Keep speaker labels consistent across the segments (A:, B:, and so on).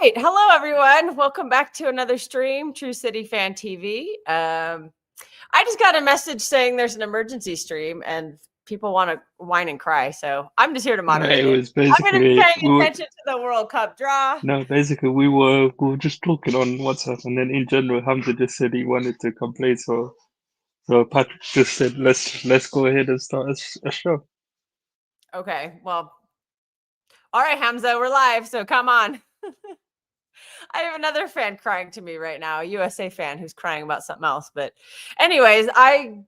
A: right. Hello, everyone. Welcome back to another stream, True City Fan TV. I just got a message saying there's an emergency stream and people want to whine and cry. So I'm just here to moderate
B: it was
A: I'm going to be
B: basically
A: paying attention to the World Cup draw.
B: no, basically we were just talking on WhatsApp, and then in general, Hamza just said he wanted to come play, so Patrick just said let's go ahead and start a show.
A: Okay, well, all right, Hamza, we're live, so come on. I have another fan crying to me right now, a USA fan who's crying about something else. But anyways, I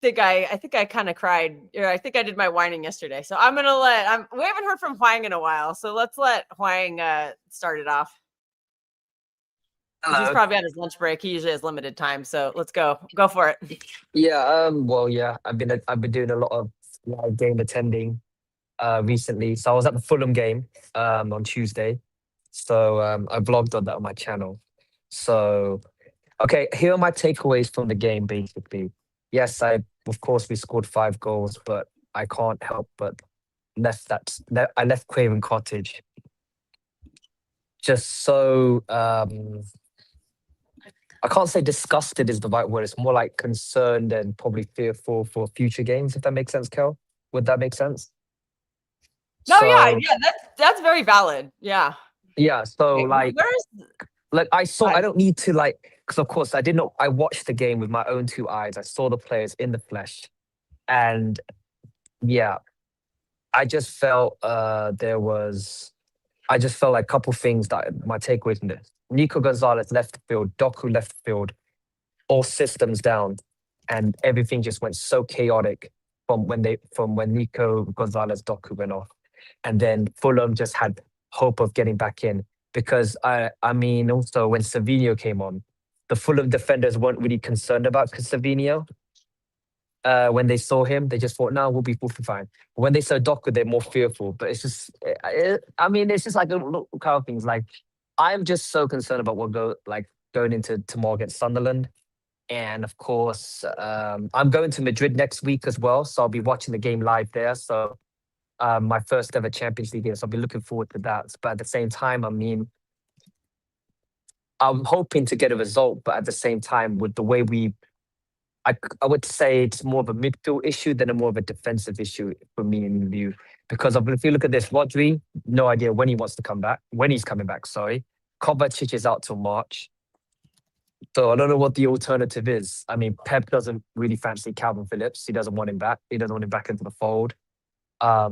A: think I kind of cried. I think I did my whining yesterday. So I'm going to we haven't heard from Huang in a while. So let's let Huang start it off.
C: Hello.
A: He's probably on his lunch break. He usually has limited time. So let's go for it.
C: Yeah. I've been doing a lot of live game attending recently. So I was at the Fulham game on Tuesday. So I vlogged on that on my channel. So, okay, here are my takeaways from the game, basically. Yes, of course, we scored 5 goals, but I can't help but I left Craven Cottage just so, I can't say disgusted is the right word. It's more like concerned and probably fearful for future games, if that makes sense, Kel. Would that make sense?
A: No, yeah, that's very valid. Yeah.
C: Yeah, so like I don't need to because of course I watched the game with my own 2 eyes. I saw the players in the flesh, and yeah, I just felt like a couple things that my takeaways from this. Nico Gonzalez left field, Doku left field, all systems down, and everything just went so chaotic from when Nico Gonzalez Doku went off, and then Fulham just had hope of getting back in, because I mean also when Savio came on, the Fulham defenders weren't really concerned about Savio. When they saw him, they just thought, no, we'll be fine. When they saw Doku, they're more fearful. But it's just, it's just like a little kind of things. Like, I'm just so concerned about going into tomorrow against Sunderland. And of course, I'm going to Madrid next week as well. So I'll be watching the game live there. So my first ever Champions League game. So I'll be looking forward to that. But at the same time, I mean, I'm hoping to get a result. But at the same time, with the way I would say it's more of a midfield issue than more of a defensive issue for me in view. Because if you look at this, Rodri, no idea when he wants to come back. When he's coming back, sorry. Kovacic is out till March. So I don't know what the alternative is. I mean, Pep doesn't really fancy Calvin Phillips. He doesn't want him back. He doesn't want him back into the fold. I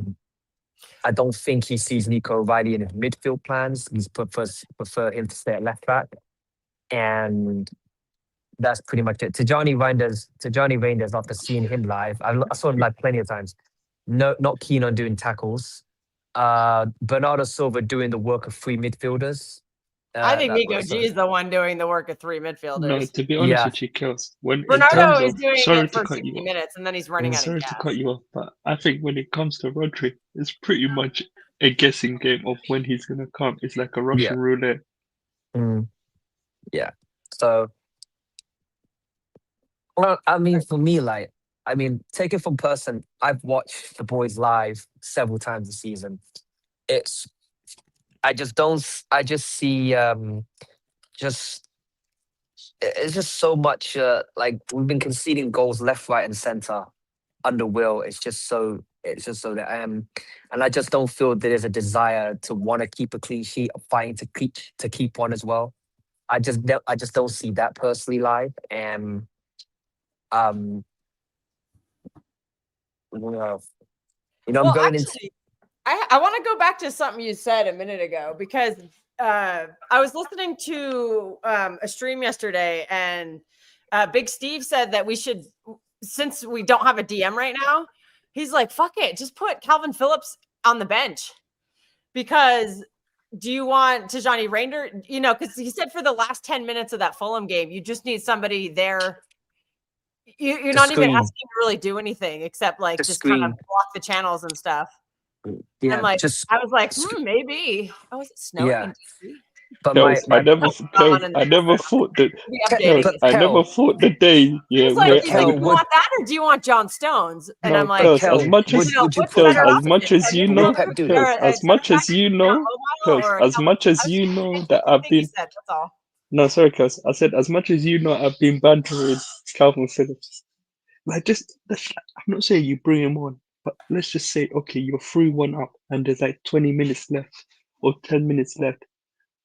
C: don't think he sees Nico O'Reilly in his midfield plans. He prefer him to stay at left back. And that's pretty much it. Tijani Reinders, after seeing him live, I saw him live plenty of times. No, not keen on doing tackles. Bernardo Silva doing the work of 3 midfielders.
A: I think Nico G is the one doing the work of 3 midfielders.
B: No, to be honest with you, Kels,
A: Bernardo is doing it for 60 minutes and then he's running out of gas.
B: Sorry to cut you off, but I think when it comes to Rodri, it's pretty much a guessing game of when he's going to come. It's like a Russian roulette.
C: Yeah. So, well, I mean, for me, take it from person. I've watched the boys live several times this season. I just see it's just so much we've been conceding goals left, right, and center under Will. It's just so that and I just don't feel there's a desire to want to keep a clean sheet, of fighting to keep one as well. I just don't see that personally live, and I'm going into.
A: I want to go back to something you said a minute ago, because I was listening to a stream yesterday, and Big Steve said that we should, since we don't have a DM right now, he's like, fuck it, just put Calvin Phillips on the bench. Because do you want Tijani Reinders? Because he said for the last 10 minutes of that Fulham game, you just need somebody there. You're not even asking to really do anything except just kind of block the channels and stuff.
C: Yeah,
A: I was like, maybe. Oh, is it snowing?
C: Yeah.
B: But I never thought that. I never thought the day. Yeah,
A: he's like, do you want that or do you want John Stones? And I'm like,
B: as much as you know, Cause
A: or
B: as much as
A: I was
B: you
A: just
B: know
A: saying
B: that
A: the
B: I've
A: thing you
B: been
A: said. That's all.
B: no, sorry, cause I said as much as you know I've been bantering Calvin Phillips. Like I'm not saying you bring him on, but let's just say okay, you're 3-1 up and there's like 20 minutes left or 10 minutes left.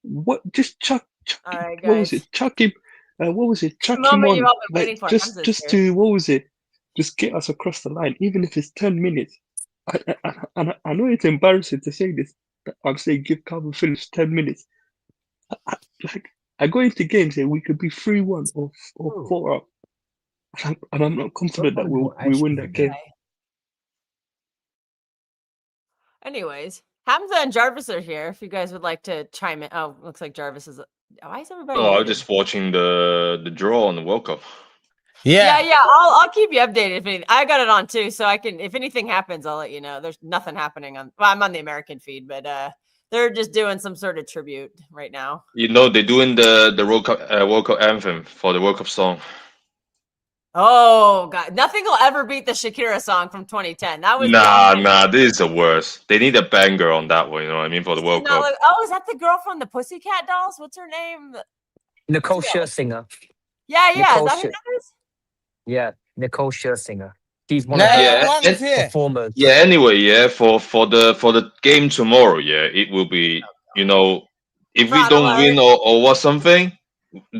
B: What? Just chuck
A: All right,
B: what was
A: guys.
B: it? Chuck him. What was it?
A: The
B: Chuck him
A: moment you've
B: on.
A: all been
B: Like
A: waiting for.
B: just
A: Hamza's
B: just
A: here.
B: to what was it? Just get us across the line, even if it's 10 minutes. I know it's embarrassing to say this, but I'm saying give Calvin Phillips 10 minutes. Like I go into games and we could be 3-1 or 4 up, and I'm not confident that we win that game.
A: Anyways, Hamza and Jarvis are here. If you guys would like to chime in. Oh, looks like Jarvis is. Why is everybody?
D: Oh, I was
A: muted?
D: just watching the draw on the World Cup.
A: Yeah. I'll keep you updated if anything. I got it on too, so I can. If anything happens, I'll let you know. There's nothing happening on. Well, I'm on the American feed, but they're just doing some sort of tribute right now.
D: You know, they're doing the World Cup anthem for the World Cup song.
A: Oh God, nothing will ever beat the Shakira song from 2010. That was
D: Nah, this is the worst. They need a banger on that one. You know what I mean for the World Cup.
A: Oh, is that the girl from the Pussycat Dolls? What's her name?
C: Nicole Scherzinger.
A: Yeah.
C: Nicole
A: Is that who that is?
C: Yeah, Nicole Scherzinger. She's one
E: No,
C: of the
E: one's here.
C: performers.
D: Yeah. Anyway, yeah, for the game tomorrow, yeah, it will be. You know, if we
A: Fraud
D: don't
A: alert.
D: win or what something,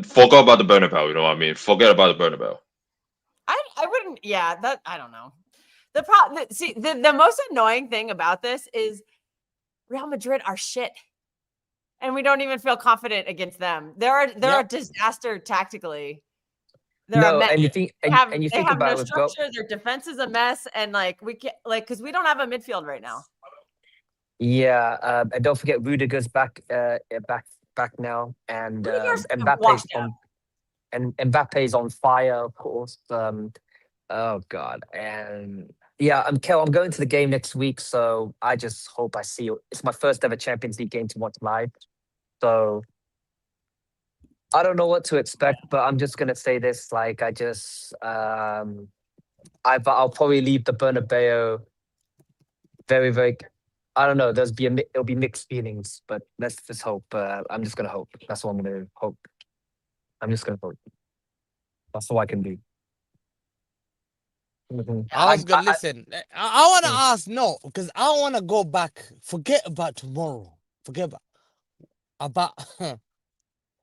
D: forget about the Bernabeu. You know what I mean? Forget about the Bernabeu.
A: I wouldn't. Yeah, that I don't know. The most annoying thing about this is Real Madrid are shit, and we don't even feel confident against them. They're a disaster tactically. They're a mess.
C: And you think
A: They have
C: about
A: no
C: it,
A: structure. Their defense is a mess, and like we can't because we don't have a midfield right now.
C: Yeah, and don't forget Rudiger's back now, and
A: washed out.
C: Mbappe's on fire, of course. Oh God, and yeah, Kel, I'm going to the game next week, so I just hope I see you. It's my first ever Champions League game to watch live, so I don't know what to expect, but I'm just gonna say this: like, I'll probably leave the Bernabeu very, very. I don't know. It'll be mixed feelings, but let's just hope. I'm just gonna hope. That's what I'm gonna hope. I'm just gonna hope. That's all I can do.
E: I was gonna listen. I want to ask because I want to go back. Forget about tomorrow. Forget about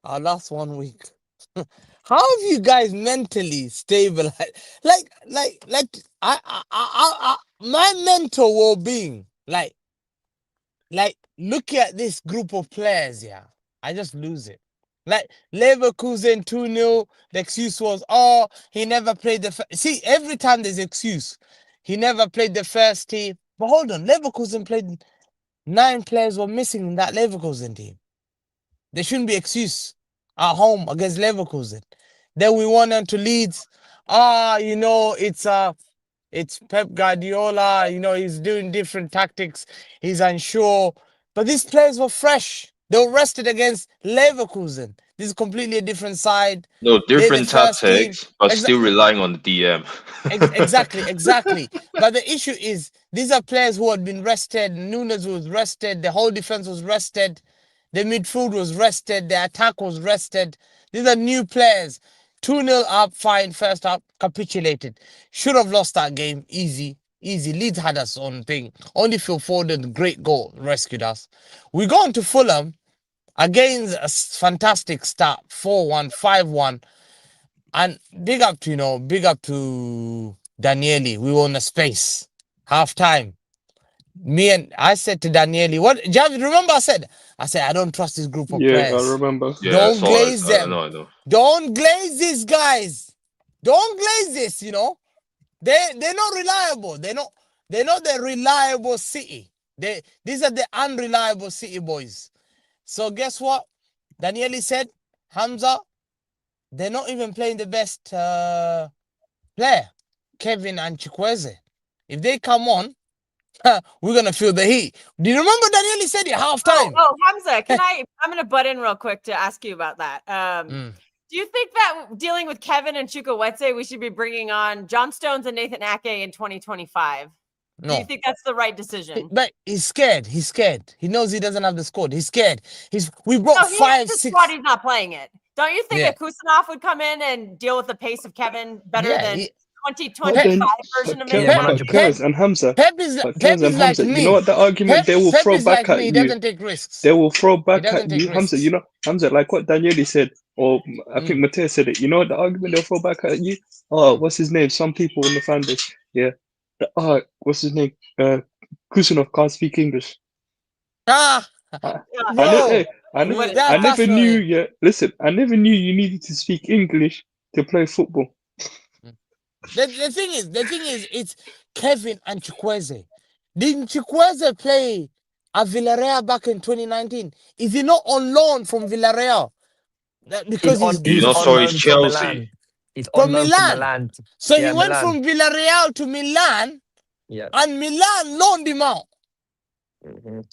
E: our last 1 week. How have you guys mentally stabilized? Like my mental well-being. Like look at this group of players. Yeah, I just lose it. Like Leverkusen 2-0. The excuse was, oh, he never played see, every time there's excuse, he never played the first team. But hold on, Leverkusen played 9 players were missing in that Leverkusen team. There shouldn't be excuse at home against Leverkusen. Then we went on to Leeds. It's Pep Guardiola. He's doing different tactics. He's unsure. But these players were fresh. They were rested against Leverkusen. This is completely a different side.
D: No,
E: They're the
D: different
E: first team.
D: tactics, but still relying on the DM.
E: Exactly. But the issue is, these are players who had been rested. Nunes was rested. The whole defense was rested. The midfield was rested. The attack was rested. These are new players. 2-0 up, fine. First half, capitulated. Should have lost that game. Easy. Leeds had us on thing. Only Phil Foden, great goal, rescued us. We go on to Fulham. Again, a fantastic start. 4-1, 5-1. And big up to Daniele. We were on a space. Half time. I said to Daniele, what, Javid, remember I said, I don't trust this group of
B: Yeah, I
E: players.
B: remember.
D: Yeah,
E: Don't glaze
D: I
E: them.
D: know.
E: Don't glaze these guys. Don't glaze this, They're not reliable. They're not the reliable City. These are the unreliable City boys. So guess what? Daniele said, Hamza, they're not even playing the best player, Kevin and Chukwueze. If they come on, we're gonna feel the heat. Do you remember Daniele said it halftime?
A: Oh, Hamza, I'm gonna butt in real quick to ask you about that. Do you think that dealing with Kevin and Chukwueze, we should be bringing on John Stones and Nathan Ake in 2025? Do you
E: No.
A: think that's the right decision?
E: But he's scared. He's scared. He knows he doesn't have the squad. He's scared. We brought
A: No, he has
E: 5,
A: the
E: 6.
A: squad. He's not playing it. Don't you think
E: Yeah.
A: a Kusanov would come in and deal with the pace of Kevin better
E: Yeah,
A: than
E: he-
A: 2025 version of
B: But
A: him?
C: 100%.
B: and Hamza,
E: Pep is like
B: you know
E: me.
B: what the argument they will
E: Pep
B: throw
E: is like
B: back at
E: me. He
B: you?
E: doesn't take risks.
B: They will throw
E: He
B: back
E: doesn't
B: at
E: take
B: you, Hamza.
E: risks.
B: You know, Hamza, like what Daniele said, or I think Matteo said it. You know what the argument they'll throw back at you? Oh, what's his name? Some people in the fan base, yeah. What's his name? Kusanov can't speak English.
E: Ah,
B: I
E: no.
B: never knew. Yeah, listen, I never knew you needed to speak English to play football.
E: The thing is, it's Kevin and Chukwueze. Didn't Chukwueze play at Villarreal back in 2019? Is he not on loan from Villarreal? Because
D: You know, so is Chelsea.
C: He's
E: from
C: on loan from
E: Milan.
C: Milan.
E: So
C: Yeah,
E: he went
C: Milan.
E: from Villarreal to Milan,
C: Yeah.
E: and Milan loaned him out.
C: Mhm.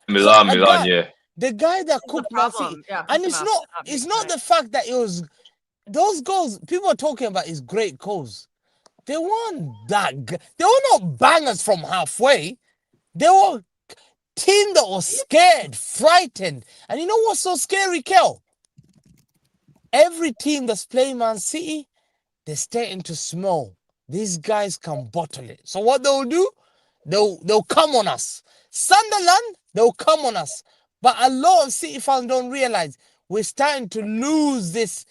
D: Milan, yeah.
E: The guy that
A: That's the
E: cooked Man City,
A: problem. Yeah,
E: and it's not the fact that it was those goals people are talking about is great goals. They weren't they were not bangers from halfway. They were team that was scared, frightened. And you know what's so scary, Kel? Every team that's playing Man City, they're starting to smell. These guys can bottle it. So what they'll do, they'll come on us. Sunderland, they'll come on us. But a lot of City fans don't realize we're starting to lose this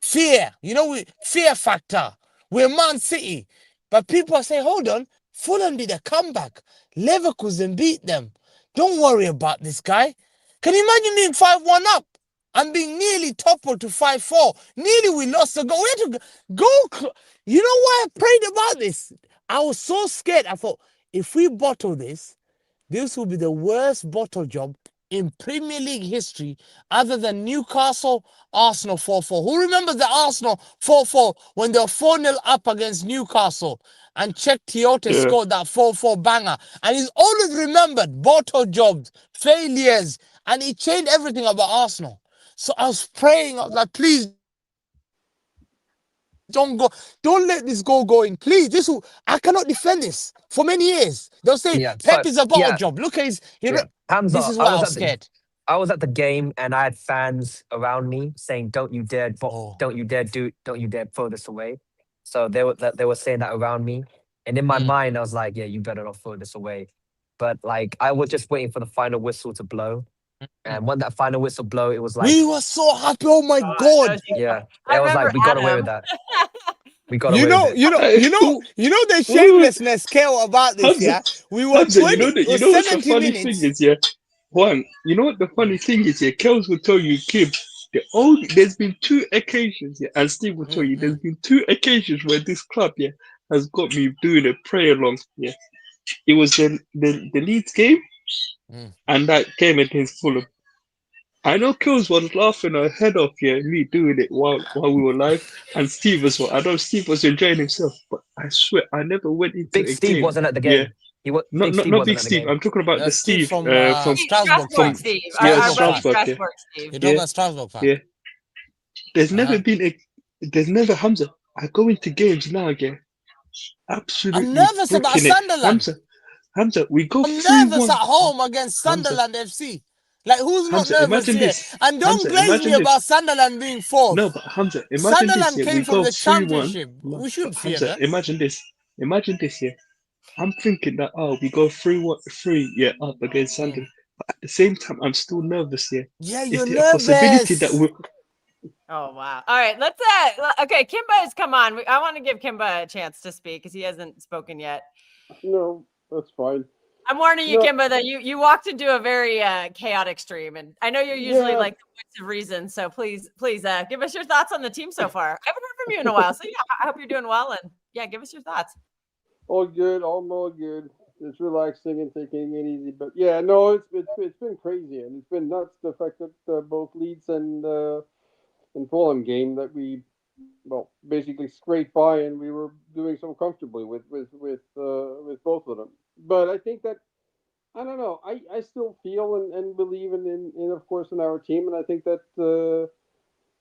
E: fear. You know, fear factor. We're Man City. But people are saying, hold on, Fulham did a comeback. Leverkusen beat them. Don't worry about this guy. Can you imagine being 5-1 up and being nearly toppled to 5-4? Nearly we lost the goal. We had to go. You know why I prayed about this? I was so scared. I thought, if we bottle this will be the worst bottle job in Premier League history other than Newcastle, Arsenal 4-4. Who remembers the Arsenal 4-4 when they were 4-0 up against Newcastle and Czech Tiote scored that 4-4 banger? And he's always remembered bottle jobs, failures, and he changed everything about Arsenal. So I was praying, I was like, please, don't let this goal go in. Please, I cannot defend this for many years. They'll say Pep is a bottle job. Look at his.
C: Hamza,
E: this is why I was scared.
C: I was at the game and I had fans around me saying, "Don't you dare, don't you dare throw this away." So they were saying that around me, and in my mind I was like, "Yeah, you better not throw this away." But like I was just waiting for the final whistle to blow, and when that final whistle blew, it was like
E: we were so happy. Oh my God!
C: Yeah, it was like we got away with that. We got away with it.
E: You know the shamelessness, Kel, about this.
B: Hamza,
E: Yeah, we were
B: Hamza,
E: 20.
B: you know what's the
E: 70
B: funny
E: minutes.
B: thing is, yeah. One, you know what the funny thing is, yeah. Kels will tell you, Kim, there's been 2 occasions, yeah, and Steve will tell you, there's been 2 occasions where this club, yeah, has got me doing a prayer along, yeah. It was the Leeds game, and that game against Fulham. I know Kills was laughing her head off, yeah, me doing it while we were live, and Steve as well. I know Steve was enjoying himself, but I swear I never went into
C: Big
B: a
C: Steve
B: game.
C: wasn't at the game.
B: Yeah. Not Big Steve. I'm talking about the Steve
E: from
A: Strasbourg.
E: Steve.
A: Strasbourg,
E: You're talking about Strasbourg fan.
B: Yeah. There's never Hamza. I go into games now, yeah. Absolutely.
E: I'm nervous about Sunderland.
B: Hamza, we go 3-1.
E: I'm nervous at home against Sunderland FC. Like, who's not nervous here?
B: This.
E: And don't glaze me about Sunderland being 4th.
B: No, but Hamza, imagine
E: Sunderland
B: this. Yeah,
E: came from the championship. We should fear
B: Hamza,
E: that.
B: imagine this. Yeah. I'm thinking that we go 3-1 up against Sunderland. But at the same time, I'm still nervous here.
E: Yeah, you're
B: Is there
E: nervous.
B: a possibility that we're
A: Oh wow! All right, let's. Okay, Kimba has come on. I want to give Kimba a chance to speak because he hasn't spoken yet.
F: No, that's fine.
A: I'm warning you, Kimba, that you walked into a very chaotic stream, and I know you're usually like the voice of reason. So please, give us your thoughts on the team so far. I haven't heard from you in a while, so yeah, I hope you're doing well, and yeah, give us your thoughts.
F: All good, all good. Just relaxing and taking it easy, but yeah, no, it's been crazy, and it's been nuts. The fact that both Leeds and Fulham game that we basically scraped by, and we were doing so comfortably with both of them. But I think that I don't know. I still feel and believe in of course in our team, and I think that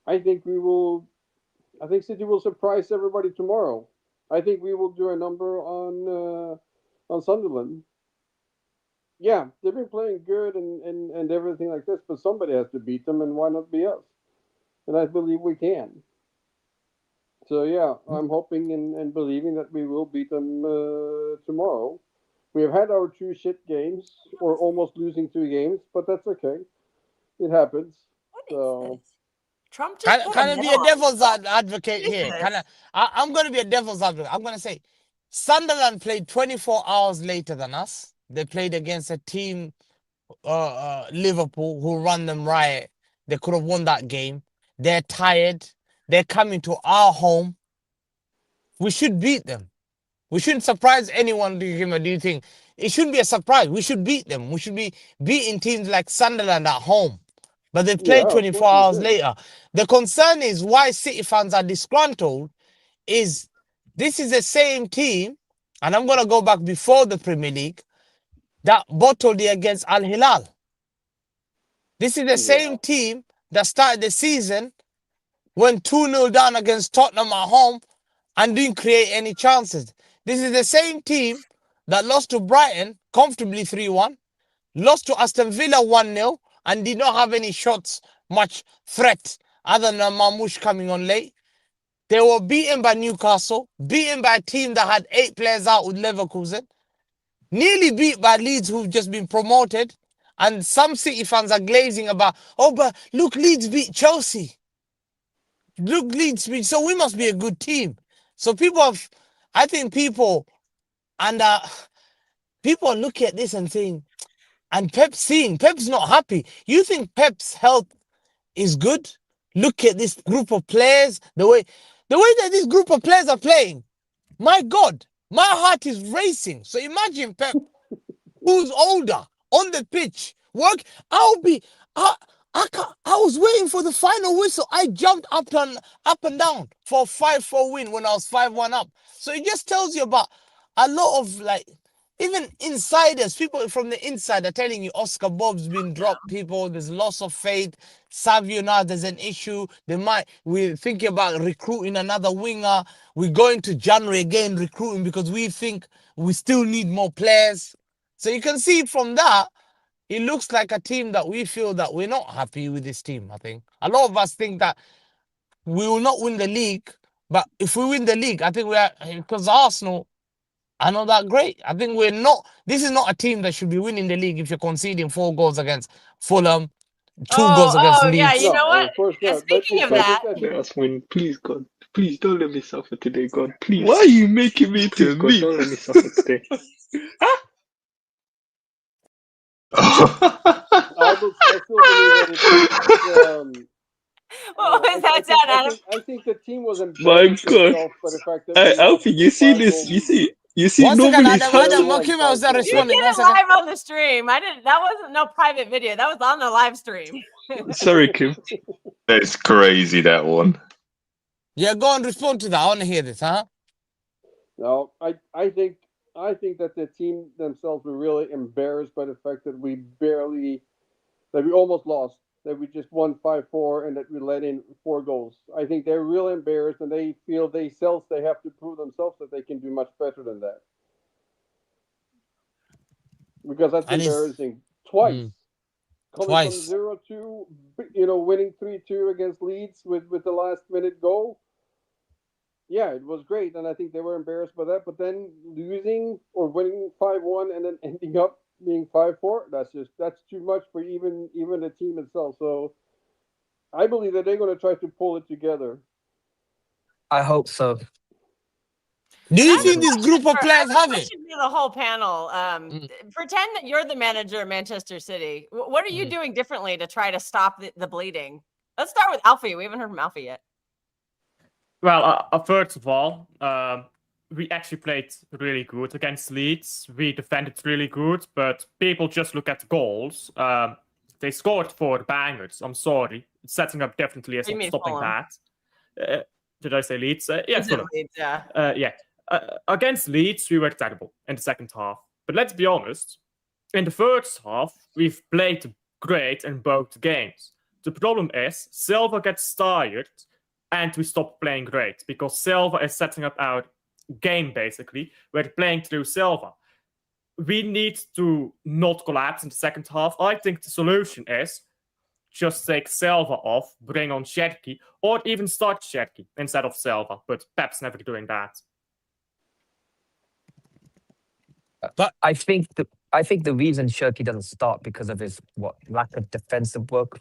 F: I think City will surprise everybody tomorrow. I think we will do a number on Sunderland. Yeah, they've been playing good and everything like this, but somebody has to beat them, and why not be us? And I believe we can. So yeah, I'm hoping and believing that we will beat them tomorrow. We have had our 2 shit games, or almost losing 2 games, but that's okay. It happens.
A: What
F: So
A: is this? Trump just put
E: Can I be a
A: medal on
E: devil's
A: himself.
E: advocate here?
A: Jesus.
E: I'm going to be a devil's advocate. I'm going to say Sunderland played 24 hours later than us. They played against a team, Liverpool, who run them riot. They could have won that game. They're tired. They're coming to our home. We should beat them. We shouldn't surprise anyone. Do you think? It shouldn't be a surprise. We should beat them. We should be beating teams like Sunderland at home. But they
F: yeah,
E: played
F: of
E: 24
F: course we
E: hours
F: should.
E: later. The concern is why City fans are disgruntled is this is the same team, and I'm going to go back before the Premier League, that bottled it against Al Hilal. This is the same team that started the season, went 2-0 down against Tottenham at home and didn't create any chances. This is the same team that lost to Brighton comfortably 3-1, lost to Aston Villa 1-0, and did not have any shots, much threat, other than Marmoush coming on late. They were beaten by Newcastle, beaten by a team that had 8 players out with Leverkusen, nearly beat by Leeds, who've just been promoted. And some City fans are glazing about, oh, but look, Leeds beat Chelsea. Look, Leeds beat, so we must be a good team. So I think people look at this and saying, and Pep's not happy. You think Pep's health is good? Look at this group of players, the way that this group of players are playing. My God, my heart is racing. So imagine Pep, who's older, on the pitch, work. I was waiting for the final whistle. I jumped up and down for a 5-4 win when I was 5-1 up. So it just tells you about a lot of, like, even insiders, people from the inside are telling you Oscar Bob's been dropped, people, there's loss of faith. Savio now, there's an issue. We're thinking about recruiting another winger. We're going to January again recruiting because we think we still need more players. So you can see from that, it looks like a team that we feel that we're not happy with this team, I think. A lot of us think that we will not win the league, but if we win the league, I think because Arsenal are not that great. I think this is not a team that should be winning the league if you're conceding 4 goals against Fulham, 2 goals against
A: Yeah,
E: Leeds.
A: you know what?
F: Of course not.
A: Speaking of that,
B: Let us win, please, God. Please don't let me suffer today, God. Please.
G: Why are you making me
B: Please,
G: to
B: God,
G: me?
B: don't let me suffer today.
F: I still believe that it's
A: what was that sound, Adam?
F: I think the team was
G: My
F: embarrassing
G: God.
F: itself by the fact that
G: Hey,
F: we lost
G: Alfie, you see
F: 5
G: this?
F: goals.
G: You see,
E: One second,
G: nobody's
E: Adam,
G: happy.
E: Mokima was
A: You
E: responding.
A: did
E: 1
A: it
E: second.
A: live on the stream. That wasn't no private video. That was on the live stream.
G: Sorry, Kim.
D: That's crazy, that one.
E: Yeah, go and respond to that. I want to hear this, huh?
F: No, I think that the team themselves were really embarrassed by the fact that we almost lost, that we just won 5-4 and that we let in 4 goals. I think they're really embarrassed and they feel they have to prove themselves that they can do much better than that. Because that's embarrassing. Twice. Coming from 0-2, winning 3-2 against Leeds with the last minute goal. Yeah, it was great, and I think they were embarrassed by that. But then losing or winning 5-1 and then ending up being 5-4, that's too much for even the team itself. So I believe that they're going to try to pull it together.
C: I hope so.
E: Do you think this group of players have it?
A: Should be the whole panel. Pretend that you're the manager of Manchester City. What are you doing differently to try to stop the bleeding? Let's start with Alfie. We haven't heard from Alfie yet.
H: Well, first of all, we actually played really good against Leeds. We defended really good, but people just look at the goals. They scored 4 bangers. I'm sorry. Setting up definitely is not stopping
A: Fulham?
H: that. Did I say Leeds? Yeah, Fulham.
A: Leeds, yeah.
H: Yeah. Against Leeds, we were terrible in the second half. But let's be honest, in the first half, we've played great in both games. The problem is, Silva gets tired, and we stop playing great, because Silva is setting up our game, basically. We're playing through Silva. we need to not collapse in the second half. I think the solution is just take Silva off, bring on Sherky, or even start Sherky instead of Silva. But Pep's never doing that.
E: But
C: I think the reason Shirky doesn't start because of his lack of defensive work.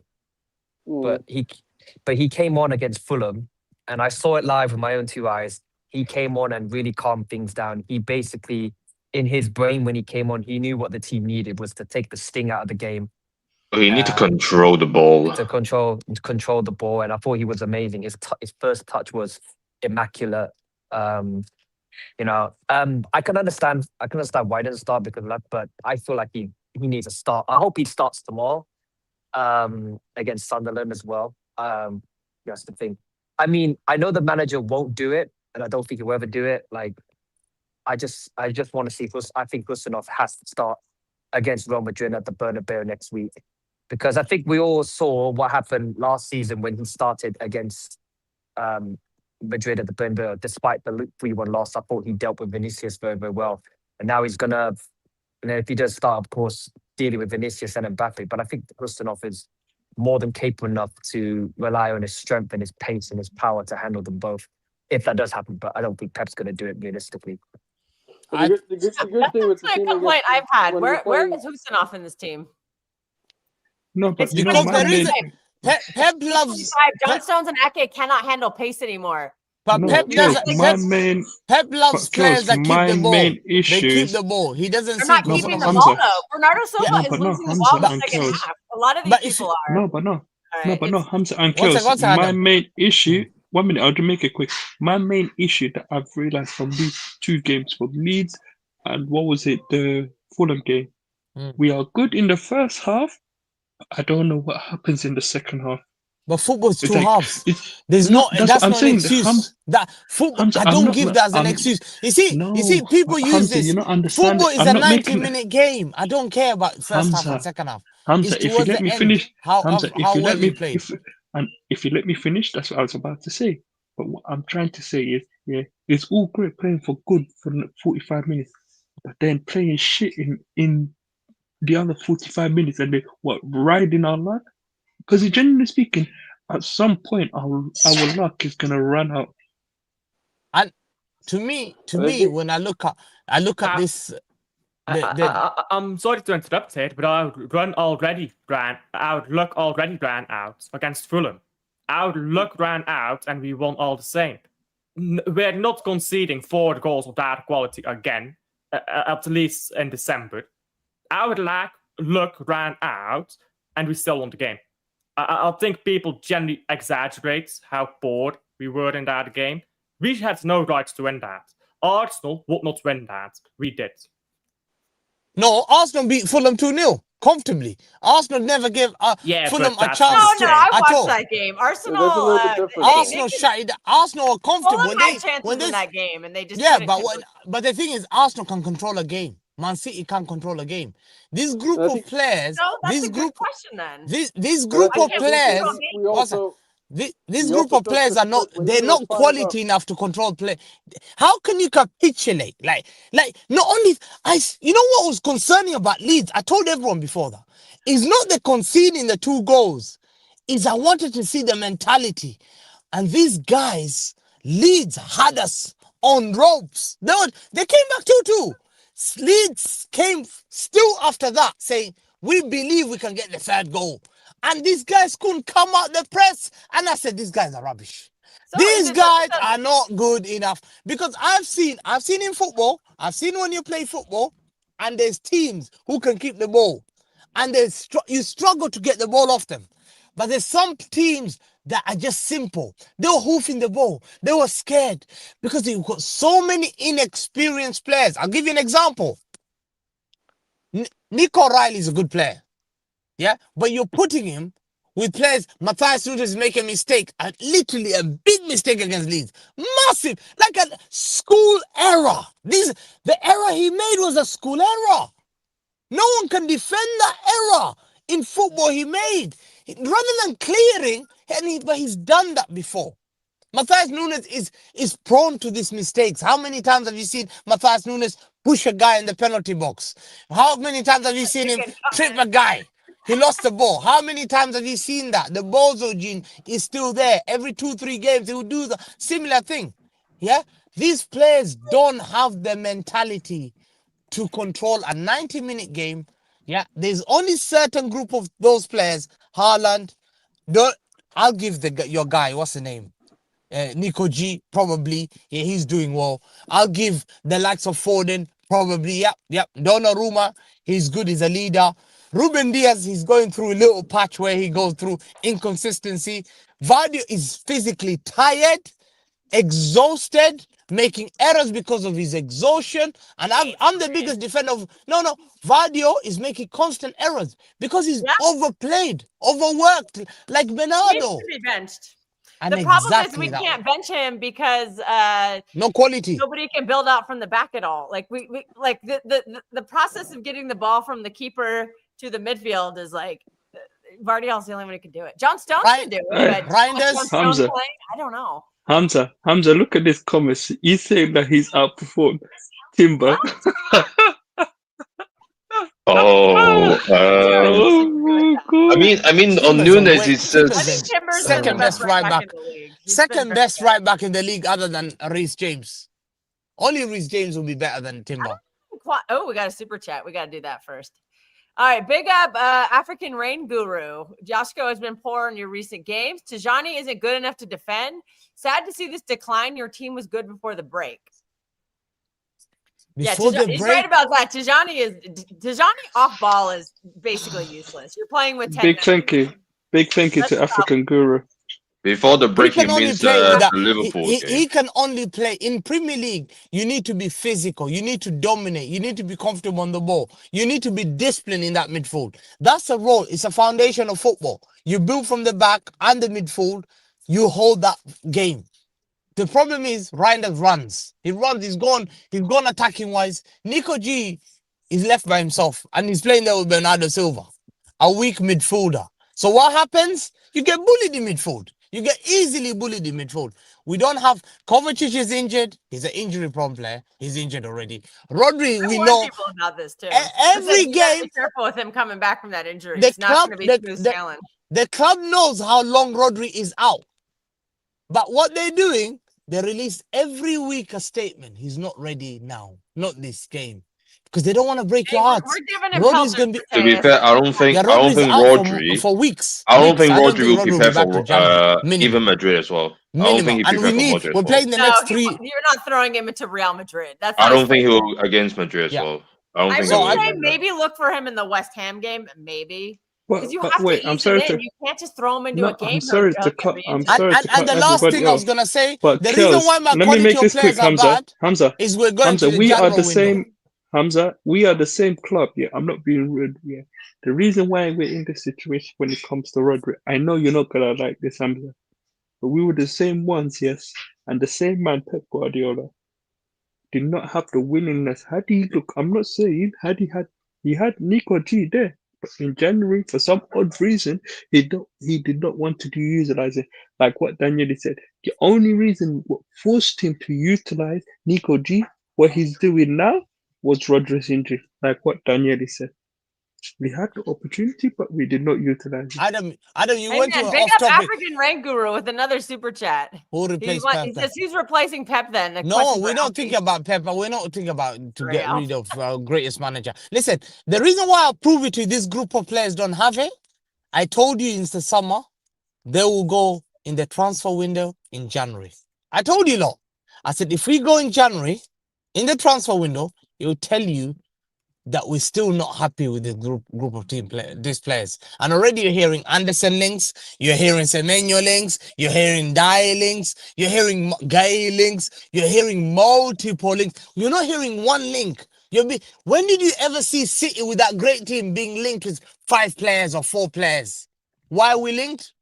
C: But he came on against Fulham, and I saw it live with my own two eyes. He came on and really calmed things down. He basically, in his brain, when he came on, he knew what the team needed was to take the sting out of the game.
D: You need to control the ball.
C: To control the ball, and I thought he was amazing. His first touch was immaculate. You know, I can understand why he doesn't start because of that, but I feel like he needs a start. I hope he starts tomorrow against Sunderland as well. That's the thing. I mean, I know the manager won't do it, and I don't think he'll ever do it. Like, I just want to see. I think Gustinov has to start against Real Madrid at the Bernabeu next week, because I think we all saw what happened last season when he started against Madrid at the Bernabeu. Despite the 3-1 loss, I thought he dealt with Vinicius very, very well. And now he's gonna, and if he does start, of course, dealing with Vinicius and Mbappe. But I think Gustinov is more than capable enough to rely on his strength and his pace and his power to handle them both, if that does happen. But I don't think Pep's gonna do it realistically.
F: The good thing with the
A: That's a
F: team
A: complaint I've had.
F: when
A: Where
F: you're
A: is Husinov in this team?
B: No, but
A: It's
B: you know,
E: because
B: my
E: there
B: main,
E: is Pep loves
A: 25. John Stones and Ake cannot handle pace anymore.
E: but
B: no,
E: Pep
B: Kels,
E: doesn't.
B: my main,
E: Pep loves players
B: Kels,
E: that keep
B: my
E: the ball.
B: main
E: They keep
B: issues.
E: the ball. He doesn't
A: They're
E: see
A: not
B: No, but
A: keeping the
B: Hamza.
A: ball though. Bernardo Silva
B: No,
A: is
B: but no,
A: losing the
B: Hamza
A: ball in the
B: and
A: second
B: Kels.
A: half. A lot of these
E: But if
A: people are.
B: No, but no.
A: All
B: No,
A: right,
B: but no,
A: it's-
B: Hamza and
E: One
B: Kels.
E: second,
B: My
E: Adam.
B: main issue, 1 minute, I'll make it quick. My main issue that I've realized from these two games, from Leeds and what was it, the Fulham game, we are good in the first half. I don't know what happens in the second half.
E: But football's
B: It's
E: two
B: like
E: halves.
B: it's
E: There's
B: no.
E: no.
B: That's
E: That's
B: what I'm
E: not an
B: saying.
E: excuse. That football.
B: Hamza,
E: I
B: I'm
E: don't
B: not.
E: give that as an
B: I'm,
E: excuse. You see.
B: no,
E: People use
B: Hamza,
E: this.
B: you're not understanding.
E: Football is
B: I'm
E: a
B: not making
E: 90-minute game. I don't care about first half and
B: Hamza.
E: second half.
B: Hamza,
E: It's
B: if you
E: towards
B: let
E: the
B: me
E: end
B: finish,
E: how
B: Hamza, if you
E: well
B: let
E: you
B: me,
E: played.
B: if you let me finish, that's what I was about to say. But what I'm trying to say is, yeah, it's all great playing for good for 45 minutes, but then playing shit in the other 45 minutes and then riding our luck. Because generally speaking, at some point our luck is gonna run out.
E: And to me, when I look at this.
H: I'm sorry to interrupt it, but our luck already ran out against Fulham. Our luck ran out, and we won all the same. We're not conceding 4 goals of that quality again, at least in December. Our luck ran out, and we still won the game. I think people generally exaggerate how bored we were in that game. We had no right to win that. Arsenal would not win that. We did.
E: No, Arsenal beat Fulham 2-0 comfortably. Arsenal never gave Fulham a chance.
A: No, I
E: at
A: watched
E: all.
A: that game. Arsenal.
F: That's a little bit different.
E: Arsenal shut. Arsenal were comfortable
A: Fulham had chances in that game, and they just
E: yeah.
A: couldn't
E: But the thing is, Arsenal can control a game. Man City can't control a game. This group of players.
A: No, that's
E: this
A: a
E: group.
A: good question then.
E: This group of players. This group of players are not. They're not quality enough to control play. How can you capitulate? Like not only you know what was concerning about Leeds? I told everyone before that. It's not the conceding the 2 goals. Is I wanted to see the mentality, and these guys, Leeds had us on ropes. They came back 2-2. Leeds came still after that saying we believe we can get the 3rd goal. And these guys couldn't come out the press. And I said, these guys are rubbish. So these guys are not good enough. Because I've seen in football, I've seen when you play football, and there's teams who can keep the ball. And you struggle to get the ball off them. But there's some teams that are just simple. They were hoofing the ball. They were scared. Because you've got so many inexperienced players. I'll give you an example. Nico O'Reilly is a good player. Yeah, but you're putting him with players. Matthias Nunes is making a mistake, literally a big mistake against Leeds. Massive, like a school error. The error he made was a school error. No one can defend that error in football he made. Rather than clearing, but he's done that before. Matthias Nunes is prone to these mistakes. How many times have you seen Matthias Nunes push a guy in the penalty box? How many times have you seen him trip a guy? He lost the ball. How many times have you seen that? The Bozo gene is still there. Every 2-3 games, he will do the similar thing. Yeah? These players don't have the mentality to control a 90-minute game. Yeah, there's only certain group of those players. Haaland, I'll give your guy, what's the name? Nico G, probably. Yeah, he's doing well. I'll give the likes of Foden, probably. Yep. Donnarumma, he's good. He's a leader. Ruben Diaz, he's going through a little patch where he goes through inconsistency. Vardy is physically tired, exhausted, making errors because of his exhaustion. And I'm the biggest defender of Vardio is making constant errors because he's overplayed, overworked, like
A: He
E: Bernardo.
A: needs to be benched.
E: And
A: the problem
E: exactly
A: is we can't bench him because
E: no quality.
A: Nobody can build out from the back at all. Like we like the process of getting the ball from the keeper to the midfield is like Vardiol's the only one who can do it. John Stones can do it, but
E: Reinders,
A: John Stones playing, I don't know.
B: Hamza, look at this comments. He's saying that he's outperformed Timber.
D: Oh, I mean, on Nunes, it's
A: I think Timber's
E: second best right back.
A: In the league.
E: Second best right back in the league, other than Reece James. Only Reece James will be better than Timber.
A: Oh, we got a super chat. We got to do that first. All right, big up African Rain Guru. Joshko has been poor in your recent games. Tijani isn't good enough to defend. Sad to see this decline. Your team was good before the break. He's right about that. Tijani off ball is basically useless. You're playing with 10
B: Big thank you to African Guru.
D: Before the break, he means the Liverpool game.
E: He can only play in Premier League. You need to be physical. You need to dominate. You need to be comfortable on the ball. You need to be disciplined in that midfield. That's a role. It's a foundation of football. You build from the back and the midfield. You hold that game. The problem is Reinders runs. He runs. He's gone attacking wise. Nico G is left by himself and he's playing there with Bernardo Silva, a weak midfielder. So what happens? You get bullied in midfield. You get easily bullied in midfield. We don't have Kovacic is injured. He's an injury-prone player. He's injured already. Rodri, we know
A: people about this too.
E: Every game,
A: be careful with him coming back from that injury.
E: It's not going to be smooth sailing. The club knows how long Rodri is out, but what they're doing, they release every week a statement. He's not ready now. Not this game. Because they don't want to break your heart.
A: Rodri's
D: going to be. To be fair, I don't think Rodri
E: for weeks.
D: I don't think Rodri will prepare for even Madrid as well.
E: Minimum.
D: I don't think he prepare for Madrid.
E: We're playing the next 3.
A: You're not throwing him into Real Madrid.
D: I don't think he will against Madrid as well. I don't think
A: so. I would say maybe look for him in the West Ham game. Maybe. Because you have to ease it in. You can't just throw him into a game.
B: I'm sorry to cut.
E: And the last thing I was gonna say, the reason why my quality of players are bad is we're going to the
B: we are the
E: window.
B: same. Hamza, we are the same club. Yeah, I'm not being rude. Yeah, the reason why we're in this situation when it comes to Rodri, I know you're not gonna like this, Hamza, but we were the same ones, yes, and the same man, Pep Guardiola, did not have the willingness. Had he look, I'm not saying he had Nico G there. But in January, for some odd reason, he did not want to utilize it. Like what Daniel said, the only reason what forced him to utilize Nico G, what he's doing now, was Rodri's injury. Like what Daniel said, we had the opportunity, but we did not utilize it.
E: Adam, you went to
A: big up African Rank Guru with another super chat.
E: Who replaced Pep?
A: He says who's replacing Pep then?
E: No, we're not thinking about Pep. We're not thinking about to get rid of our greatest manager. Listen, the reason why I prove it to this group of players don't have it, I told you in the summer, they will go in the transfer window in January. I told you lot. I said, if we go in January, in the transfer window, it will tell you that we're still not happy with the group of these players. And already you're hearing Anderson links, you're hearing Semenyo links, you're hearing Dye links, you're hearing Gay links, you're hearing multiple links. You're not hearing one link. When did you ever see City with that great team being linked with 5 players or 4 players? Why are we linked?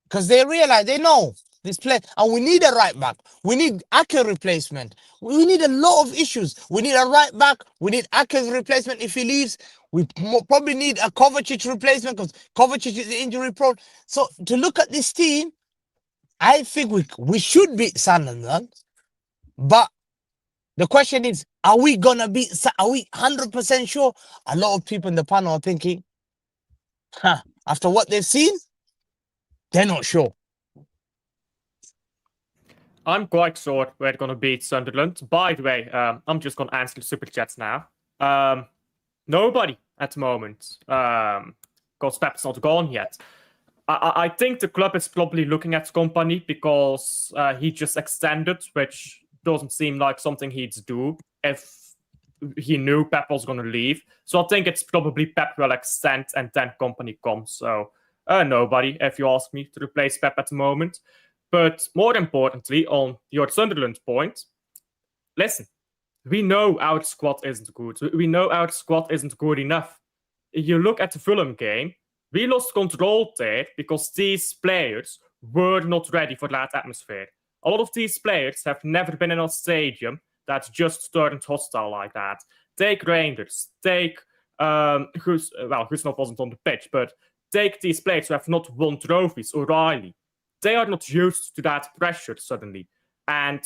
E: Because they realize, they know this play, and we need a right back. We need Ake replacement. We need a lot of issues. We need a right back. We need Ake's replacement if he leaves. We probably need a Kovacic replacement because Kovacic is injury prone. So to look at this team, I think we should beat Sunderland. But the question is, Are we gonna be? Are we 100% sure? A lot of people in the panel are thinking, after what they've seen, they're not sure.
H: I'm quite sure we're going to beat Sunderland. By the way, I'm just going to answer the super chats now. Nobody at the moment, because Pep's not gone yet. I think the club is probably looking at Company because he just extended, which doesn't seem like something he'd do if he knew Pep was going to leave. So I think it's probably Pep will extend and then Company comes. So nobody, if you ask me, to replace Pep at the moment. But more importantly, on your Sunderland point, listen, we know our squad isn't good. We know our squad isn't good enough. You look at the Fulham game, we lost control there because these players were not ready for that atmosphere. A lot of these players have never been in a stadium that just turned hostile like that. Take Rangers, take Gustav wasn't on the pitch, but take these players who have not won trophies, O'Reilly. They are not used to that pressure suddenly. And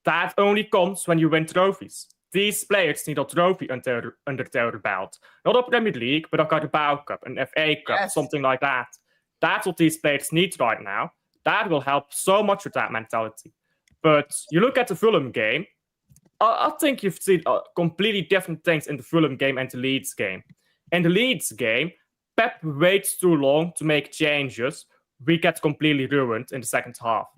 H: that only comes when you win trophies. These players need a trophy under their belt. Not a Premier League, but a Carabao Cup, an FA Cup, something like that. That's what these players need right now. That will help so much with that mentality. But you look at the Fulham game, I think you've seen completely different things in the Fulham game and the Leeds game. In the Leeds game, Pep waits too long to make changes. We get completely ruined in the second half.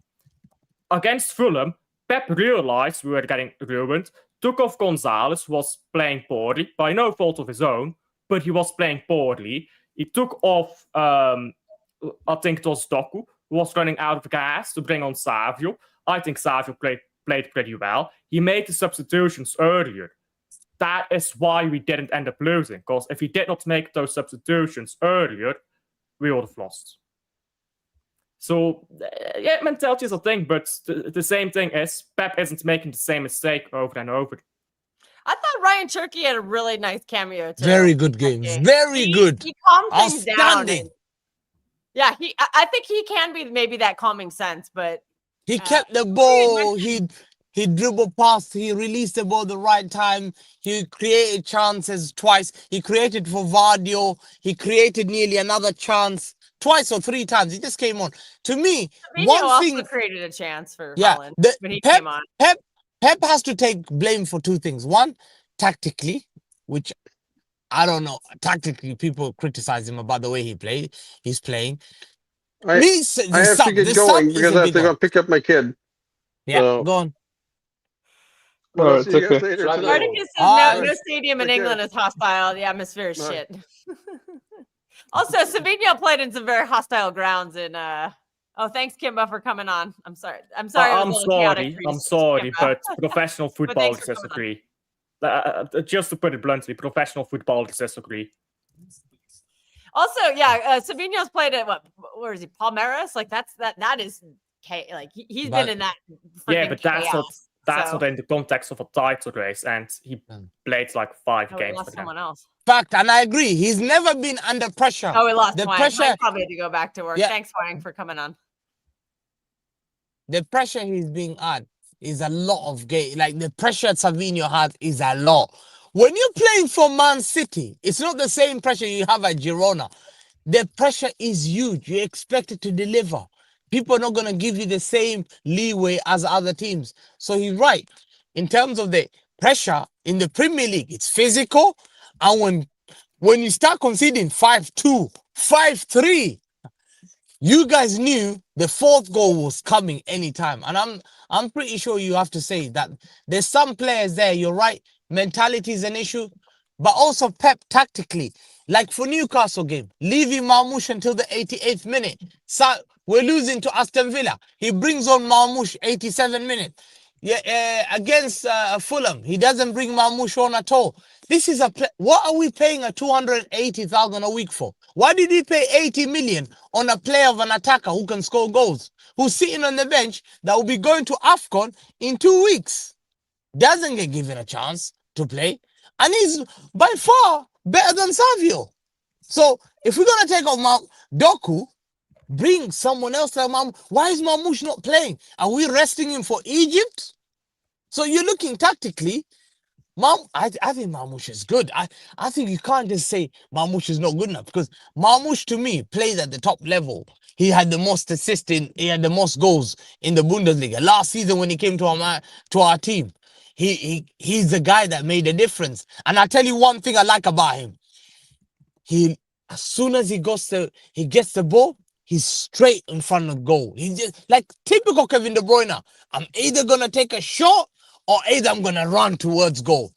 H: Against Fulham, Pep realized we were getting ruined, took off Gonzalez, who was playing poorly, by no fault of his own, but he was playing poorly. He took off, I think it was Doku, who was running out of gas to bring on Savio. I think Savio played pretty well. He made the substitutions earlier. That is why we didn't end up losing, because if he did not make those substitutions earlier, we would have lost. So, yeah, mentality is a thing, but the same thing is Pep isn't making the same mistake over and over.
A: I thought Ryan Turkey had a really nice cameo too.
E: Very good game. Very good.
A: He calmed things down.
E: Outstanding.
A: Yeah, I think he can be maybe that calming sense, but
E: he kept the ball. He dribbled past. He released the ball the right time. He created chances twice. He created for Vardio. He created nearly another chance. Twice or three times. He just came on. To me,
A: Savio
E: one thing
A: also created a chance for Holland when he
E: Pep,
A: came on.
E: Pep has to take blame for two things. One, tactically, which I don't know. Tactically, people criticize him about the way he's playing.
F: I have to get going because I have to go pick up my kid.
E: Yeah, so, go on.
F: But I'll see you guys later.
A: Spartacus says no stadium in England is hostile. The atmosphere is shit. Also, Savio played in some very hostile grounds in thanks Kimba for coming on. I'm sorry. I'm
H: sorry, but professional footballers disagree. Just to put it bluntly, professional footballers disagree.
A: Also, Savino's played at where is he? Palmeiras? Like that is like he's been in that.
H: Yeah, but that's not in the context of a title race, and he played like 5 games for
A: someone else.
E: Fact, and I agree. He's never been under pressure.
A: Oh, we lost
E: the
A: Wang.
E: Pressure.
A: Wang probably had to go back to work.
E: Yeah.
A: Thanks, Wang, for coming on.
E: The pressure he's being at is a lot of game. Like the pressure Savio had is a lot. When you're playing for Man City, it's not the same pressure you have at Girona. The pressure is huge. You expect it to deliver. People are not going to give you the same leeway as other teams. So he's right. In terms of the pressure in the Premier League, it's physical. And when you start conceding 5-2, 5-3, you guys knew the fourth goal was coming anytime. And I'm pretty sure you have to say that there's some players there, you're right, mentality is an issue, but also Pep tactically. Like for Newcastle game, leaving Marmoush until the 88th minute. So we're losing to Aston Villa. He brings on Marmoush 87 minutes. Against Fulham, he doesn't bring Marmoush on at all. This is what are we paying a 280,000 a week for? Why did we pay 80 million on a player of an attacker who can score goals, who's sitting on the bench that will be going to AFCON in 2 weeks? Doesn't get given a chance to play, and he's by far better than Savio. So if we're gonna take off Doku, bring someone else like Why is Marmoush not playing? Are we resting him for Egypt? So you're looking tactically. I think Marmoush is good. I think you can't just say Marmoush is not good enough, because Marmoush to me plays at the top level. He had the most assists he had the most goals in the Bundesliga last season when he came to our team. He's the guy that made a difference. And I tell you one thing I like about him. As soon as he gets the ball, he's straight in front of goal. He's just like typical Kevin De Bruyne. I'm either gonna take a shot or either I'm gonna run towards goal.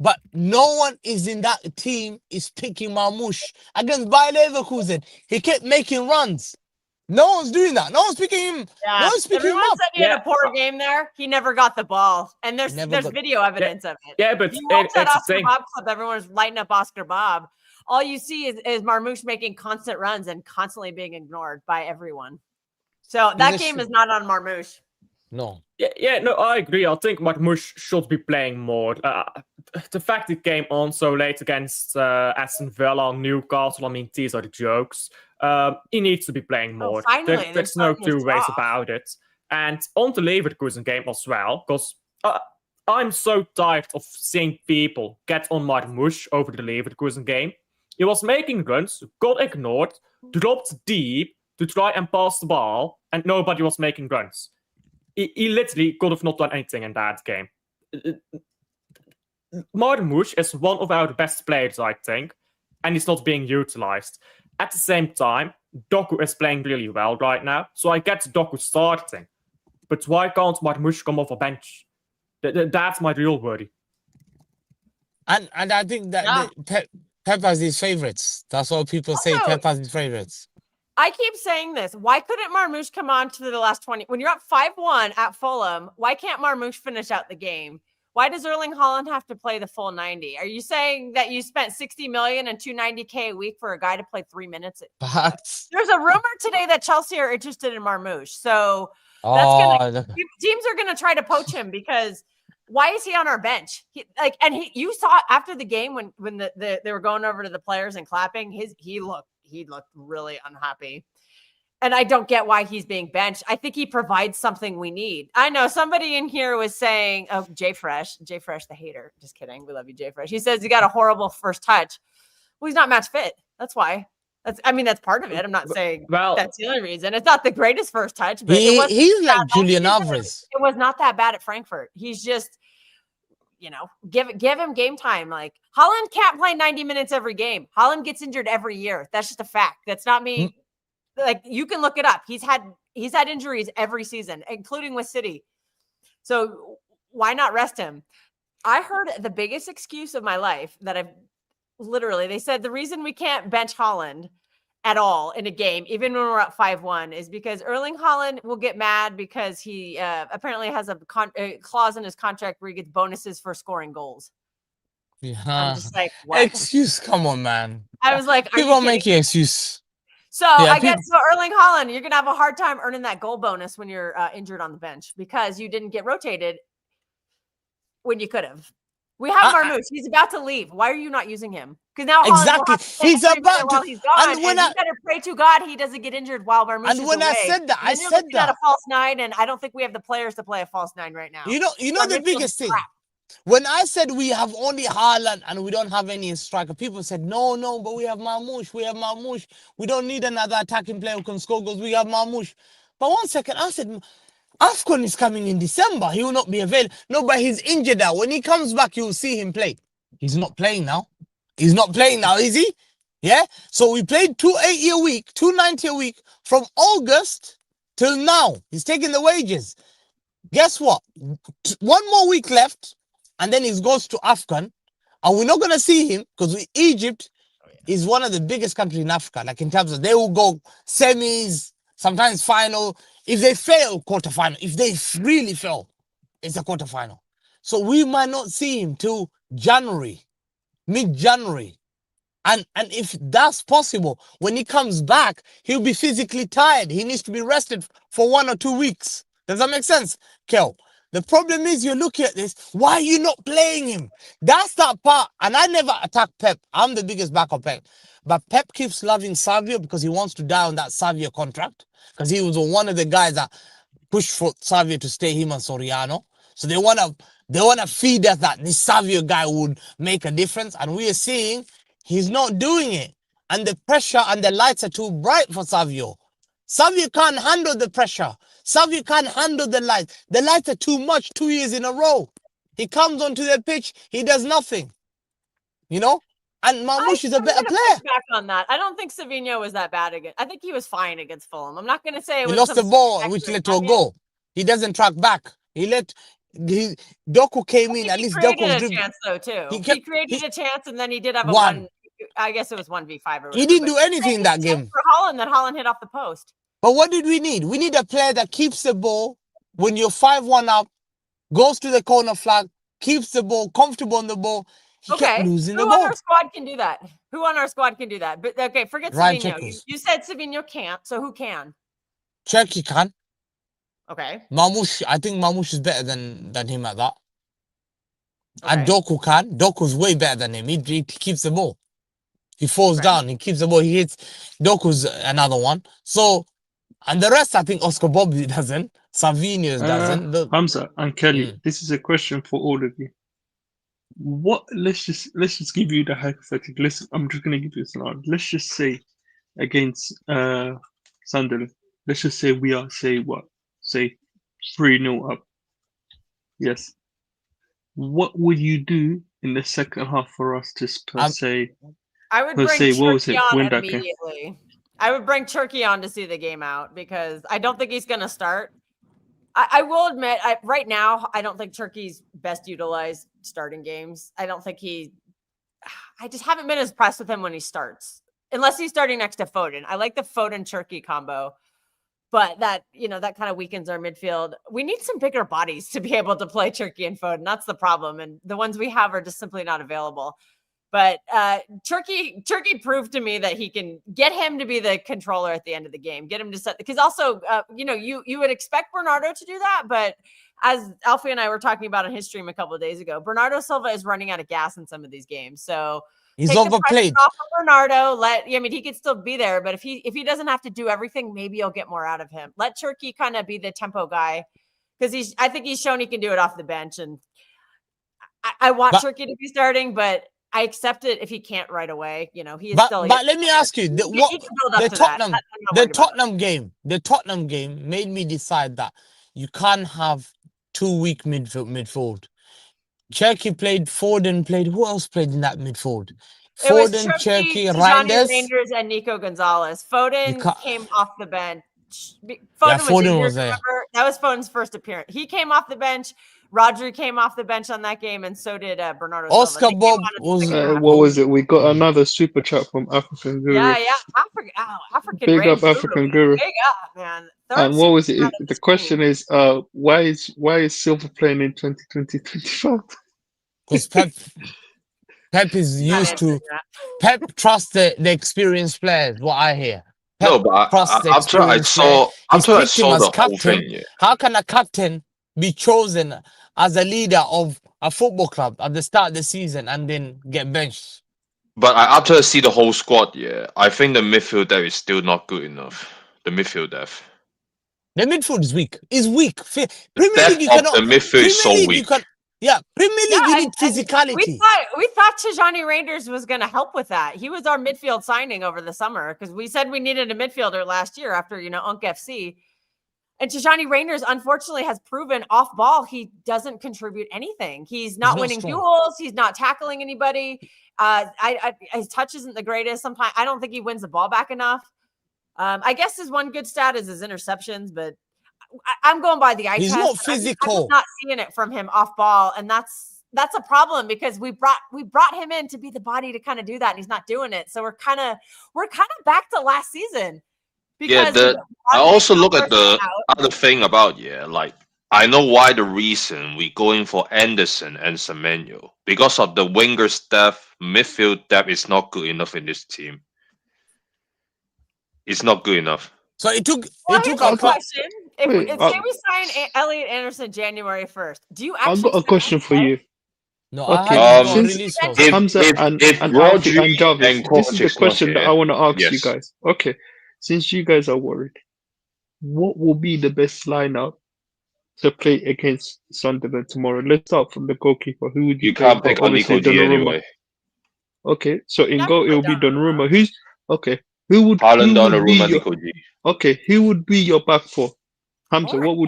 E: But no one is in that team is picking Marmoush. Against Bayer Leverkusen, he kept making runs. No one's doing that. No one's picking him.
A: Yeah.
E: No one's picking him
A: Everyone
E: up.
A: said he had a poor game there. He never got the ball. And there's video evidence of it.
H: Yeah, but
A: you watch that
H: it's the
A: Oscar
H: thing.
A: Bob clip, everyone's lighting up Oscar Bob. All you see is Marmoush making constant runs and constantly being ignored by everyone. So that game is not on Marmoush.
E: No.
H: Yeah, no, I agree. I think Marmoush should be playing more. The fact it came on so late against Aston Villa, Newcastle, I mean, these are the jokes. He needs to be playing more.
A: Finally,
H: There's no two ways about it. And on the Leverkusen game as well, because I'm so tired of seeing people get on Marmoush over the Leverkusen game. He was making runs, got ignored, dropped deep to try and pass the ball, and nobody was making runs. He literally could have not done anything in that game. Marmoush is one of our best players, I think, and he's not being utilized. At the same time, Doku is playing really well right now, so I get Doku starting. But why can't Marmoush come off a bench? That's my real worry.
E: And I think that Pep has his favorites. That's what people say. Pep has his favorites.
A: I keep saying this. Why couldn't Marmoush come on to the last 20? When you're up 5-1 at Fulham, why can't Marmoush finish out the game? Why does Erling Haaland have to play the full 90? Are you saying that you spent 60 million and $290K a week for a guy to play 3 minutes?
E: Perhaps.
A: There's a rumor today that Chelsea are interested in Marmoush. So teams are gonna try to poach him, because why is he on our bench? You saw after the game when they were going over to the players and clapping, he looked really unhappy. And I don't get why he's being benched. I think he provides something we need. I know somebody in here was saying, oh, Jay Fresh the hater. Just kidding. We love you, Jay Fresh. He says he got a horrible first touch. Well, he's not match fit. That's why. That's part of it. I'm not saying that's the only reason. It's not the greatest first touch, but
E: he's like Julian Alvarez.
A: It was not that bad at Frankfurt. He's just, give him game time. Like, Haaland can't play 90 minutes every game. Haaland gets injured every year. That's just a fact. That's not me. Like, you can look it up. He's had injuries every season, including with City. So why not rest him? I heard the biggest excuse of my life that they said the reason we can't bench Haaland at all in a game, even when we're up 5-1, is because Erling Haaland will get mad because he apparently has a clause in his contract where he gets bonuses for scoring goals.
E: Yeah.
A: I'm just like, what?
E: Excuse, come on, man.
A: I was like,
E: people make you excuse.
A: So I guess Erling Haaland, you're gonna have a hard time earning that goal bonus when you're injured on the bench because you didn't get rotated when you could have. We have Marmoush. He's about to leave. Why are you not using him? Because now
E: he's about to.
A: While he's gone, and you better pray to God he doesn't get injured while Marmoush is away.
E: And when I said that, I said that
A: a false 9, and I don't think we have the players to play a false 9 right now.
E: You know the biggest thing. When I said we have only Haaland and we don't have any striker, people said, no, but we have Marmoush. We don't need another attacking player who can score goals. We have Marmoush. But 1 second, I said, AFCON is coming in December. He will not be available. No, but he's injured now. When he comes back, you'll see him play. He's not playing now. Is he? Yeah? So we played 280 a week, 290 a week from August till now. He's taking the wages. Guess what? 1 more week left. And then he goes to AFCON, and we're not going to see him because Egypt is one of the biggest countries in Africa. Like, in terms of, they will go semis, sometimes final. If they fail, quarterfinal. If they really fail, it's a quarterfinal. So we might not see him till January, mid-January. And if that's possible, when he comes back, he'll be physically tired. He needs to be rested for 1 or 2 weeks. Does that make sense, Kel? The problem is you're looking at this. Why are you not playing him? That's that part. And I never attack Pep. I'm the biggest back of Pep. But Pep keeps loving Savio because he wants to die on that Savio contract. Because he was one of the guys that pushed for Savio to stay, him and Soriano. So they wanna feed us that this Savio guy would make a difference, and we are seeing he's not doing it. And the pressure and the lights are too bright for Savio. Savio can't handle the pressure. Savio can't handle the lights. The lights are too much 2 years in a row. He comes onto the pitch, he does nothing. You know? And Marmoush is a better player.
A: Back on that. I don't think Savio was that bad again. I think he was fine against Fulham. I'm not going to say it
E: He
A: was
E: lost the
A: some
E: ball, which led to a goal. He doesn't track back. Doku came in. At least Doku was
A: created a chance though too. He created a chance, and then he did have a
E: one.
A: I guess it was 1v5 or whatever.
E: He didn't do anything in that game.
A: For Holland, that Holland hit off the post.
E: But what did we need? We need a player that keeps the ball when you're 5-1 up, goes to the corner flag, keeps the ball, comfortable on the ball. He kept losing the ball.
A: Who on our squad can do that? Who on our squad can do that? But okay, forget Savio. You said Savio can't, so who can?
E: Cherki can.
A: Okay.
E: Marmoush, I think Marmoush is better than him at that. Okay. And Doku can. Doku's way better than him. He keeps the ball. He falls down. He keeps the ball. He hits. Doku's another one. So, and the rest, I think Oscar Bobby doesn't. Savinius doesn't.
B: Hamza and Kelly, this is a question for all of you. What? Let's just give you the hypothetical. I'm just gonna give you a scenario. Let's just say against Sunderland. Let's just say we are say 3-0 up. Yes. What would you do in the second half for us to
A: I would bring Turkey on immediately. I would bring Turkey on to see the game out because I don't think he's going to start. I will admit, right now, I don't think Turkey's best utilized starting games. I don't think I just haven't been as impressed with him when he starts, unless he's starting next to Foden. I like the Foden-Turkey combo, but that kind of weakens our midfield. We need some bigger bodies to be able to play Turkey and Foden. That's the problem, and the ones we have are just simply not available. But Turkey proved to me that he can get him to be the controller at the end of the game, get him to set, because also, you would expect Bernardo to do that. But as Alfie and I were talking about on his stream a couple of days ago, Bernardo Silva is running out of gas in some of these games. So
E: he's overplayed.
A: Off of Bernardo, he could still be there, but if he doesn't have to do everything, maybe you'll get more out of him. Let Turkey kind of be the tempo guy, because I think he's shown he can do it off the bench. And I want Turkey to be starting, but I accept it if he can't right away. He is still. But
E: let me ask you, the Tottenham game made me decide that you can't have 2 weak midfield. Cherki played, Foden played. Who else played in that midfield? Foden, Cherki,
A: Reinders, and Nico Gonzalez. Foden came off the bench. Foden was there. Remember? That was Foden's first appearance. He came off the bench. Rodri came off the bench on that game, and so did Bernardo Silva.
E: Oscar Bob was.
B: What was it? We got another super chat from African Guru.
A: Yeah, African.
B: Big up African Guru.
A: Big up, man.
B: And what was it? The question is, why is Silva playing in 2020-25?
E: Because Pep is used to. Pep trusts the experienced players. What I hear.
D: No, but after I saw the whole thing, yeah.
E: How can a captain be chosen as a leader of a football club at the start of the season and then get benched?
D: But after I see the whole squad, yeah, I think the midfield depth is still not good enough. The midfield depth.
E: The midfield is weak. It's weak.
D: The midfield is so weak.
E: Premier League, you need physicality.
A: We thought Tijani Reinders was going to help with that. He was our midfield signing over the summer because we said we needed a midfielder last year after, Unk FC. And Tijani Reinders, unfortunately, has proven off ball he doesn't contribute anything. He's not winning duels. He's not tackling anybody. His touch isn't the greatest. Sometimes I don't think he wins the ball back enough. I guess his one good stat is his interceptions, but I'm going by the eye test.
E: He's not physical.
A: I'm not seeing it from him off ball, and that's a problem because we brought him in to be the body to kind of do that, and he's not doing it. So we're kind of back to last season.
D: I also look at the other thing about I know why the reason we going for Anderson and Semenyo, because of the wingers depth, midfield depth is not good enough in this team. It's not good enough.
E: So it took
A: a question. Say we sign Elliot Anderson January 1st. Do you actually?
B: I've got a question for you.
E: No,
B: okay. Hamza and Jarvis, this is the question that I want to ask you guys. Okay, since you guys are worried, what will be the best lineup to play against Sunderland tomorrow? Let's start from the goalkeeper. Who would you
D: You
B: play?
D: can't pick on
B: Obviously,
D: Nico G
B: Donnarumma.
D: anyway.
B: Okay, so in
A: Yeah,
B: goal it will be
A: Donnarumma.
B: Donnarumma. Who's okay? Who would
D: Haaland,
B: be
D: Donnarumma,
B: your
D: Nico G.
B: okay? Who would be your back four? Hamza,
A: Lord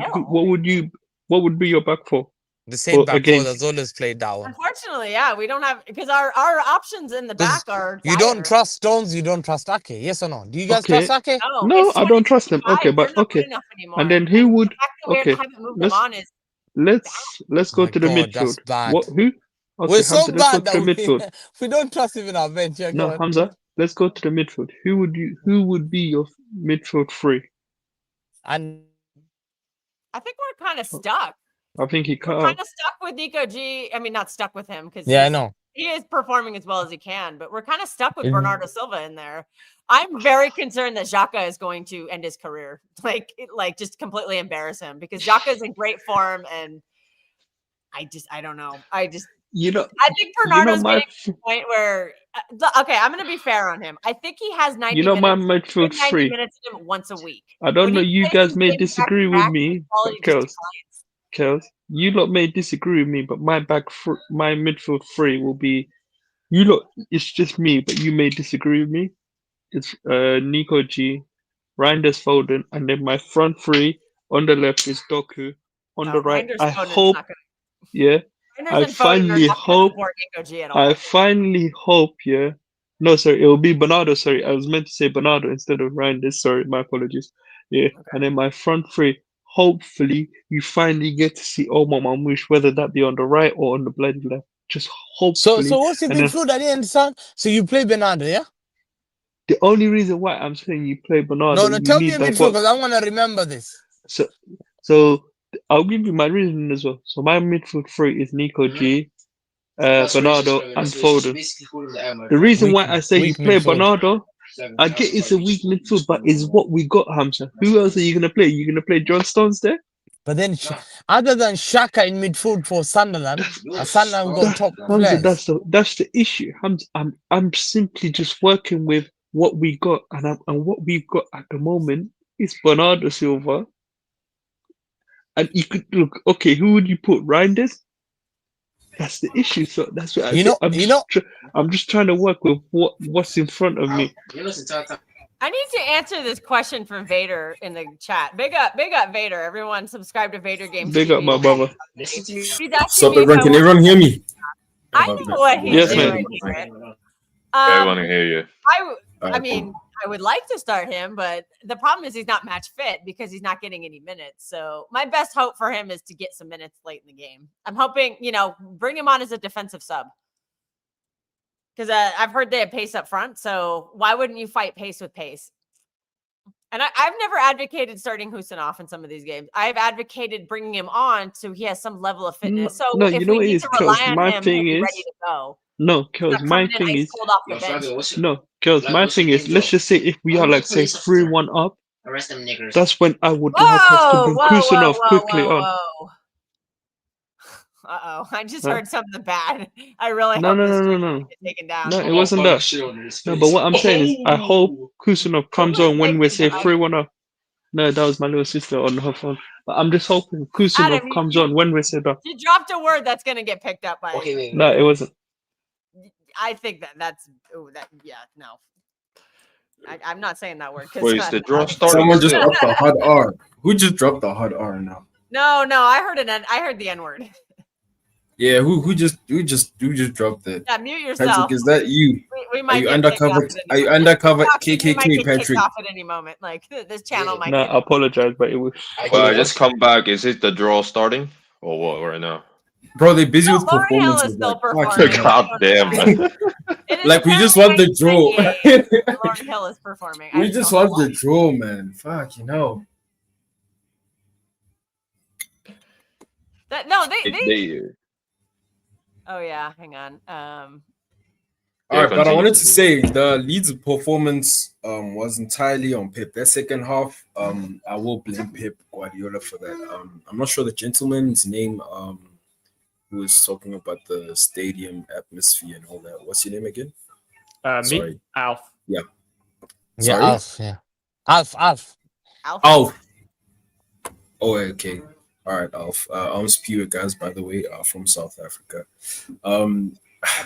B: what would be your back four
E: The same back four
B: against?
E: that's always played that one.
A: Unfortunately, yeah, we don't have because our options in the back are.
E: You
A: dire.
E: don't trust Stones, you don't trust Ake. Yes or no? Do you guys
B: Okay.
E: trust Ake?
A: No,
B: No,
A: it's
B: I don't trust him.
A: 2025.
B: Okay,
A: They're
B: but
A: not
B: okay.
A: good enough anymore.
B: And then who would?
A: The fact that we
B: Okay,
A: haven't moved them on is
B: let's go
E: My
B: to the
E: God,
B: midfield.
E: that's bad.
B: What? Who? Okay,
E: We're so
B: Hamza, let's go
E: bad
B: to
E: that
B: the midfield.
E: we don't trust even our bench. Yeah, go
B: No,
E: on.
B: Hamza, let's go to the midfield. Who would be your midfield three?
E: And
A: I think we're kind of stuck.
B: I think he cut
A: We're
B: out.
A: kind of stuck with Nico G. I mean, not stuck with him because
E: yeah, I know.
A: he is performing as well as he can, but we're kind of stuck with
E: Mhm.
A: Bernardo Silva in there. I'm very concerned that Xhaka is going to end his career, like just completely embarrass him because Xhaka is in great form, and I don't know.
B: You know,
A: I think Bernardo's
B: my
A: getting to the point where okay, I'm going to be fair on him. I think he has 90
B: you know my
A: minutes.
B: midfield
A: 90
B: three.
A: minutes in him once a week.
B: I don't
A: When
B: know.
A: he
B: You
A: plays
B: guys
A: these
B: may
A: games
B: disagree with
A: back-to-back,
B: me,
A: his quality
B: but
A: just
B: Kels, you lot may disagree with me, but my midfield three will be you lot. It's just me, but you may disagree with me. It's Nico G, Reinders Foden, and then my front three on the left is Doku. On the right,
A: Reinders
B: I
A: Foden's
B: hope,
A: not gonna,
B: yeah,
A: Reinders
B: I
A: and Foden are
B: finally
A: not going to
B: hope,
A: support Nico G at all.
B: I finally hope, yeah. No, sorry, it will be Bernardo. Sorry, I was meant to say Bernardo instead of Reinders. Sorry, my apologies. Yeah, and then my front three. Hopefully, you finally get to see Omar Marmoush, whether that be on the right or on the bloody left. Just hopefully.
E: So what's your
B: and then
E: midfield? I didn't understand. So you play Bernardo, yeah?
B: the only reason why I'm saying you play Bernardo,
E: No,
B: you
E: tell me
B: need
E: your
B: that.
E: midfield because I want to remember this.
B: So I'll give you my reason as well. So my midfield three is Nico G, Bernardo, and Foden. The reason why I say you
E: Weak
B: play
E: midfield.
B: Bernardo, I get it's a weak midfield, but it's what we got, Hamza. Who else are you gonna play? You gonna play John Stones there?
E: But then, other than Xhaka in midfield for Sunderland, Sunderland got top
B: Hamza,
E: players.
B: that's the issue. Hamza, I'm simply just working with what we got, and what we've got at the moment is Bernardo Silva. And you could look, okay, who would you put? Reinders? That's the issue. So that's what I'm just trying to work with what's in front of me.
A: I need to answer this question from Vader in the chat. Big up Vader. Everyone subscribe to Vader Games.
B: Big
A: TV.
B: up, my brother.
A: He's asking
I: Sup,
A: me if
I: everyone?
A: I
I: Can
A: want-
I: everyone hear me?
A: I know what he's
B: Yes,
A: doing.
B: man.
D: I want to hear you.
A: I mean, I would like to start him, but the problem is he's not match fit because he's not getting any minutes. So my best hope for him is to get some minutes late in the game. I'm hoping, bring him on as a defensive sub. Because I've heard they have pace up front. So why wouldn't you fight pace with pace? And I've never advocated starting Houston off in some of these games. I've advocated bringing him on so he has some level of fitness. So
B: No,
A: if
B: you know
A: we
B: what it
A: need
B: is,
A: to rely
B: Kels,
A: on
B: my
A: him,
B: thing
A: he'll be
B: is-
A: ready to go.
B: No, Kels,
A: Not
B: my
A: coming in
B: thing
A: ice
B: is
A: cold off the bench.
B: no, Kels, my thing is let's just say if we are like say 3-1 up, that's when I would like us to bring Kusanov quickly on.
A: Uh-oh. I just heard something bad. I really
B: No,
A: hope
B: no,
A: this
B: no, no,
A: stream
B: no.
A: doesn't get taken down.
B: No, it wasn't that. No, but what I'm saying is I hope Kusanov comes on when we say 3-1 up. No, that was my little sister on her phone. But I'm just hoping Kusanov
A: Adam,
B: comes on when we say that.
A: You dropped a word that's going to get picked up by
B: No, it wasn't.
A: I think no. I'm not saying that word.
D: Wait, is the draw starting?
I: Someone just
D: still?
I: dropped the hard R. Who just dropped the hard R now?
A: No, I heard the N word.
I: Yeah, who just dropped that?
A: Yeah, mute yourself.
I: Patrick, is that you?
A: We
I: Are
A: might
I: you
A: get
I: undercover?
A: kicked off at
I: Are
A: any
I: you
A: moment.
I: undercover
A: We might
I: KKK,
A: get kicked
I: Patrick?
A: off at any moment. Like this channel might.
B: No,
A: get
B: I apologize, but it was.
D: Well, I just come back. Is it the draw starting or what right now?
I: Bro, they're busy with
A: Lauren Hill
I: performances.
A: is still
I: Like,
A: performing.
I: fuck,
D: God damn.
A: It is
I: like we just want the draw.
A: apparently Lauren Hill is performing. I
I: We just
A: don't know
I: want the
A: why.
I: draw, man. Fuck, you know.
A: No, they.
D: They-
A: Oh yeah, hang on.
I: All right, but I
D: continue.
I: wanted to say the Leeds performance was entirely on Pep. That second half, I will blame Pep Guardiola for that. I'm not sure the gentleman's name who was talking about the stadium atmosphere and all that. What's your name again?
H: Me,
I: Sorry.
H: Alf.
E: Yeah,
I: Sorry?
E: Alf. Yeah, Alf.
I: Oh, okay. All right, Alf. I'm Spirit, guys. By the way, from South Africa.
A: A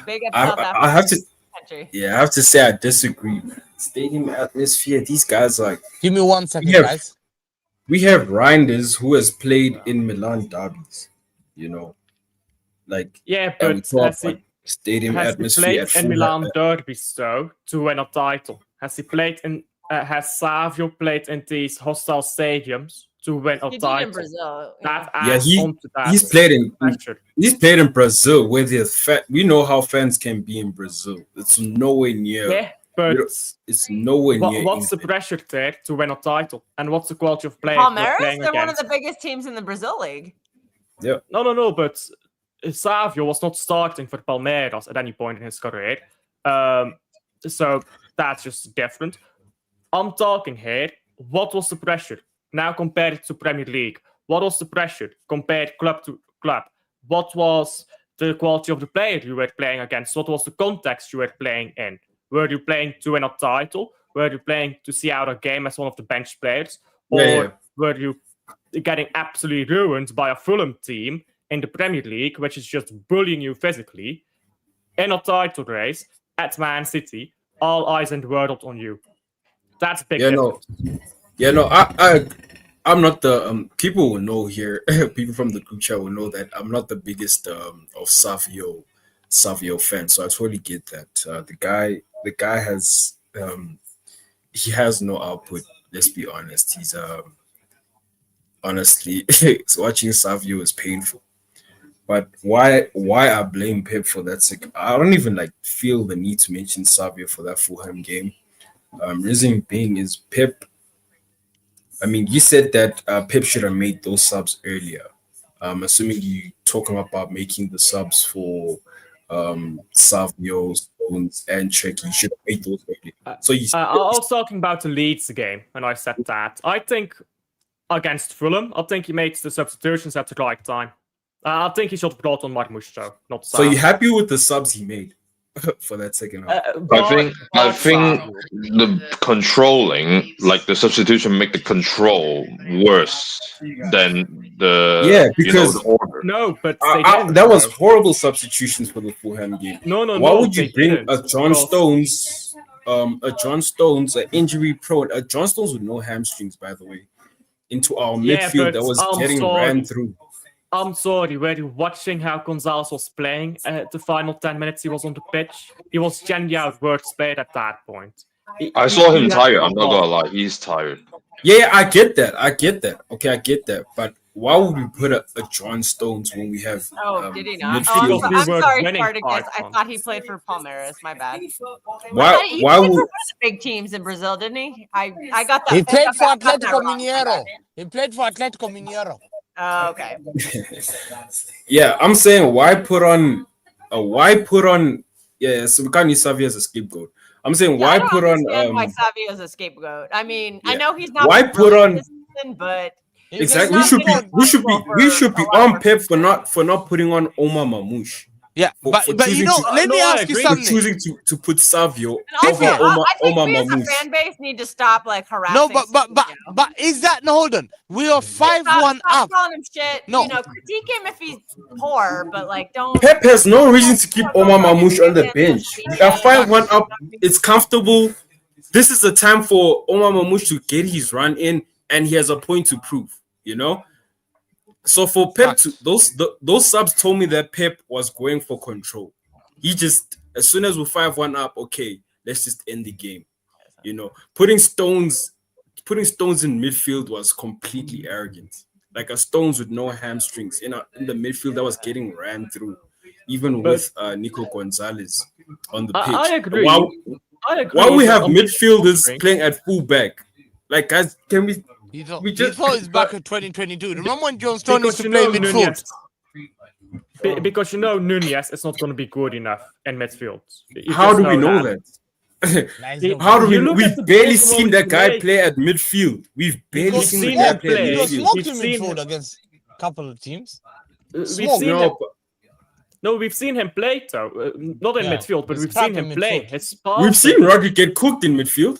A: big up South Africa
I: I have to.
A: country.
I: Yeah, I have to say I disagree. Stadium atmosphere. These guys like.
E: Give me 1 second,
I: have-
E: guys.
I: We have Reinders who has played in Milan derbies. You know, like
H: Yeah,
I: and we
H: but
I: talk
H: has he
I: about stadium
H: has he
I: atmosphere
H: played
I: at
H: in
I: full.
H: Milan derbies though to win a title? Has he played in? Has Savio played in these hostile stadiums to win a
A: He did
H: title?
A: in Brazil.
H: That
I: Yeah,
H: adds onto that.
I: he's played in
H: pressure.
I: he's played in Brazil where we know how fans can be in Brazil. It's nowhere near.
H: Yeah, but
I: it's nowhere near.
H: what's the pressure there to win a title? And what's the quality of player
A: Palmeiras,
H: playing
A: they're one of
H: against?
A: the biggest teams in the Brazil league.
I: Yeah.
H: No, but Savio was not starting for Palmeiras at any point in his career. So that's just different. I'm talking here, what was the pressure? Now compared it to Premier League. What was the pressure compared club to club? What was the quality of the player you were playing against? What was the context you were playing in? Were you playing to win a title? Were you playing to see out a game as one of the bench players? Or were you getting absolutely ruined by a Fulham team in the Premier League, which is just bullying you physically, in a title race at Man City, all eyes and world on you? That's a big difference.
I: I'm not the people will know here. People from the group chat will know that I'm not the biggest of Savio fan. So I totally get that. The guy has he has no output. Let's be honest. He's honestly watching Savio is painful. But why I blame Pep for that? I don't even feel the need to mention Savio for that Fulham game. Reason being is Pep. I mean, you said that Pep should have made those subs earlier. Assuming you talking about making the subs for Savio, Stones, and Czech, you should have made those earlier. So
H: I was talking about the Leeds game when I said that. I think against Fulham, I think he made the substitutions at the right time. I think he should have brought on Marmoush, though, not Savio.
I: So you happy with the subs he made for that second half?
D: I think the controlling, the substitution, make the control worse than the
I: because
D: the order.
H: No, but they didn't,
I: that was horrible substitutions for the Fulham game.
H: No.
I: Why would you bring a John Stones, an injury prone, a John Stones with no hamstrings, by the way, into our midfield that was getting ran through?
H: I'm sorry, were you watching how Gonzalez was playing at the final 10 minutes he was on the pitch? He was genuinely our worst player at that point.
D: I saw him tired, I'm not gonna lie, he's tired.
I: Yeah, I get that. Okay, I get that. But why would we put a John Stones when we have
A: did he not?
I: midfield?
A: I'm sorry, Spartacus. I thought he played for Palmeiras. My bad. He
I: Why
A: played
I: would
A: for big teams in Brazil, didn't he? I got that.
E: He played for
A: I got that
E: Atletico
A: wrong.
E: Mineiro. He played for Atletico Mineiro.
A: Oh, okay.
I: Yeah, I'm saying why put on so we can't use Savio as a scapegoat. I'm saying why put on
A: why Savio is a scapegoat. I mean, I know he's not
I: why put on
A: this season, but
I: exactly we should be on Pep for not putting on Omar Marmoush.
E: Yeah, but you know, let me ask you something.
I: Choosing to put Savio
A: over
I: Omar
A: I think we as
I: Marmoush.
A: a fan base need to stop harassing.
E: No, but is that hold on? We are 5-1 up.
A: Calling him shit.
E: No,
A: critique him if he's poor, but don't.
I: Pep has no reason to keep Omar Marmoush on the bench. We are 5-1 up. It's comfortable. This is the time for Omar Marmoush to get his run in, and he has a point to prove. So for Pep, those subs told me that Pep was going for control. He just, as soon as we're 5-1 up, okay, let's just end the game. Putting Stones in midfield was completely arrogant. Like a Stones with no hamstrings in the midfield that was getting ran through, even with Nico Gonzalez on the pitch.
H: I agree.
I: Why we have midfielders playing at fullback? Guys, can we?
E: We just thought it's back in 2022. Remember when John Stones used to play midfield?
H: Because Nunez is not going to be good enough in midfield.
I: How do we know that? How do we? We've barely seen that guy play at midfield. We've barely seen the guy play at midfield.
E: He was smoked in midfield against a couple of teams.
H: We've seen him play though. Not in midfield, but we've seen him play.
I: We've seen Rodri get cooked in midfield.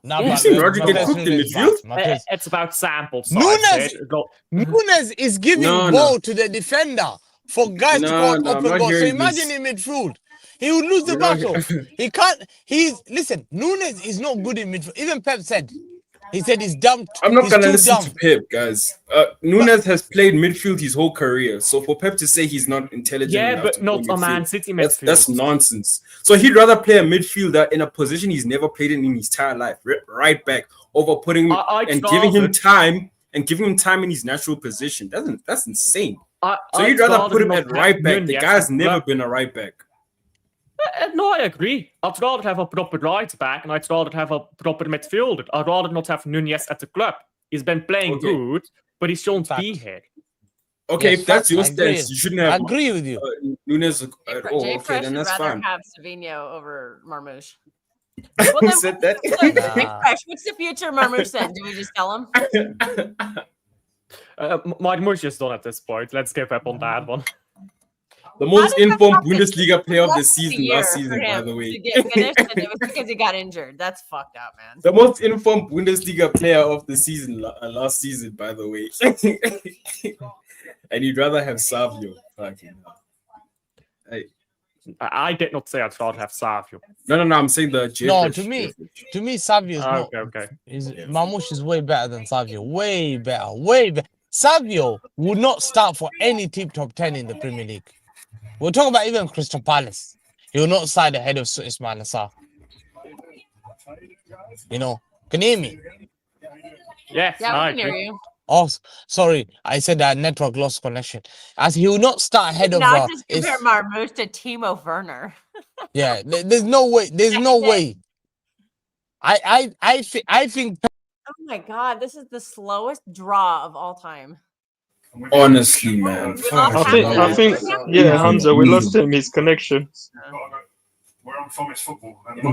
E: Nah,
H: Yeah,
E: but
I: seen
E: the
I: Rodri get
E: Matheus
I: cooked in
E: Nunes
I: midfield?
E: bad. Matheus-
H: It's about sample size.
E: Nunes-
H: eh?
E: Nunes is giving
I: No,
E: ball
I: no.
E: to the defender for guys to
I: No,
E: go on
I: no, I'm
E: open
I: not
E: ball. So
I: hearing
E: imagine
I: this.
E: in midfield. He would lose the
I: We're not
E: battle. He can't. Listen, Nunes is not good in midfield. Even Pep said, he said he's dumb.
I: I'm not
E: He's
I: gonna
E: too
I: listen
E: dumb.
I: to Pep, guys. Nunes has played midfield his whole career, so for Pep to say he's not intelligent
H: Yeah,
I: enough
H: but
I: to play
H: not a Man
I: midfield,
H: City
I: that's
H: midfield.
I: nonsense. So he'd rather play a midfielder in a position he's never played in his entire life, right back, over putting him
H: I'd
I: and giving him
H: rather-
I: time in his natural position. That's insane. So
H: I'd
I: you'd rather put him
H: not
I: at
H: have
I: right back. The
H: Nunez
I: guy's
H: at
I: never
H: club.
I: been a right back.
H: No, I agree. I'd rather have a proper right back, and I'd rather have a proper midfielder. I'd rather not have Nunez at the club. He's been playing
I: Okay.
H: good, but he shouldn't be
E: Fact.
H: here.
I: Okay,
E: Yes,
I: if that's your
E: I agree.
I: stance, you shouldn't
E: I
I: have
E: agree with you.
I: Nunes at all.
A: Jay
I: Okay,
A: Fresh
I: then
A: would
I: that's
A: rather
I: fine.
A: have Savio over Marmoush.
I: Who
A: then
I: said that?
A: Jay
E: Nah.
A: Fresh, what's the future Marmoush said? Do we just tell him?
H: Marmoush is done at this point. Let's give up on that one.
I: The most
A: did that
I: informed
A: happen?
I: Bundesliga player of the
A: Less than a
I: season
A: year
I: last
A: for
I: season, by
A: him
I: the
A: to
I: way.
A: get finished, and it was because he got injured. That's fucked up, man.
I: The most informed Bundesliga player of the season last season, by the way. And you'd rather have Savio. Fucking hell. Hey.
H: I did not say I'd rather have Savio.
I: No, I'm saying the
E: No,
I: Jeffrey.
E: to me, Savio is not.
H: Okay.
E: Marmoush is way better than Savio. Way better. Way better. Savio would not start for any team top 10 in the Premier League. We're talking about even Crystal Palace. He will not side ahead of Ismail Assar. You know, can you hear me?
H: Yeah,
A: Yeah,
H: I
A: we can hear
H: agree.
A: you.
E: Oh, sorry. I said that network lost connection. As he will not start ahead of.
A: Not just
E: Is-
A: compare Marmoush to Timo Werner.
E: yeah, there's no way. There's no way. I think.
A: Oh my god, this is the slowest draw of all time.
I: Honestly, man.
A: We
I: Fuck,
A: lost
B: I think, yeah, Hamza, we lost him. His connection.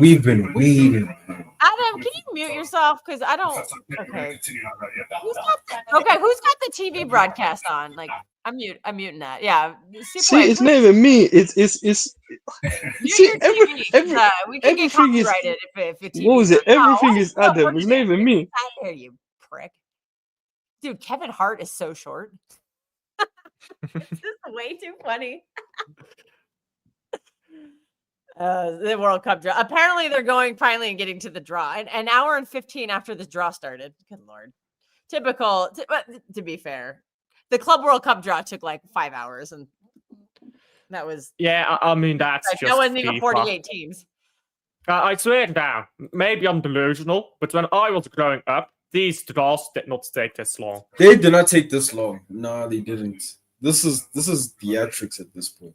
I: We've been waiting.
A: Adam, can you mute yourself? Because I don't. Okay. Who's got the TV broadcast on? Like, I'm muting that. Yeah.
B: See, it's not even me. It's
A: Mute
B: see,
A: your TV, 'cause, we can get
B: everything is-
A: copyrighted if it's
B: what was it? Everything is
A: Adam.
B: Adam. It's not even me.
A: I hear you, prick. Dude, Kevin Hart is so short. This is way too funny. The World Cup draw. Apparently, they're going finally and getting to the draw. An hour and 15 after this draw started. Good lord. Typical. But to be fair, the Club World Cup draw took like 5 hours, and that was.
H: Yeah, I mean that's
A: Like,
H: just
A: that wasn't even
H: FIFA.
A: 48 teams.
H: I swear down. Maybe I'm delusional, but when I was growing up, these draws did not take this long.
I: They did not take this long. No, they didn't. This is theatrics at this point.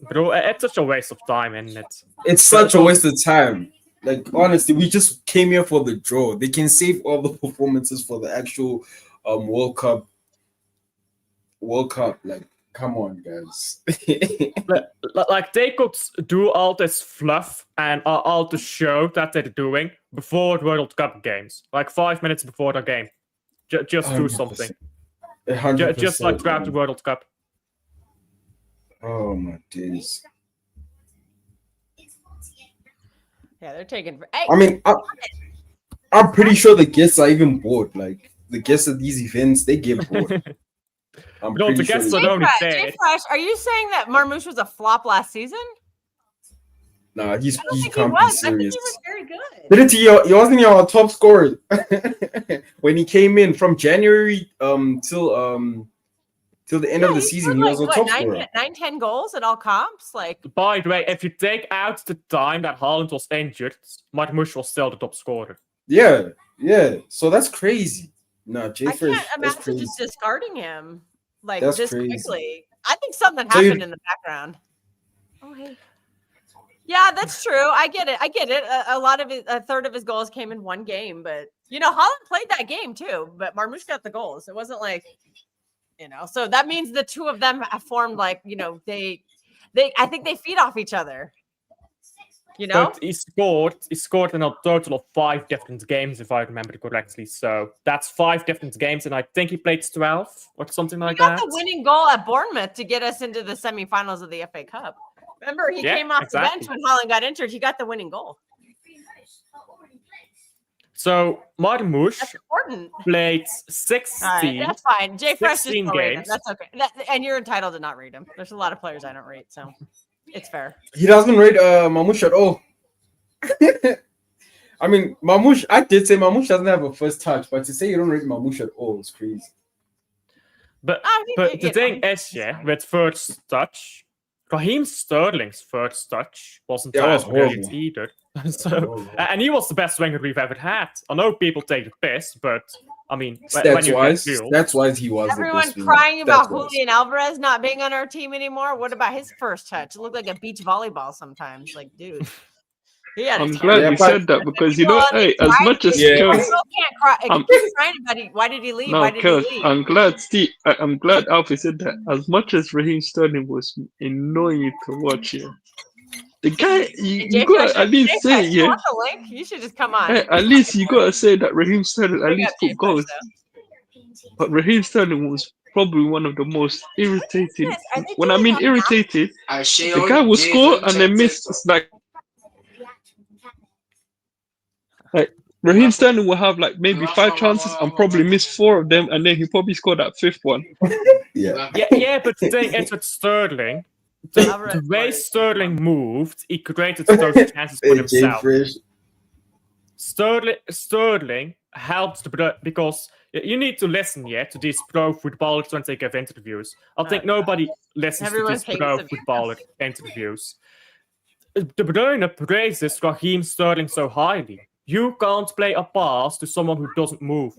H: Bro, it's such a waste of time, isn't it?
I: It's such a waste of time. Like, honestly, we just came here for the draw. They can save all the performances for the actual World Cup. Like, come on, guys.
H: Like they could do all this fluff and all the show that they're doing before the World Cup games, like 5 minutes before the game. Just do
I: 100%.
H: something.
I: 100%,
H: Just like throughout the
I: man.
H: World Cup.
I: Oh my days.
A: Yeah, they're taking. Hey,
I: I mean, I'm pretty sure the guests are even bored. Like, the guests at these events, they get bored. I'm
H: No,
I: pretty
H: the
I: sure.
H: guests
I: they-
H: are only
A: Jay
H: there.
A: Fresh, are you saying that Marmoush was a flop last season?
I: Nah,
A: I don't
I: he
A: think he
I: can't be
A: was. I think
I: serious.
A: he was very good.
I: Didn't he wasn't he our top scorer when he came in from January till the end of the
A: he
I: season?
A: scored,
I: He was our top
A: like,
I: scorer.
A: 9-10 goals at all comps. Like,
H: By the way, if you take out the time that Haaland was injured, Marmoush was still the top scorer.
I: Yeah. So that's crazy. Nah, Jay
A: I
I: Fresh,
A: can't
I: that's
A: imagine
I: crazy.
A: just discarding him like
I: That's
A: this
I: crazy.
A: quickly. I think something
I: So you-
A: happened in the background. Oh, hey. Yeah, that's true. I get it. A third of his goals came in one game, but Haaland played that game too. But Marmoush got the goals. It wasn't like, So that means the two of them have formed like, they. I think they feed off each other.
H: But he scored in a total of 5 different games, if I remember correctly. So that's 5 different games, and I think he played 12 or something like
A: He got
H: that.
A: the winning goal at Bournemouth to get us into the semifinals of the FA Cup. Remember, he
H: Yeah,
A: came off
H: exactly.
A: the bench when Haaland got injured. He got the winning goal.
H: So Marmoush
A: That's important.
H: played
A: All
H: 16.
A: right, that's fine. Jay Fresh just
H: 16
A: don't rate him.
H: games.
A: That's okay. And you're entitled to not rate him. There's a lot of players I don't rate, so it's fair.
I: He doesn't rate Marmoush at all. I mean, Marmoush, I did say Marmoush doesn't have a first touch, but to say you don't rate Marmoush at all is crazy.
H: But the thing is, with first touch, Raheem Sterling's first touch wasn't
I: was
H: brilliant
I: horrible.
H: either. And he was the best winger we've ever had. I know people take the piss, but I mean, when you get real,
I: That's why he was.
A: Everyone crying about Julian Alvarez not being on our team anymore. What about his first touch? It looked like a beach volleyball sometimes. Like, dude.
B: I'm glad you said that because hey, as much as
A: can't cry. Crying about it. Why did he leave? Why did he leave?
B: I'm glad I'm glad Alfie said that. As much as Raheem Sterling was annoying to watch, the guy you gotta at least say,
A: You should just come on.
B: Hey, at least you gotta say that Raheem Sterling at least put goals. But Raheem Sterling was probably one of the most irritating. When I mean irritated, the guy will score and then miss. It's like Raheem Sterling will have like maybe 5 chances and probably miss 4 of them, and then he probably scored that 5th one.
H: Yeah, but the thing is with Sterling, the way Sterling moved, he created those chances for himself. Sterling helps because you need to listen, to these pro footballers when they give interviews. I think nobody listens to these pro footballer interviews. De Bruyne praises Raheem Sterling so highly. You can't play a pass to someone who doesn't move.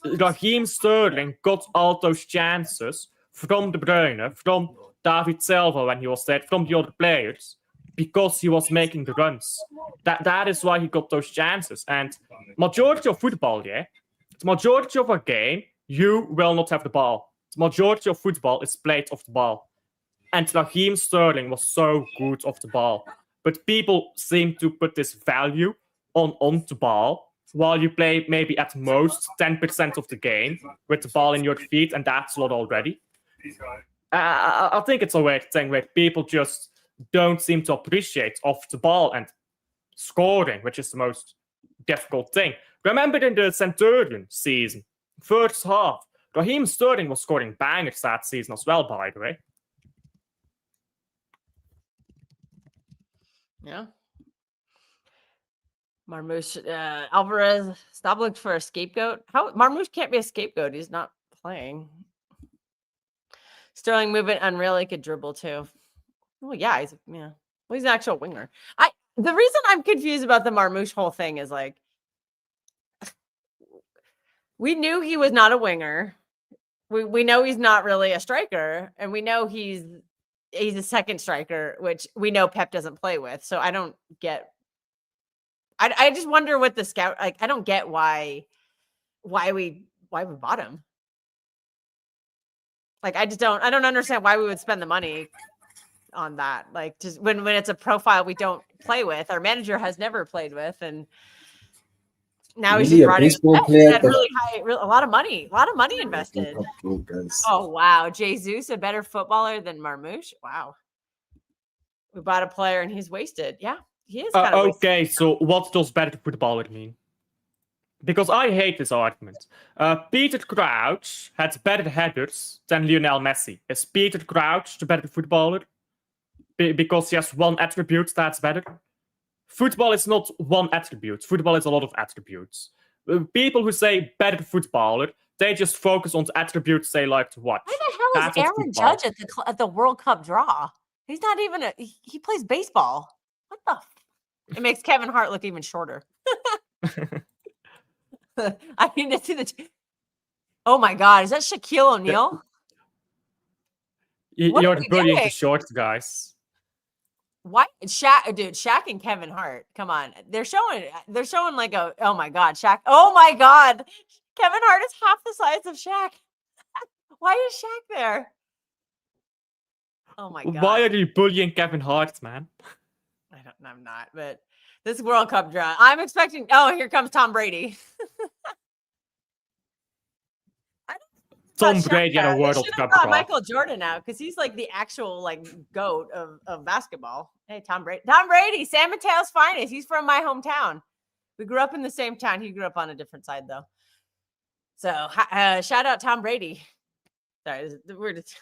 H: Raheem Sterling got all those chances from De Bruyne, from David Silva when he was there, from the other players, because he was making the runs. That is why he got those chances. And majority of football, the majority of a game, you will not have the ball. The majority of football is played off the ball. And Raheem Sterling was so good off the ball. But people seem to put this value on the ball, while you play maybe at most 10% of the game with the ball in your feet, and that's a lot already. I think it's a weird thing where people just don't seem to appreciate off the ball and scoring, which is the most difficult thing. Remember in the Centurion season, first half, Raheem Sterling was scoring bangers that season as well, by the way.
A: Yeah. Marmoush, Alvarez, stop looking for a scapegoat. How Marmoush can't be a scapegoat. He's not playing. Sterling movement unreal. He could dribble too. Well, yeah, he's an actual winger. The reason I'm confused about the Marmoush whole thing is like we knew he was not a winger. We know he's not really a striker, and we know he's a second striker, which we know Pep doesn't play with. So I don't get. I just wonder what the scout like. I don't get why we bought him. Like I don't understand why we would spend the money on that. Like just when it's a profile we don't play with, our manager has never played with, and now he's just brought in a lot of money invested. Oh wow, Jesus, a better footballer than Marmoush. Wow, we bought a player and he's wasted. Yeah. He is kind of
H: okay, so what does better footballer mean? Because I hate this argument. Peter Crouch had better headers than Lionel Messi. Is Peter Crouch the better footballer? Because he has one attribute that's better? Football is not one attribute. Football is a lot of attributes. People who say better footballer, they just focus on the attributes they like to watch.
A: Why the hell is Aaron Judge at the World Cup draw? He's not even he plays baseball. What the? It makes Kevin Hart look even shorter. I mean, to see oh my God, is that Shaquille O'Neal?
H: You're brilliant to short, guys.
A: Why, Shaq and Kevin Hart? Come on, they're showing like oh my God, Shaq. Oh my God, Kevin Hart is half the size of Shaq. Why is Shaq there? Oh my God.
H: Why are you bullying Kevin Hart, man?
A: I'm not, but this World Cup draw, I'm expecting. Oh, here comes Tom Brady.
H: Tom Brady had a World Cup draw.
A: Michael Jordan out because he's like the actual like goat of basketball. Hey, Tom Brady, San Mateo's finest. He's from my hometown. We grew up in the same town. He grew up on a different side, though. So shout out Tom Brady. Sorry, we're just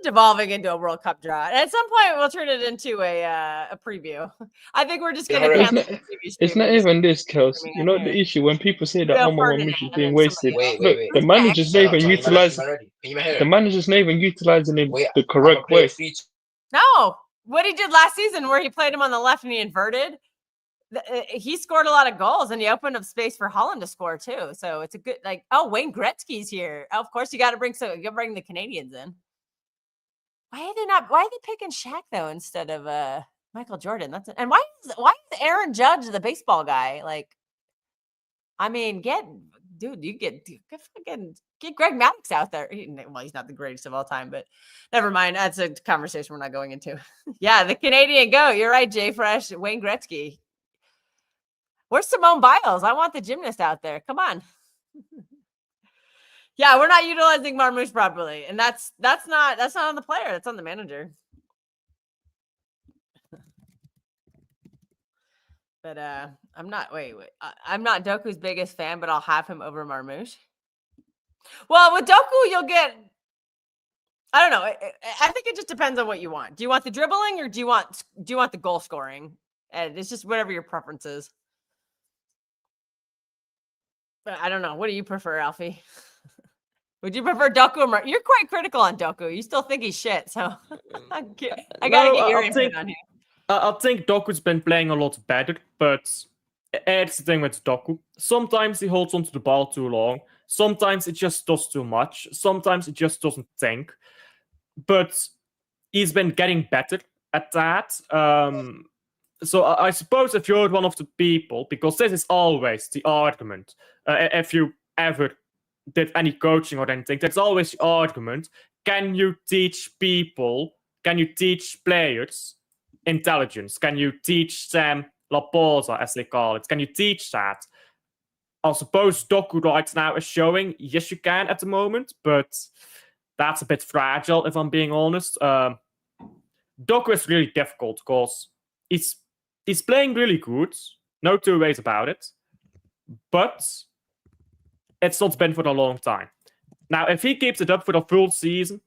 A: devolving into a World Cup draw. And at some point, we'll turn it into a preview. I think we're just going to cancel the preview stream
B: It's not
A: and just
B: even this, Kels.
A: streaming
B: You
A: on
B: know
A: here.
B: the issue when people say that
A: Real
B: Omar
A: Ferdinand
B: Marmoush is
A: and
B: being
A: then
B: wasted.
A: somebody else.
B: Look, the manager's not even utilizing. The manager's not even utilizing him the correct way.
A: No, what he did last season, where he played him on the left and he inverted, he scored a lot of goals and he opened up space for Holland to score too. So it's a good Wayne Gretzky's here. Oh, of course, you got to bring the Canadians in. Why are they picking Shaq though instead of Michael Jordan? And why is Aaron Judge the baseball guy? Like, I mean, get Greg Maddux out there. Well, he's not the greatest of all time, but never mind. That's a conversation we're not going into. Yeah, the Canadian goat. You're right, Jay Fresh. Wayne Gretzky. Where's Simone Biles? I want the gymnast out there. Come on. Yeah, we're not utilizing Marmoush properly, and that's not on the player. That's on the manager. But I'm not. Wait. I'm not Doku's biggest fan, but I'll have him over Marmoush. Well, with Doku, you'll get. I don't know. I think it just depends on what you want. Do you want the dribbling or do you want the goal scoring? And it's just whatever your preference is. But I don't know. What do you prefer, Alfie? Would you prefer Doku or You're quite critical on Doku. You still think he's shit, so I gotta get your input on here.
H: I think Doku's been playing a lot better, but it's the thing with Doku. Sometimes he holds onto the ball too long. Sometimes it just does too much. Sometimes it just doesn't think. But he's been getting better at that. So I suppose if you're one of the people, because this is always the argument, if you ever did any coaching or anything, that's always the argument. Can you teach players intelligence? Can you teach them la pausa, as they call it? Can you teach that? I suppose Doku right now is showing, yes, you can at the moment, but that's a bit fragile, if I'm being honest. Doku is really difficult because he's playing really good. No two ways about it. But it's not been for a long time. Now, if he keeps it up for the full season,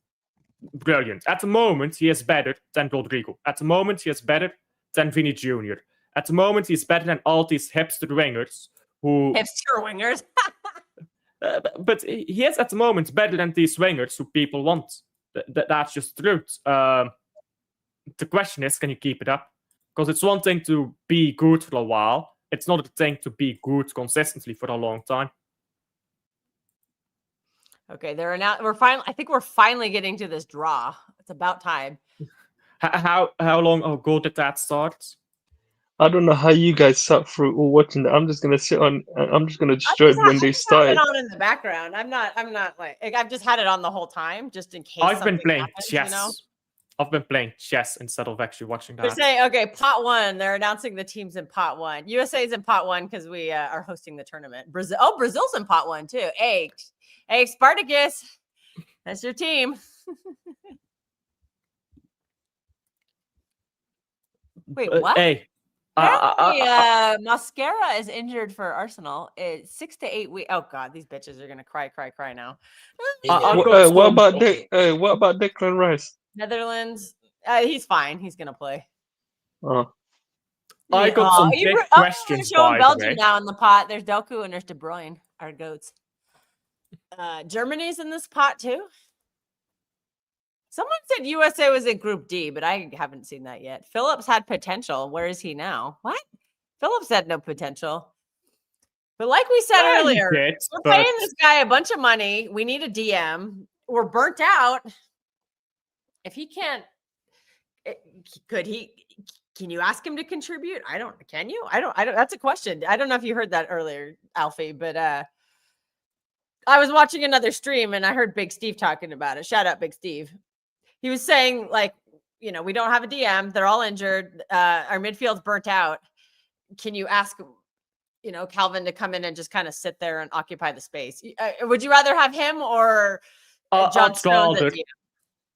H: brilliant. At the moment, he is better than Rodrigo. At the moment, he is better than Vinny Jr. At the moment, he's better than all these hipster wingers who...
A: Hipster wingers?
H: but he is, at the moment, better than these wingers who people want. That's just the truth. The question is, can you keep it up? Because it's one thing to be good for a while. It's not a thing to be good consistently for a long time.
A: Okay, I think we're finally getting to this draw. It's about time.
H: How long ago did that start?
B: I don't know how you guys sat through all watching that. I'm just gonna sit on. I'm just gonna destroy it when they started.
A: Have it on in the background. I'm not like I've just had it on the whole time, just in case.
H: I've been playing
A: happens,
H: chess.
A: You know?
H: I've been playing chess instead of actually watching that.
A: They're saying, okay, pot one. They're announcing the teams in pot one. USA is in pot one because we are hosting the tournament. Brazil's in pot one too. Hey, Spartacus, that's your team. Wait, what?
H: Hey,
A: Mascara is injured for Arsenal. It's 6 to 8 weeks. Oh God, these bitches are gonna cry now.
B: What about Declan Rice?
A: Netherlands. He's fine. He's gonna play.
B: Oh.
H: I got some big questions.
A: Showing Belgium now in the pot. There's Doku and there's De Bruyne, our goats. Germany's in this pot too. Someone said USA was in Group D, but I haven't seen that yet. Phillips had potential. Where is he now? What? Phillips had no potential. But like we said earlier, we're paying this guy a bunch of money. We need a DM. We're burnt out. If he can't, can you ask him to contribute? Can you? I don't, that's a question. I don't know if you heard that earlier, Alfie, but I was watching another stream and I heard Big Steve talking about it. Shout out Big Steve. He was saying, like, we don't have a DM. They're all injured. Our midfield's burnt out. Can you ask, Calvin to come in and just kind of sit there and occupy the space? Would you rather have him or John Stones at DM?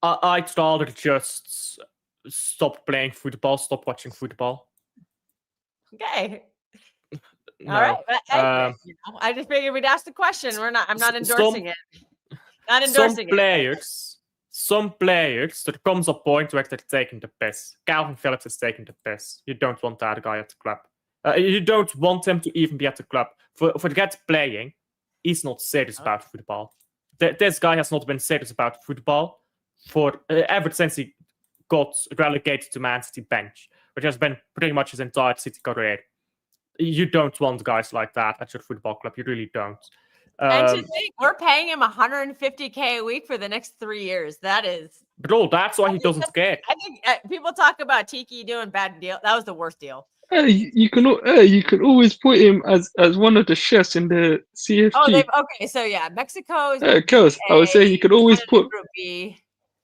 H: I'd rather just stop playing football, stop watching football.
A: Okay.
H: No.
A: All right. But, hey, I just figured we'd ask the question. I'm not endorsing it. Not endorsing
H: Some players, there comes a point where they're taking the piss. Calvin Phillips is taking the piss. You don't want that guy at the club. You don't want him to even be at the club. Forget playing. He's not serious about football. This guy has not been serious about football for ever since he got relegated to Man City bench, which has been pretty much his entire City career. You don't want guys like that at your football club. You really don't.
A: And to think we're paying him 150K a week for the next 3 years. That is.
H: Bro, that's why he doesn't care.
A: I think people talk about Tiki doing bad deal. That was the worst deal.
B: You can always put him as one of the chefs in the CFG.
A: Oh, okay. So yeah, Mexico is.
B: Kels, I would say you could always put.
A: Group B.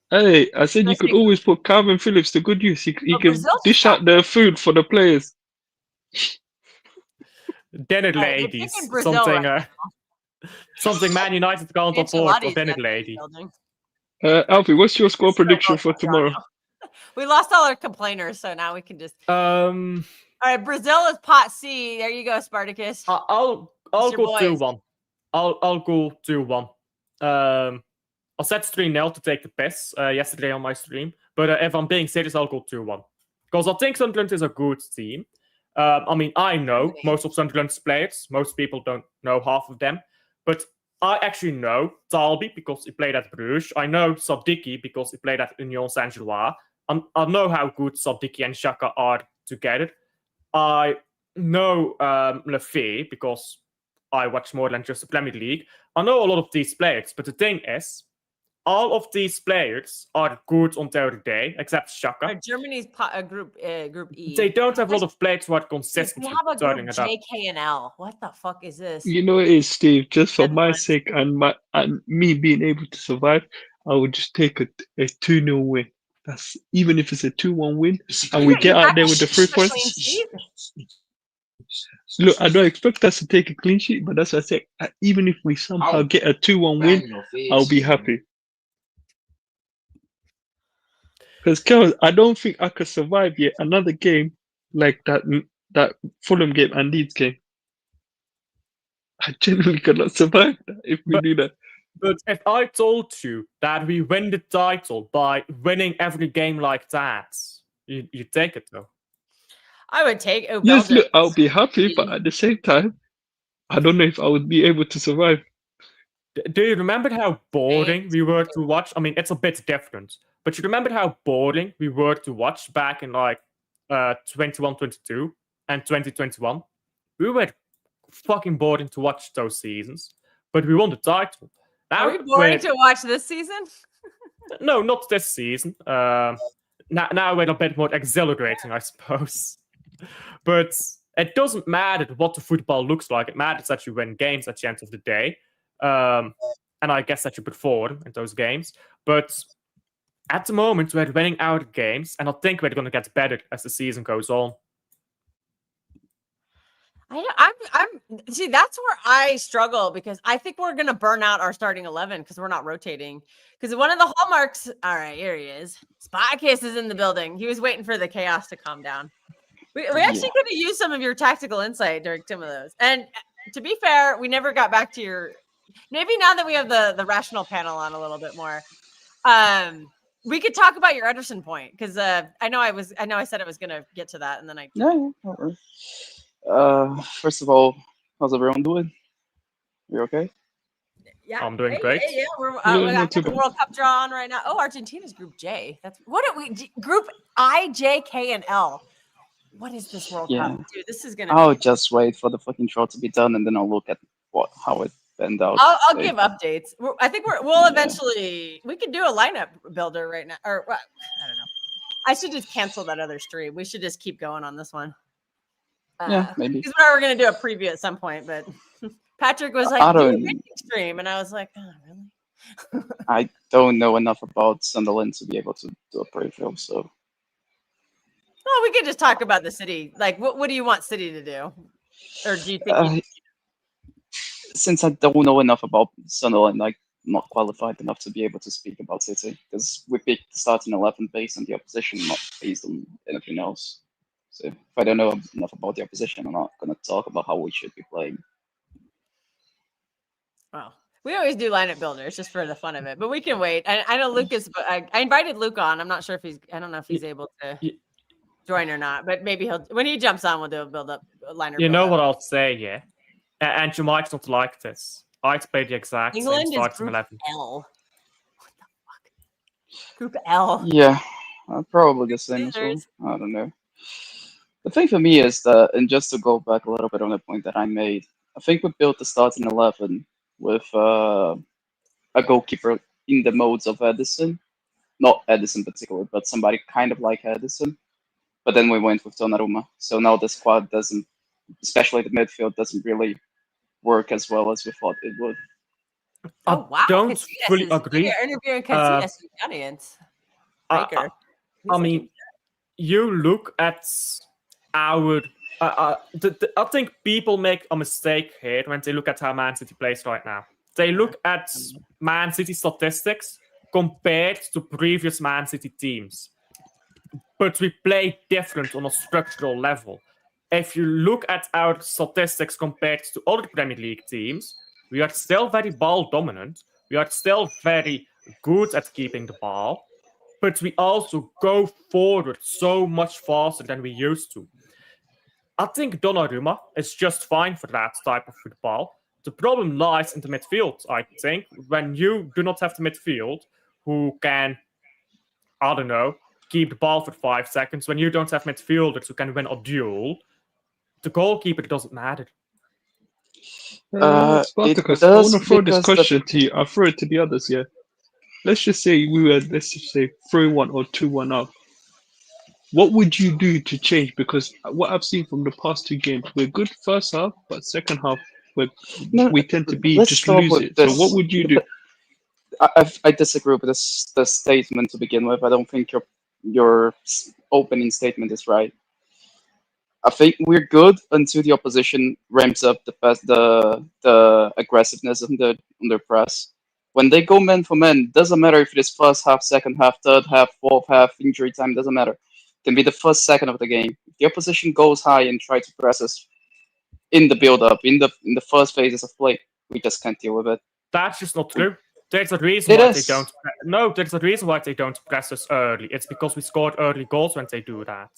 B: Hey, I said you could always put Calvin Phillips to good use. He can
A: Brazil's
B: dish out the food for the players.
H: Dinner ladies, something Man United can't afford for dinner lady.
B: Alfie, what's your score prediction for tomorrow?
A: We lost all our complainers, so now we can just. All right, Brazil is pot C. There you go, Spartacus.
H: I'll go 2-1. I'll go 2-1. I said 3-0 to take the piss yesterday on my stream, but if I'm being serious, I'll go 2-1 because I think Sunderland is a good team. I mean, I know most of Sunderland's players. Most people don't know half of them. But I actually know Talbi because he played at Bruges. I know Sadiki because he played at Union Saint-Gilloise. I know how good Sadiki and Xhaka are together. I know Lefebvre because I watch more than just the Premier League. I know a lot of these players, but the thing is, all of these players are good on their day, except Xhaka.
A: Germany's group E.
H: They don't have a lot of players who are consistent.
A: We have a group J, K, and L. What the fuck is this?
B: You know what it is, Steve? Just for my sake and me being able to survive, I would just take a 2-0 win. That's even if it's a 2-1 win, and we get out there with the 3 points. Look, I don't expect us to take a clean sheet, but that's what I say. Even if we somehow get a 2-1 win, I'll be happy. Because I don't think I could survive yet another game like that Fulham game and Leeds game. I genuinely cannot survive that if we do that.
H: But if I told you that we win the title by winning every game like that, you take it though.
A: I would take it.
B: Yes, look, I'll be happy, but at the same time, I don't know if I would be able to survive.
H: Do you remember how boring we were to watch? I mean, it's a bit different. But you remember how boring we were to watch back in like 21-22 and 2021? We were fucking boring to watch those seasons, but we won the title.
A: Now, are we boring to watch this season?
H: No, not this season. Now we're a bit more exhilarating, I suppose. But it doesn't matter what the football looks like. It matters that you win games at the end of the day. And I guess that you perform in those games. But at the moment, we're winning our games, and I think we're going to get better as the season goes on.
A: See, that's where I struggle because I think we're going to burn out our starting 11 because we're not rotating. Because one of the hallmarks, all right, here he is. Spotcase is in the building. He was waiting for the chaos to calm down. We actually could have used some of your tactical insight during some of those. And to be fair, we never got back to your. Maybe now that we have the rational panel on a little bit more, we could talk about your Ederson point because I know I said I was going to get to that, and then I.
J: No, don't worry. First of all, how's everyone doing? You okay?
H: Yeah, I'm doing great.
A: Yeah, we got the World Cup draw on right now. Oh, Argentina's Group J. That's what Group I, J, K, and L. What is this World Cup, dude? This is gonna.
J: I'll just wait for the fucking draw to be done, and then I'll look at how it bend out.
A: I'll give updates. I think we'll eventually. We could do a lineup builder right now, or I don't know. I should just cancel that other stream. We should just keep going on this one.
J: Yeah, maybe.
A: Because we're going to do a preview at some point, but Patrick was like, "Do a stream," and I was like, "Oh, really?"
J: I don't know enough about Sunderland to be able to do a preview, so.
A: Well, we could just talk about the city. Like, what do you want City to do? Or do you think...
J: Since I don't know enough about Sunderland, I'm not qualified enough to be able to speak about City. Because we picked the starting 11 based on the opposition, not based on anything else. So if I don't know enough about the opposition, I'm not going to talk about how we should be playing.
A: Well, we always do lineup builders just for the fun of it, but we can wait. I know Lucas, but I invited Luke on. I'm not sure if I don't know if he's able to join or not, but maybe when he jumps on, we'll do a lineup.
H: You know what I'll say, yeah? And you might not like this. I'd play the exact
A: England
H: same
A: is
H: starting
A: Group
H: 11.
A: L. What the fuck? Group L.
J: Yeah, probably the same as well. I don't know. The thing for me is that, and just to go back a little bit on the point that I made, I think we built the starting 11 with a goalkeeper in the modes of Edison. Not Edison particularly, but somebody kind of like Edison. But then we went with Donnarumma. So now the squad doesn't, especially the midfield, doesn't really work as well as we thought it would.
A: Oh wow!
H: Don't fully agree.
A: You're interviewing Casillas in the audience.
H: I mean, you look at our. I think people make a mistake here when they look at how Man City plays right now. They look at Man City statistics compared to previous Man City teams. But we play different on a structural level. If you look at our statistics compared to other Premier League teams, we are still very ball dominant. We are still very good at keeping the ball. But we also go forward so much faster than we used to. I think Donnarumma is just fine for that type of football. The problem lies in the midfield, I think. When you do not have the midfield who can, I don't know, keep the ball for 5 seconds, when you don't have midfielders who can win a duel, the goalkeeper doesn't matter.
B: Spartacus, I want to throw this question to you. I'll throw it to the others, yeah. Let's just say 3-1 or 2-1 up. What would you do to change? Because what I've seen from the past 2 games, we're good first half, but second half we tend to be just lose it. So what would you do?
J: I disagree with the statement to begin with. I don't think your opening statement is right. I think we're good until the opposition ramps up the aggressiveness under press. When they go man for man, doesn't matter if it is first half, second half, third half, fourth half, injury time, doesn't matter. It can be the first second of the game. If the opposition goes high and try to press us in the build-up, in the first phases of play, we just can't deal with it.
H: That's just not true. There's a reason why they don't. No, there's a reason why they don't press us early. It's because we scored early goals when they do that.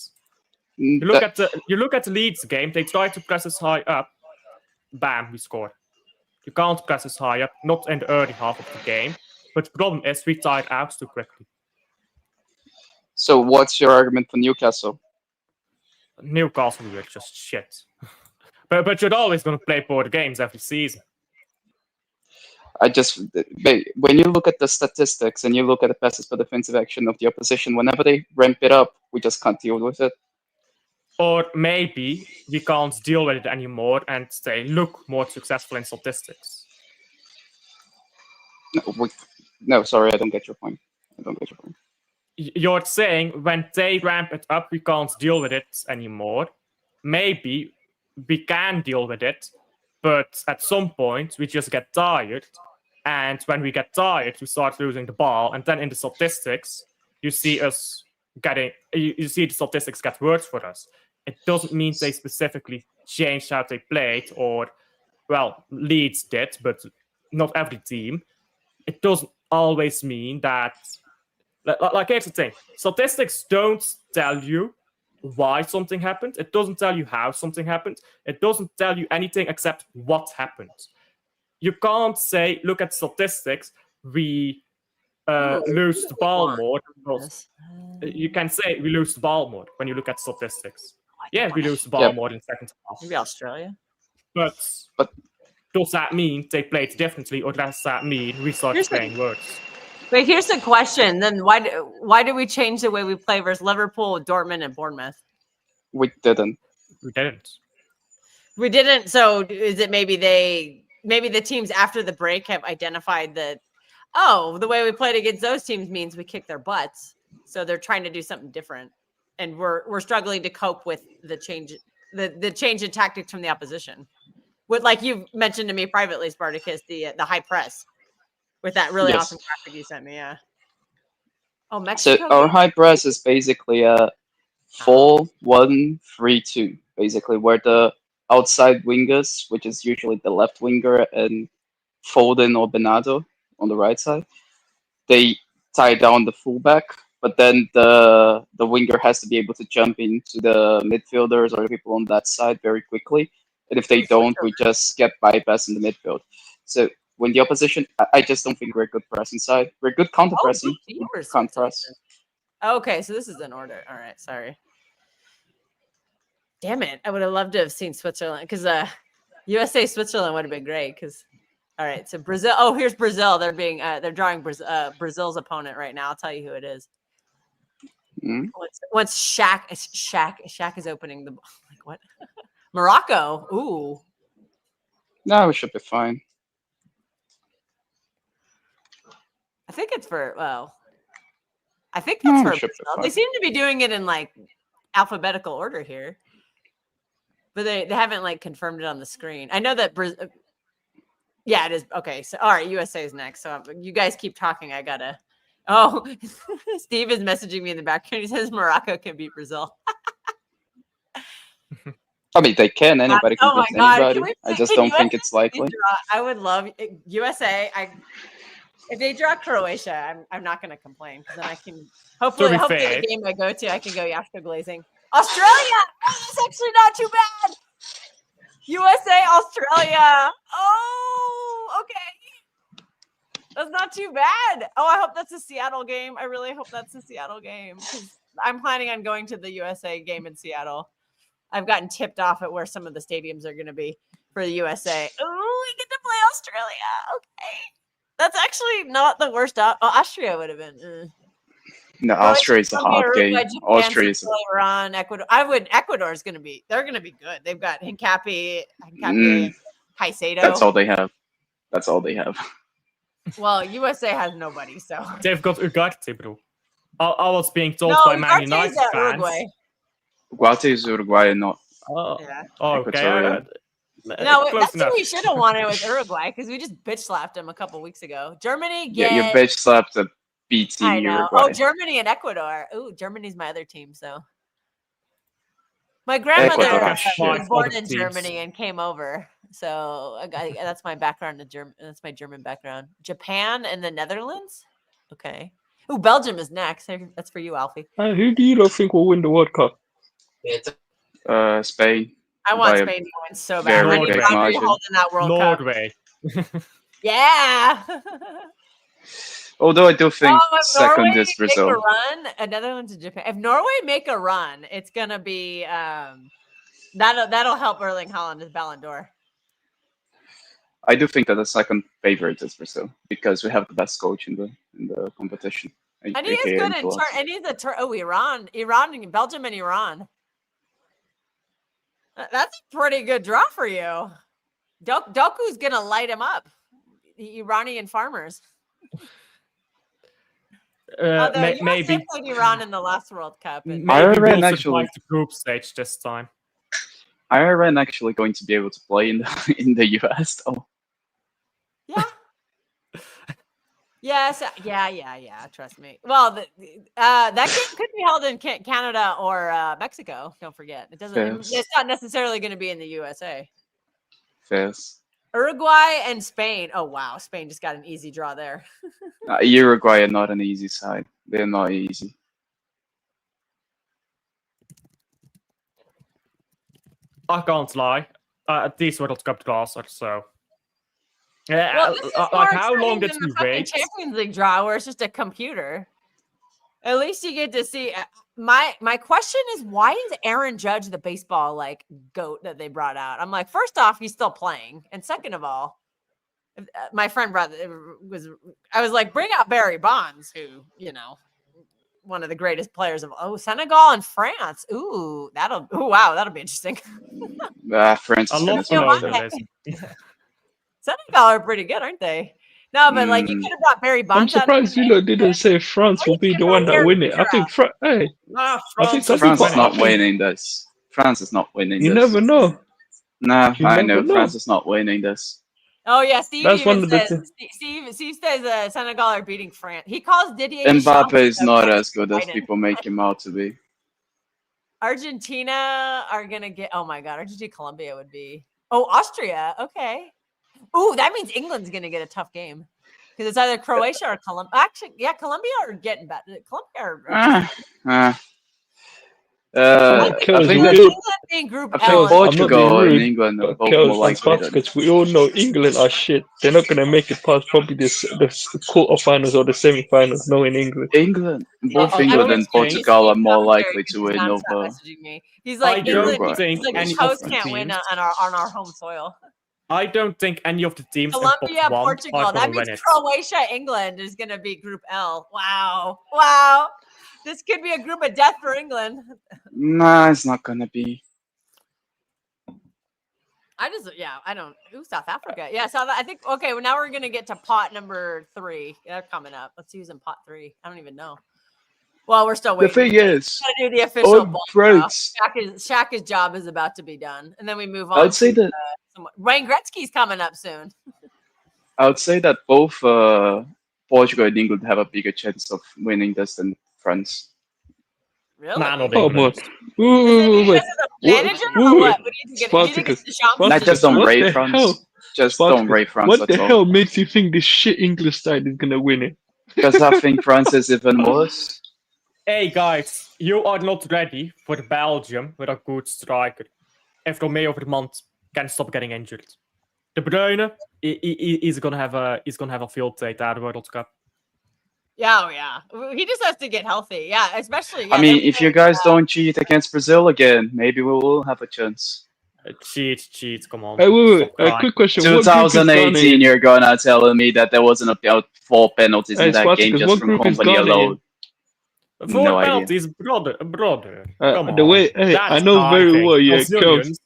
H: You look at the Leeds game. They try to press us high up. Bam, we scored. You can't press us high up, not in the early half of the game. But the problem is we tired out too quickly.
J: So what's your argument for Newcastle?
H: Newcastle were just shit. but you're always going to play both games every season.
J: When you look at the statistics and you look at the passes per defensive action of the opposition, whenever they ramp it up, we just can't deal with it.
H: Or maybe we can't deal with it anymore and they look more successful in statistics.
J: No, sorry, I don't get your point.
H: You're saying when they ramp it up, we can't deal with it anymore. Maybe we can deal with it, but at some point we just get tired. And when we get tired, we start losing the ball. And then in the statistics, you see us you see the statistics get worse for us. It doesn't mean they specifically changed how they played, or, well, Leeds did, but not every team. It doesn't always mean that. Like, here's the thing. Statistics don't tell you why something happened. It doesn't tell you how something happened. It doesn't tell you anything except what happened. You can't say, look at statistics, we lose the ball more. You can say we lose the ball more when you look at statistics. Yeah, we lose the ball more in second half.
A: Maybe Australia.
H: But does that mean they played differently, or does that mean we started playing worse?
A: But here's the question: then why do we change the way we play versus Liverpool, Dortmund, and Bournemouth?
J: We didn't.
A: We didn't. So is it maybe the teams after the break have identified that, oh, the way we played against those teams means we kick their butts, so they're trying to do something different, and we're struggling to cope with the change in tactics from the opposition. With, like you mentioned to me privately, Spartacus, the high press. With that really awesome graphic you sent me, yeah. Oh, Mexico.
J: So our high press is basically 4-1-3-2, basically, where the outside wingers, which is usually the left winger and Foden or Bernardo on the right side, they tie down the fullback, but then the winger has to be able to jump into the midfielders or the people on that side very quickly. And if they don't, we just get bypass in the midfield. So when the opposition, I just don't think we're a good pressing side. We're good counter pressing. Can't press.
A: Okay, so this is in order. All right, sorry. Damn it! I would have loved to have seen Switzerland because USA Switzerland would have been great. Because all right, so Brazil. Oh, here's Brazil. They're drawing Brazil's opponent right now. I'll tell you who it is.
J: Mm.
A: Once Shaq is opening the like what? Morocco. Ooh.
J: No, we should be fine.
A: I think it's for I think that's for Brazil.
J: Fine.
A: They seem to be doing it in like alphabetical order here. But they haven't like confirmed it on the screen. I know that Brazil. Yeah, it is. Okay. So, all right. USA is next. So you guys keep talking. I gotta. Oh, Steve is messaging me in the background. He says Morocco can beat Brazil.
J: I mean, they can. Anybody can
A: Oh
J: beat
A: my God.
J: anybody. I just don't think it's likely.
A: I would love USA. If they draw Croatia, I'm not going to complain because then I can hopefully the game I go to, I can go Yashko glazing. Australia. Oh, that's actually not too bad. USA, Australia. Oh, okay. That's not too bad. Oh, I hope that's a Seattle game. I really hope that's a Seattle game because I'm planning on going to the USA game in Seattle. I've gotten tipped off at where some of the stadiums are going to be for the USA. Oh, we get to play Australia. Okay. That's actually not the worst. Austria would have been.
J: No, Austria is a hard game. Austria is
A: Iran, Ecuador. Ecuador is going to be. They're going to be good. They've got Hincapié, Caicedo.
J: That's all they have. That's all they have.
A: Well, USA has nobody, so
H: they've got Ugarte, bro. I was being told by Man United fans.
A: Uruguay.
J: Ugarte is Uruguay and not.
A: Yeah.
H: Oh, okay.
A: No, that's what we should have wanted with Uruguay because we just bitch slapped them a couple weeks ago. Germany,
J: yeah, you bitch slapped a B team Uruguay.
A: Oh, Germany and Ecuador. Ooh, Germany's my other team. So my grandmother was born in Germany and came over, so that's my background in German. That's my German background. Japan and the Netherlands. Okay. Ooh, Belgium is next. That's for you, Alfie.
B: Who do you think will win the World Cup?
J: Spain.
A: I want Spain to win so bad. I need Rodri holding that World
H: Norway.
A: Cup. Yeah.
J: Although I do think second
A: Norway
J: is Brazil.
A: Make a run, Netherlands and Japan. If Norway make a run, it's gonna be that'll help Erling Haaland as Ballon d'Or.
J: I do think that the second favorite is Brazil because we have the best coach in the competition.
A: And he is good in and he's Iran, Belgium, and Iran. That's a pretty good draw for you. Doku's gonna light him up. The Iranian farmers.
H: Maybe
A: played Iran in the last World Cup.
H: Maybe Iran actually like the group stage this time.
J: Iran actually going to be able to play in the US though.
A: Yeah. Yes. Yeah. Trust me. Well, that game could be held in Canada or Mexico. Don't forget. It doesn't. It's not necessarily going to be in the USA.
J: Yes.
A: Uruguay and Spain. Oh wow, Spain just got an easy draw there.
J: Uruguay are not an easy side. They're not easy.
H: I can't lie. These World Cup draws are so.
A: Well, this is
H: like how long did you wait?
A: Champions League draw where it's just a computer. At least you get to see. My question is, why is Aaron Judge the baseball like goat that they brought out? I'm like, first off, he's still playing, and second of all, my friend I was like, bring out Barry Bonds, who one of the greatest players of Senegal and France. Ooh, wow, that'll be interesting.
J: France is
A: Senegal are pretty good, aren't they? No, but like you could have brought Barry Bonds.
B: I'm surprised didn't say France will be the one that win it. I think
J: France is not winning this. France is not winning this.
B: You never know.
J: Nah, I know France is not winning this.
A: Oh yeah, Steve says Senegal are beating France. He calls Didier
J: Mbappe is not as good as people make him out to be.
A: Argentina are gonna get. Oh my God, Argentina, Colombia would be. Oh, Austria. Okay. Ooh, that means England's gonna get a tough game because it's either Croatia or Colombia. Actually, yeah, Colombia are getting better. Colombia are.
J: I
B: Kels,
J: think
B: we
J: that
B: all,
A: England being Group L.
B: Kels, I'm not being
J: Portugal and
B: rude,
J: England are
B: but
J: both more
B: Kels, I'm
J: likely
B: fast
J: than.
B: because we all know England are shit. They're not gonna make it past probably the quarterfinals or the semi-finals, knowing England.
J: Both
H: I
J: England
H: don't
J: and
H: think-
J: Portugal are more
A: Commentary
J: likely
A: because
J: to
A: his
J: win
A: mom's not
J: over.
A: messaging me. He's like,
H: I don't
A: England.
H: think
A: He's like,
H: any
A: the
H: of
A: host
H: the
A: can't win
H: teams.
A: on our home soil.
H: I don't think any of the teams in
A: Colombia,
H: pot 1
A: Portugal.
H: are
A: That
H: gonna
A: means
H: win it.
A: Croatia, England is going to be Group L. Wow. Wow. This could be a group of death for England.
J: Nah, it's not gonna be.
A: I don't. Ooh, South Africa. Yeah, I think, okay, well, now we're going to get to pot number 3. They're coming up. Let's use in pot 3. I don't even know. Well, we're still
J: The
A: waiting.
J: thing is,
A: Gotta do the official ball draw.
J: votes.
A: Shaka's job is about to be done. And then we move on.
J: I would say that
A: Wayne Gretzky's coming up soon.
J: both Portugal and England have a bigger chance of winning this than France.
A: Really?
H: Nah, not
B: Oh, man.
H: England.
B: Wait.
A: Manager or what? What do you think? Do you think
B: Spartacus.
A: it's Deschamps?
J: Not just don't
B: What
J: rate
B: the
J: France.
B: hell?
J: Just
B: Spartacus,
J: don't rate France
B: what
J: at
B: the
J: all.
B: hell makes you think this shit English side is gonna win it?
J: Because I think France is even worse.
H: Hey guys, you are not ready for Belgium with a good striker. If Romeo Vermont can stop getting injured. De Bruyne, he's gonna have a field day at the World Cup.
A: Yeah, oh yeah. He just has to get healthy. Yeah, especially. Yeah,
J: I mean, if you guys don't cheat against Brazil again, maybe we will have a chance.
H: Cheat, come on.
B: Hey, wait.
H: Stop crying.
B: Quick question. What group is Ghana
J: 2018,
B: in?
J: you're gonna telling me that there wasn't about 4 penalties
B: Hey,
J: in that game
B: Spartacus,
J: just
B: what
J: from
B: group is
J: company
B: Ghana in?
J: alone.
H: 4
J: No idea.
H: penalties, brother. Come
B: The
H: on.
B: way, hey, I
H: That's
B: know very
H: diving.
B: well, yeah,
H: Brazilians.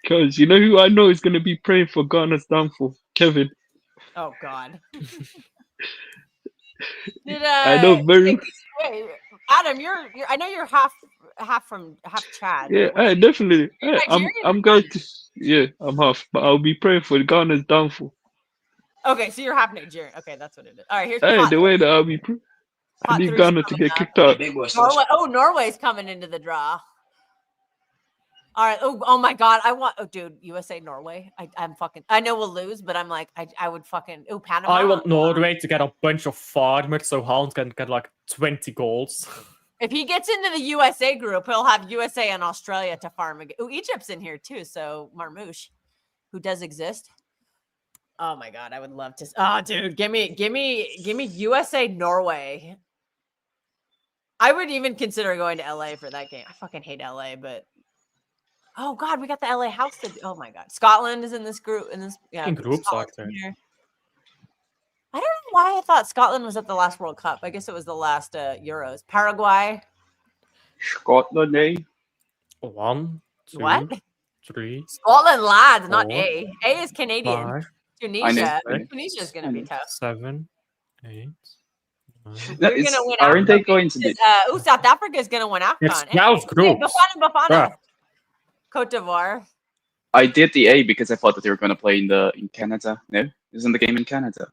B: Kels, you know who I know is gonna be praying for Ghana's downfall? Kevin.
A: Oh God. Did
B: I know very.
A: wait, Adam, you're I know you're half Chad.
B: Yeah,
A: but
B: hey, definitely. Hey,
A: Nigerian
B: I'm
A: or
B: going to. Yeah, I'm half, but I'll be praying for Ghana's downfall.
A: Okay, so you're half Nigerian. Okay, that's what it is. All right, here's
B: Hey,
A: pot
B: the way that I'll be. I
A: pot
B: need
A: 3's
B: Ghana to
A: coming
B: get
A: up.
B: kicked out.
A: Norway. Oh, Norway's coming into the draw. All right. Oh my God. Dude, USA, Norway. I'm fucking. I know we'll lose, but I'm like, I would fucking. Oh, Panama.
H: I want Norway to get a bunch of farmers so Holland can get like 20 goals.
A: If he gets into the USA group, he'll have USA and Australia to farm again. Oh, Egypt's in here too. So Marmoush, who does exist. Oh my God, I would love to. Oh, dude, give me USA, Norway. I would even consider going to LA for that game. I fucking hate LA, but oh God, we got the LA house. Oh my God, Scotland is in this group.
H: In groups,
A: here. I don't know why I thought Scotland was at the last World Cup. I guess it was the last Euros. Paraguay.
J: Scotland, eh?
H: 1, 2,
A: What?
H: 3.
A: Scotland, lads, not
H: 4,
A: A. A is Canadian.
H: 5,
A: Tunisia.
J: I know.
A: Tunisia is going to be tough.
H: 7, 8. 9.
A: We're going to win.
J: Aren't they going to be?
A: South Africa is going to win AFCON.
H: It's 12 groups.
A: Bafana.
H: Bruh.
A: Cote d'Ivoire.
J: I did the A because I thought that they were going to play in Canada. No, isn't the game in Canada?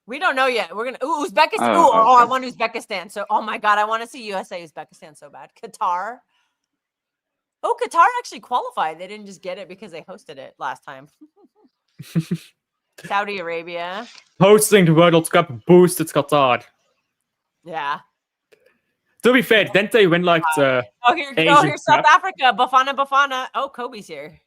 A: We don't know yet. We're gonna Uzbekistan.
J: Oh,
A: I want Uzbekistan. So, oh my God, I want to see USA Uzbekistan so bad. Qatar. Oh, Qatar actually qualified. They didn't just get it because they hosted it last time. Saudi Arabia.
H: Hosting the World Cup boosted Qatar.
A: Yeah.
H: To be fair, didn't they win like the
A: here's South Africa. Bafana. Oh, Kobe's here.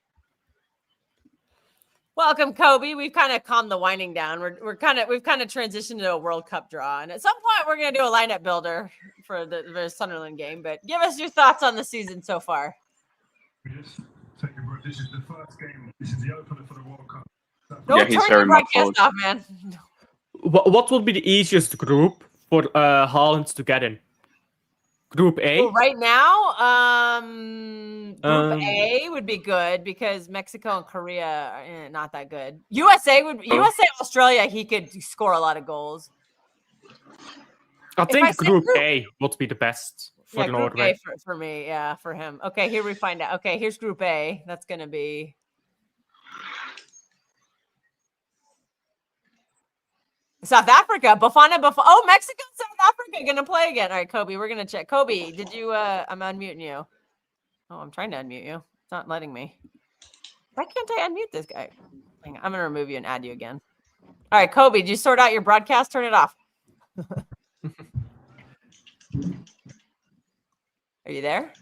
A: Welcome, Kobe. We've kind of calmed the winding down. We've kind of transitioned to a World Cup draw, and at some point we're gonna do a lineup builder for the Sunderland game. But give us your thoughts on the season so far.
K: This is the first game. This is the opener for the World Cup.
A: Don't turn your broadcast off, man.
H: What would be the easiest group for Haaland to get in? Group A?
A: Well, right now, Group A would be good because Mexico and Korea are not that good. USA, Australia, he could score a lot of goals.
H: I think Group A would be the best for
A: Group
H: Norway.
A: A for me, yeah, for him. Okay, here we find out. Okay, here's Group A. That's going to be South Africa. Oh, Mexico, South Africa gonna play again. All right, Kobe, we're gonna check. Kobe, did you? I'm unmuting you. Oh, I'm trying to unmute you. It's not letting me. Why can't I unmute this guy? Hang on, I'm gonna remove you and add you again. All right, Kobe, did you sort out your broadcast? Turn it off. Are you there?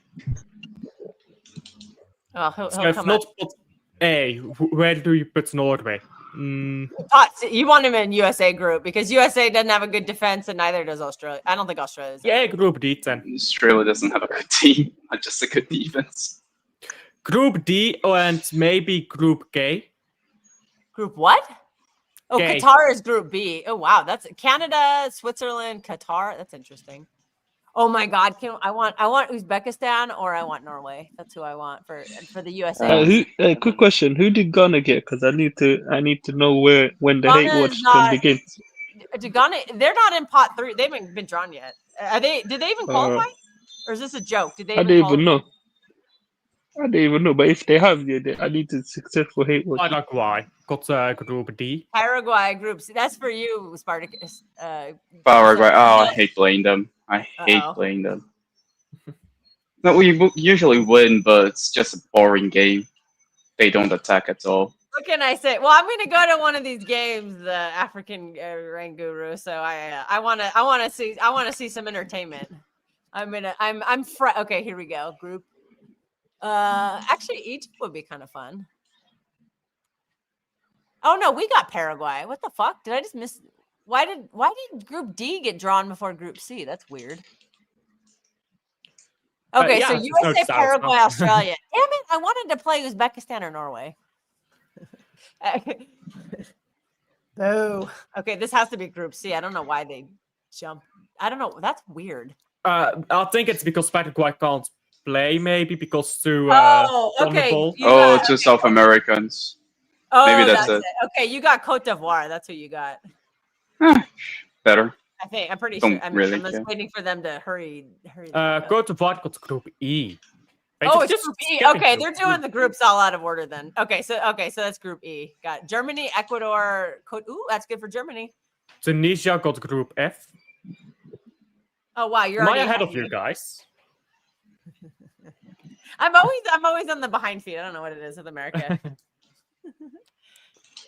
A: Oh, he'll
H: So if
A: come
H: not
A: up.
H: put A, where do you put Norway?
A: So you want him in USA group because USA doesn't have a good defense and neither does Australia. I don't think Australia's.
H: Yeah, Group D then.
J: Australia doesn't have a good team, not just a good defense.
H: Group D and maybe Group K.
A: Group what? Oh,
H: K.
A: Qatar is Group B. Oh wow, that's Canada, Switzerland, Qatar. That's interesting. Oh my God, I want Uzbekistan or I want Norway. That's who I want for the USA.
B: Quick question: who did Ghana get? Because I need to know when the hate
A: Ghana
B: watch
A: is
B: can
A: not.
B: begin.
A: Ghana, they're not in pot 3. They haven't been drawn yet. Are they? Did they even qualify? Or is this a joke? Did they?
B: I don't even know. I don't even know. But if they have, I need to successful hate watch.
H: Paraguay got Group D.
A: Paraguay groups. That's for you, Spartacus.
J: Paraguay. Oh, I hate playing them. I hate playing them. No, we usually win, but it's just a boring game. They don't attack at all.
A: What can I say? Well, I'm going to go to one of these games, the African Ranguru. So I want to see some entertainment. Okay, here we go. Group. Actually, Egypt would be kind of fun. Oh no, we got Paraguay. What the fuck? Did I just miss? Why did Group D get drawn before Group C? That's weird. Okay,
H: yeah,
A: so
H: it's
A: USA,
H: no
A: Paraguay,
H: south.
A: Australia. Damn it! I wanted to play Uzbekistan or Norway. Oh, okay. This has to be Group C. I don't know why they jump. I don't know. That's weird.
H: I think it's because Paraguay can't play, maybe because to
A: okay.
J: Two South Americans.
A: Oh,
J: maybe that's it.
A: Okay, you got Cote d'Ivoire. That's who you got.
J: Better.
A: I'm pretty sure. I'm just
J: care.
A: waiting for them to hurry.
H: Cote d'Ivoire got Group E.
A: It's Group E. Okay, they're doing the groups all out of order then. Okay, so that's Group E. Got Germany, Ecuador, that's good for Germany.
H: Tunisia got Group F.
A: Oh wow, you're
H: Am I
A: already
H: ahead of you guys?
A: I'm always on the behind feet. I don't know what it is with America.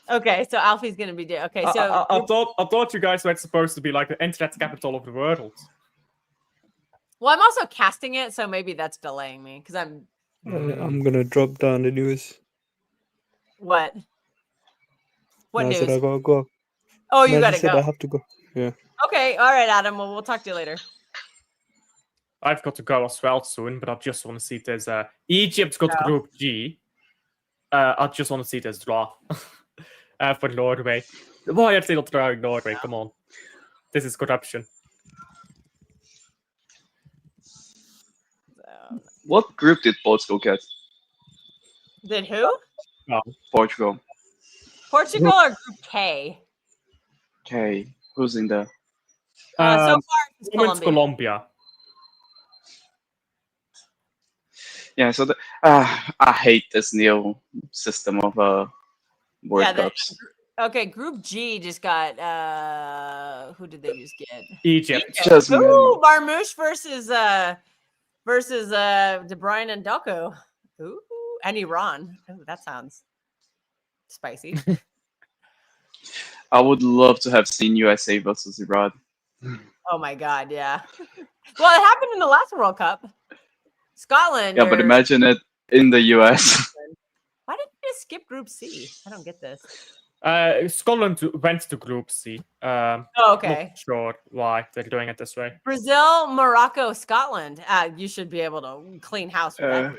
A: Okay, so Alfie's gonna be okay. So
H: I thought you guys were supposed to be like the internet capital of the world.
A: Well, I'm also casting it, so maybe that's delaying me because I'm
G: gonna drop down the news.
A: What? What
G: I
A: news?
G: said I gotta go.
A: Oh, you gotta go.
G: I have to go. Yeah.
A: Okay, all right, Adam. Well, we'll talk to you later.
H: I've got to go as well soon, but I just want to see if there's Egypt's got Group G. I just want to see this draw for Norway. Why are they not drawing Norway? Come on, this is corruption.
J: What group did Portugal get?
A: Did who?
H: No.
J: Portugal.
A: Portugal or Group K?
J: Okay, who's in there?
A: So far, it's
H: Colombia.
J: Yeah, so I hate this new system of World Cups.
A: Okay, Group G just got who did they just get?
H: Egypt.
A: Ooh, Marmoush versus De Bruyne and Doku. Ooh, and Iran. Ooh, that sounds spicy.
J: I would love to have seen USA versus Iran.
A: Oh my God, yeah. Well, it happened in the last World Cup. Scotland.
J: Yeah, but imagine it in the US.
A: Why did you just skip Group C? I don't get this.
H: Scotland went to Group C.
A: Okay.
H: Not sure why they're doing it this way.
A: Brazil, Morocco, Scotland. You should be able to clean house with that.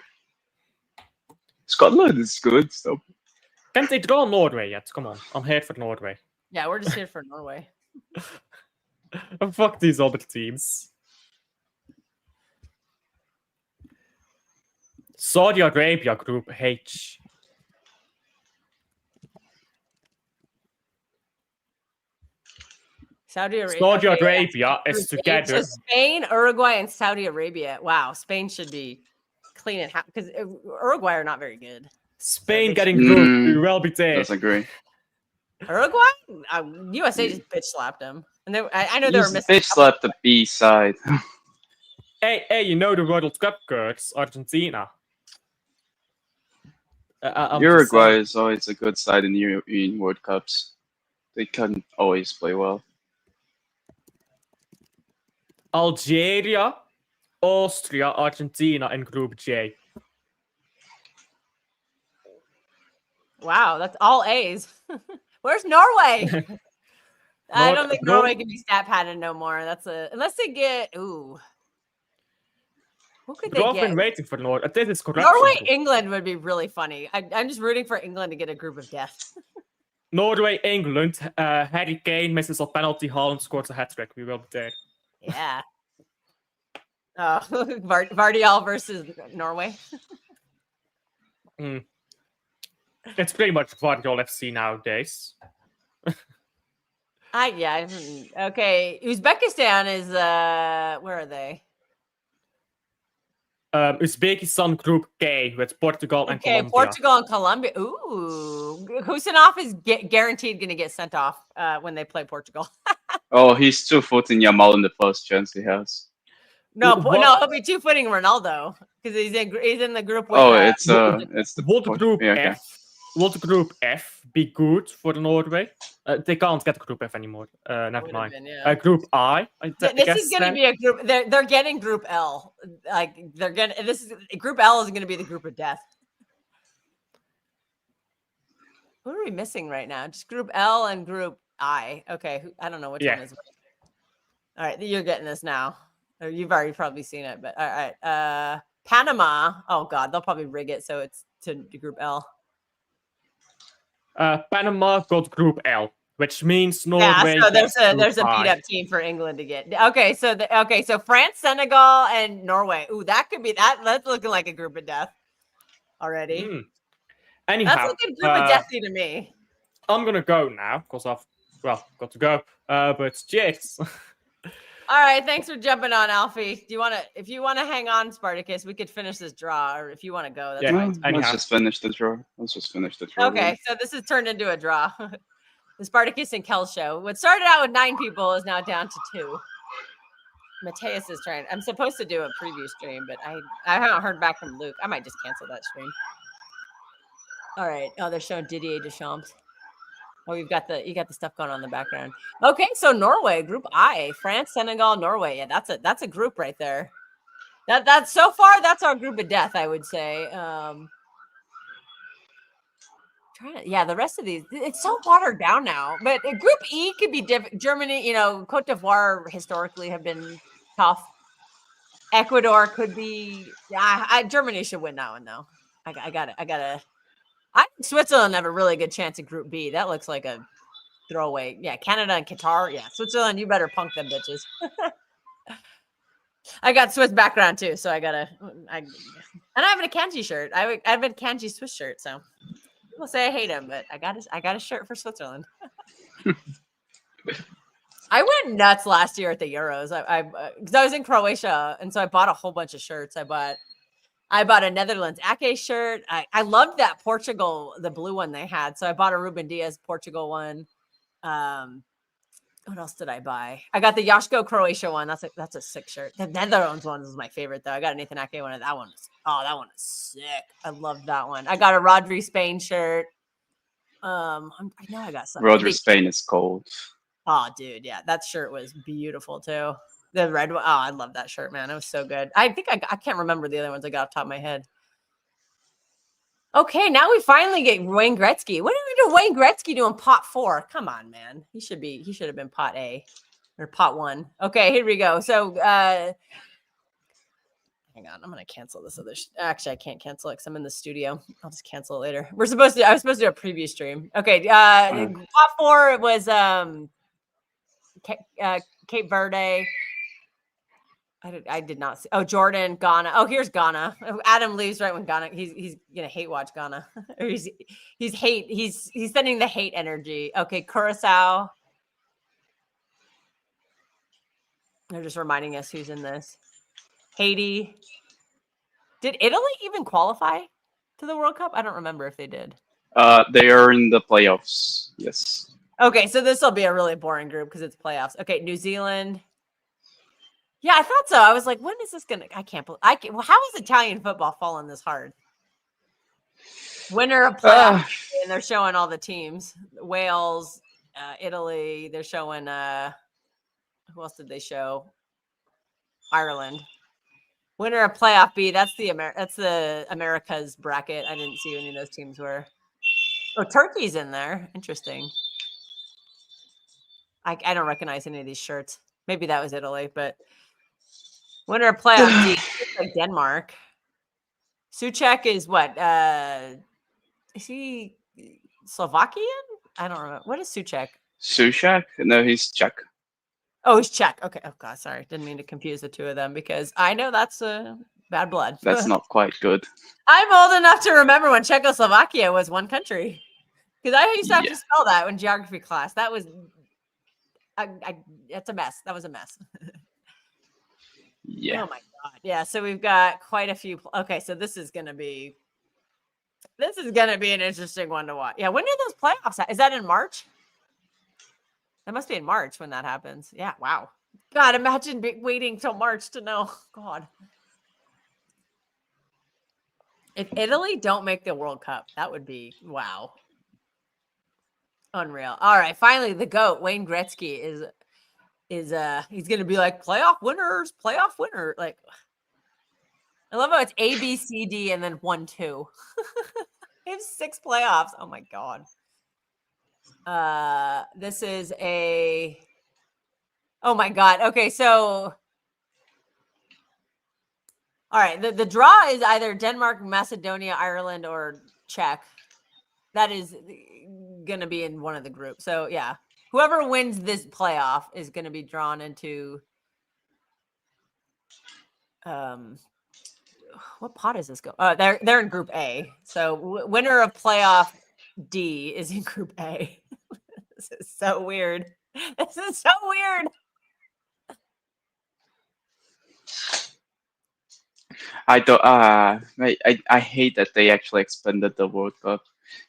J: Scotland is good, so.
H: Can't they draw Norway yet? Come on, I'm here for Norway.
A: Yeah, we're just here for Norway.
H: Fuck these other teams. Saudi Arabia, Group H.
A: Saudi Arabia
H: is together.
A: So Spain, Uruguay, and Saudi Arabia. Wow, Spain should be clean and happy because Uruguay are not very good.
H: Spain getting Group will be there.
J: Disagree.
A: Uruguay? USA just bitch slapped them, and I know they
J: You
A: were missing.
J: bitch slapped the B side.
H: Hey, you know the World Cup curse, Argentina. I'm just
J: Uruguay
H: saying.
J: is always a good side in European World Cups. They can always play well.
H: Algeria, Austria, Argentina in Group J.
A: Wow, that's all A's. Where's Norway? I don't think Norway can be stat padded no more. Unless they get who could they
H: I've
A: get?
H: been waiting for Norway. This is corruption.
A: Norway, England would be really funny. I'm just rooting for England to get a group of death.
H: Norway, England. Harry Kane misses a penalty. Haaland scores a hat trick. We will be there.
A: Yeah. Oh, Vardial versus Norway.
H: It's pretty much Vardiol FC nowadays.
A: Okay. Uzbekistan is where are they?
H: Uzbekistan Group K with Portugal and Colombia.
A: Portugal and Colombia. Ooh, Husinov is guaranteed going to get sent off when they play Portugal.
J: Oh, he's 2-footing Yamal in the first chance he has.
A: No, he'll be 2-footing Ronaldo because he's in the group with.
J: It's the
H: Group
J: yeah, okay.
H: F? Would Group F be good for Norway? They can't get Group F anymore. Never mind. Group I.
A: This is going to be a group. They're getting Group L. Group L is going to be the group of death. Who are we missing right now? Just Group L and Group I. Okay, I don't know which one is. All right, you're getting this now. Or you've already probably seen it, but all right. Panama. Oh God, they'll probably rig it so it's to Group L.
H: Panama got Group L, which means Norway.
A: Yeah, so there's a beat up team for England to get. Okay, so France, Senegal, and Norway. Ooh, that could be that. That's looking like a group of death already.
H: Anyhow,
A: that's looking group of deathy to me.
H: I'm gonna go now because I've got to go. But cheers.
A: All right, thanks for jumping on, Alfie. If you want to hang on, Spartacus, we could finish this draw, or if you want to go, that's fine.
J: Let's just finish the draw.
A: Okay, so this has turned into a draw. The Spartacus and Kel show. What started out with 9 people is now down to 2. Mateus is trying. I'm supposed to do a preview stream, but I haven't heard back from Luke. I might just cancel that stream. All right. Oh, they're showing Didier Deschamps. Oh, you got the stuff going on in the background. Okay, so Norway, Group I, France, Senegal, Norway. Yeah, that's a group right there. That's so far that's our group of death, I would say. The rest of these, it's so watered down now. But Group E could be different. Germany, Cote d'Ivoire historically have been tough. Ecuador could be. Germany should win that one though. I gotta. I think Switzerland have a really good chance at Group B. That looks like a throwaway. Yeah, Canada and Qatar. Yeah, Switzerland, you better punk them bitches. I got Swiss background too, so and I have a Kanji shirt. I have a Kanji Swiss shirt, so people say I hate him, but I got a shirt for Switzerland. I went nuts last year at the Euros. Because I was in Croatia, and so I bought a whole bunch of shirts. I bought a Netherlands Ake shirt. I loved that Portugal, the blue one they had. So I bought a Ruben Diaz Portugal one. What else did I buy? I got the Joško Croatia one. That's a sick shirt. The Netherlands one is my favorite though. I got a Nathan Ake one. That one is sick. I love that one. I got a Rodri Spain shirt. I know I got something.
J: Rodri Spain is cold.
A: Oh, dude, yeah, that shirt was beautiful too. The red one. Oh, I love that shirt, man. It was so good. I think I can't remember the other ones I got off the top of my head. Okay, now we finally get Wayne Gretzky. What did we do Wayne Gretzky doing pot 4? Come on, man. He should have been pot A or pot 1. Okay, here we go. So hang on, I'm gonna cancel this other actually I can't cancel it because I'm in the studio. I'll just cancel it later. I was supposed to do a preview stream. Okay, pot 4 was Cape Verde. I did not see. Oh, Jordan, Ghana. Oh, here's Ghana. Adam leaves right when Ghana. He's gonna hate watch Ghana. He's sending the hate energy. Okay, Curacao. They're just reminding us who's in this. Haiti. Did Italy even qualify to the World Cup? I don't remember if they did.
J: They are in the playoffs. Yes.
A: Okay, so this will be a really boring group because it's playoffs. Okay, New Zealand. Yeah, I thought so. I was like, when is this gonna? I can't believe. Well, how is Italian football falling this hard? Winner of playoff, and they're showing all the teams: Wales, Italy. They're showing. Who else did they show? Ireland. Winner of playoff B. That's the America's bracket. I didn't see any of those teams were. Oh, Turkey's in there. Interesting. I don't recognize any of these shirts. Maybe that was Italy, but winner of playoff D. Like Denmark. Suchek is what? Is he Slovakian? I don't remember. What is Suchek?
J: Sushak? No, he's Czech.
A: Oh, he's Czech. Okay. Oh God, sorry. Didn't mean to confuse the two of them because I know that's bad blood.
J: That's not quite good.
A: I'm old enough to remember when Czechoslovakia was one country. Because I used to have to spell that in geography class. That was it's a mess. That was a mess.
J: Yeah.
A: Oh my God. Yeah. So we've got quite a few. Okay. So this is gonna be an interesting one to watch. Yeah. When are those playoffs? Is that in March? That must be in March when that happens. Yeah. Wow. God, imagine waiting till March to know. God. If Italy don't make the World Cup, that would be wow. Unreal. All right. Finally, the GOAT, Wayne Gretzky, is he's gonna be like playoff winners. Like, I love how it's A, B, C, D, and then 1, 2. They have 6 playoffs. Oh my God. This is a. Oh my God. Okay, so. All right, the draw is either Denmark, Macedonia, Ireland, or Czech. That is going to be in one of the groups. So yeah, whoever wins this playoff is going to be drawn into. What pot is this go? They're in Group A. So winner of playoff D is in Group A. This is so weird. This is so weird.
J: I don't. I hate that they actually expanded the World Cup.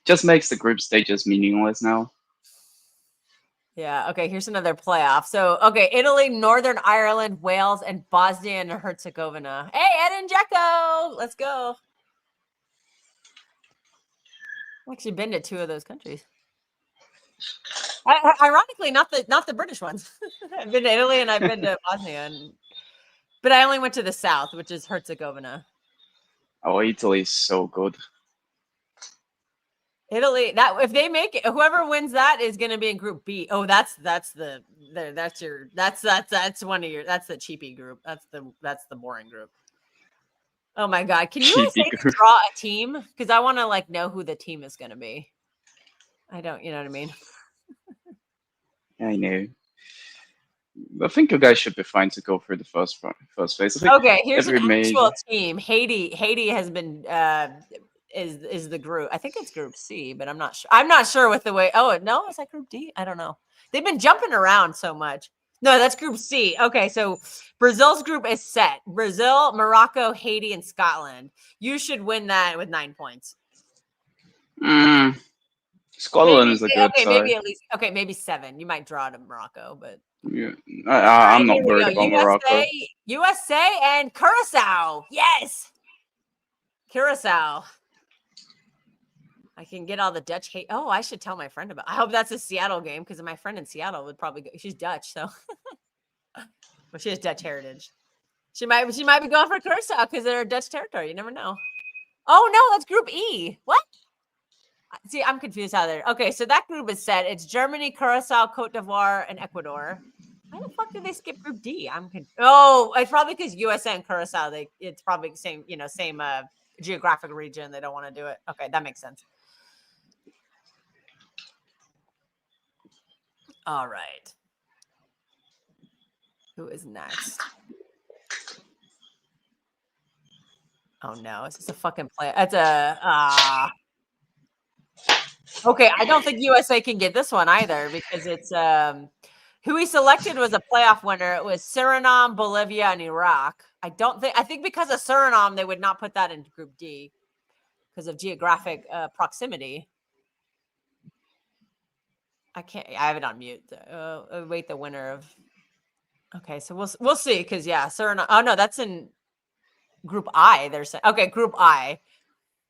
J: Just makes the group stages meaningless now.
A: Yeah. Okay. Here's another playoff. So, okay, Italy, Northern Ireland, Wales, and Bosnia and Herzegovina. Hey, Ed and Jekko, let's go. I've actually been to 2 of those countries. Ironically, not the British ones. I've been to Italy and I've been to Bosnia, but I only went to the south, which is Herzegovina.
J: Oh, Italy is so good.
A: Italy, that if they make it, whoever wins that is going to be in Group B. Oh, that's one of your. That's the cheapy group. That's the boring group. Oh my God! Can you draw a team? Because I want to know who the team is going to be. I don't. You know what I mean?
J: I know. I think you guys should be fine to go through the first phase.
A: Okay, here's an actual team. Haiti has been is the group. I think it's Group C, but I'm not sure. I'm not sure with the way. Oh no, is that Group D? I don't know. They've been jumping around so much. No, that's Group C. Okay, so Brazil's group is set. Brazil, Morocco, Haiti, and Scotland. You should win that with 9 points.
J: Scotland is a good side.
A: Maybe at least. Okay, maybe 7. You might draw to Morocco, but.
J: Yeah, I'm not worried about Morocco.
A: USA and Curacao. Yes, Curacao. I can get all the Dutch hate. Oh, I should tell my friend about. I hope that's a Seattle game because my friend in Seattle would probably go. She's Dutch, so but she has Dutch heritage. She might be going for Curacao because they're Dutch territory. You never know. Oh no, that's Group E. What? See, I'm confused how they're okay. So that group is set. It's Germany, Curacao, Cote d'Ivoire, and Ecuador. Why the fuck did they skip Group D? I'm confused. Oh, it's probably because USA and Curacao. It's probably the same, same geographic region. They don't want to do it. Okay, that makes sense. All right. Who is next? Oh no, is this a fucking play? It's a okay, I don't think USA can get this one either because it's who he selected was a playoff winner. It was Suriname, Bolivia, and Iraq. I think because of Suriname, they would not put that in Group D because of geographic proximity. I can't. I have it on mute. Wait, the winner of. Okay, so we'll see. Because yeah, Suriname. Oh no, that's in Group I. They're saying okay, Group I.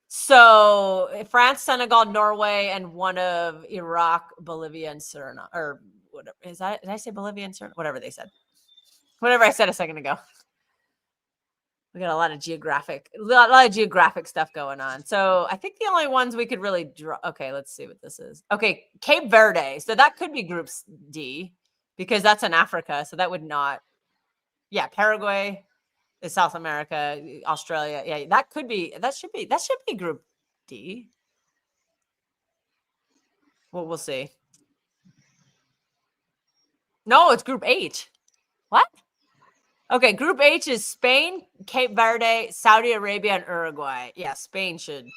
A: So France, Senegal, Norway, and one of Iraq, Bolivia, and Suriname, or whatever is that? Did I say Bolivia and Suriname? Whatever they said. Whatever I said a second ago. We got a lot of geographic stuff going on. So I think the only ones we could really draw. Okay, let's see what this is. Okay, Cape Verde. So that could be Group D because that's in Africa. So that would not. Yeah, Paraguay is South America, Australia. Yeah, that could be. That should be Group D. Well, we'll see. No, it's Group H. What? Okay, Group H is Spain, Cape Verde, Saudi Arabia, and Uruguay. Yeah, Spain should.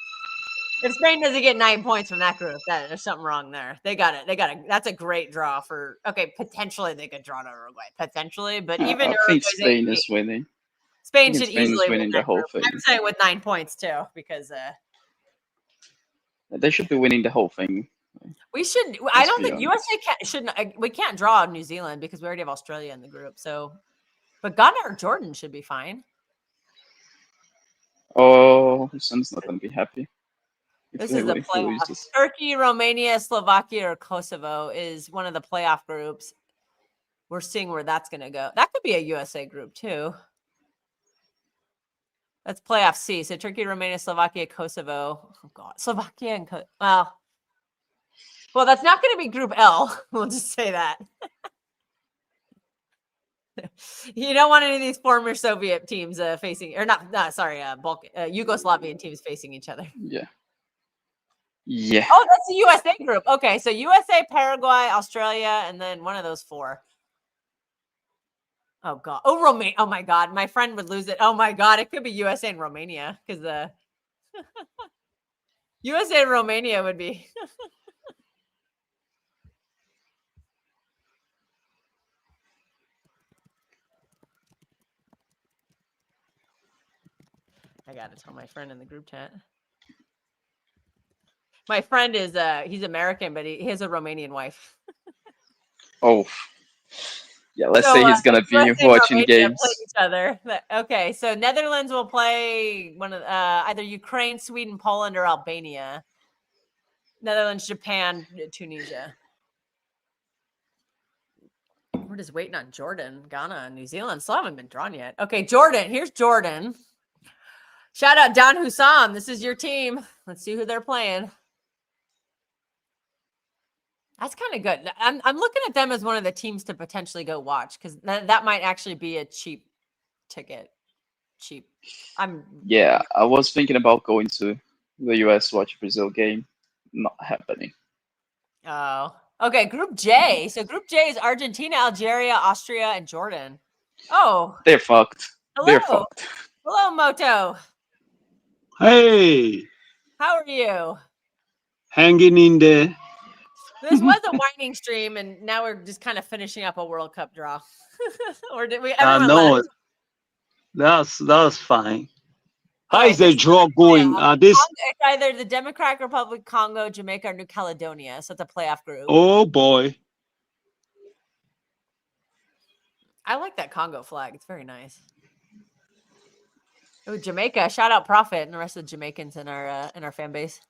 A: If Spain doesn't get 9 points from that group, there's something wrong there. They got it. That's a great draw for. Okay, potentially they could draw to Uruguay. Potentially, but even
J: I think Spain is winning.
A: Spain should easily
J: win
A: the
J: whole
A: group.
J: thing.
A: I'm saying with 9 points too, because
J: they should be winning the whole thing.
A: We should. I don't think USA shouldn't. We can't draw New Zealand because we already have Australia in the group. So. But Ghana or Jordan should be fine.
J: Oh, his son's not going to be happy.
A: This is the playoff. Turkey, Romania, Slovakia, or Kosovo is one of the playoff groups. We're seeing where that's going to go. That could be a USA group too. That's playoff C. So Turkey, Romania, Slovakia, Kosovo. Oh God, Slovakia and well, that's not going to be Group L. We'll just say that. You don't want any of these former Soviet teams facing, or not. Yugoslavian teams facing each other.
J: Yeah. Yeah.
A: Oh, that's the USA group. Okay, so USA, Paraguay, Australia, and then one of those four. Oh God. Oh, Romania. Oh my God, my friend would lose it. Oh my God, it could be USA and Romania because the USA and Romania would be. I gotta tell my friend in the group chat. My friend is he's American, but he has a Romanian wife.
J: Oh, yeah. Let's say he's gonna be watching games.
A: Play each other. Okay, so Netherlands will play one of either Ukraine, Sweden, Poland, or Albania. Netherlands, Japan, Tunisia. We're just waiting on Jordan, Ghana, and New Zealand. Still haven't been drawn yet. Okay, Jordan. Here's Jordan. Shout out Don Hussam. This is your team. Let's see who they're playing. That's kind of good. I'm looking at them as one of the teams to potentially go watch because that might actually be a cheap ticket. Cheap.
J: Yeah, I was thinking about going to the US watch Brazil game. Not happening.
A: Oh, okay. Group J. So Group J is Argentina, Algeria, Austria, and Jordan. Oh,
J: they're fucked.
A: Hello.
J: They're fucked.
A: Hello, Moto.
L: Hey.
A: How are you?
L: Hanging in there.
A: This was a whining stream, and now we're just kind of finishing up a World Cup draw. Or did we?
L: No, that's fine. How is the draw going? This
A: it's either the Democratic Republic of Congo, Jamaica, or New Caledonia. So it's a playoff group.
L: Oh boy.
A: I like that Congo flag. It's very nice. Oh, Jamaica! Shout out Prophet and the rest of the Jamaicans in our fan base.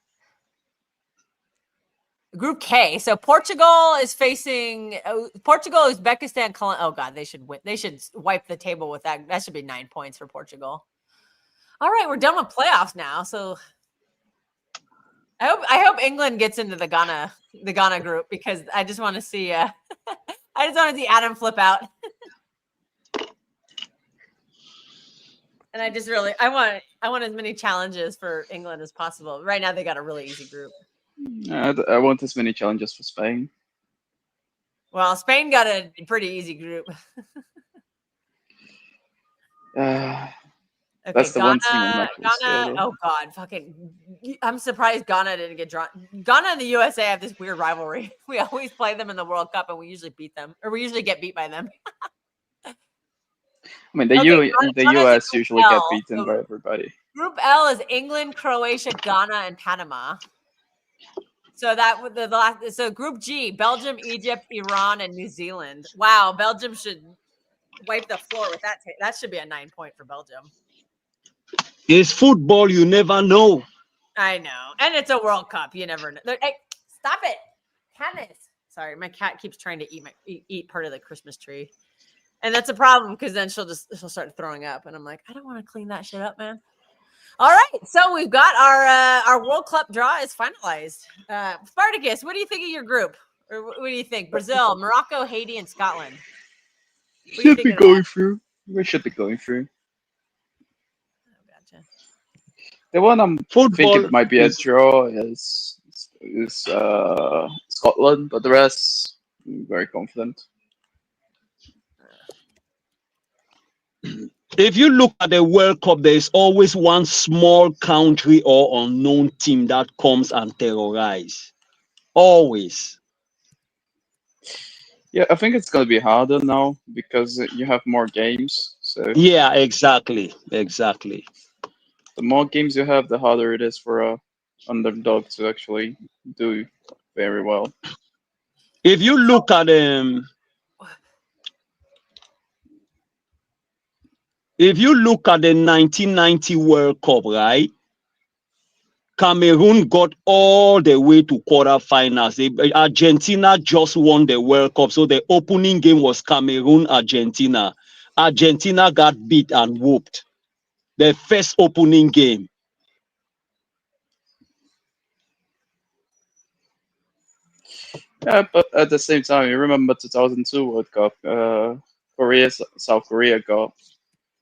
A: Group K. So Portugal is facing Portugal, Uzbekistan, Colombia. Oh God, they should win. They should wipe the table with that. That should be 9 points for Portugal. All right, we're done with playoffs now. So I hope England gets into the Ghana group because I just want to see I just want to see Adam flip out. And I want as many challenges for England as possible. Right now they got a really easy group.
J: I want as many challenges for Spain.
A: Well, Spain got a pretty easy group. Okay,
J: that's the
A: Ghana,
J: one team I'm not really
A: Ghana. Oh God, fucking! I'm surprised Ghana didn't get drawn. Ghana and the USA have this weird rivalry. We always play them in the World Cup, and we usually beat them, or we usually get beat by them.
J: I mean, the US usually get beaten by everybody.
A: Group L is England, Croatia, Ghana, and Panama. So that was the last. So Group G: Belgium, Egypt, Iran, and New Zealand. Wow, Belgium should wipe the floor with that. That should be a 9 point for Belgium.
L: It's football. You never know.
A: I know, and it's a World Cup. You never know. Hey, stop it, Katniss. Sorry, my cat keeps trying to eat part of the Christmas tree, and that's a problem because then she'll start throwing up, and I'm like, I don't want to clean that shit up, man. All right, so we've got our World Cup draw is finalized. Spartacus, what do you think of your group? Or what do you think? Brazil, Morocco, Haiti, and Scotland.
J: Should be going through. We should be going through.
A: Oh, gotcha.
J: The one I'm
L: Football
J: thinking might be a draw is Scotland, but the rest, I'm very confident.
L: If you look at the World Cup, there is always one small country or unknown team that comes and terrorize. Always.
J: Yeah, I think it's gonna be harder now because you have more games. So
L: yeah, exactly. The
J: more games you have, the harder it is for a underdog to actually do very well.
L: If you look at If you look at the 1990 World Cup, right? Cameroon got all the way to quarterfinals. Argentina just won the World Cup, so the opening game was Cameroon-Argentina. Argentina got beat and whooped. The first opening game.
J: Yeah, but at the same time, you remember 2002 World Cup? South Korea got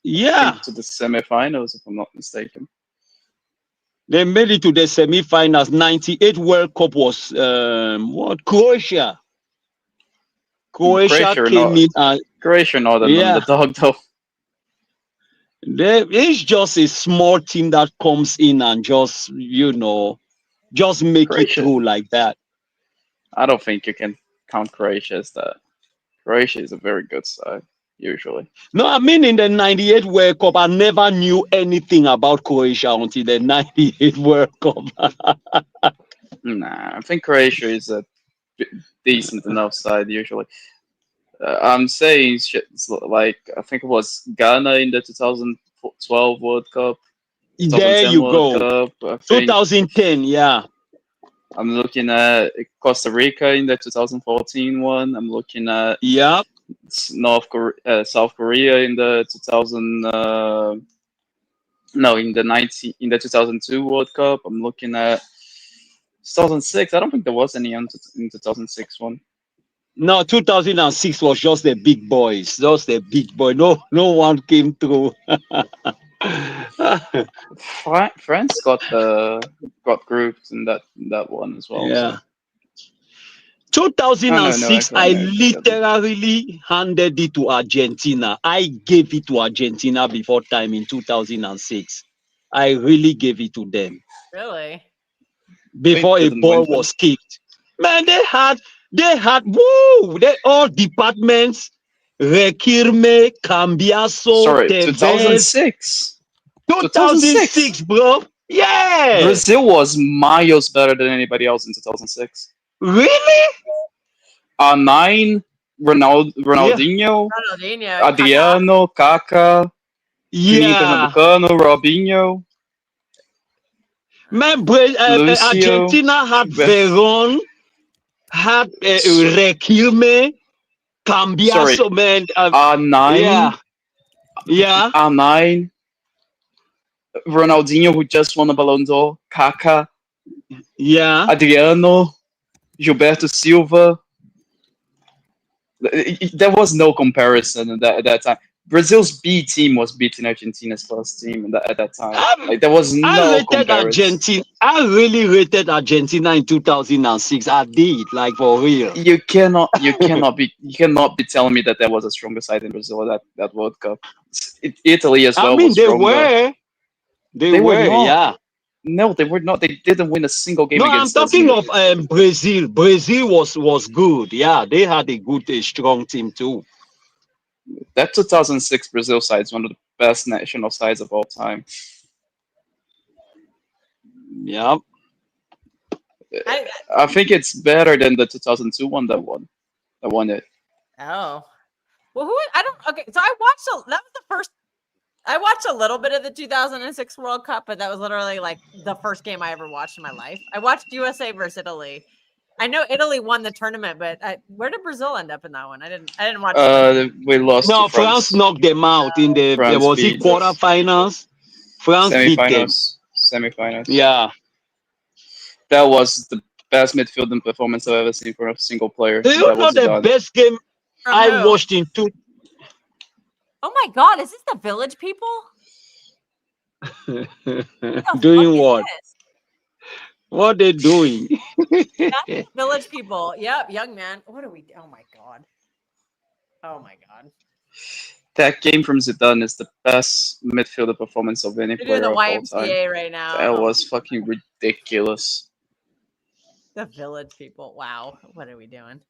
J: to the semifinals, if I'm not mistaken.
L: They made it to the semifinals. 98 World Cup was Croatia. Croatia came in and
J: Croatia not an underdog though.
L: It's just a small team that comes in and just just make it through like that.
J: I don't think you can count Croatia as that. Croatia is a very good side, usually.
L: No, I mean in the 98 World Cup, I never knew anything about Croatia until the 98 World Cup.
J: Nah, I think Croatia is a decent enough side, usually. I'm saying like, I think it was Ghana in the 2012 World Cup.
L: There you go.
J: Cup,
L: 2010, yeah.
J: I'm looking at Costa Rica in the 2014 one. I'm looking at South Korea in the 2002 World Cup. I'm looking at 2006. I don't think there was any in 2006 one.
L: No, 2006 was just the big boys. Just the big boy. No one came through.
J: France got grouped in that one as well.
L: Yeah.
J: So.
L: 2006, I literally handed it to Argentina. I gave it to Argentina before time in 2006. I really gave it to them.
A: Really?
L: Before a ball was kicked. Man, they had all departments. Rekirme, Cambiaso,
J: Sorry,
L: Tevez.
J: 2006.
L: 2006, bro. Yeah.
J: Brazil was miles better than anybody else in 2006.
L: Really?
J: R9, Ronaldinho, Adriano, Kaká, Juninho Pernambucano, Robinho.
L: Man, Argentina had Veron, had Requilme, Cambiaso, man.
J: R9.
L: Yeah.
J: R9. Ronaldinho, who just won the Ballon d'Or. Kaká.
L: Yeah.
J: Adriano. Gilberto Silva. There was no comparison at that time. Brazil's B team was beating Argentina's first team at that time. There was no comparison.
L: I really rated Argentina in 2006. I did, like, for real.
J: You cannot be telling me that there was a stronger side in Brazil at that World Cup. Italy as well.
L: I mean,
J: was stronger.
L: They were, yeah.
J: No, they were not. They didn't win a single game against
L: us. No, I'm talking of Brazil. Brazil was good. Yeah, they had a good, strong team too.
J: That 2006 Brazil side is one of the best national sides of all time.
L: Yeah.
J: I think it's better than the 2002 one that won it.
A: Oh, well, I don't. Okay, so I watched. That was the first. I watched a little bit of the 2006 World Cup, but that was literally like the first game I ever watched in my life. I watched USA versus Italy. I know Italy won the tournament, but where did Brazil end up in that one? I didn't watch.
J: We lost.
L: No,
J: to France.
L: France knocked them out in the
J: France
L: was it
J: beat
L: quarterfinals? France beat them.
J: Semifinals.
L: Yeah.
J: That was the best midfielding performance I've ever seen from a single player.
L: Do you
J: That
L: know
J: was
L: the
J: done.
L: best game
A: From
L: I
A: who?
L: watched in two?
A: Oh my God, is this the Village People?
L: Doing what?
A: This?
L: What they doing?
A: That's Village People. Yep, young man. What are we? Oh my God. Oh my God.
J: That game from Zidane is the best midfielder performance of any
A: They're
J: player
A: doing
J: of
A: the
J: all time.
A: YMCA right now.
J: That was fucking ridiculous.
A: The Village People. Wow. What are we doing?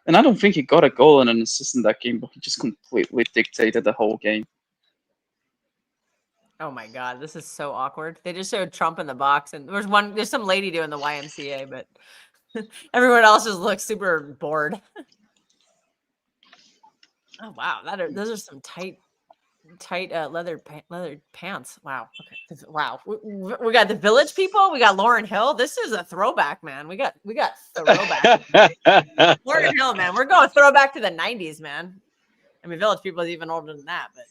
J: And I don't think he got a goal and an assist in that game, but he just completely dictated the whole game.
A: Oh my God, this is so awkward. They just showed Trump in the box, and there's some lady doing the YMCA, but everyone else just looks super bored. Oh wow, those are some tight leather pants. Wow. Okay. Wow. We got the Village People. We got Lauryn Hill. This is a throwback, man. We got throwback. Lauryn Hill, man. We're going throwback to the 90s, man. I mean, Village People is even older than that, but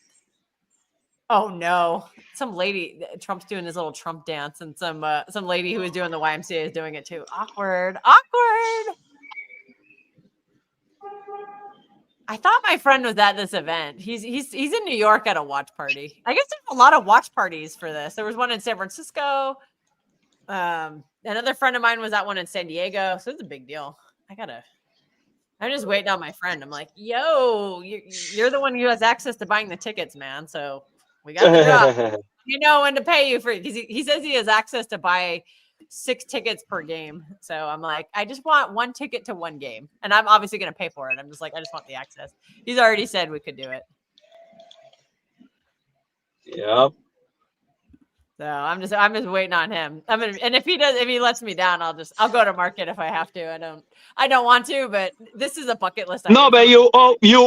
A: oh no, some lady. Trump's doing his little Trump dance, and some lady who was doing the YMCA is doing it too. Awkward. I thought my friend was at this event. He's in New York at a watch party. I guess there's a lot of watch parties for this. There was one in San Francisco. Another friend of mine was at one in San Diego. So it's a big deal. I'm just waiting on my friend. I'm like, yo, you're the one who has access to buying the tickets, man. So we got the job. You know when to pay you for it. Because he says he has access to buy 6 tickets per game. So I'm like, I just want 1 ticket to 1 game. And I'm obviously going to pay for it. I'm just like, I just want the access. He's already said we could do it.
L: Yep.
A: So I'm just waiting on him. And if he lets me down, I'll go to market if I have to. I don't want to, but this is a bucket list.
L: No, but you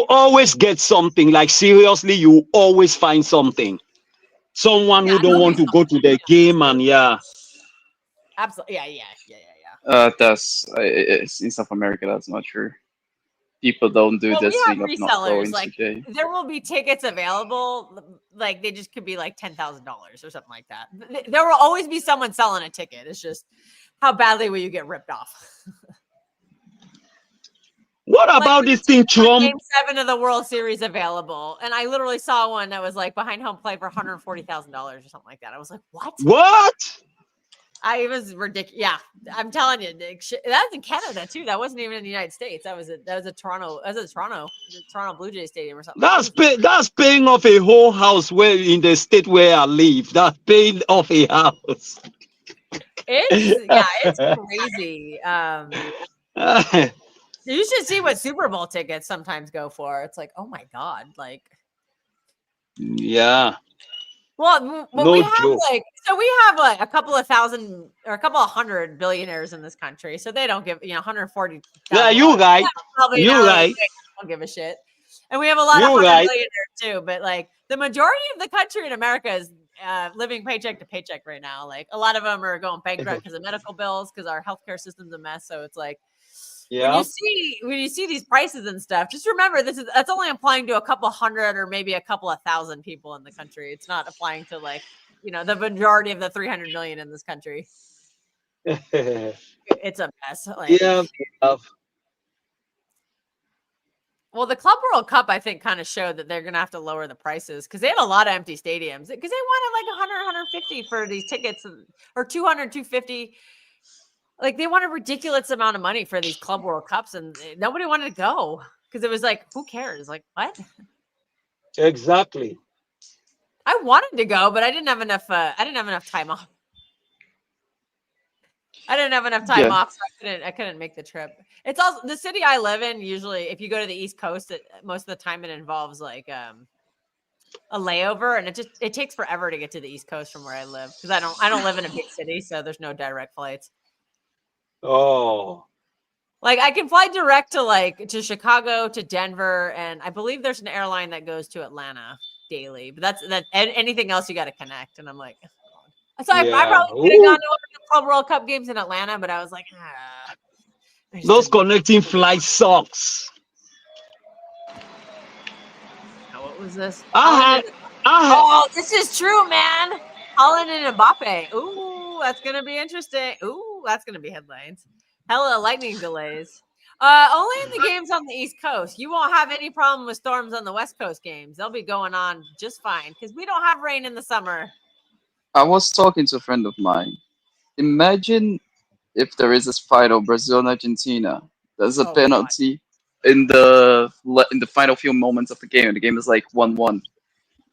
L: always get something. Like seriously, you always find something. Someone who don't want to go to the game, and
A: absolutely, yeah.
J: It's in South America. That's not true. People don't do this thing of not going
A: like,
J: to game.
A: There will be tickets available. Like they just could be like $10,000 or something like that. There will always be someone selling a ticket. It's just how badly will you get ripped off?
L: What about this thing, Trump?
A: Game 7 of the World Series available, and I literally saw one that was like behind home play for $140,000 or something like that. I was like, what? It was ridiculous. Yeah, I'm telling you, that was in Canada too. That wasn't even in the United States. That was a Toronto. That was the Toronto Blue Jay Stadium or something.
L: That's paying off a whole house where in the state where I live. That's paying off a house.
A: It's crazy. You should see what Super Bowl tickets sometimes go for. It's like, oh my God, like.
L: Yeah.
A: Well,
L: no
A: we have
L: joke.
A: we have like a couple of thousand or a couple of hundred billionaires in this country, so they don't give 140.
L: Yeah, you right. You right.
A: Don't give a shit. And we have a lot of billionaires too, but like the majority of the country in America is living paycheck to paycheck right now. Like a lot of them are going bankrupt because of medical bills, because our healthcare system's a mess. So it's like. Yeah. When you see these prices and stuff, just remember that's only applying to a couple hundred or maybe a couple of thousand people in the country. It's not applying to the majority of the 300 million in this country. It's a mess.
L: Yeah.
A: Well, the Club World Cup, I think, kind of showed that they're going to have to lower the prices because they had a lot of empty stadiums because they wanted like 100, 150 for these tickets or 200, 250. Like they want a ridiculous amount of money for these Club World Cups, and nobody wanted to go because it was like, who cares? Like what?
L: Exactly.
A: I wanted to go, but I didn't have enough. I didn't have enough time off. So I couldn't make the trip. It's also the city I live in. Usually, if you go to the East Coast, most of the time it involves like a layover, and it takes forever to get to the East Coast from where I live because I don't live in a big city, so there's no direct flights.
L: Oh.
A: Like I can fly direct to Chicago, to Denver, and I believe there's an airline that goes to Atlanta daily. But that's anything else you got to connect, and I'm like, oh, God. So I probably could have gone to one of the Club World Cup games in Atlanta, but I was like,
L: Those connecting flights sucks.
A: What was this?
L: Oh,
A: this is true, man. Holland and Mbappe. Ooh, that's gonna be interesting. Ooh, that's gonna be headlines. Hella lightning delays. Only in the games on the East Coast. You won't have any problem with storms on the West Coast games. They'll be going on just fine because we don't have rain in the summer.
J: I was talking to a friend of mine. Imagine if there is this final Brazil and Argentina. There's a penalty in the final few moments of the game, and the game is like 1-1,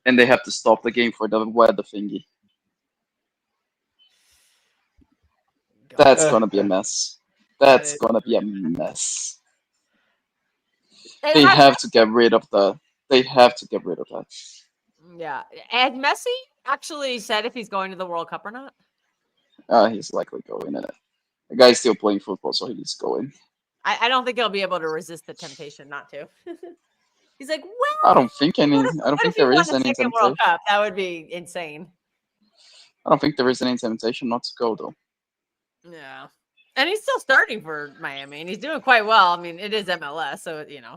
J: and they have to stop the game for the weather thingy. That's gonna be a mess. That's gonna be a mess. They have to get rid of that.
A: Yeah. And Messi actually said if he's going to the World Cup or not.
J: He's likely going in it. The guy's still playing football, so he's going.
A: I don't think he'll be able to resist the temptation not to. He's like, well,
J: I don't think there is any temptation.
A: World Cup, that would be insane.
J: I don't think there is any temptation not to go though.
A: Yeah. And he's still starting for Miami, and he's doing quite well. I mean, it is MLS, so you know.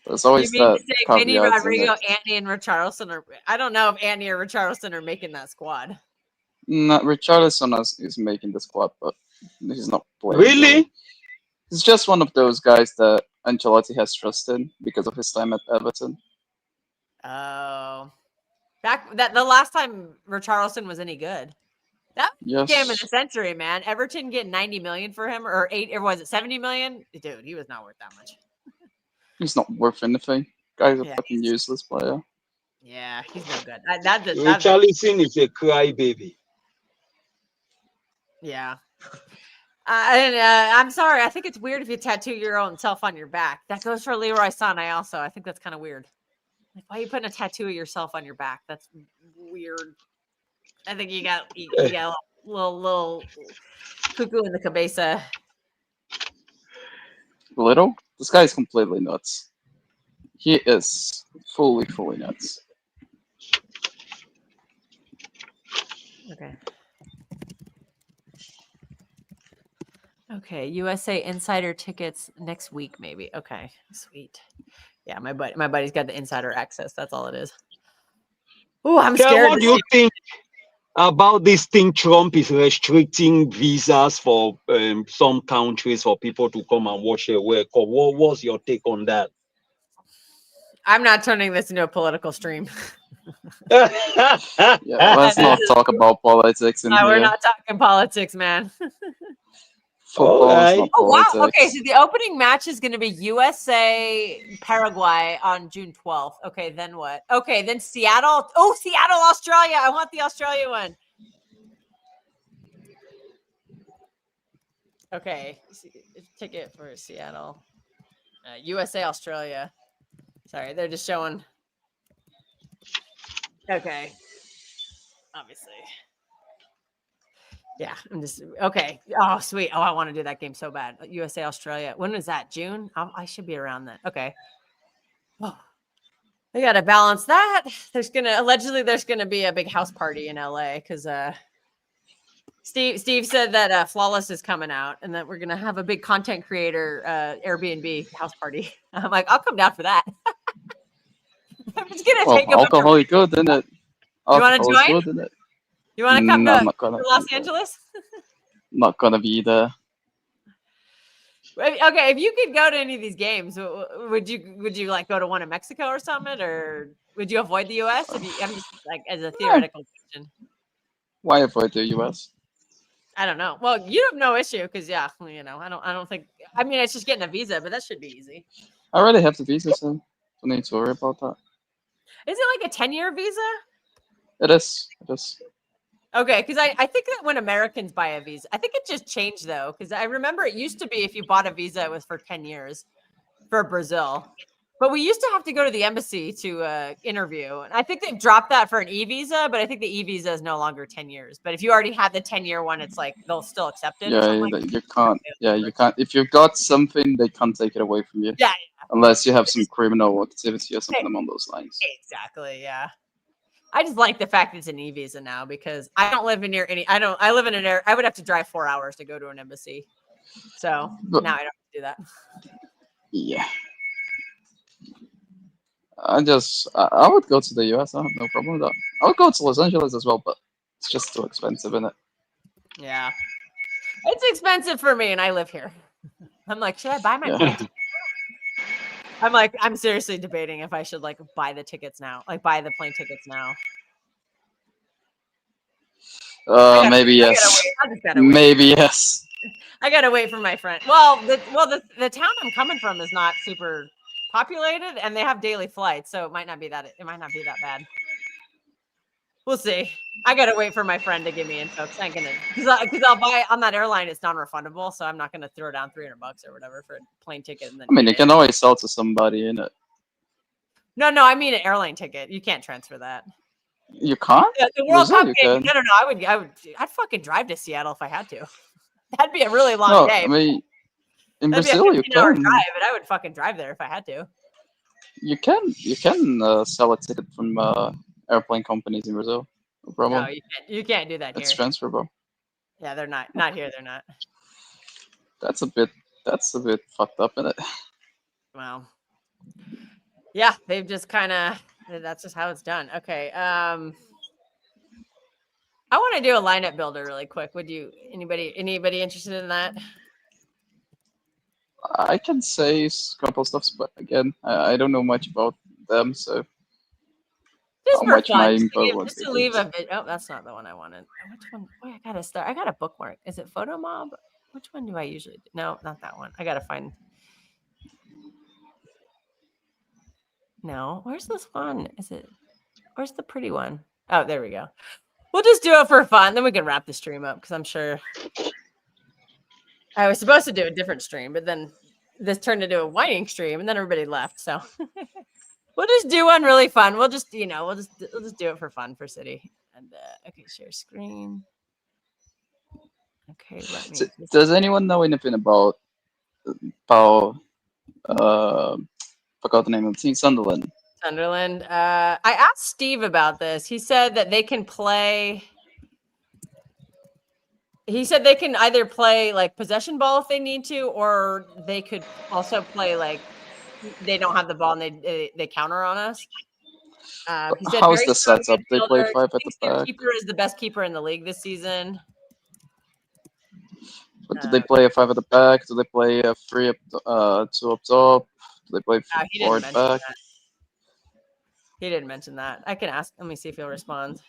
J: There's always that
A: Vinny, Rodrigo, Anthony, and Richarlison are. I don't know if Anthony or Richarlison are making that squad.
J: No, Richarlison is making the squad, but he's not playing.
L: Really?
J: He's just one of those guys that Ancelotti has trusted because of his time at Everton.
A: Oh, the last time Richarlison was any good. That game in the century, man. Everton getting 90 million for him, or was it 70 million? Dude, he was not worth that much.
J: He's not worth anything. Guy's a fucking useless player.
A: Yeah, he's no good.
L: Richarlison is a crybaby.
A: Yeah. I'm sorry. I think it's weird if you tattoo your own self on your back. That goes for Leroy Sané also. I think that's kind of weird. Like, why are you putting a tattoo of yourself on your back? That's weird. I think you got a little cuckoo in the cabeza.
J: Little? This guy is completely nuts. He is fully nuts.
A: Okay, USA Insider tickets next week, maybe. Okay, sweet. Yeah, my buddy's got the insider access. That's all it is. Oh, I'm scared.
L: What do you think about this thing? Trump is restricting visas for some countries for people to come and watch a World Cup. What's your take on that?
A: I'm not turning this into a political stream.
J: Let's not talk about politics in here.
A: We're not talking politics, man.
J: Football is not politics.
A: Wow. Okay, so the opening match is going to be USA Paraguay on June 12th. Okay, then what? Okay, then Seattle. Oh, Seattle, Australia. I want the Australia one. Okay, ticket for Seattle. USA Australia. Sorry, they're just showing. Okay. Obviously. Yeah, I'm just okay. Oh, sweet. Oh, I want to do that game so bad. USA Australia. When is that? June? I should be around then. Okay. Oh, we got to balance that. There's gonna be a big house party in LA because Steve said that Flawless is coming out and that we're gonna have a big content creator Airbnb house party. I'm like, I'll come down for that. I'm just gonna take
J: alcohol is good, isn't it?
A: You want to join? Good, isn't it? You want to come to Los Angeles?
J: Not gonna be there.
A: Okay, if you could go to any of these games, would you like go to one in Mexico or something, or would you avoid the U.S.? I'm just like as a theoretical question.
J: Why avoid the U.S.?
A: I don't know. Well, you have no issue because I don't think. I mean, it's just getting a visa, but that should be easy.
J: I already have the visa, so don't need to worry about that.
A: Is it like a 10-year visa?
J: It is.
A: Okay, because I think that when Americans buy a visa, I think it just changed though, because I remember it used to be if you bought a visa, it was for 10 years for Brazil. But we used to have to go to the embassy to interview. And I think they've dropped that for an e-visa, but I think the e-visa is no longer 10 years. But if you already had the 10-year one, it's like they'll still accept it. Or
J: Yeah,
A: something like
J: you can't. Yeah, you can't. If you've got something, they can't take it away from you.
A: Yeah.
J: Unless you have some criminal activity or something along those lines.
A: Exactly. Yeah. I just like the fact it's an e-visa now because I don't live near any. I live in an area. I would have to drive 4 hours to go to an embassy. So
J: But-
A: now I don't have to do that.
J: Yeah. I would go to the US. I have no problem with that. I would go to Los Angeles as well, but it's just too expensive, isn't it?
A: Yeah. It's expensive for me and I live here. I'm like, should I buy my plane ticket? I'm like, I'm seriously debating if I should like buy the tickets now, like buy the plane tickets now.
J: Maybe yes.
A: I just gotta wait.
J: Maybe yes.
A: I gotta wait for my friend. Well, the town I'm coming from is not super populated, and they have daily flights, so it might not be that bad. We'll see. I gotta wait for my friend to give me info because I'll buy on that airline. It's non-refundable, so I'm not gonna throw down $300 or whatever for a plane ticket. And then
J: I mean, you can always sell to somebody, in it.
A: No, I mean an airline ticket. You can't transfer that.
J: You can't.
A: Yeah, the World
J: Brazil,
A: Cup
J: you
A: game.
J: can.
A: No. I'd fucking drive to Seattle if I had to. That'd be a really long
J: No,
A: day.
J: I mean, in
A: That'd
J: Brazil,
A: be a
J: you
A: 15-hour
J: can.
A: drive, but I would fucking drive there if I had to.
J: You can sell a ticket from airplane companies in Brazil. No problem.
A: No, you can't do that
J: It's
A: here.
J: transferable.
A: Yeah, they're not here. They're not.
J: That's a bit fucked up, isn't it?
A: Well, yeah, they've just kind of. That's just how it's done. Okay. I want to do a lineup builder really quick. Would you? Anybody interested in that?
J: I can say a couple stuff, but again, I don't know much about them, so
A: Just
J: how
A: for
J: much my
A: fun,
J: info would
A: just
J: be
A: to leave
J: good.
A: a bit. Oh, that's not the one I wanted. Which one? Oh, I gotta start. I got a bookmark. Is it Photo Mob? Which one do I usually do? No, not that one. I gotta find. No, where's this one? Where's the pretty one? Oh, there we go. We'll just do it for fun. Then we can wrap the stream up because I'm sure I was supposed to do a different stream, but then this turned into a whining stream and then everybody left. So we'll just do one really fun. We'll just do it for fun for City. And okay, share screen. Okay, let me.
J: Does anyone know anything about forgot the name of the team, Sunderland?
A: Sunderland. I asked Steve about this. He said that they can play. He said they can either play like possession ball if they need to, or they could also play like they don't have the ball and they counter on us. He said
J: How's
A: very
J: the
A: strong
J: setup? They play
A: midfielder.
J: 5 at the
A: Thinks their
J: back.
A: keeper is the best keeper in the league this season.
J: But do they play a 5 at the back? Do they play a 3 up, 2 up top? Do they play
A: He
J: 4
A: didn't
J: at
A: mention
J: back?
A: that. He didn't mention that. I can ask. Let me see if he'll respond.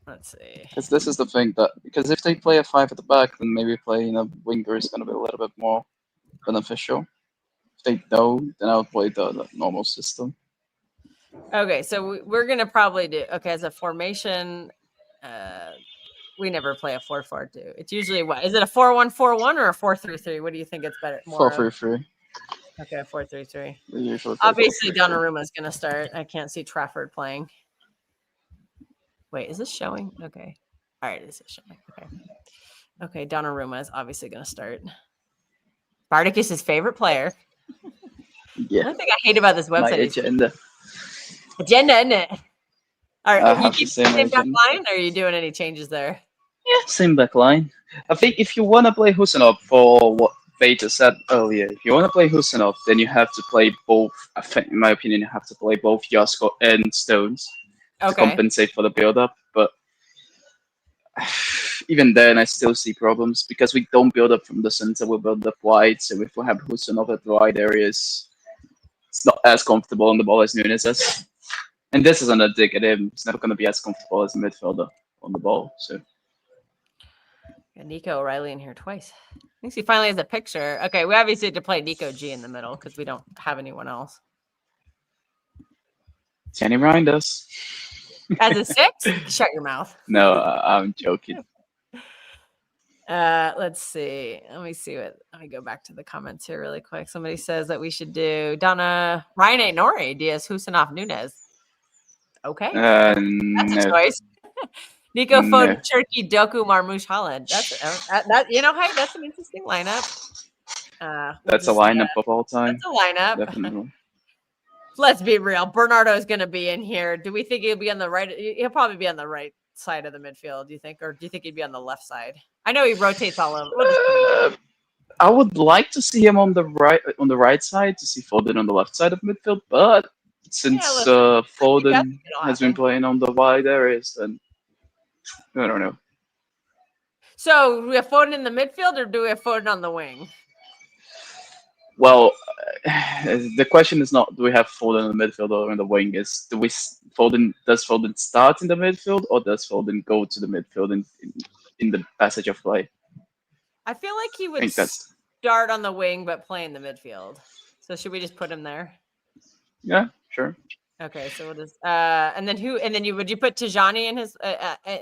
A: Let's see.
J: Because this is the thing because if they play a 5 at the back, then maybe playing a winger is going to be a little bit more beneficial. If they don't, then I'll play the normal system.
A: Okay, so we're gonna probably do as a formation. We never play a 4-4-2. It's usually what is it, a 4-1-4-1 or a 4-3-3? What do you think it's better?
J: 4-3-3.
A: Okay, 4-3-3.
J: Usually
A: Obviously, Donnarumma is gonna start. I can't see Trafford playing. Wait, is this showing? Okay, all right, this is showing. Okay, Donnarumma is obviously gonna start. Spartacus' his favorite player.
J: Yeah.
A: One thing I hate about this website
J: My agenda.
A: Agenda, isn't it? All right,
J: I
A: you
J: have
A: keep
J: the same
A: the same back
J: agenda.
A: line, or are you doing any changes there?
J: Yeah, same back line. I think if you want to play Husanov for what Beta said earlier, if you want to play Husanov, then you have to play both. I think, in my opinion, you have to play both Yasko and Stones to compensate for the build-up. But even then, I still see problems because we don't build up from the center, we build up wide. So if we have Husanov at the wide areas, it's not as comfortable on the ball as Nunes is. And this isn't a dig at him. It's never going to be as comfortable as a midfielder on the ball. So.
A: Got Nico O'Reilly in here twice. I think he finally has a picture. Okay, we obviously had to play Nico G in the middle because we don't have anyone else.
J: Can you remind us?
A: As a 6? Shut your mouth.
J: No, I'm joking.
A: Let's see. Let me go back to the comments here really quick. Somebody says that we should do Donna, Ryan Nori, Diaz, Husanov, Nunez. Okay. That's a choice. Nico Foden, Turkey, Doku, Marmoush, Holland. That's that. Hey, that's an interesting lineup.
J: That's a lineup of all time.
A: That's a lineup.
J: Definitely.
A: Let's be real. Bernardo is going to be in here. Do we think he'll be on the right? He'll probably be on the right side of the midfield. Do you think, or do you think he'd be on the left side? I know he rotates all over.
J: I would like to see him on the right side, to see Foden on the left side of midfield, but since Foden has been playing on the wide areas, then I don't know.
A: So do we have Foden in the midfield, or do we have Foden on the wing?
J: Well, the question is not do we have Foden in the midfield or in the wing. Is does Foden start in the midfield, or does Foden go to the midfield in the passage of play?
A: I feel like he would start on the wing but play in the midfield. So should we just put him there?
J: Yeah, sure.
A: Okay, so we'll just and then would you put Tijani in his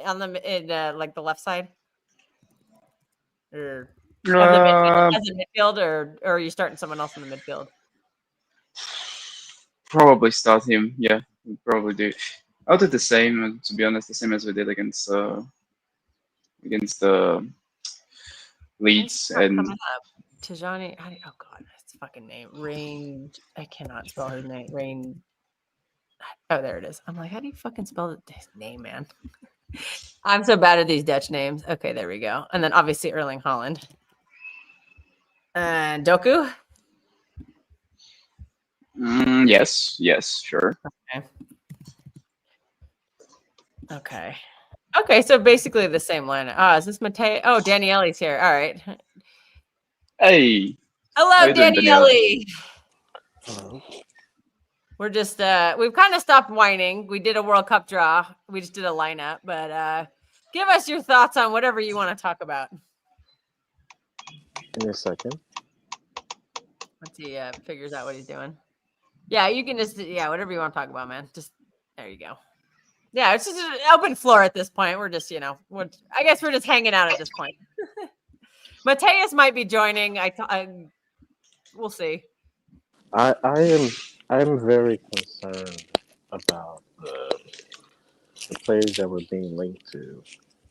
A: on the like the left side? Or as a midfield, or are you starting someone else in the midfield?
J: Probably start him. Yeah, we'll probably do. I'll do the same. To be honest, the same as we did against the Leeds and
A: Tijani. Oh God, that's fucking name. Rain. I cannot spell his name. Rain. Oh, there it is. I'm like, how do you fucking spell his name, man? I'm so bad at these Dutch names. Okay, there we go. And then obviously Erling Haaland. And Doku?
J: Yes, sure.
A: Okay, so basically the same lineup. Is this Mateo? Oh, Daniele's here. All right.
J: Hey.
A: Hello, Daniele. Hello. We're just we've kind of stopped whining. We did a World Cup draw. We just did a lineup, but give us your thoughts on whatever you want to talk about.
M: Give me a second.
A: Once he figures out what he's doing. Yeah, you can just whatever you want to talk about, man. Just there you go. Yeah, it's just an open floor at this point. We're just, I guess we're just hanging out at this point. Mateus might be joining. We'll see.
M: I am very concerned about the players that we're being linked to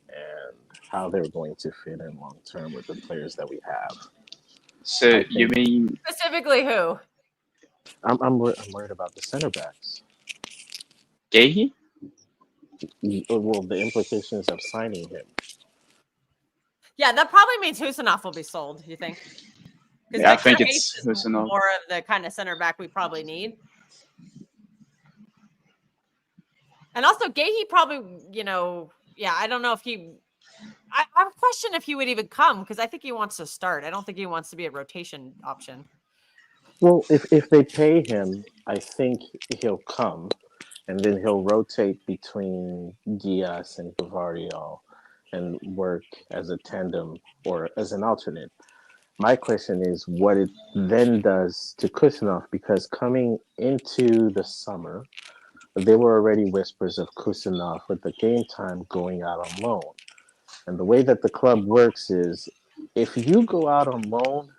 M: and how they're going to fit in long term with the players that we have.
J: So you mean
A: specifically who?
M: I'm worried about the center backs.
J: Gahey?
M: Well, the implications of signing him.
A: Yeah, that probably means Husanov will be sold. You think?
J: Yeah, I think it's Husanov.
A: More of the kind of center back we probably need. And also, Gahey probably, I don't know if I question if he would even come because I think he wants to start. I don't think he wants to be a rotation option.
M: Well, if they pay him, I think he'll come, and then he'll rotate between Diaz and Gavardio and work as a tandem or as an alternate. My question is what it then does to Kusanov, because coming into the summer, there were already whispers of Kusanov with the game time going out on loan. And the way that the club works is if you go out on loan,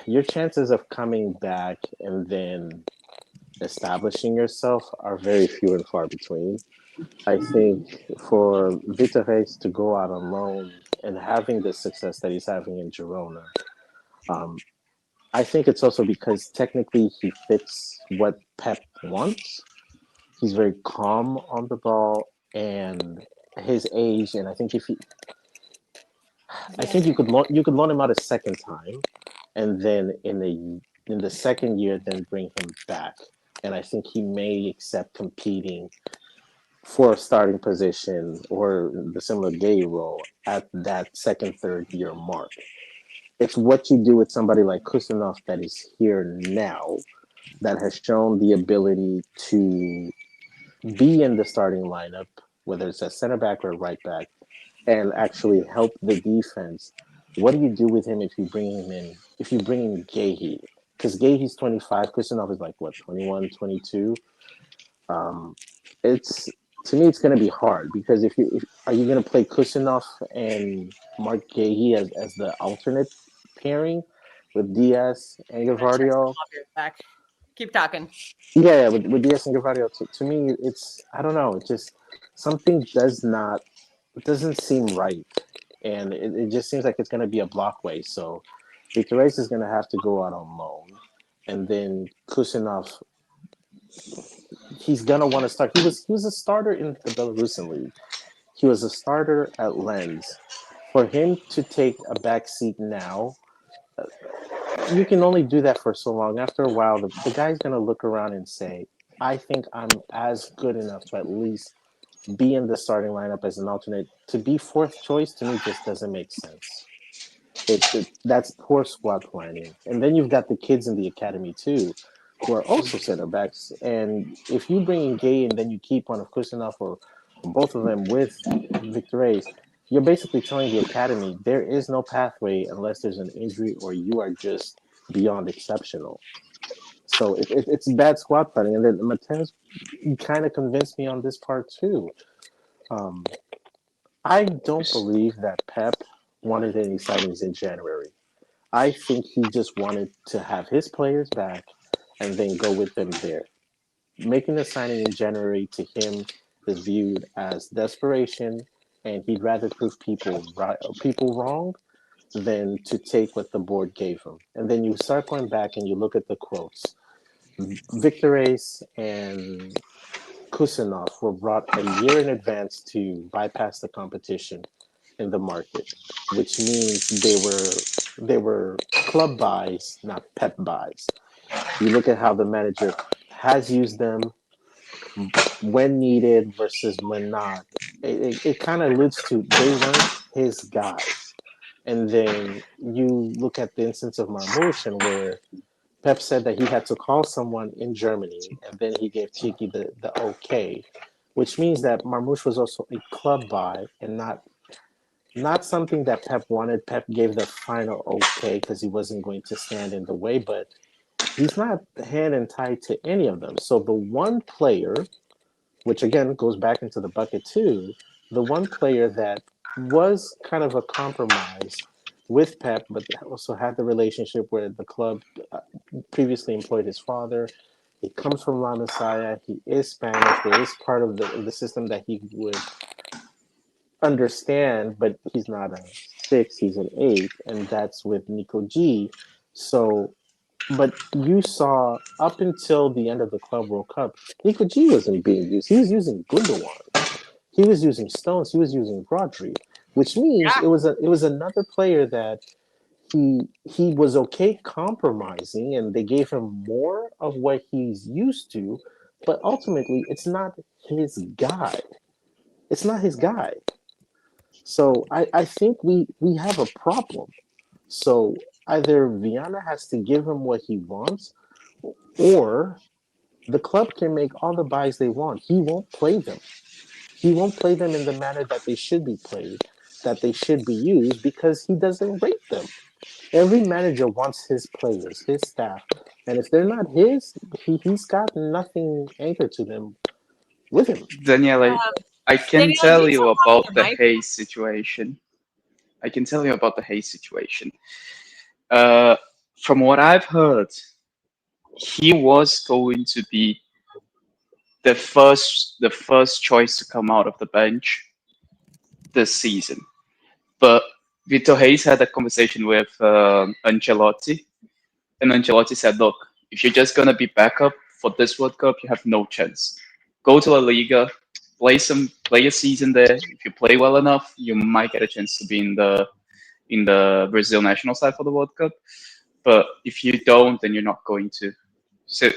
M: your chances of coming back and then establishing yourself are very few and far between. I think for Vitares to go out on loan and having the success that he's having in Girona, I think it's also because technically he fits what Pep wants. He's very calm on the ball, and his age, and I think you could loan him out a second time, and then in the second year, then bring him back. And I think he may accept competing for a starting position or the similar Gay role at that second, third year mark. It's what you do with somebody like Kusanov that is here now that has shown the ability to be in the starting lineup, whether it's a center back or a right back, and actually help the defense. What do you do with him if you bring him in? If you bring in Gahey, because Gahey's 25, Kusanov is like what, 21, 22. It's to me, it's going to be hard because are you going to play Kusinov and Mark Gahey as the alternate pairing with Diaz and Gavardio?
A: Back. Keep talking.
M: Yeah, with Diaz and Gavardio. To me, it's I don't know. It just something doesn't seem right, and it just seems like it's going to be a block way. So Victor Reis is going to have to go out on loan, and then Kusinov, he's going to want to start. He was a starter in the Belarusian league. He was a starter at Lens. For him to take a back seat now, you can only do that for so long. After a while, the guy's going to look around and say, I think I'm as good enough to at least be in the starting lineup as an alternate. To be fourth choice, to me, just doesn't make sense. That's poor squad planning. And then you've got the kids in the academy, too, who are also center backs. And if you bring in Gay and then you keep one of Kusinov or both of them with Victor Reis, you're basically telling the academy there is no pathway unless there's an injury or you are just beyond exceptional. So it's bad squad planning. And then Matez kind of convinced me on this part too. I don't believe that Pep wanted any signings in January. I think he just wanted to have his players back and then go with them there. Making a signing in January to him is viewed as desperation, and he'd rather prove people wrong than to take what the board gave him. And then you start going back and you look at the quotes. Victor Reis and Kusinov were brought a year in advance to bypass the competition in the market, which means they were club buys, not Pep buys. You look at how the manager has used them when needed versus when not. It kind of alludes to they weren't his guys. And then you look at the instance of Marmoush and where Pep said that he had to call someone in Germany and then he gave Tiki the okay, which means that Marmoush was also a club buy and not something that Pep wanted. Pep gave the final okay because he wasn't going to stand in the way, but he's not hand and tied to any of them. So the one player, which again goes back into the bucket too, the one player that was kind of a compromise with Pep, but also had the relationship where the club previously employed his father. He comes from La Masia. He is Spanish. There is part of the system that he would understand, but he's not a 6, he's an 8, and that's with Nico G. So, but you saw up until the end of the Club World Cup, Nico G wasn't being used. He was using Gundogan. He was using Stones. He was using Rodri, which means it was another player that he was okay compromising, and they gave him more of what he's used to, but ultimately it's not his guy. It's not his guy. So I think we have a problem. So either Viana has to give him what he wants, or the club can make all the buys they want. He won't play them. He won't play them in the manner that they should be played, that they should be used, because he doesn't rate them. Every manager wants his players, his staff, and if they're not his, he's got nothing anchored to them with him.
J: Daniele, I can
A: Daniele,
J: tell
A: do
J: you
A: someone
J: about
A: with
J: the
A: your mic?
J: Hayes situation. I can tell you about the Hayes situation. From what I've heard, he was going to be the first choice to come out of the bench this season. But Vitor Hayes had a conversation with Ancelotti, and Ancelotti said, "Look, if you're just gonna be backup for this World Cup, you have no chance. Go to La Liga, play a season there. If you play well enough, you might get a chance to be in the Brazil national side for the World Cup. But if you don't, then you're not going to." So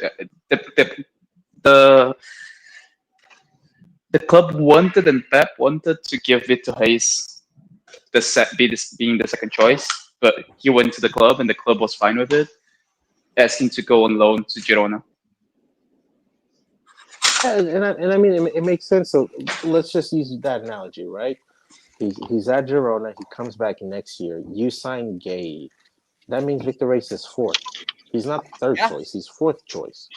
J: the the club wanted and Pep wanted to give Vitor Hayes being the second choice, but he went to the club and the club was fine with it, asking to go on loan to Girona.
M: And I mean, it makes sense. So let's just use that analogy, right? He's at Girona. He comes back next year. You sign Gay. That means Victor Reis is fourth. He's not third choice. He's fourth choice.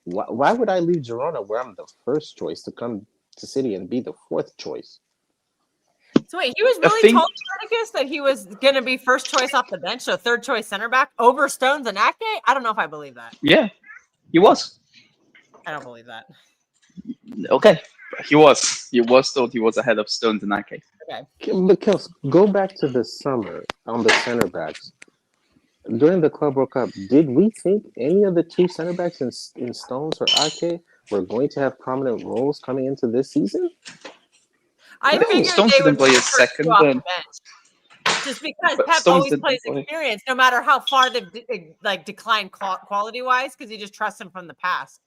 M: Why would I leave Girona where I'm the first choice to come to City and be the 4th choice.
A: So wait, he was really told Spartacus that he was going to be first choice off the bench, so 3rd choice center back over Stones and Ake? I don't know if I believe that.
J: Yeah, he was.
A: I don't believe that.
J: Okay, he was. He was told he was ahead of Stones in that case.
A: Okay.
M: Because go back to the summer on the center backs. During the Club World Cup, did we think any of the 2 center backs in Stones or Ake were going to have prominent roles coming into this season?
A: I figured
J: Stones
A: they
J: didn't
A: would
J: play
A: be
J: a
A: first
J: second
A: off the
J: then.
A: bench. Just because
J: But
A: Pep
J: Stones
A: always
J: didn't
A: plays
J: play.
A: experience, no matter how far they've declined quality-wise, because he just trusts him from the past.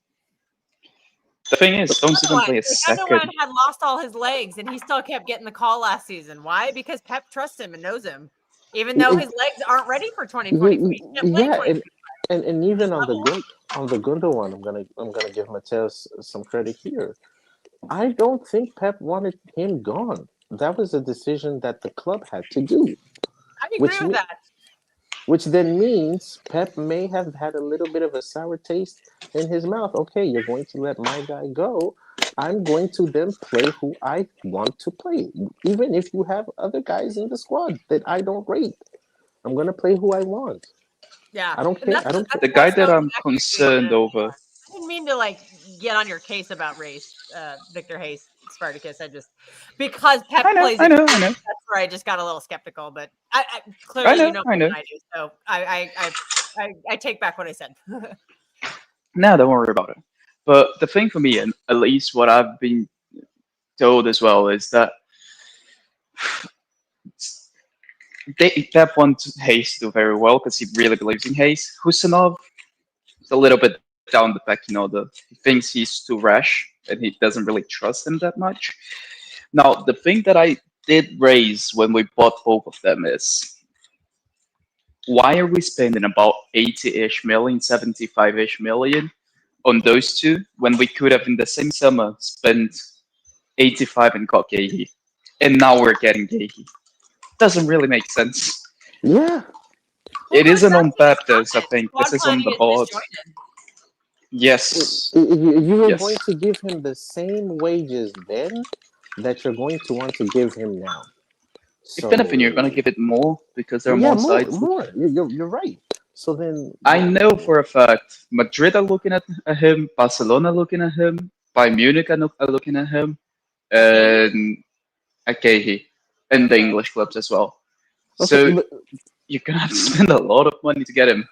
J: The thing is, Stones didn't play a second.
A: Gundogan had lost all his legs, and he still kept getting the call last season. Why? Because Pep trusts him and knows him, even though his legs aren't ready for 2023.
M: And even on the Gundo one, I'm gonna give Mateus some credit here. I don't think Pep wanted him gone. That was a decision that the club had to do.
A: I agree with that.
M: Which then means Pep may have had a little bit of a sour taste in his mouth. Okay, you're going to let my guy go. I'm going to then play who I want to play. Even if you have other guys in the squad that I don't rate, I'm going to play who I want.
A: Yeah.
M: I don't care.
J: The guy that I'm concerned over.
A: I didn't mean to get on your case about race, Victor Hayes, Spartacus. I just because Pep plays.
J: I know.
A: That's where I just got a little skeptical, but I clearly you know more than I do, so I take back what I said.
J: No, don't worry about it. But the thing for me, and at least what I've been told as well, is that Pep wants Hayes to do very well because he really believes in Hayes. Husanov is a little bit down the back, he thinks he's too rash and he doesn't really trust him that much. Now, the thing that I did raise when we bought both of them is, why are we spending about 80-ish million, 75-ish million on those two when we could have in the same summer spent 85 and got Gahey, and now we're getting Gahey? Doesn't really make sense.
M: Yeah.
J: It isn't on Pep, I think. This is on the board. Yes.
M: You were going to give him the same wages then that you're going to want to give him now.
J: So, if anything, you're going to give it more because there are more sides.
M: More. You're right. So then,
J: I know for a fact Madrid are looking at him, Barcelona looking at him, Bayern Munich are looking at him, and Gahey, and the English clubs as well. Okay, so you're going to have to spend a lot of money to get him,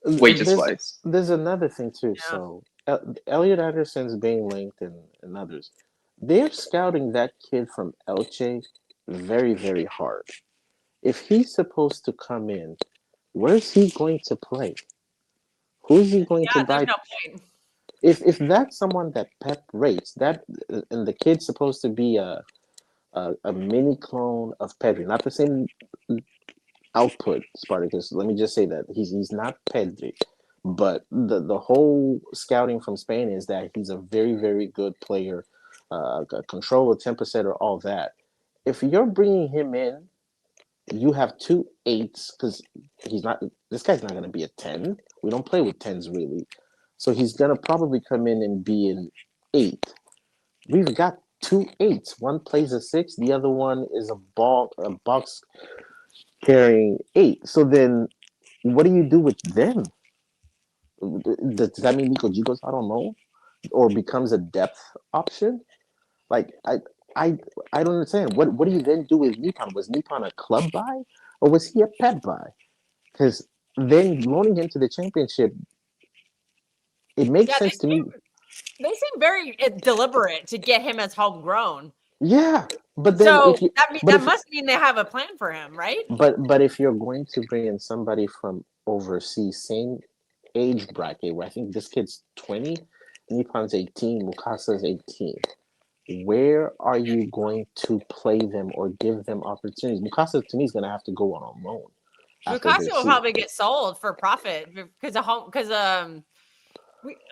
J: wages-wise.
M: There's another thing too. Yeah. So Elliot Anderson's being linked and others. They're scouting that kid from Elche very, very hard. If he's supposed to come in, where's he going to play? Who's he going to buy?
A: There's no point.
M: If that's someone that Pep rates, and the kid's supposed to be a mini clone of Pedri, not the same output, Spartacus. Let me just say that he's not Pedri, but the whole scouting from Spain is that he's a very, very good player, control of 10% or all that. If you're bringing him in, you have 2 8s because this guy's not going to be a 10. We don't play with 10s really. So he's going to probably come in and be an 8. We've got 2 8s. One plays a 6. The other one is a box carrying 8. So then what do you do with them? Does that mean Nico Gigo's, I don't know, or becomes a depth option? Like, I don't understand. What do you then do with Nippon? Was Nippon a club buy or was he a Pep buy? Because then loaning him to the championship, it makes sense to me.
A: They seem very deliberate to get him as homegrown.
M: Yeah, but then
A: that must mean they have a plan for him, right?
M: But if you're going to bring in somebody from overseas, same age bracket, where I think this kid's 20, Nippon's 18, Mukasa's 18. Where are you going to play them or give them opportunities? Mukasa, to me, is going to have to go on a loan.
A: Mukasa will probably get sold for profit because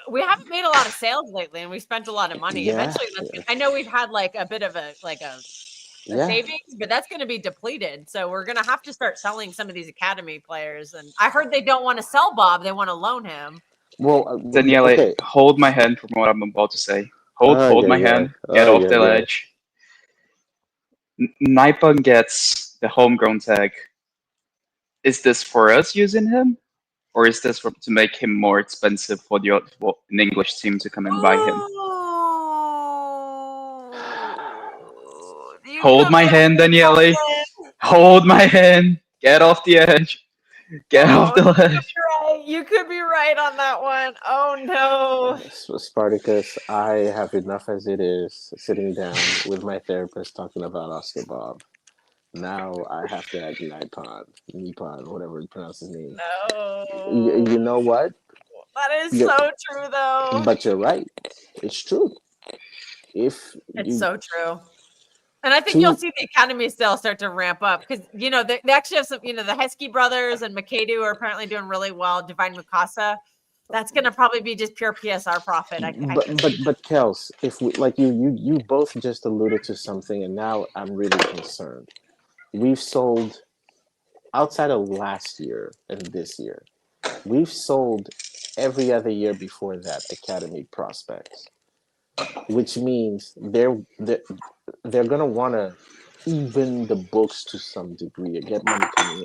A: we haven't made a lot of sales lately, and we spent a lot of money.
M: Yeah,
A: eventually, I know we've had like a bit of a savings, but that's going to be depleted. So we're going to have to start selling some of these academy players. And I heard they don't want to sell Bob; they want to loan him.
M: Well,
J: Daniele, hold my hand from what I'm about to say. Hold my hand. Get off the ledge. Naipan gets the homegrown tag. Is this for us using him? Or is this to make him more expensive for an English team to come and buy him? Hold my hand, Daniele. Hold my hand. Get off the edge. Get off the ledge.
A: You could be right on that one. Oh no.
M: Spartacus, I have enough as it is sitting down with my therapist talking about Oscar Bob. Now I have to add Nippon, whatever you pronounce his name.
A: No.
M: You know what?
A: That is so true, though.
M: But you're right. It's true.
A: It's so true. And I think you'll see the academy still start to ramp up because, you know, they actually have some, you know, the Heskey brothers and Makadu are apparently doing really well. Divine Mukasa. That's going to probably be just pure PSR profit.
M: But Kels, if we, like you both just alluded to something, and now I'm really concerned. We've sold, outside of last year and this year, we've sold every other year before that academy prospects, which means they're gonna want to even the books to some degree and get money coming in.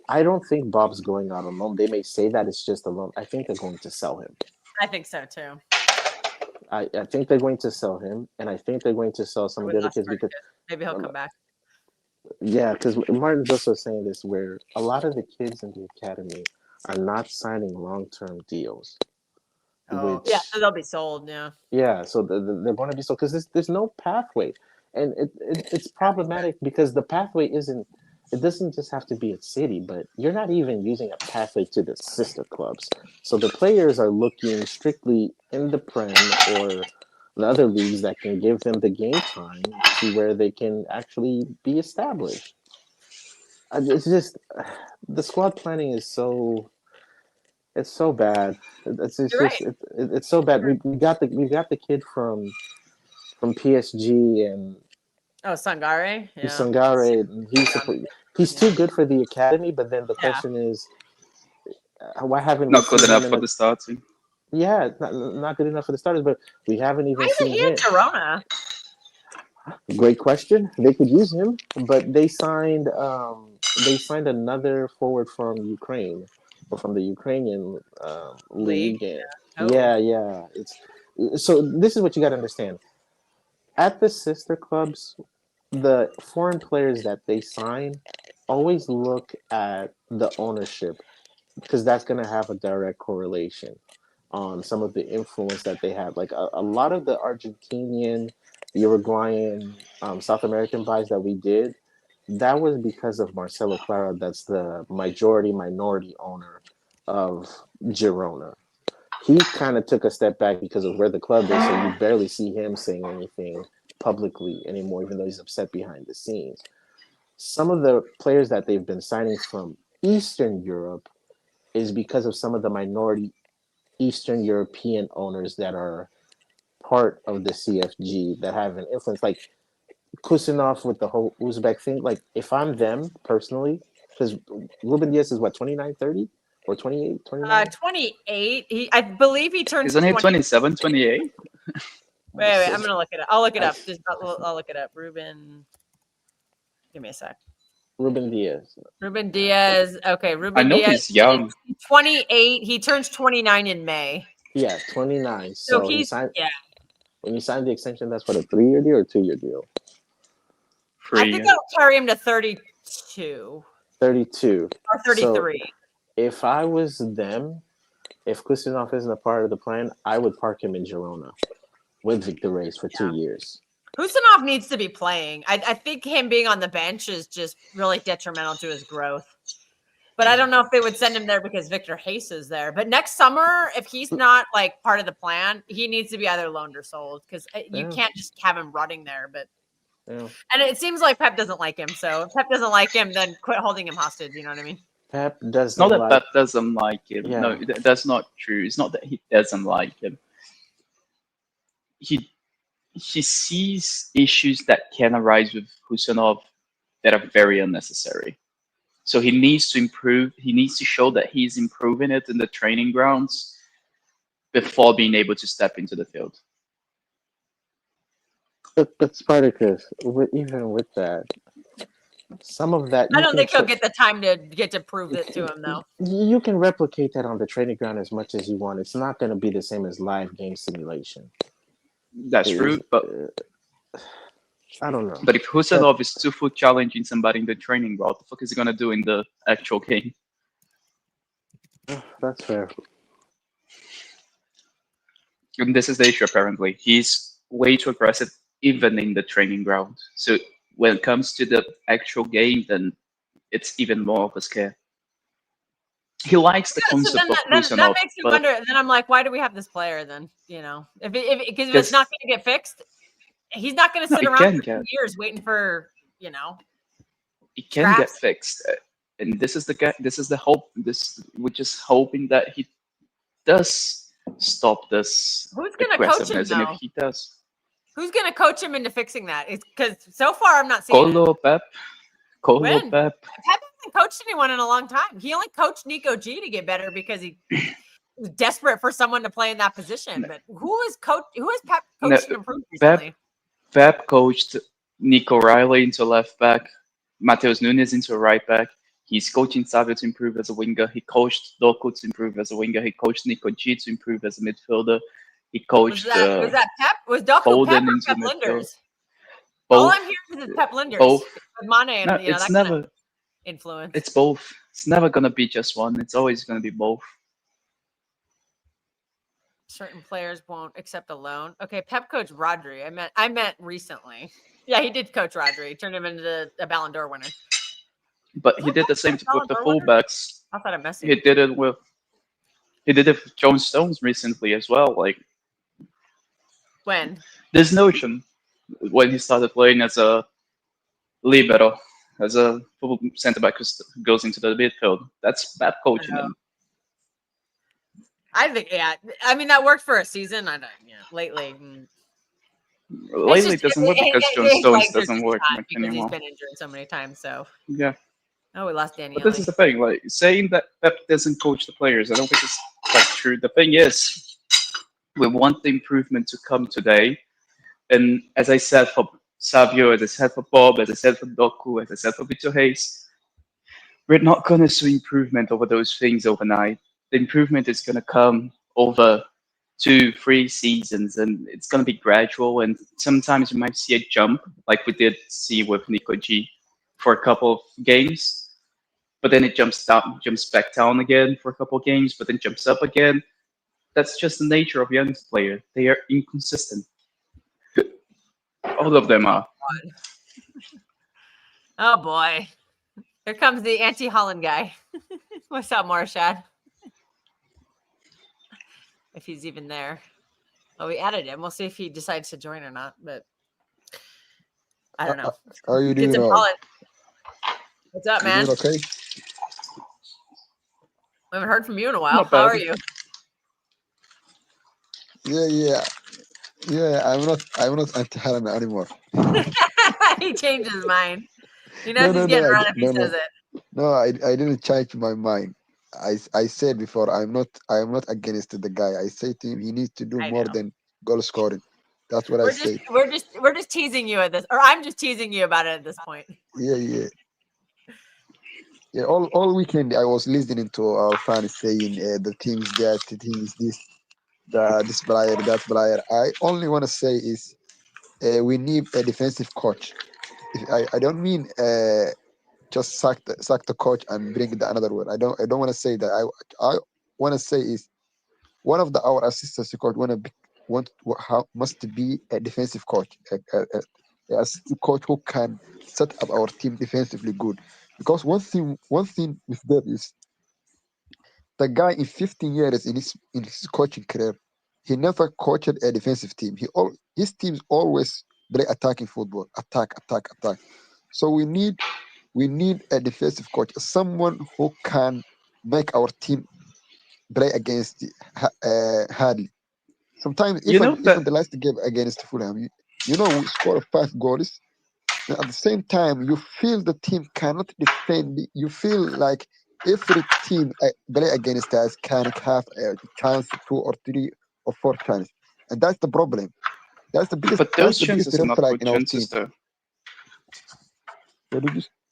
M: I don't think Bob's going out on loan. They may say that it's just a loan. I think they're going to sell him.
A: I think so too.
M: I think they're going to sell him, and I think they're going to sell some of the other kids because
A: maybe he'll come back.
M: Yeah, because Martin's also saying this, where a lot of the kids in the academy are not signing long-term deals.
A: Oh, yeah, so they'll be sold. Yeah.
M: Yeah, so they're going to be sold because there's no pathway, and it's problematic because the pathway isn't. It doesn't just have to be at City, but you're not even using a pathway to the sister clubs. So the players are looking strictly in the Prem or the other leagues that can give them the game time to where they can actually be established. It's just the squad planning is so. It's so bad. It's so bad. We got the kid from PSG and
A: Sangare. Yeah.
M: Sangare. He's too good for the academy, but then the question is, why haven't we
J: not good enough for the starting?
M: Yeah, not good enough for the starters, but we haven't even seen him.
A: Girona?
M: Great question. They could use him, but they signed another forward from Ukraine or from the Ukrainian league. Yeah. So this is what you got to understand. At the sister clubs, the foreign players that they sign always look at the ownership because that's going to have a direct correlation on some of the influence that they have. Like a lot of the Argentinian, Uruguayan, South American buys that we did, that was because of Marcelo Clara. That's the minority owner of Girona. He kind of took a step back because of where the club is, so you barely see him saying anything publicly anymore, even though he's upset behind the scenes. Some of the players that they've been signing from Eastern Europe is because of some of the minority Eastern European owners that are part of the CFG that have an influence, like Kusinov with the whole Uzbek thing. Like, if I'm them personally, because Ruben Diaz is what, 29, 30? Or 28, 29?
A: 28. I believe he turns.
J: Isn't he 27, 28?
A: Wait, I'm gonna look it up. I'll look it up. I'll look it up. Ruben, give me a sec.
M: Ruben Diaz.
A: Okay, Ruben Diaz.
J: I know he's young.
A: 28. He turns 29 in May.
M: Yeah, 29.
A: So he's
M: When you signed the extension, that's what, a 3-year deal or 2-year deal?
A: I think I'll carry him to 32.
M: 32.
A: Or 33.
M: So if I was them, if Kusinov isn't a part of the plan, I would park him in Girona with Victor Reyes for 2 years.
A: Kusinov needs to be playing. I think him being on the bench is just really detrimental to his growth. But I don't know if they would send him there because Victor Hayes is there. But next summer, if he's not like part of the plan, he needs to be either loaned or sold because you can't just have him running there. But and it seems like Pep doesn't like him. So if Pep doesn't like him, then quit holding him hostage. You know what I mean?
M: Pep doesn't.
J: Not that Pep doesn't like him. Yeah. No, that's not true. It's not that he doesn't like him. He sees issues that can arise with Husanov that are very unnecessary. So he needs to improve. He needs to show that he's improving it in the training grounds before being able to step into the field.
M: But Spartacus, even with that, some of that
A: I
M: you
A: don't
M: can
A: think he'll get the time to get to prove it to him, though.
M: you can replicate that on the training ground as much as you want. It's not going to be the same as live game simulation.
J: That's true, but
M: I don't know.
J: But if Huselov is 2-foot challenging somebody in the training, what the fuck is he gonna do in the actual game?
M: That's fair.
J: And this is the issue apparently. He's way too aggressive even in the training ground. So when it comes to the actual game, then it's even more of a scare. He likes the concept of
A: that
J: Huselov,
A: makes me
J: but
A: wonder. Then I'm like, why do we have this player then? You know, if it's not going to get fixed, he's not going to sit around for 2 years waiting for, you know.
J: it can get fixed. And this is the hope. We're just hoping that he does stop this
A: Who's going to coach him,
J: aggressiveness, and
A: though?
J: if he does,
A: Who's going to coach him into fixing that? It's because so far I'm not seeing
J: Colo Pep.
A: When?
J: Pep.
A: Pep hasn't coached anyone in a long time. He only coached Nico G to get better because he was desperate for someone to play in that position. But who has Pep coached and improved recently?
J: Pep coached Nico Riley into left back, Mateus Nunes into right back. He's coaching Savio to improve as a winger. He coached Doku to improve as a winger. He coached Nico G to improve as a midfielder. He coached
A: was that Pep? Was Doku
J: Foden
A: Pep or
J: into
A: Pep
J: midfield.
A: Linders?
J: Both.
A: All I'm hearing is Pep Linders.
J: Both.
A: With Mane and
J: No,
A: that
J: it's
A: kind
J: never.
A: of influence.
J: It's both. It's never gonna be just one. It's always gonna be both.
A: Certain players won't accept a loan. Okay, Pep coached Rodri. I meant recently. Yeah, he did coach Rodri. Turned him into a Ballon d'Or winner.
J: But he did the same with the fullbacks.
A: I thought it messy.
J: He did it with John Stones recently as well. Like
A: when
J: this notion when he started playing as a libero, as a full centre back who goes into the midfield. That's bad coaching him.
A: I think, yeah. I mean, that worked for a season. I don't. Yeah, lately.
J: Lately, it doesn't work because John Stones doesn't work much anymore.
A: He's been injured so many times. So
J: yeah.
A: Oh, we lost Daniel.
J: But this is the thing, like saying that Pep doesn't coach the players, I don't think it's quite true. The thing is, we want the improvement to come today. And as I said for Savio, as I said for Bob, as I said for Doku, as I said for Vitor Hayes, we're not going to see improvement over those things overnight. The improvement is going to come over 2-3 seasons, and it's going to be gradual. And sometimes you might see a jump, like we did see with Nico G for a couple of games. But then it jumps back down again for a couple of games, but then jumps up again. That's just the nature of young players. They are inconsistent. All of them are.
A: Oh boy. Here comes the anti-Holland guy. What's up, Marshad? If he's even there. Oh, we added him. We'll see if he decides to join or not, but I don't know.
N: How are you doing?
A: What's up,
N: You
A: man?
N: doing okay?
A: I haven't heard from you in a while. How are you?
N: Yeah. I'm not anti-Harami anymore.
A: He changed his mind. He knows he's getting run if he says it.
N: No, I didn't change my mind. I said before I'm not against the guy. I say to him he needs to do more than goal scoring. That's what I say.
A: We're just teasing you at this, or I'm just teasing you about it at this point.
N: Yeah. All weekend I was listening to our fans saying the team's that, the team is this, this player, that player. I only want to say is we need a defensive coach. I don't mean just sack the coach and bring the another one. I don't want to say that. I want to say is one of our assistant coach must be a defensive coach, a assistant coach who can set up our team defensively good. Because one thing with that is the guy in 15 years in his coaching career, he never coached a defensive team. His teams always play attacking football, attack. So we need a defensive coach, someone who can make our team play against hardly. Sometimes even the last game against Fulham, we scored 5 goals. And at the same time, you feel the team cannot defend. You feel like every team play against us can have a chance, 2 or 3 or 4 times, and that's the problem. That's the biggest.
J: But
N: That's
J: those
N: the biggest
J: chances are
N: red
J: not
N: flag
J: good
N: in our team.
J: chances, though.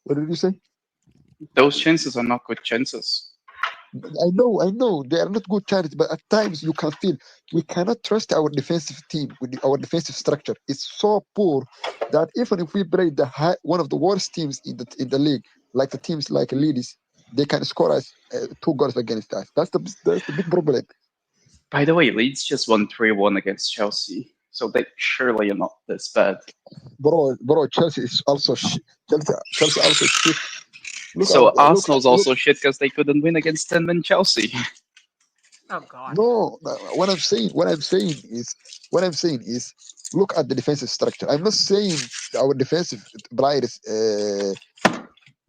N: What did you say?
J: Those chances are not good chances.
N: I know, they are not good chances, but at times you can feel we cannot trust our defensive team with our defensive structure. It's so poor that even if we play one of the worst teams in the league, like the teams like Leeds, they can score us 2 goals against us. That's the big problem.
J: By the way, Leeds just won 3-1 against Chelsea, so they surely are not this bad.
N: Bro, Chelsea is also Chelsea also shit.
J: So Arsenal's also shit because they couldn't win against 10-man Chelsea.
A: Oh God.
N: No, what I'm saying is, look at the defensive structure. I'm not saying our defensive players,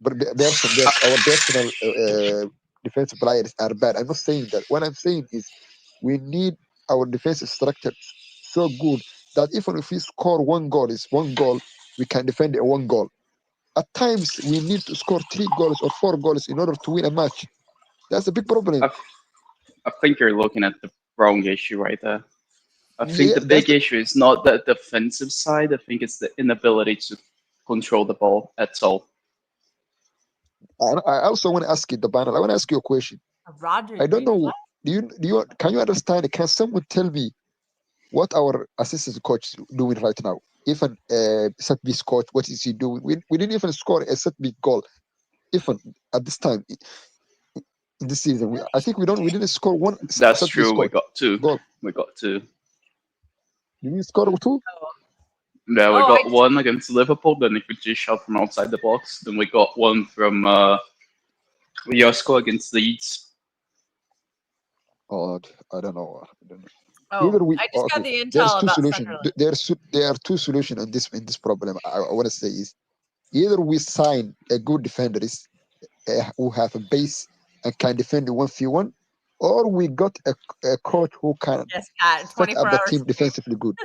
N: but our personal defensive players are bad. I'm not saying that. What I'm saying is, we need our defensive structure so good that even if we score 1 goal, it's 1 goal, we can defend it 1 goal. At times, we need to score 3 goals or 4 goals in order to win a match. That's a big problem.
J: I think you're looking at the wrong issue right there. I think
N: Yeah,
J: the big issue is not the defensive side. I think it's the inability to control the ball at all.
N: I also want to ask you, the panel. I want to ask you a question.
A: Roger.
N: I don't know. Can you understand? Can someone tell me what our assistant coach is doing right now? Even set piece coach, what is he doing? We didn't even score a set piece goal. Even at this time in this season, I think we didn't score one.
J: That's
N: set
J: true.
N: piece
J: We got 2.
N: goal.
J: We got 2.
N: Did we score 2?
J: Yeah, we got 1 against Liverpool. Then if we just shot from outside the box, then we got 1 from Josko against Leeds.
N: Oh, I don't know.
A: Oh,
N: Either we,
A: I just got
N: okay,
A: the
N: there's
A: intel
N: two
A: about
N: solutions.
A: Sunderland.
N: There are 2 solutions in this problem. I want to say is either we sign a good defender who have a base and can defend 1v1, or we got a coach who can
A: Yes, Pat.
N: set
A: 24
N: up the
A: hours.
N: team defensively good.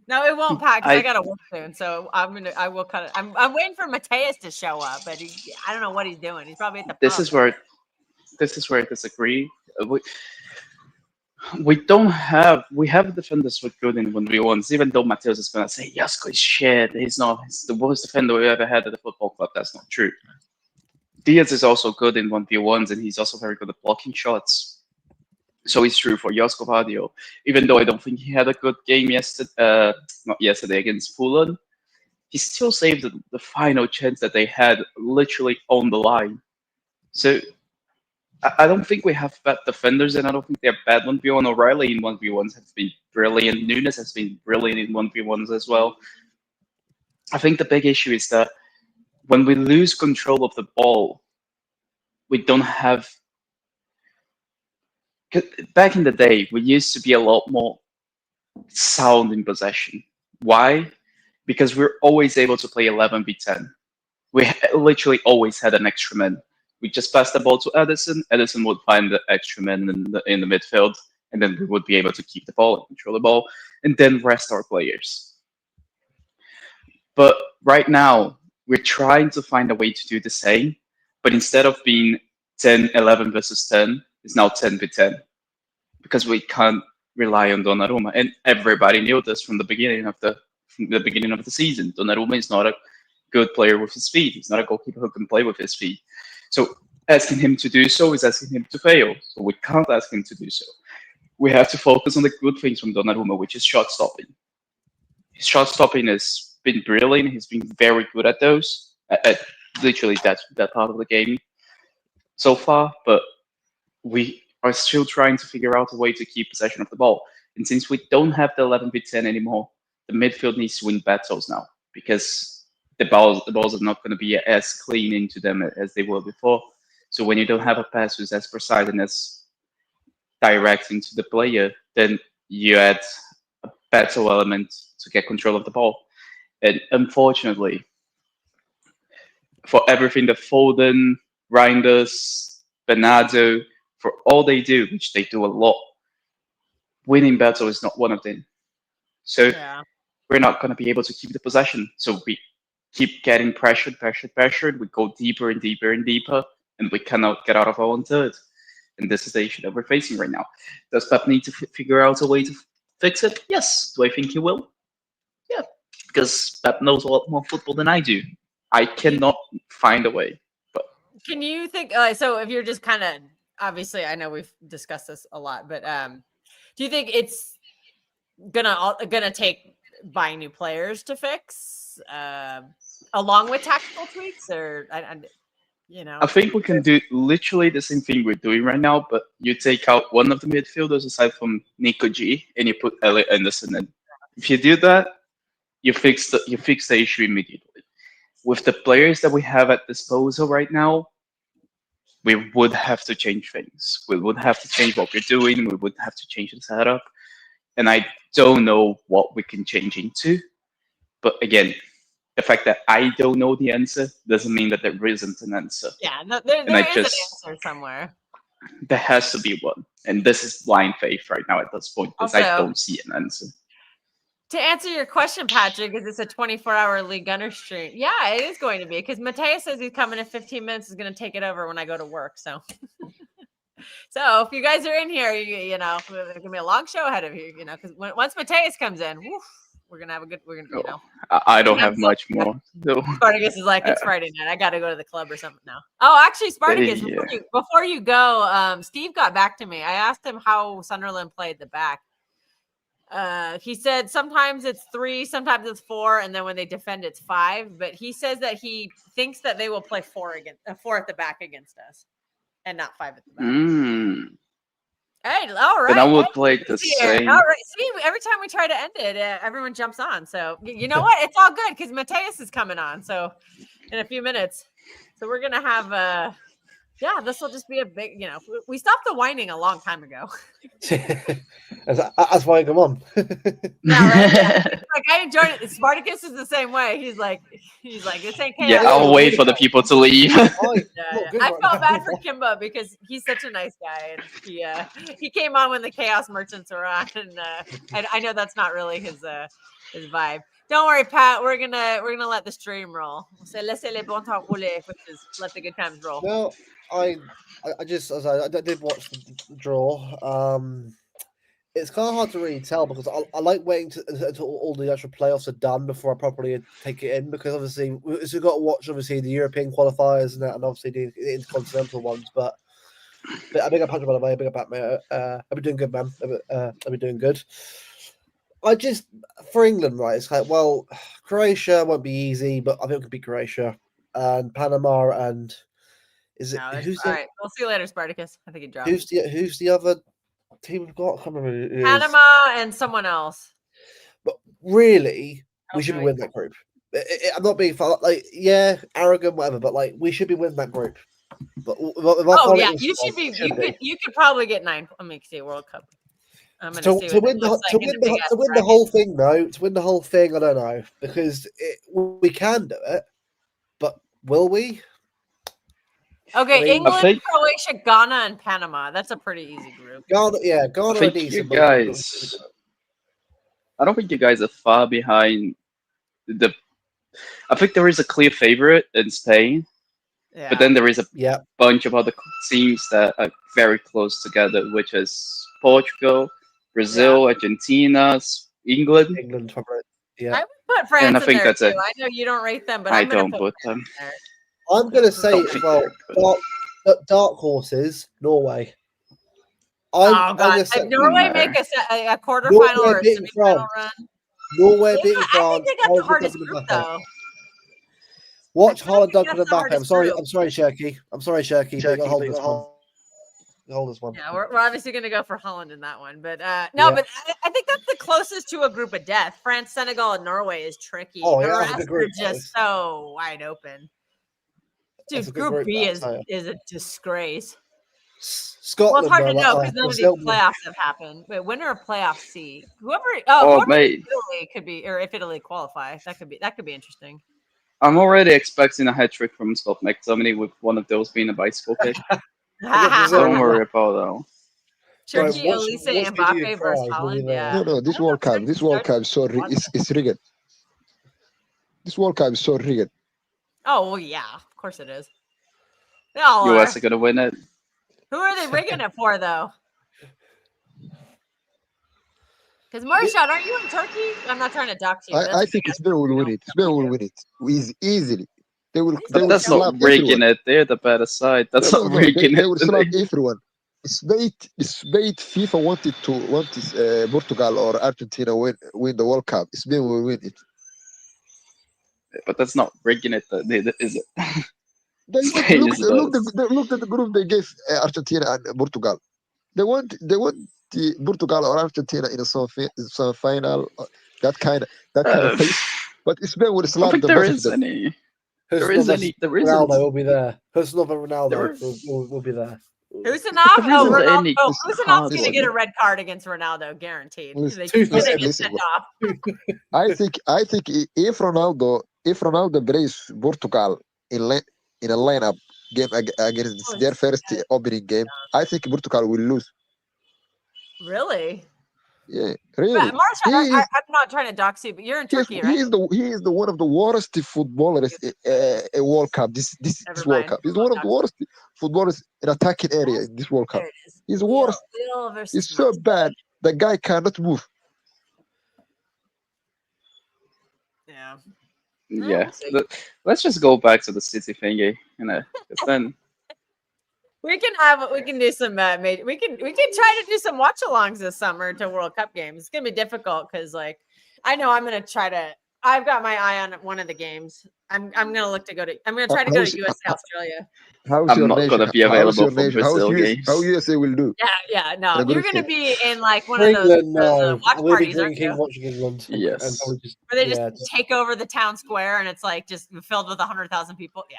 A: No, it won't, Pat, because I gotta work soon. So I will cut it. I'm waiting for Mateus to show up, but I don't know what he's doing. He's probably at the
J: This
A: pub.
J: is where I disagree. We have defenders with good in 1v1s, even though Mateus is gonna say Josko is shit. He's the worst defender we ever had at the football club. That's not true. Diaz is also good in 1v1s, and he's also very good at blocking shots. So it's true for Josko Vadio. Even though I don't think he had a good game not yesterday against Fulham, he still saved the final chance that they had literally on the line. So I don't think we have bad defenders, and I don't think they're bad 1v1. O'Reilly in 1v1s has been brilliant. Nunes has been brilliant in 1v1s as well. I think the big issue is that when we lose control of the ball, we don't have. Back in the day, we used to be a lot more sound in possession. Why? Because we're always able to play 11v10. We literally always had an extra man. We just passed the ball to Edison. Edison would find the extra man in the midfield, and then we would be able to keep the ball and control the ball, and then rest our players. But right now, we're trying to find a way to do the same, but instead of being 10-11 versus 10, it's now 10v10, because we can't rely on Donnarumma, and everybody knew this from the beginning of the season. Donnarumma is not a good player with his feet. He's not a goalkeeper who can play with his feet. So asking him to do so is asking him to fail. So we can't ask him to do so. We have to focus on the good things from Donnarumma, which is shot stopping. His shot stopping has been brilliant. He's been very good at those, at literally that part of the game so far. But we are still trying to figure out a way to keep possession of the ball. And since we don't have the 11v10 anymore, the midfield needs to win battles now, because the balls are not going to be as clean into them as they were before. So when you don't have a pass who's as precise and as direct into the player, then you add a battle element to get control of the ball. And unfortunately, for everything that Foden, Reinders, Bernardo, for all they do, which they do a lot, winning battle is not one of them. So we're not going to be able to keep the possession. So we keep getting pressured. We go deeper and deeper and deeper, and we cannot get out of our own third. And this is the issue that we're facing right now. Does Pep need to figure out a way to fix it? Yes. Do I think he will? Yeah, because Pep knows a lot more football than I do. I cannot find a way. But
A: can you think? So if you're just kind of obviously, I know we've discussed this a lot, but do you think it's gonna take buying new players to fix, along with tactical tweaks, or
J: I think we can do literally the same thing we're doing right now, but you take out one of the midfielders aside from Nico G and you put Elliot Anderson in. If you do that, you fix the issue immediately. With the players that we have at disposal right now, we would have to change things. We would have to change what we're doing. We would have to change the setup. And I don't know what we can change into. But again, the fact that I don't know the answer doesn't mean that there isn't an answer.
A: Yeah, no, there is an answer somewhere.
J: There has to be one. And this is blind faith right now at this point because I don't see an answer.
A: To answer your question, Patrick, is this a 24-hour League Gunner stream? Yeah, it is going to be because Mateus says he's coming in 15 minutes. Is going to take it over when I go to work. So, so if you guys are in here, you know, there's going to be a long show ahead of you. You know, because once Mateus comes in, woof, we're gonna have a good. We're gonna, you know.
J: I don't have much more. So.
A: Spartacus is like, it's Friday night. I got to go to the club or something now. Oh, actually, Spartacus, before you go, Steve got back to me. I asked him how Sunderland played the back. He said sometimes it's 3, sometimes it's 4, and then when they defend, it's 5. But he says that he thinks that they will play 4 at the back against us, and not 5 at the back. Hey, all right.
J: Then I would play the same.
A: All right. See, every time we try to end it, everyone jumps on. So you know what? It's all good because Mateus is coming on. So in a few minutes, so we're gonna have yeah, this will just be a big, you know, we stopped the whining a long time ago.
O: That's why I come on.
A: Yeah, right. Yeah. Like I enjoyed it. Spartacus is the same way. He's like, this ain't chaos.
J: Yeah, I'll wait for the people to leave.
A: I felt bad for Kimba because he's such a nice guy, and he came on when the Chaos Merchants were on, and I know that's not really his vibe. Don't worry, Pat. We're gonna let the stream roll. So laissez les bons temps rouler, which is let the good times roll.
O: No, I just as I did watch the draw. It's kind of hard to really tell because I like waiting until all the actual playoffs are done before I properly take it in, because obviously we've got to watch obviously the European qualifiers and obviously the intercontinental ones. But I big up Patrick, by the way. Big up mate. I've been doing good, man. I've been doing good. I just, for England, right? It's like, well, Croatia won't be easy, but I think it could be Croatia and Panama and is it?
A: No, all right, we'll see you later, Spartacus. I think he dropped.
O: Who's the other team we've got? I can't remember who it is.
A: Panama and someone else.
O: But really, we should be winning that group. I'm not being like, yeah, arrogant, whatever, but like we should be winning that group. But
A: yeah, you should be. You could probably get 9. Let me see World Cup.
O: To win the whole thing, though, to win the whole thing, I don't know, because we can do it, but will we?
A: Okay, England, Croatia, Ghana, and Panama. That's a pretty easy group.
O: Ghana.
J: I think you guys. I don't think you guys are far behind. I think there is a clear favorite in Spain, but then there is a bunch of other teams that are very close together, which is Portugal, Brazil, Argentina, England.
O: Yeah,
A: I would put France
J: and I think
A: there
J: that's
A: too.
J: it.
A: I know you don't rate them, but
J: I
A: I'm gonna
J: don't put them.
A: There.
O: I'm going to say, well, dark horses, Norway.
A: God! Did Norway make a quarterfinal or a semi-final run?
O: Norway beating France.
A: I think they got the hardest group, though.
O: Watch Haaland dunk on the back. I'm sorry, Shirky. Hold this one.
A: Yeah, we're obviously going to go for Holland in that one, but but I think that's the closest to a group of death. France, Senegal, and Norway is tricky.
O: Oh,
A: the
O: yeah,
A: rest
O: a group,
A: are just so wide open. Dude, Group B is a disgrace.
O: Scotland.
A: Well, it's hard to know because none of these playoffs have happened. But winner of playoff C, whoever Italy could be, or if Italy qualify, that could be interesting.
J: I'm already expecting a hat trick from Scott McTominay with one of those being a bicycle kick. Don't worry about that.
A: Turkey, Elise, and Mbappe versus Holland. Yeah.
N: No, this World Cup is so it's rigged. This World Cup is so rigged.
A: Oh well, yeah, of course it is. They all
J: US are gonna win it.
A: Who are they rigging it for, though? Because Marshall, aren't you in Turkey? I'm not trying to dox you.
N: I think Spain will win it. Spain will win it easily. They will
J: That's not
N: slap
J: rigging
N: everyone.
J: it. They're the better side. That's not
N: No.
J: rigging
N: They
J: it.
N: will slap everyone. Spain, FIFA wanted Portugal or Argentina win the World Cup. Spain will win it.
J: But that's not rigging it, is it?
N: They
J: Spain is the
N: look at the group they gave Argentina and Portugal. They want the Portugal or Argentina in a semi-final. That kind of face. But Spain will
J: I
N: slap
J: think
N: the
J: there
N: best of
J: is
N: them.
J: any. There is any. There isn't.
O: Ronaldo will be there. Husanov and
J: There
O: Ronaldo will be there.
A: Husanov?
J: There
A: Oh,
J: isn't
A: Ronaldo.
J: any
A: Oh, Husanov's going to
J: hard
A: get a
J: one.
A: red card against Ronaldo, guaranteed.
N: Listen,
A: He's going to get
N: listen,
A: sent off.
N: I think if Ronaldo plays Portugal in a lineup game against their first opening game, I think Portugal will lose.
A: Really?
N: Yeah,
A: But
N: really.
A: Marshall, I'm not trying to dox you, but you're in Turkey, right?
N: He is the one of the worst footballers in World Cup. This World Cup. He's one of the worst footballers in attacking area in this World Cup.
A: There it is.
N: He's worst.
A: Leo versus
N: He's so bad. The guy cannot move.
A: Yeah.
J: Yeah. Let's just go back to the City thingy, because then
A: We can do some we can try to do some watch alongs this summer to World Cup games. It's gonna be difficult because I know I'm gonna try to. I've got my eye on one of the games. I'm gonna look to go to. I'm gonna try to go to USA Australia.
N: How's your
J: I'm not
N: nation?
J: gonna be available for Brazil
N: How
J: games.
N: USA will do?
A: Yeah. No,
N: In a
A: you're
N: group
A: gonna
N: stage.
A: be in like one
O: For
A: of those
O: England, no.
A: watch
O: I'm going to be
A: parties, aren't
O: drinking,
A: you?
O: watching England. And
J: Yes.
O: probably just,
A: Where they just take over the town square and it's like just filled with 100,000 people. Yeah.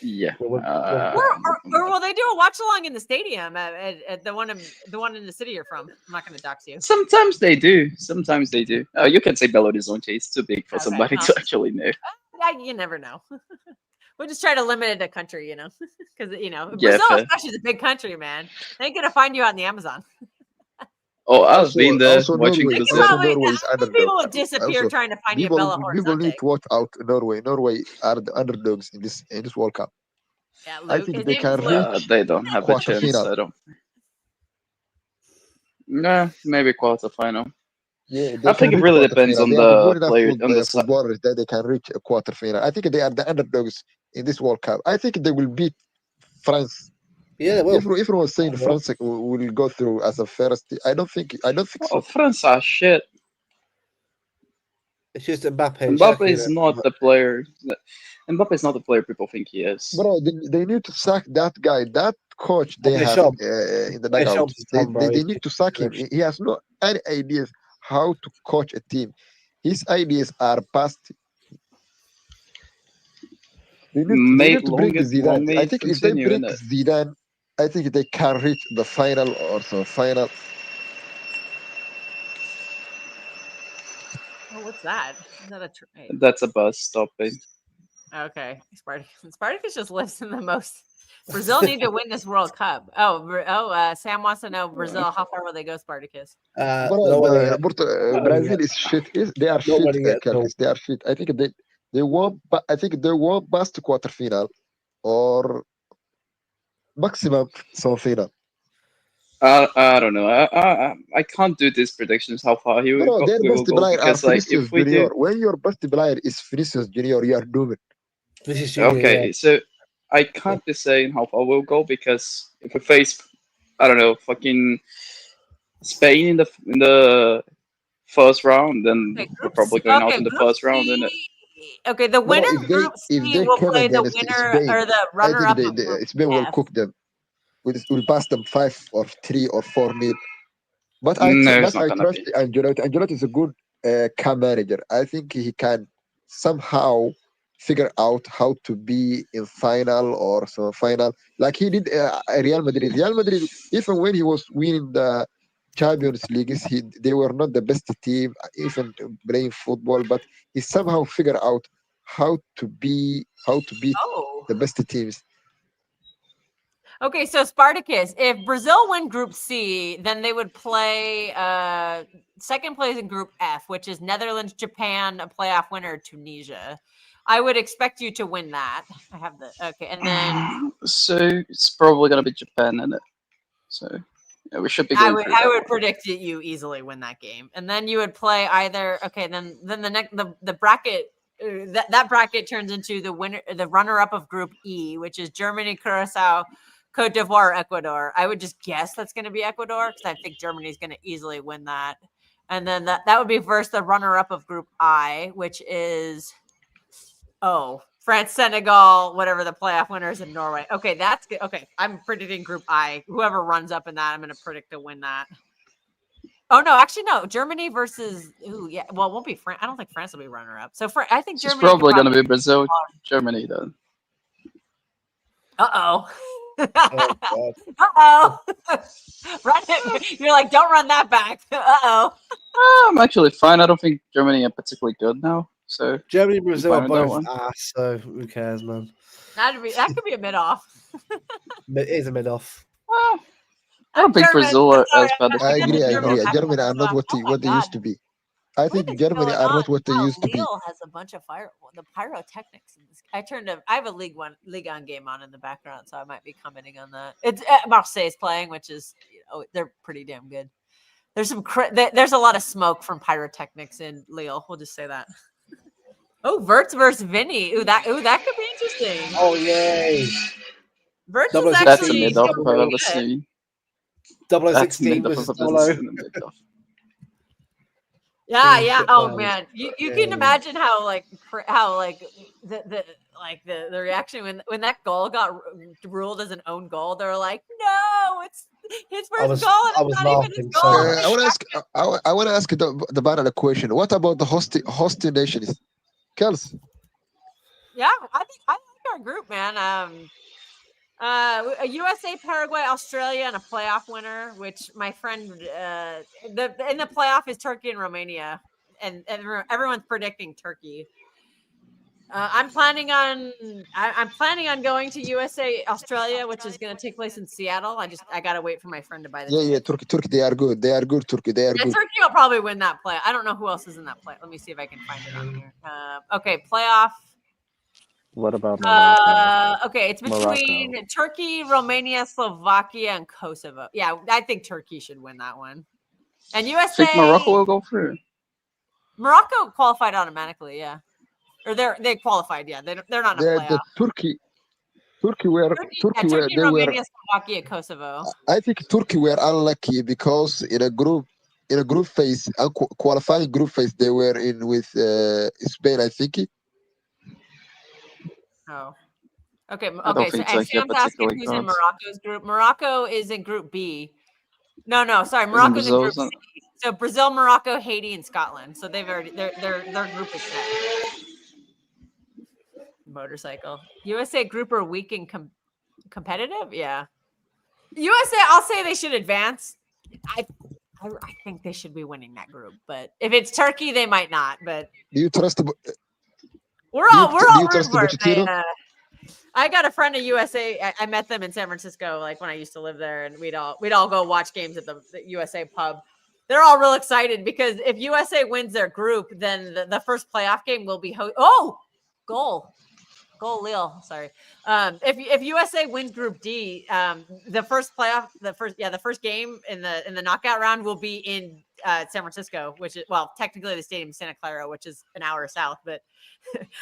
J: Yeah.
A: Or will they do a watch along in the stadium at the one in the city you're from? I'm not going to dox you.
J: Sometimes they do. Sometimes they do. You can say Belo Horizonte. It's too big for somebody to actually know.
A: You never know. We'll just try to limit it to country, because
J: Yeah,
A: Brazil
J: fair.
A: especially is a big country, man. They ain't gonna find you out in the Amazon.
J: Oh, I've been there
N: Also
J: watching
N: Norway.
J: Brazil.
N: Also Norway is
A: People
N: underdog.
A: would disappear
N: Also,
A: trying to find you a Bella Horse.
N: people need to watch out Norway. Norway are the underdogs in this World Cup.
A: Yeah,
N: I
A: Luke.
N: think
A: His
N: they
A: name
N: can
A: is Luke.
N: reach
J: They don't have a chance.
N: quarterfinal.
J: I don't. Nah, maybe quarterfinal.
N: Yeah,
J: I think it really depends on
N: They are
J: the
N: good enough
J: player, on the side.
N: footballers that they can reach a quarterfinal. I think they are the underdogs in this World Cup. I think they will beat France.
O: Yeah, they will.
N: Everyone was saying France will go through as a first. I don't think
J: Oh,
N: so.
J: France are shit.
O: It's just Mbappe. and
J: Mbappe
O: Shaq,
J: is not the player. Mbappe is not the player people think he is.
N: Bro, they need to sack that guy. That coach they have
O: Deschamps.
N: in the dugout.
O: Deschamps is done, bro.
N: They need to sack him. He has no any ideas how to coach a team. His ideas are past. They need to bring Zidane. I think if they bring Zidane, I think they can reach the final or final.
A: Oh, what's that? Is that a train?
J: That's a bus stopping.
A: Okay, Spartacus just lives in the most. Brazil need to win this World Cup. Sam wants to know Brazil. How far will they go, Spartacus?
N: Brazil is shit. They are shit. They are shit. I think they won't. I think they won't pass to quarterfinal or maximum semi-final.
J: I don't know. I can't do these predictions how far he will go.
N: Their best
J: go
N: player are
J: because, like,
N: Vinicius
J: if we
N: Junior.
J: do,
N: When your best player is Vinicius Junior, you are doomed.
J: okay, so I can't be saying how far we'll go because if we face, I don't know, fucking Spain in the first round, then we're probably going out in the first round.
A: Okay, the winner of Group C will play the winner
N: Spain,
A: or the runner-up of Group
N: Spain will
A: F.
N: cook them. We'll pass them 5 or 3 or 4-0. But
J: No,
N: I
J: it's not gonna
N: trust
J: be.
N: Ancelotti. Ancelotti is a good camp manager. I think he can somehow figure out how to be in final or semi-final, like he did Real Madrid. Real Madrid, even when he was winning the Champions League, they were not the best team, even playing football. But he somehow figured out how to beat the best teams.
A: Okay, so Spartacus, if Brazil win Group C, then they would play second place in Group F, which is Netherlands, Japan, a playoff winner, Tunisia. I would expect you to win that. I have the okay, and then
J: so it's probably gonna be Japan in it. So Yeah, we should be
A: I
J: going
A: would
J: through that
A: would
J: one.
A: predict that you easily win that game, and then you would play either. Okay, then the next the bracket that bracket turns into the winner, the runner up of Group E, which is Germany, Curacao, Cote d'Ivoire, Ecuador. I would just guess that's going to be Ecuador because I think Germany is going to easily win that, and then that would be versus the runner up of Group I, which is France, Senegal, whatever the playoff winners in Norway. Okay, that's good. Okay, I'm predicting Group I. Whoever runs up in that, I'm going to predict to win that. Oh no, actually no. Germany versus yeah. Well, it won't be France. I don't think France will be runner up. So I think
J: It's
A: Germany.
J: probably going to be Brazil, Germany then.
A: Uh-oh.
O: Oh,
A: Uh-oh. Run it. You're like, don't run that back. Uh-oh.
J: I'm actually fine. I don't think Germany are particularly good now. So
O: Germany and Brazil are
J: fine with that
O: both
J: one.
O: ass, so who cares, man?
A: That could be a mid-off.
O: It is a mid-off.
J: I don't think
A: German.
J: Brazil are
A: Sorry,
J: as bad as
N: I
J: people
N: agree. I
J: think they
N: agree.
J: are.
N: Germany are not what they used to be. I think Germany are not what they used to be.
A: Lille has a bunch of the pyrotechnics in this. I have a League On game on in the background, so I might be commenting on that. It's Marseille's playing, which is they're pretty damn good. There's there's a lot of smoke from pyrotechnics in Lille. We'll just say that. Oh, Verts versus Vinny. Ooh, that could be interesting.
O: Oh yay!
A: Verts is
J: That's a
A: actually
J: mid-off
A: doing
J: I've
A: pretty
J: ever
A: good.
J: seen.
O: 0016
J: mid-off
O: versus
J: I've ever
O: 00.
J: seen a mid-off.
A: Yeah. Oh
O: Damn.
A: man, you can imagine how the reaction when that goal got ruled as an own goal. They're like, no, it's his first goal, and
O: I
A: it's
O: was
A: not even
O: laughing
A: his
O: so
A: goal.
O: much.
N: I want to ask. I want to ask the banana question. What about the hosting nations? Kels.
A: Yeah, I like our group, man. USA, Paraguay, Australia, and a playoff winner. Which my friend, in the playoff is Turkey and Romania, and everyone's predicting Turkey. I'm planning on going to USA, Australia, which is going to take place in Seattle. I gotta wait for my friend to buy the
N: Yeah.
A: ticket.
N: Turkey. They are good. They are good. Turkey. They are good.
A: Turkey will probably win that play. I don't know who else is in that play. Let me see if I can find it on here. Okay, playoff.
M: What about Morocco?
A: Okay, it's between
M: Morocco.
A: Turkey, Romania, Slovakia, and Kosovo. Yeah, I think Turkey should win that one. And
J: I
A: USA,
J: think Morocco will go through.
A: Morocco qualified automatically. Yeah, or they qualified. Yeah, they're not in a playoff.
N: The Turkey were
A: Turkey,
N: they were.
A: Romania, Slovakia, Kosovo.
N: I think Turkey were unlucky because in a group phase, qualifying group phase, they were in with Spain. I think.
A: Oh. Okay.
J: I don't
A: So
J: think Turkey are
A: Sam's asking
J: particularly
A: who's in
J: good.
A: Morocco's group. Morocco is in Group B. No, sorry.
J: Isn't
A: Morocco's in
J: Brazil?
A: Group C. So Brazil, Morocco, Haiti, and Scotland. So they've already their group is set. Motorcycle. USA group are weak and competitive. Yeah. USA. I'll say they should advance. I think they should be winning that group. But if it's Turkey, they might not. But
N: Do you trust?
A: we're all
N: trust
A: rooting for it.
N: Pochettino?
A: I got a friend of USA. I met them in San Francisco, like when I used to live there, and we'd all go watch games at the USA pub. They're all real excited because if USA wins their group, then the first playoff game will be goal Lille. Sorry. If USA wins Group D, the first game in the knockout round will be in San Francisco, which is technically the stadium is Santa Clara, which is an hour south, but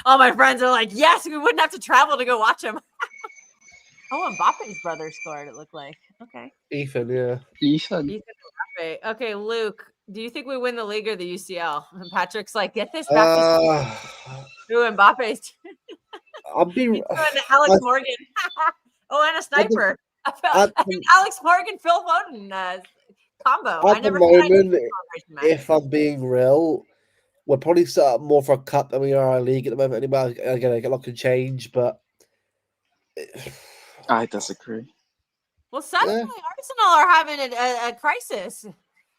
A: all my friends are like, yes, we wouldn't have to travel to go watch them. Mbappe's brother scored, it looked like. Okay.
O: Ethan, yeah.
J: Ethan.
A: Mbappe. Okay, Luke, do you think we win the league or the UCL? And Patrick's like, get this back to Mbappe's.
O: I'll be
A: Alex Morgan. And a sniper. I think Alex Morgan, Phil Foden combo.
O: At the moment, if I'm being real, we're probably set up more for a cup than we are our league at the moment. Anyway, again, a lot can change, but
J: I disagree.
A: Well, suddenly Arsenal are having a crisis.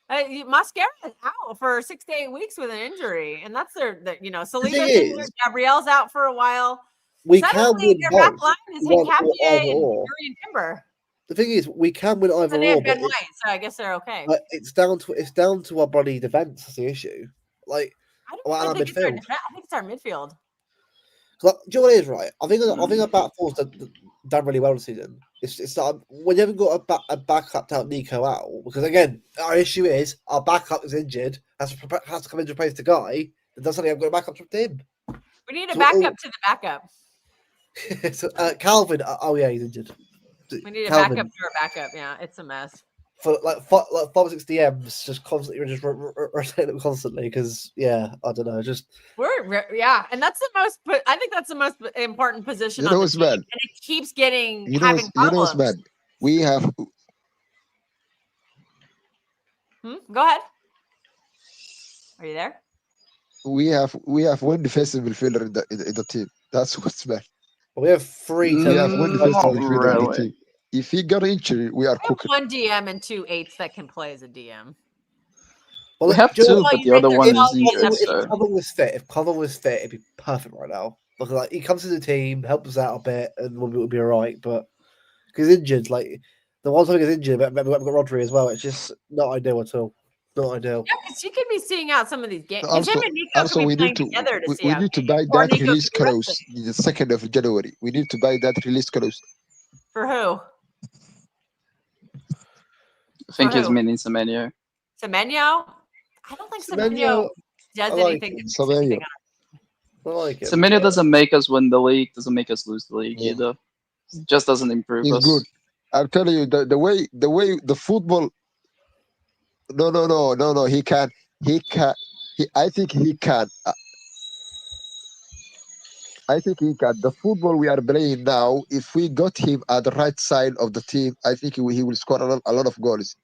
A: Mascara is out for 6 to 8 weeks with an injury, and that's Saliba's Gabriel's out for a while.
O: We can win
A: their
O: both.
A: back line is Hincapié and Julian Timber.
O: The thing is, we can win either
A: And they
O: or.
A: have Ben White, so I guess they're okay.
O: It's down to our bloody defense. That's the issue. Our
A: I think
O: midfield.
A: it's our midfield.
O: Do you know what it is, right? I think our back four's done really well this season. It's not when you haven't got a backup to help Nico out, because again, our issue is our backup is injured, has to come in to replace the guy. That doesn't have got a backup to him.
A: We need a backup to the backup.
O: So, Calvin, oh yeah, he's injured.
A: We need a
O: Calvin,
A: backup to our backup. Yeah, it's a mess.
O: for like 5 or 6 DMs, just constantly, just rotating them constantly. Because yeah, I don't know, just
A: and that's the most. I think that's the most important position
N: You
A: on
N: know
A: the
N: what's
A: team,
N: bad?
A: and it keeps getting
N: You know
A: having
N: what's
A: problems.
N: bad? We have
A: Go ahead. Are you there?
N: we have one defensive midfielder in the team. That's what's bad.
O: we have 3.
N: We have one defensive
J: Not
N: midfielder in the
J: really.
N: team. If he got injured, we are cooking.
A: One DM and 2 8s that can play as a DM.
O: Well,
J: We have
O: do you know
J: 2,
O: what?
J: but the other one is injured.
O: If
J: So
O: Cover was fit, it'd be perfect right now. Because like he comes to the team, helps us out a bit, and we'll be all right. But because he's injured, like the one time he's injured, but we've got Rodri as well. It's just not ideal at all. Not ideal.
A: Yeah, because you could be seeing out some of these games. Because him
N: Also,
A: and Nico could be
N: we
A: playing
N: need to
A: together to see
N: we
A: out
N: need to
A: games.
N: buy
A: Or
N: that
A: Nico
N: release
A: could be rested.
N: clause in the 2nd of January. We need to buy that release clause.
A: For who?
J: I think
A: For
J: he's
A: who?
J: meaning Semenyo.
A: Semenyo? I don't think Semenyo
O: Semenyo,
A: does
O: I like
A: anything.
O: him.
A: To fix anything
O: I like him.
J: Semenyo doesn't make us win the league, doesn't make us lose the league
N: Yeah.
J: either. Just doesn't improve
N: He's
J: us.
N: good. I'm telling you, the way the football. No. He can. I think he can. I think he can. The football we are playing now, if we got him at the right side of the team, I think he will score a lot of goals.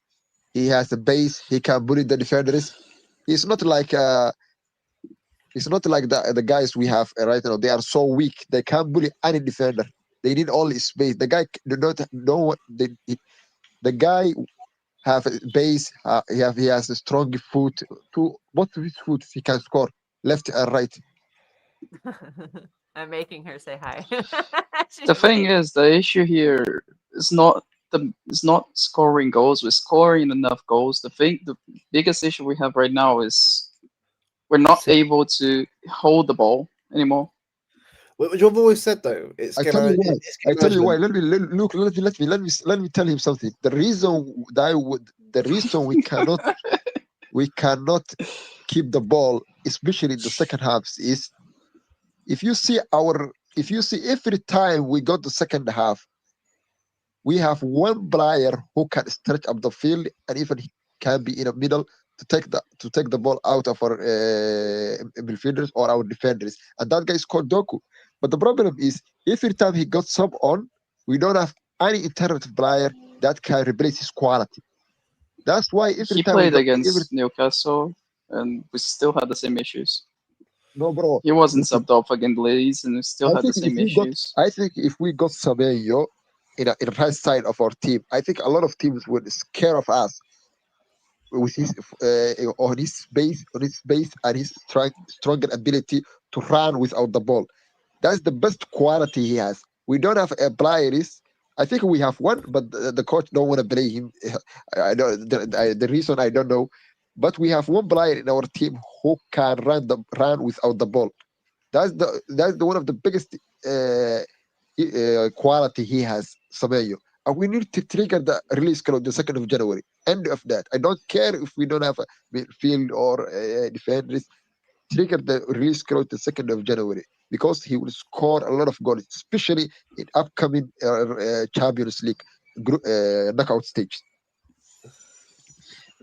N: He has the base. He can bully the defenders. He's not like the guys we have right now. They are so weak. They can't bully any defender. They need only space. The guy do not know what the guy have a base. He has a strong foot. To both of his foot he can score left and right.
A: I'm making her say hi.
J: The thing is, the issue here is not scoring goals. We're scoring enough goals. The biggest issue we have right now is we're not able to hold the ball anymore.
O: What you've always said though,
N: I tell you why. Let me tell him something. The reason we cannot keep the ball, especially in the second halves, is if you see every time we got the second half, we have one player who can stretch up the field and even he can be in the middle to take the ball out of our midfielders or our defenders, and that guy is called Doku. But the problem is every time he got sub on, we don't have any alternative player that can replace his quality. That's why
J: He played against Newcastle, and we still had the same issues.
N: No, bro.
J: He wasn't subbed off against Leeds, and we still had the same issues.
N: I think if we got Savio in the right side of our team, I think a lot of teams would scare of us with his on his base and his stronger ability to run without the ball. That's the best quality he has. We don't have a player. I think we have one, but the coach don't want to play him. I don't. The reason I don't know, but we have one player in our team who can run without the ball. That's the one of the biggest quality he has, Savio. And we need to trigger the release clause the 2nd of January. End of that. I don't care if we don't have a midfield or defenders. Trigger the release clause the 2nd of January because he will score a lot of goals, especially in upcoming Champions League knockout stage.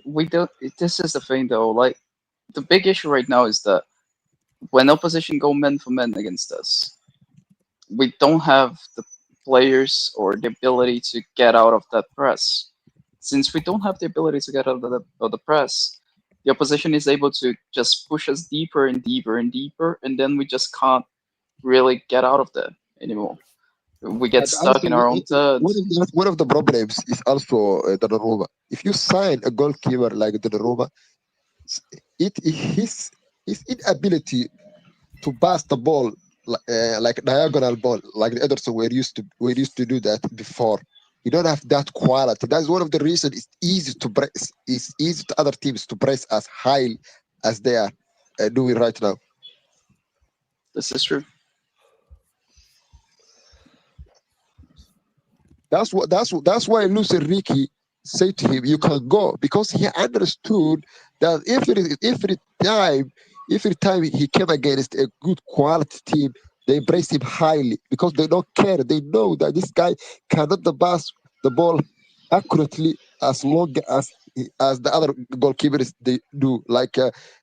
J: We don't. This is the thing, though. Like the big issue right now is that when opposition go man for man against us, we don't have the players or the ability to get out of that press. Since we don't have the ability to get out of the press, the opposition is able to just push us deeper and deeper and deeper, and then we just can't really get out of there anymore. We get stuck in our own third.
N: One of the problems is also Donnarumma. If you sign a goalkeeper like Donnarumma, his inability to pass the ball like diagonal ball, like the Ederson were used to do that before. You don't have that quality. That's one of the reasons it's easy to press. It's easy to other teams to press as high as they are doing right now.
J: This is true.
N: That's why Luis Enrique said to him, "You can go," because he understood that every time he came against a good quality team, they praise him highly because they don't care. They know that this guy cannot pass the ball accurately as long as the other goalkeepers they do, like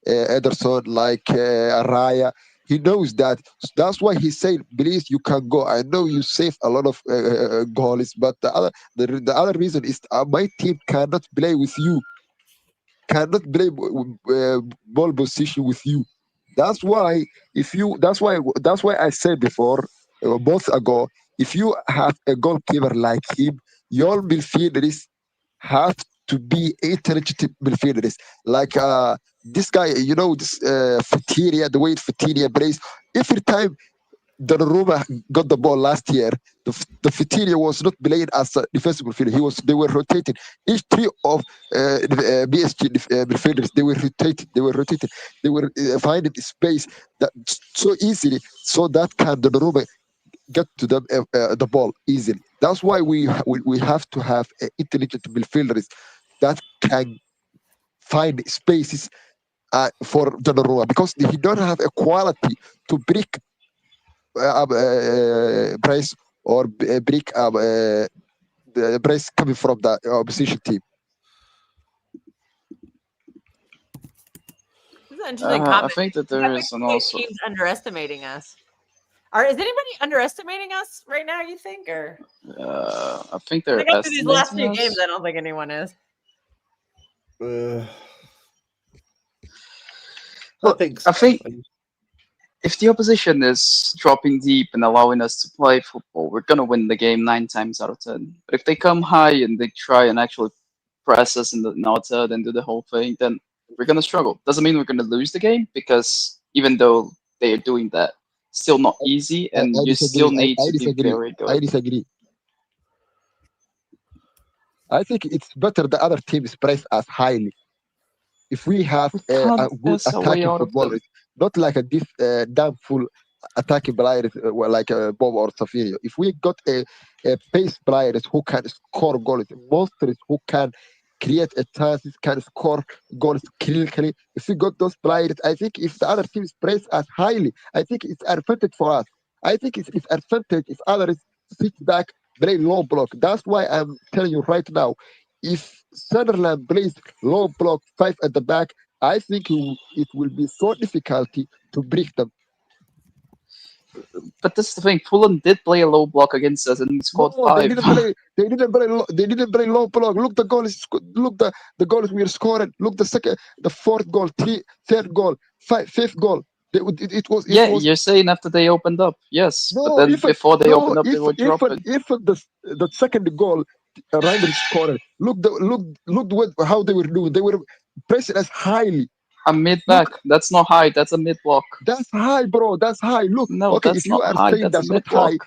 N: Ederson, like Araya. He knows that. That's why he said, "Please, you can go. I know you save a lot of goals, but the other reason is my team cannot play with you, cannot play ball position with you. That's why that's why I said before, months ago, if you have a goalkeeper like him, your midfielders have to be intelligent midfielders. Like this guy, this Fatiria, the way Fatiria plays. Every time Donnarumma got the ball last year, the Fitiria was not playing as a defensive midfielder. They were rotating. Each three of BSG midfielders, they were rotating. They were finding space that so easily, so that can Donnarumma get to the ball easily. That's why we have to have intelligent midfielders that can find spaces for Donnarumma, because he don't have a quality to break price or break the price coming from the opposition team.
A: This is an interesting
J: I
A: comment.
J: think that there is an also.
A: Teams underestimating us. Is anybody underestimating us right now? You think, or
J: I think they're
A: after these last few
J: estimating
A: games,
J: us.
A: I don't think anyone is.
J: Look, I think if the opposition is dropping deep and allowing us to play football, we're gonna win the game 9 times out of 10. But if they come high and they try and actually press us in the outside and do the whole thing, then we're gonna struggle. Doesn't mean we're gonna lose the game, because even though they are doing that, still not easy, and you still need to be very good.
N: I disagree. I think it's better the other teams price us highly. If we have a good attacking footballers, not like a damn full attacking players like Bob or Savio. If we got a pace players who can score goals, monsters who can create a chances, can score goals clinically. If we got those players, I think if the other teams praise us highly, I think it's advantage for us. I think it's advantage if others sit back, play low block. That's why I'm telling you right now, if Sunderland plays low block 5 at the back, I think it will be so difficult to break them.
J: But this is the thing. Fulham did play a low block against us and we scored 5.
N: They didn't play low block. Look, the goals. Look, the goals we are scoring. Look, the fourth goal, third goal, fifth goal. It was.
J: You're saying after they opened up, yes.
N: No,
J: but then before they opened up, they were dropping.
N: If the second goal, Reiner scored. Look how they were doing. They were pressing us highly.
J: A mid back. That's not high. That's a mid block.
N: That's high, bro. That's high. Look.
J: No,
N: okay,
J: that's
N: if you
J: not
N: are
J: high.
N: saying
J: That's
N: that's
J: a
N: not
J: mid block.
N: high,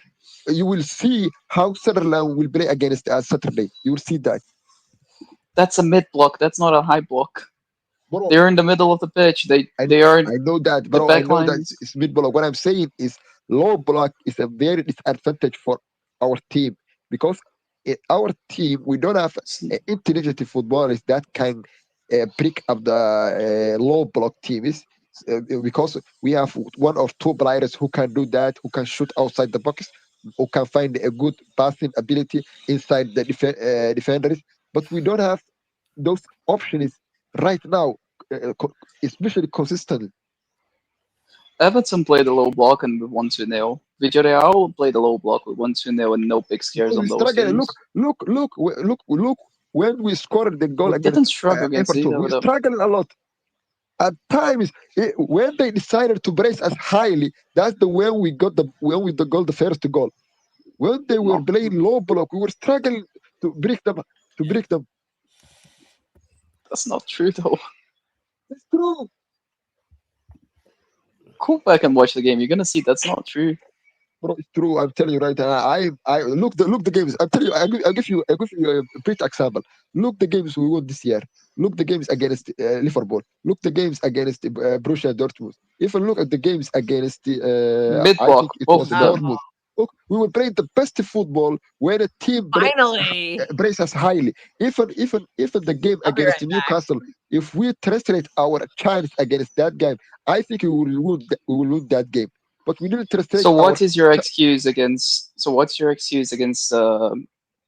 N: you will see how Sunderland will play against us Saturday. You will see that.
J: That's a mid block. That's not a high block.
N: Bro,
J: they're in the middle of the pitch. They are.
N: I know that, bro. I know that it's mid block. What I'm saying is low block is a very disadvantage for our team, because in our team we don't have intelligent footballers that can break up the low block teams. Because we have one or two players who can do that, who can shoot outside the box, who can find a good passing ability inside the defenders. But we don't have those options right now, especially consistently.
J: Everton played a low block and we won 2-0. Villarreal played a low block with 1-2-0 and no big scares on those games.
N: Look! When we scored the goal
J: we didn't struggle against
N: Everton, we struggled a lot. At times, when they decided to brace us highly, that's when we got the first goal. When they were playing low block, we were struggling to break them.
J: That's not true, though.
N: It's true.
J: Go back and watch the game. You're gonna see that's not true.
N: Bro, it's true. I'm telling you right now. I look the games. I'm telling you. I'll give you a pretty example. Look the games we won this year. Look the games against Liverpool. Look the games against Borussia Dortmund. Even look at the games against
J: mid block.
N: Dortmund. We will play the best football when a team
A: Finally.
N: brace us highly. Even the game
A: I'll be
N: against
A: right back.
N: Newcastle, if we translate our chance against that game, I think we will lose that game. But we didn't translate.
J: So what is your excuse against? So what's your excuse against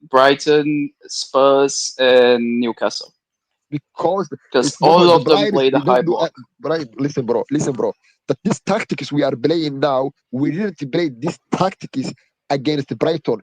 J: Brighton, Spurs, and Newcastle?
N: Because
J: all of them play the high block.
N: Right, listen, bro. That this tactics we are playing now, we didn't play this tactics against Brighton.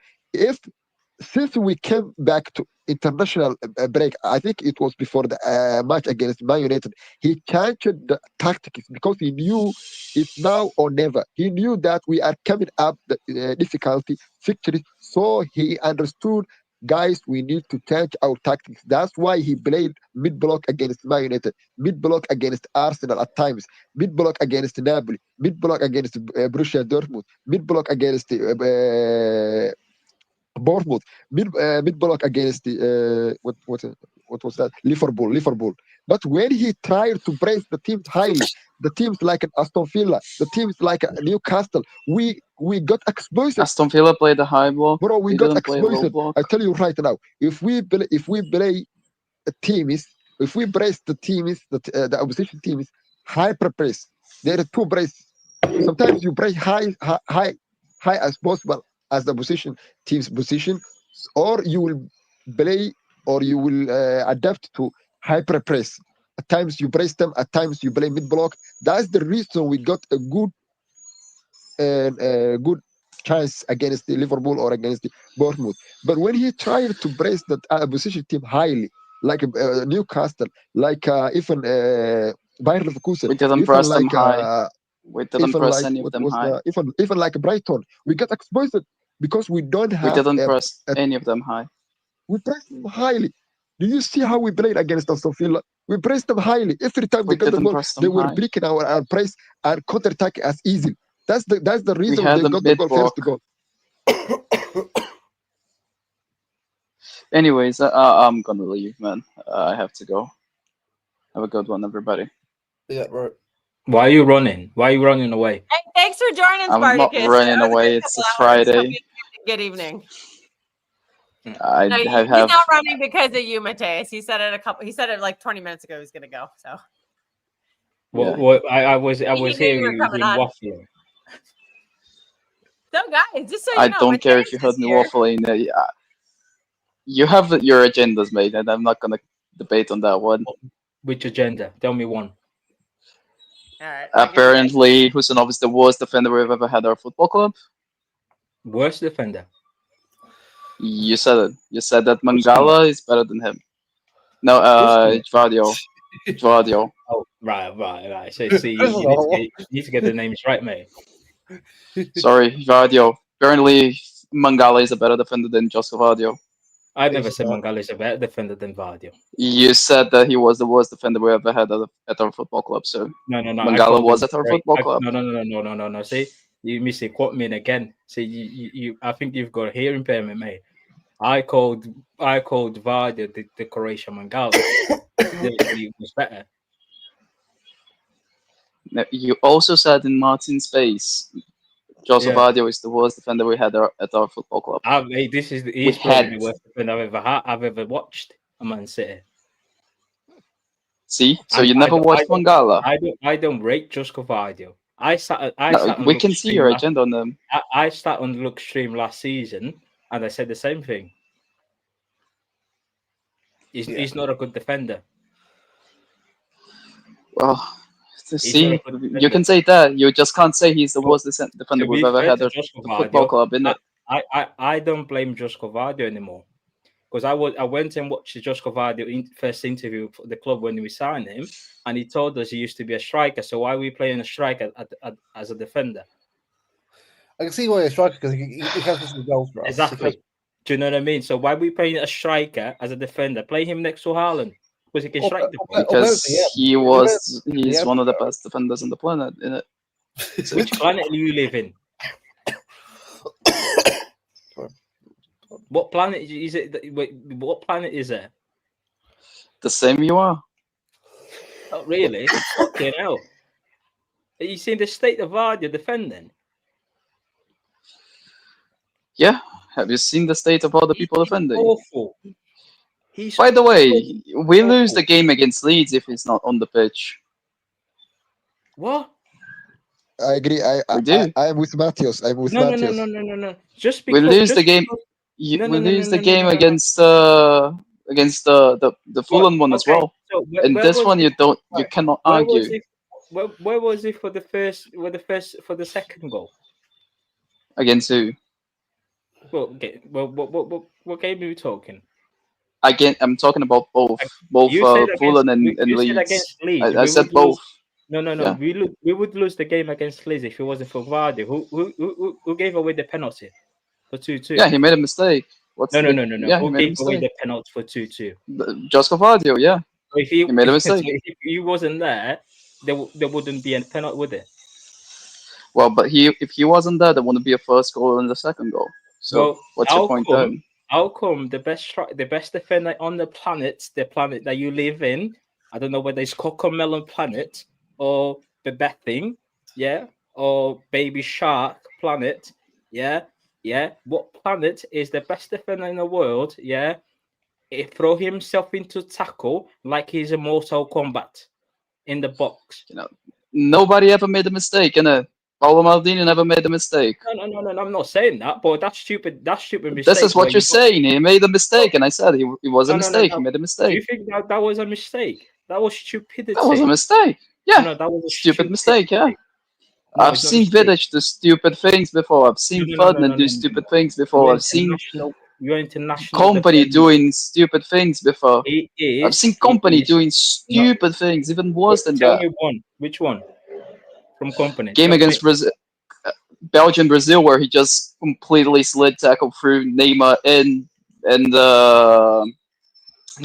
N: Since we came back to international break, I think it was before the match against Man United, he changed the tactics because he knew it's now or never. He knew that we are coming up the difficulty fixtures, so he understood, guys, we need to change our tactics. That's why he played mid block against Man United, mid block against Arsenal at times, mid block against Napoli, mid block against Borussia Dortmund, mid block against Bournemouth, mid block against what was that? Liverpool. But when he tried to brace the teams highly, the teams like Aston Villa, the teams like Newcastle, we got exposed.
J: Aston Villa played the high block.
N: Bro, we
J: They
N: got
J: didn't play low
N: exposed.
J: block.
N: I tell you right now, if we play a teams, if we brace the teams, the opposition teams, hyper press. There are two brace. Sometimes you brace high as possible as the team's position, or you will play, or you will adapt to hyper press. At times you brace them, at times you play mid block. That's the reason we got a good chance against the Liverpool or against the Bournemouth. But when he tried to brace the opposition team highly, like Newcastle, like even Bayer Leverkusen,
J: We didn't
N: even
J: press them
N: like
J: high. We didn't
N: even
J: press
N: like
J: any of
N: what
J: them
N: was
J: high.
N: even like Brighton, we got exposed because we don't
J: We
N: have
J: didn't press any of them high.
N: we pressed them highly. Do you see how we played against Aston Villa? We pressed them highly. Every time
J: We
N: they got the
J: didn't
N: ball,
J: press them
N: they were
J: high.
N: breaking our press and counter attack as easy. That's the
J: We
N: reason
J: had
N: they
J: the
N: got the
J: mid
N: goal
J: block.
N: first goal.
J: Anyways, I'm gonna leave, man. I have to go. Have a good one, everybody.
O: Yeah, right.
P: Why are you running? Why are you running away?
A: Hey, thanks for joining,
J: I'm
A: Spartacus.
J: not running away. It's a Friday.
A: Good evening.
J: I
A: No, he's
J: have
A: not running because of you, Mateus. He said it like 20 minutes ago. He's gonna go. So.
P: What I was
A: He knew you
P: hearing
A: were
P: him
A: coming on.
P: waffling.
A: So, guys, just so you
J: I
A: know,
J: don't care
A: Mateus
J: if you heard
A: is
J: me
A: here.
J: waffling. You have your agendas, mate, and I'm not gonna debate on that one.
P: Which agenda? Tell me one.
A: All right.
J: Apparently, Husanov is the worst defender we've ever had at our football club.
P: Worst defender?
J: You said it. You said that Mangala is better than him. No, Gvardio.
P: Oh, right. So, see, you need to get the names right, mate.
J: Sorry, Gvardio. Apparently, Mangala is a better defender than Josco Gvardio.
P: I never said Mangala is a better defender than Vardio.
J: You said that he was the worst defender we ever had at our football club, so
P: No.
J: Mangala was at our football club.
P: No. See, you misquote me again. See, you. I think you've got a hearing impairment, mate. I called Vardio the Croatian Mangala. He was better.
J: You also said in Martin's face, Joseph Vardio is the worst defender we had at our football club.
P: Mate, he's probably the worst defender I've ever watched a Man City.
J: See, so you never watched Mangala.
P: I don't rate Josco Vardio.
J: We can see your agenda on them.
P: I sat on the Look stream last season, and I said the same thing. He's not a good defender.
J: Well, see, you can say that. You just can't say he's the worst defender we've ever had at the football club, innit?
P: I don't blame Josco Vardio anymore. Because I went and watched the Josco Vardio first interview for the club when we signed him, and he told us he used to be a striker. So why are we playing a striker as a defender?
O: I can see why you're a striker, because he can some goals for us.
P: Exactly. Do you know what I mean? So why are we playing a striker as a defender? Play him next to Haaland, because he can strike the ball.
J: Because he's one of the best defenders on the planet, innit?
P: So which planet do you live in? What planet is it? Wait, what planet is it?
J: The same you are.
P: Oh, really? Fucking hell. Are you seeing the state of Vardio defending?
J: Yeah. Have you seen the state of other people defending?
P: Awful. He's
J: By the way, we lose the
P: awful.
J: game against Leeds if he's not on the pitch.
P: What?
N: I agree.
J: We do.
N: I'm with Matthias. I'm with
P: No,
N: Matthias.
P: no. Just
J: We
P: because.
J: lose the
P: Just
J: game.
P: because.
J: We
P: No, no, no,
J: lose
P: no,
J: the
P: no, no,
J: game
P: no, no.
J: against the Fulham one as
P: Okay.
J: well.
P: So
J: And
P: where
J: this
P: was
J: one
P: it?
J: you cannot
P: Where was
J: argue
P: it? Where was it for the first? For the second goal?
J: against who?
P: Well, okay. What game are we talking?
J: Again, I'm talking about both
P: You said against.
J: Fulham and
P: You said
J: Leeds.
P: against Leeds.
J: I
P: We
J: said
P: would lose.
J: both.
P: No.
J: Yeah.
P: We would lose the game against Leeds if it wasn't for Vardy. Who gave away the penalty for 2-2?
J: Yeah, he made a mistake.
P: No.
J: Yeah, he
P: Who
J: made a
P: gave away
J: mistake.
P: the penalty for 2-2?
J: Just Vardy, yeah.
P: So if
J: He made a mistake.
P: so if he wasn't there, there wouldn't be a penalty, would there?
J: Well, but if he wasn't there wouldn't be a first goal and the second goal. So
P: Well,
J: what's your point then?
P: how come the best defender on the planet that you live in, I don't know whether it's Cocomelon planet or the Bething, yeah, or Baby Shark planet, yeah. What planet is the best defender in the world? Yeah, he throw himself into tackle like he's a Mortal Kombat in the box.
J: You know, nobody ever made a mistake, innit? Paulo Maldini never made a mistake.
P: No. I'm not saying that, but that's stupid. That's stupid mistake.
J: This is what you're saying. He made a mistake, and I said it was a mistake. He made a mistake.
P: Do you think that was a mistake? That was stupidity.
J: That was a mistake. Yeah.
P: No, that was a
J: stupid mistake. Yeah.
P: No,
J: I've seen Vidic do stupid things before. I've seen Ferdinand do stupid things before. I've seen
P: you're international
J: Company
P: defender.
J: doing stupid things before.
P: He is.
J: I've seen Company doing stupid things, even worse than
P: Tell
J: that.
P: me one. Which one? From Company.
J: Game against Brazil, Belgium, Brazil, where he just completely slid tackle through Neymar
P: No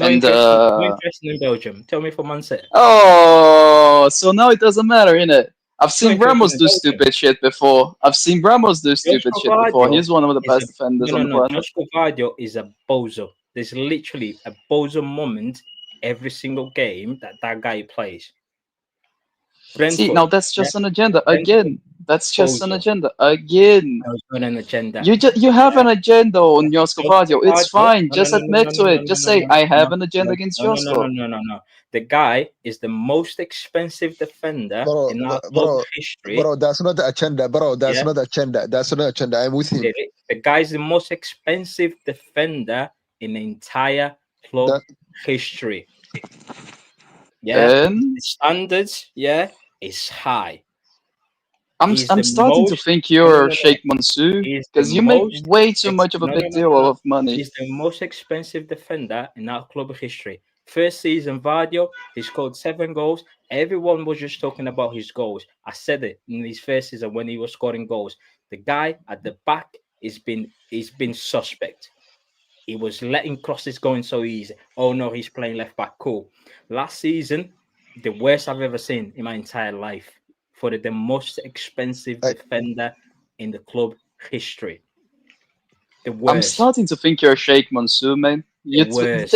P: interest in Belgium. Tell me for Man City.
J: Oh, so now it doesn't matter, innit? I've seen
P: interest
J: Ramos
P: in
J: do
P: Belgium.
J: stupid shit before. I've seen Ramos do stupid shit before. He's one of the best defenders on the planet.
P: Joshua Vardio is a bozo. There's literally a bozo moment every single game that guy plays.
J: See, now that's just an agenda again. That's just an agenda again.
P: That was not an agenda.
J: You have an agenda on Josko Vardio. It's fine. Just admit to it. Just say I have an agenda against Josko.
P: No. The guy is the most expensive defender in our club history.
N: Bro, that's not the agenda, bro. That's not the agenda. That's not the agenda. I'm with him.
P: The guy is the most expensive defender in the entire club history. Yeah, the standards, is high.
J: I'm starting to think you're Sheikh Mansour because you make way too much of a big deal of money.
P: He's the most expensive defender in our club history. First season, Vardio, he scored 7 goals. Everyone was just talking about his goals. I said it in his first season when he was scoring goals. The guy at the back he's been suspect. He was letting crosses go in so easy. Oh no, he's playing left back. Cool. Last season, the worst I've ever seen in my entire life for the most expensive defender in the club history. The worst.
J: I'm starting to think you're Sheikh Mansour, man. You care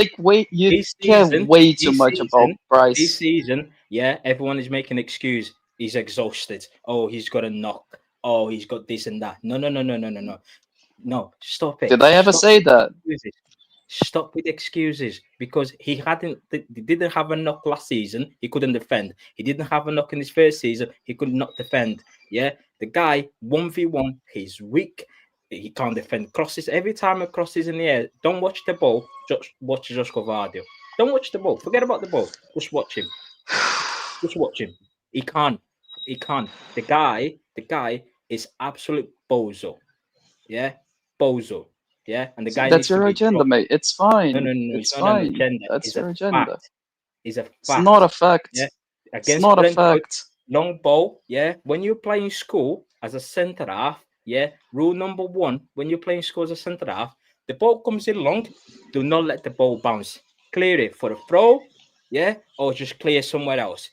J: way too much about price.
P: This season, everyone is making an excuse. He's exhausted. Oh, he's got a knock. Oh, he's got this and that. No. No, stop it.
J: Did I ever say that?
P: Stop with excuses because he didn't have a knock last season. He couldn't defend. He didn't have a knock in his first season. He could not defend. Yeah, the guy 1v1. He's weak. He can't defend crosses. Every time a cross is in the air, don't watch the ball. Just watch Josko Vardio. Don't watch the ball. Forget about the ball. Just watch him. Just watch him. He can't. The guy is absolute bozo. Yeah, bozo. Yeah, and the guy.
J: That's your agenda, mate. It's fine.
P: No.
J: It's fine. That's your agenda.
P: It's a fact.
J: It's not a fact.
P: Yeah,
J: it's not a fact.
P: Long ball. Yeah, when you're playing school as a centre half. Yeah, rule number 1: when you're playing school as a centre half, the ball comes in long. Do not let the ball bounce. Clear it for a throw. Yeah, or just clear somewhere else.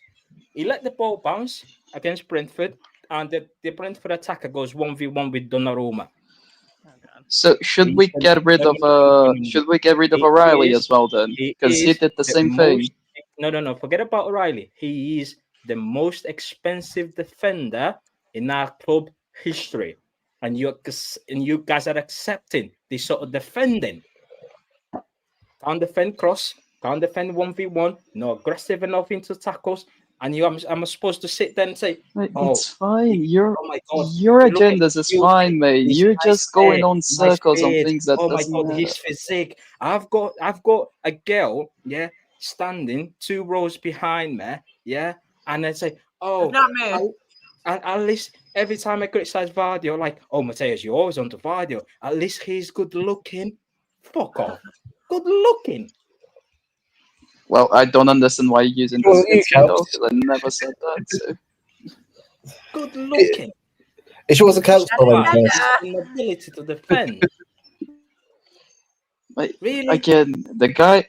P: He let the ball bounce against Brentford, and the Brentford attacker goes 1v1 with Donnarumma.
J: So should we get rid of O'Reilly as well then? Because he did the same thing.
P: No. Forget about O'Reilly. He is the most expensive defender in our club history. and you guys are accepting this sort of defending. Can't defend cross, can't defend 1v1, no aggressive enough into tackles, and I'm supposed to sit there and say, "Oh,
J: it's fine. Your
P: oh my God,
J: your
P: look at
J: agendas is
P: his
J: fine, mate.
P: his
J: You're
P: nice
J: just going
P: hair,
J: on
P: nice
J: circles on
P: beard.
J: things that
P: Oh my
J: doesn't
P: God,
J: matter.
P: his physique. I've got a girl, yeah, standing 2 rows behind me, yeah, and they say, "Oh,
A: Not me.
P: at least every time I criticize Vardio, like, oh, Mateus, you're always on to Vardio. At least he's good looking. Fuck off. Good looking.
J: Well, I don't understand why you're using
O: Well,
J: this
O: you
J: against me, though,
O: helped.
J: because I never said that. So.
P: Good looking.
O: It was a couch
P: Inability to defend.
J: Like,
P: Really?
J: again, the guy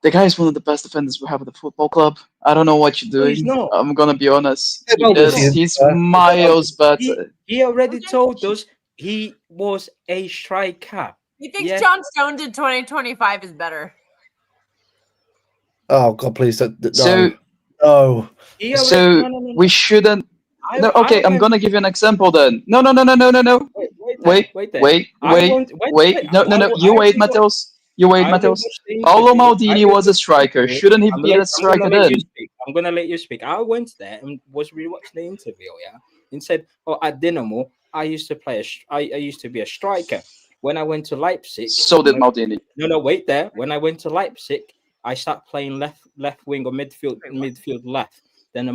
J: is one of the best defenders we have at the football club. I don't know what you're
P: No, he's
J: doing.
P: not.
J: I'm gonna be honest.
O: Yeah,
J: He's miles better.
P: He already told us he was a striker.
A: He thinks
P: Yeah.
A: John Stones in 2025 is better.
O: Oh God, please don't. No.
J: So,
O: No.
J: so we shouldn't. No, okay, I'm gonna give you an example then. No. Wait. No. You wait, Mateus. You wait, Mateus. Paolo Maldini was a striker. Shouldn't he be a striker then?
P: I'm gonna let you speak. I went there and was rewatching the interview, yeah, and said, "Oh, at Dinamo, I used to play. I used to be a striker. When I went to Leipzig,
J: So did Maldini.
P: No, wait there. When I went to Leipzig, I started playing left wing or midfield left. Then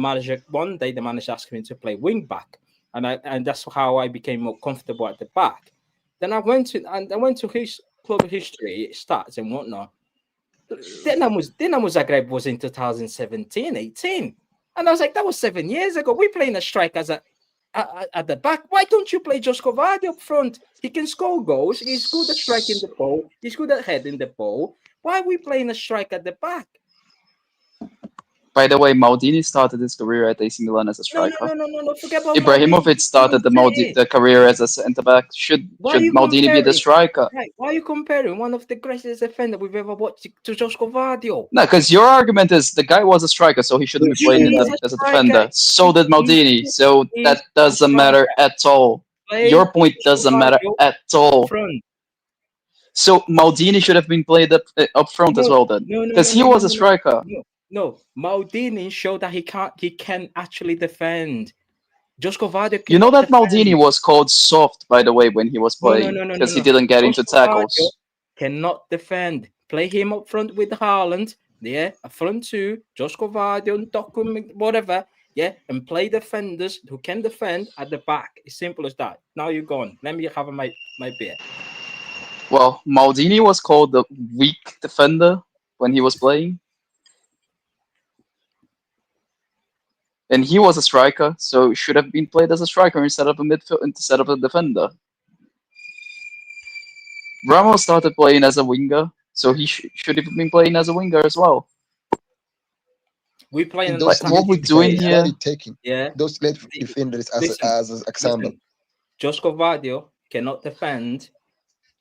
P: one day the manager asked me to play wing back, and that's how I became more comfortable at the back. Then I went to his club history, stats and whatnot. Dinamo Zagreb was in 2017-18, and I was like, that was 7 years ago. We're playing a striker at the back. Why don't you play Josko Vardy up front? He can score goals. He's good at striking the ball. He's good at heading the ball. Why are we playing a striker at the back?
J: By the way, Maldini started his career at AC Milan as a striker.
P: No. Forget about
J: Ibrahimovic started the career as a centre back. Should Maldini be the striker?
P: Right. Why are you comparing one of the greatest defenders we've ever watched to Josko Vardy?
J: No, because your argument is the guy was a striker, so he shouldn't be playing as a defender. So did Maldini. So that doesn't matter at all. Your point doesn't matter at all. So Maldini should have been played up front as well then, because he was a striker.
P: No, Maldini showed that he can actually defend. Josko Vardy.
J: You know that Maldini was called soft, by the way, when he was playing, because he didn't get into tackles.
P: Cannot defend. Play him up front with Haaland, yeah, a front two, Josko Vardy, Doku, whatever, yeah, and play defenders who can defend at the back. It's simple as that. Now you're gone. Let me have my beer.
J: Well, Maldini was called the weak defender when he was playing. And he was a striker, so should have been played as a striker instead of a midfield, instead of a defender. Ramos started playing as a winger, so he should have been playing as a winger as well.
P: We playing
N: those
J: what we're doing here.
N: Taking
P: yeah,
N: those late defenders as an example.
P: Josko Vardy cannot defend.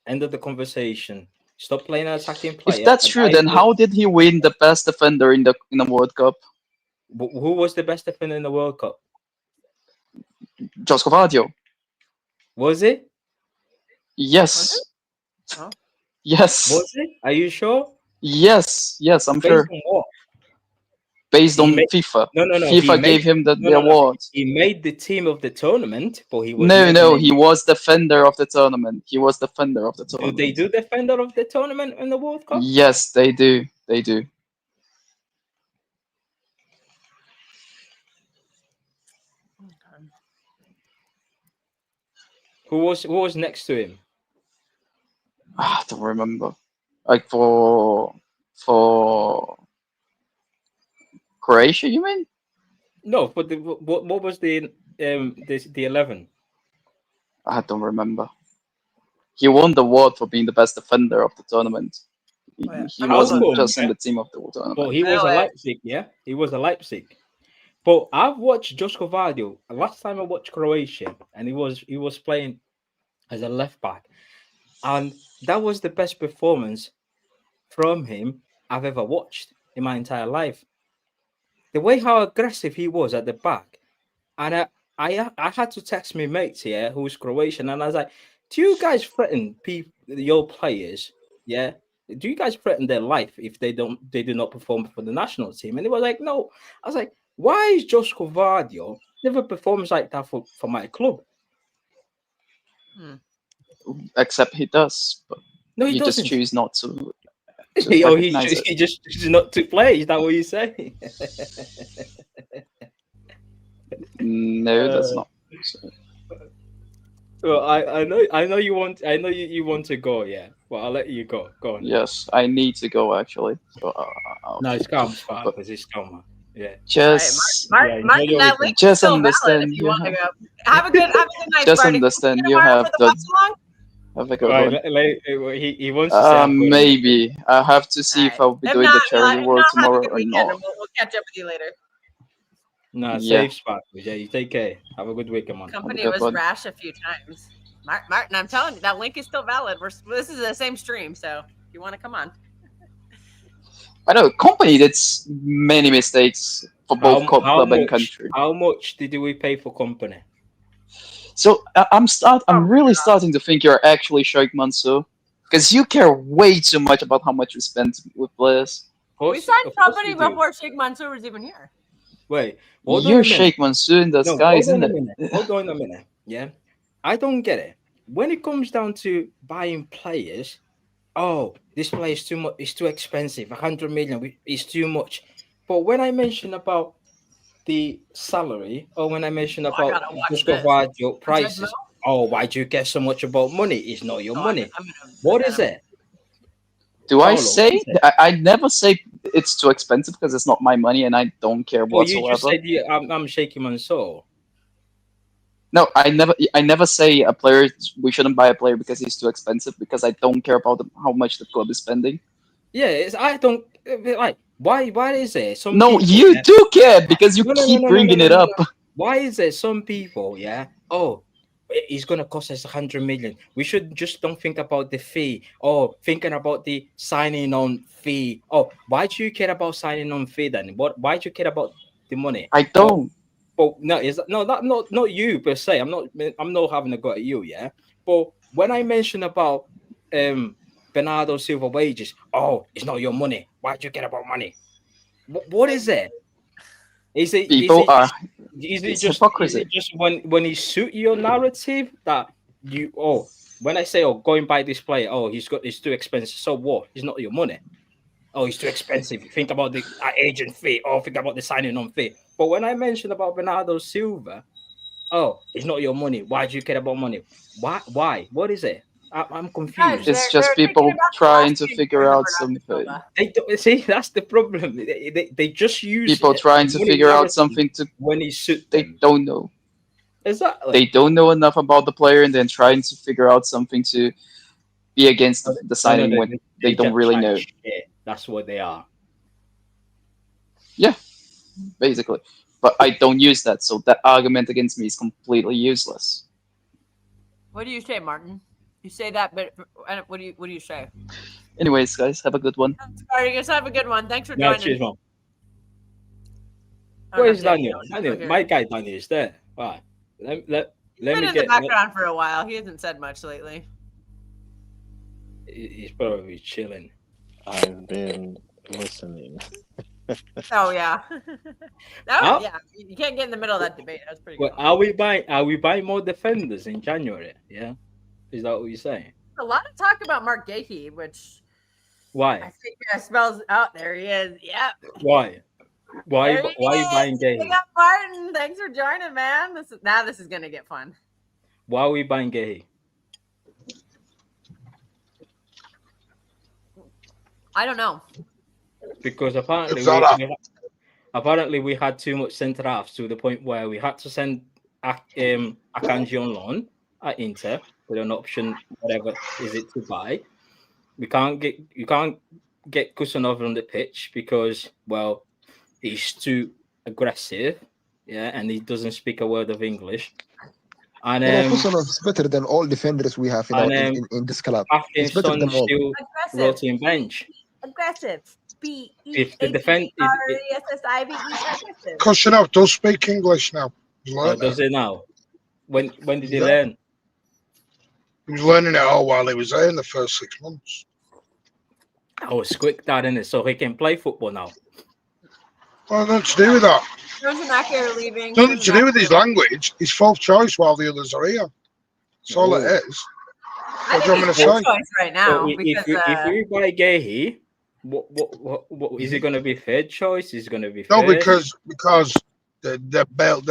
P: End of the conversation. Stop playing an attacking player.
J: If that's true, then how did he win the best defender in the World Cup?
P: Who was the best defender in the World Cup?
J: Josko Vardy.
P: Was it?
J: Yes.
A: Huh?
J: Yes.
P: Was it? Are you sure?
J: Yes, I'm
P: Based
J: sure.
P: on what?
J: Based on FIFA.
P: No.
J: FIFA gave him the award.
P: He made the team of the tournament, but he was
J: he was defender of the tournament. He was defender of the tournament.
P: Do they do defender of the tournament in the World Cup?
J: Yes, they do. They do.
P: Who was next to him?
J: I don't remember. Like for Croatia, you mean?
P: No, but what was the 11?
J: I don't remember. He won the award for being the best defender of the tournament. He wasn't just in the team of the tournament.
P: Well, he was a Leipzig, yeah. He was a Leipzig. But I've watched Josko Vardy. Last time I watched Croatia, and he was playing as a left back, and that was the best performance from him I've ever watched in my entire life. The way how aggressive he was at the back, and I had to text my mates here who's Croatian, and I was like, "Do you guys threaten your players? Yeah, do you guys threaten their life if they do not perform for the national team?" And they were like, "No." I was like, "Why is Josko Vardio never performs like that for my club?"
J: Except he does, but
P: No, he
J: you just
P: doesn't.
J: choose not to
P: He
J: recognize it.
P: just chooses not to play. Is that what you say?
J: No, that's not. So,
P: Well, I know you want you want to go, yeah. Well, I'll let you go. Go on.
J: yes, I need to go actually. So,
P: No, it's calm, Spark,
J: but
P: because it's calm. Yeah.
J: just
A: Martin, that link is
J: just
A: still valid
J: understand
A: if you
J: you
A: want to
J: have,
A: go. Have a good night,
J: just
A: Sparty.
J: understand you
A: Tomorrow
J: have
A: for the
J: the.
A: watch along?
J: Have a good
P: All
J: one.
P: right, he wants to say I'm going.
J: Maybe I have to see if I'll be doing the charity work
A: Have a
J: tomorrow
A: good
J: or
A: weekend,
J: not.
A: and we'll catch up with you later.
P: No,
J: Yeah.
P: safe, Spark. Yeah, you take care. Have a good weekend, man.
A: Company was rash a few times. Martin, I'm telling you, that link is still valid. This is the same stream, so if you want to come on.
J: I know company did many mistakes for both club and country.
P: How much did we pay for company?
J: So I'm really starting to think you're actually Sheikh Mansour, because you care way too much about how much we spend with players.
A: We signed company before Sheikh Mansour was even here.
P: Wait,
J: You're Sheikh Mansour in disguise, isn't it?
P: Hold on a minute. Yeah, I don't get it. When it comes down to buying players, oh, this player is too much. It's too expensive. 100 million is too much. But when I mention about the salary, or when I mention about Vardio prices, oh, why do you care so much about money? It's not your money. What is it?
J: Do I
P: Paolo,
J: say? I never say it's too expensive because it's not my money and I don't care
P: Well, you
J: whatsoever.
P: just said I'm shaking my soul.
J: No, I never say a player we shouldn't buy a player because he's too expensive, because I don't care about how much the club is spending.
P: Yeah, I don't like. Why is there some?
J: No,
P: people,
J: you do care because you keep bringing it up.
P: Why is there some people? Yeah. Oh, it's gonna cost us 100 million. We should just don't think about the fee. Oh, thinking about the signing on fee. Oh, why do you care about signing on fee then? Why do you care about the money?
J: I don't.
P: But no, not you per se. I'm not having a go at you, yeah. But when I mention about Bernardo Silva wages, oh, it's not your money. Why do you care about money? What is it? Is it
J: hypocrisy.
P: just when he suit your narrative that you when I say go and buy this player, it's too expensive. So what? It's not your money. Oh, it's too expensive. Think about the agent fee. Oh, think about the signing on fee. But when I mentioned about Bernardo Silva, oh, it's not your money. Why do you care about money? Why? What is it? I'm confused.
J: It's just people trying to figure out something.
P: They don't, see, that's the problem. They just use
J: people trying to figure out something to
P: when he suit.
J: They don't know.
P: Exactly.
J: They don't know enough about the player, and then trying to figure out something to be against the signing when they don't really know.
P: Shit. That's what they are.
J: Yeah, basically. But I don't use that, so that argument against me is completely useless.
A: What do you say, Martin? You say that, but what do you say?
J: Anyways, guys, have a good one.
A: Sorry, guys, have a good one. Thanks for joining.
P: Cheers, man. Where's Daniel? My guy Daniel is there. Right. Let me
A: been in the background for a while. He hasn't said much lately.
P: He's probably chilling.
M: I've been listening.
A: Oh yeah. Yeah. You can't get in the middle of that debate. That's pretty good.
P: Are we buying more defenders in January? Yeah. Is that what you're saying?
A: A lot of talk about Mark Gahey, which
P: why?
A: I think spells out there he is. Yep.
P: Why are you buying Gahey?
A: Big up, Martin. Thanks for joining, man. This is gonna get fun.
P: Why are we buying Gahey?
A: I don't know.
P: Because apparently we had too much centre halves to the point where we had to send Akanji on loan at Inter with an option, whatever is it to buy. You can't get Kusanov on the pitch because he's too aggressive, and he doesn't speak a word of English. And
N: Kusanov is better than all defenders we have in this club. He's better than all.
P: Still rotating bench.
A: Aggressive.
P: If the defense
A: Kusanov,
Q: Kusanov, don't speak English now. He's
P: Or
Q: learned
P: does
Q: it.
P: he now? When did he
Q: Yeah.
P: learn?
Q: He was learning it all while he was there in the first 6 months.
P: Oh, it's quick that, isn't it? So he can play football now.
Q: Well, nothing to do with that.
A: There's an Acker leaving.
Q: Nothing to do with his language. He's fourth choice while the others are here. That's all it is.
A: I
Q: What do you
A: think
Q: want
A: he's
Q: me to
A: third
Q: say?
A: choice right now
P: So
A: because
P: if we buy Gahey, what is it going to be? Third choice? Is it going to be
Q: No,
P: first?
Q: because they're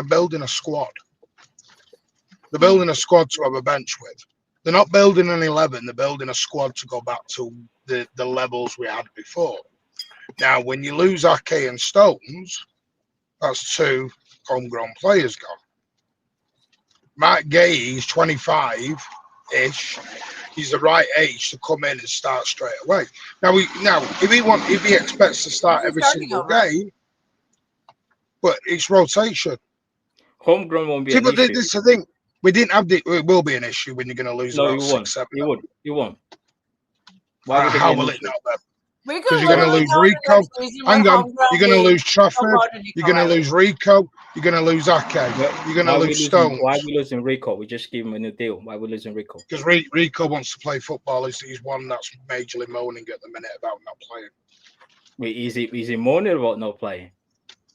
Q: building a squad. They're building a squad to have a bench with. They're not building an 11. They're building a squad to go back to the levels we had before. Now, when you lose Ake and Stones, that's 2 homegrown players gone. Matt Gay is 25-ish. He's the right age to come in and start straight away. Now, if he expects to start every single game, but it's rotation.
P: Homegrown won't be
Q: See,
P: an
Q: but
P: issue.
Q: this is the thing. We didn't have it will be an issue when you're going to lose
P: No,
Q: about
P: you
Q: 6,
P: won't.
Q: 7.
P: You won't. Why would it
Q: How
P: be an
Q: will it
P: issue?
Q: not then?
A: We
Q: Because
A: could
Q: you're going to
A: literally
Q: lose
A: go into
Q: Rico.
A: next season with
Q: Hang on.
A: homegrown
Q: You're going to
A: being
Q: lose Trafford.
A: promoted to
Q: You're going to
A: Riley.
Q: lose Rico. You're going to lose Ake. You're going to lose Stones.
P: Why are we losing Rico? We just give him a new deal. Why are we losing Rico?
Q: Because Rico wants to play football. He's one that's majorly moaning at the minute about not playing.
P: Wait, is he moaning about not playing?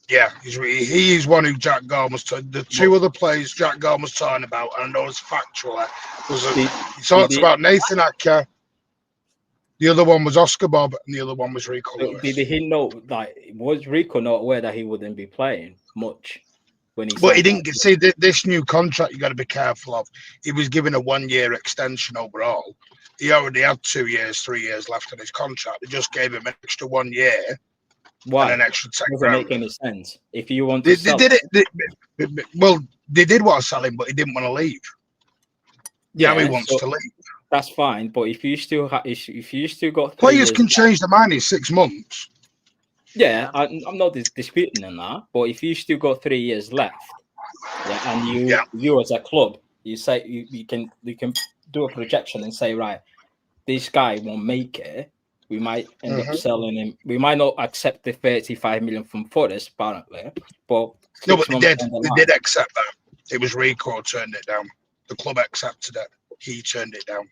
Q: Yeah, he is one who Jack Gorm was talking. The 2 other players Jack Gorm was talking about, and I know it's factual. He talked about Nathan Ake. The other one was Oscar Bob, and the other one was Rico Lewis.
P: Did he know? Like, was Rico not aware that he wouldn't be playing much when he?
Q: But he didn't see this new contract. You got to be careful of. He was given a 1-year extension overall. He already had 2 years, 3 years left on his contract. They just gave him an extra 1 year.
P: Why?
Q: And an extra 10
P: doesn't
Q: grand.
P: make any sense. If you want to
Q: They did it. Well, they did want to sell him, but he didn't want to leave. Now he wants to leave.
P: That's fine, but if you still if you still got 3
Q: Players
P: years
Q: can
P: left,
Q: change their mind in 6 months.
P: yeah, I'm not disputing on that. But if you still got 3 years left, yeah, and you as a club, you say you can do a projection and say, right, this guy won't make it. We might end up selling him. We might not accept the 35 million from Forest, apparently, but
Q: No, but they did. They did accept that. It was Rico who turned it down. The club accepted it. He turned it down.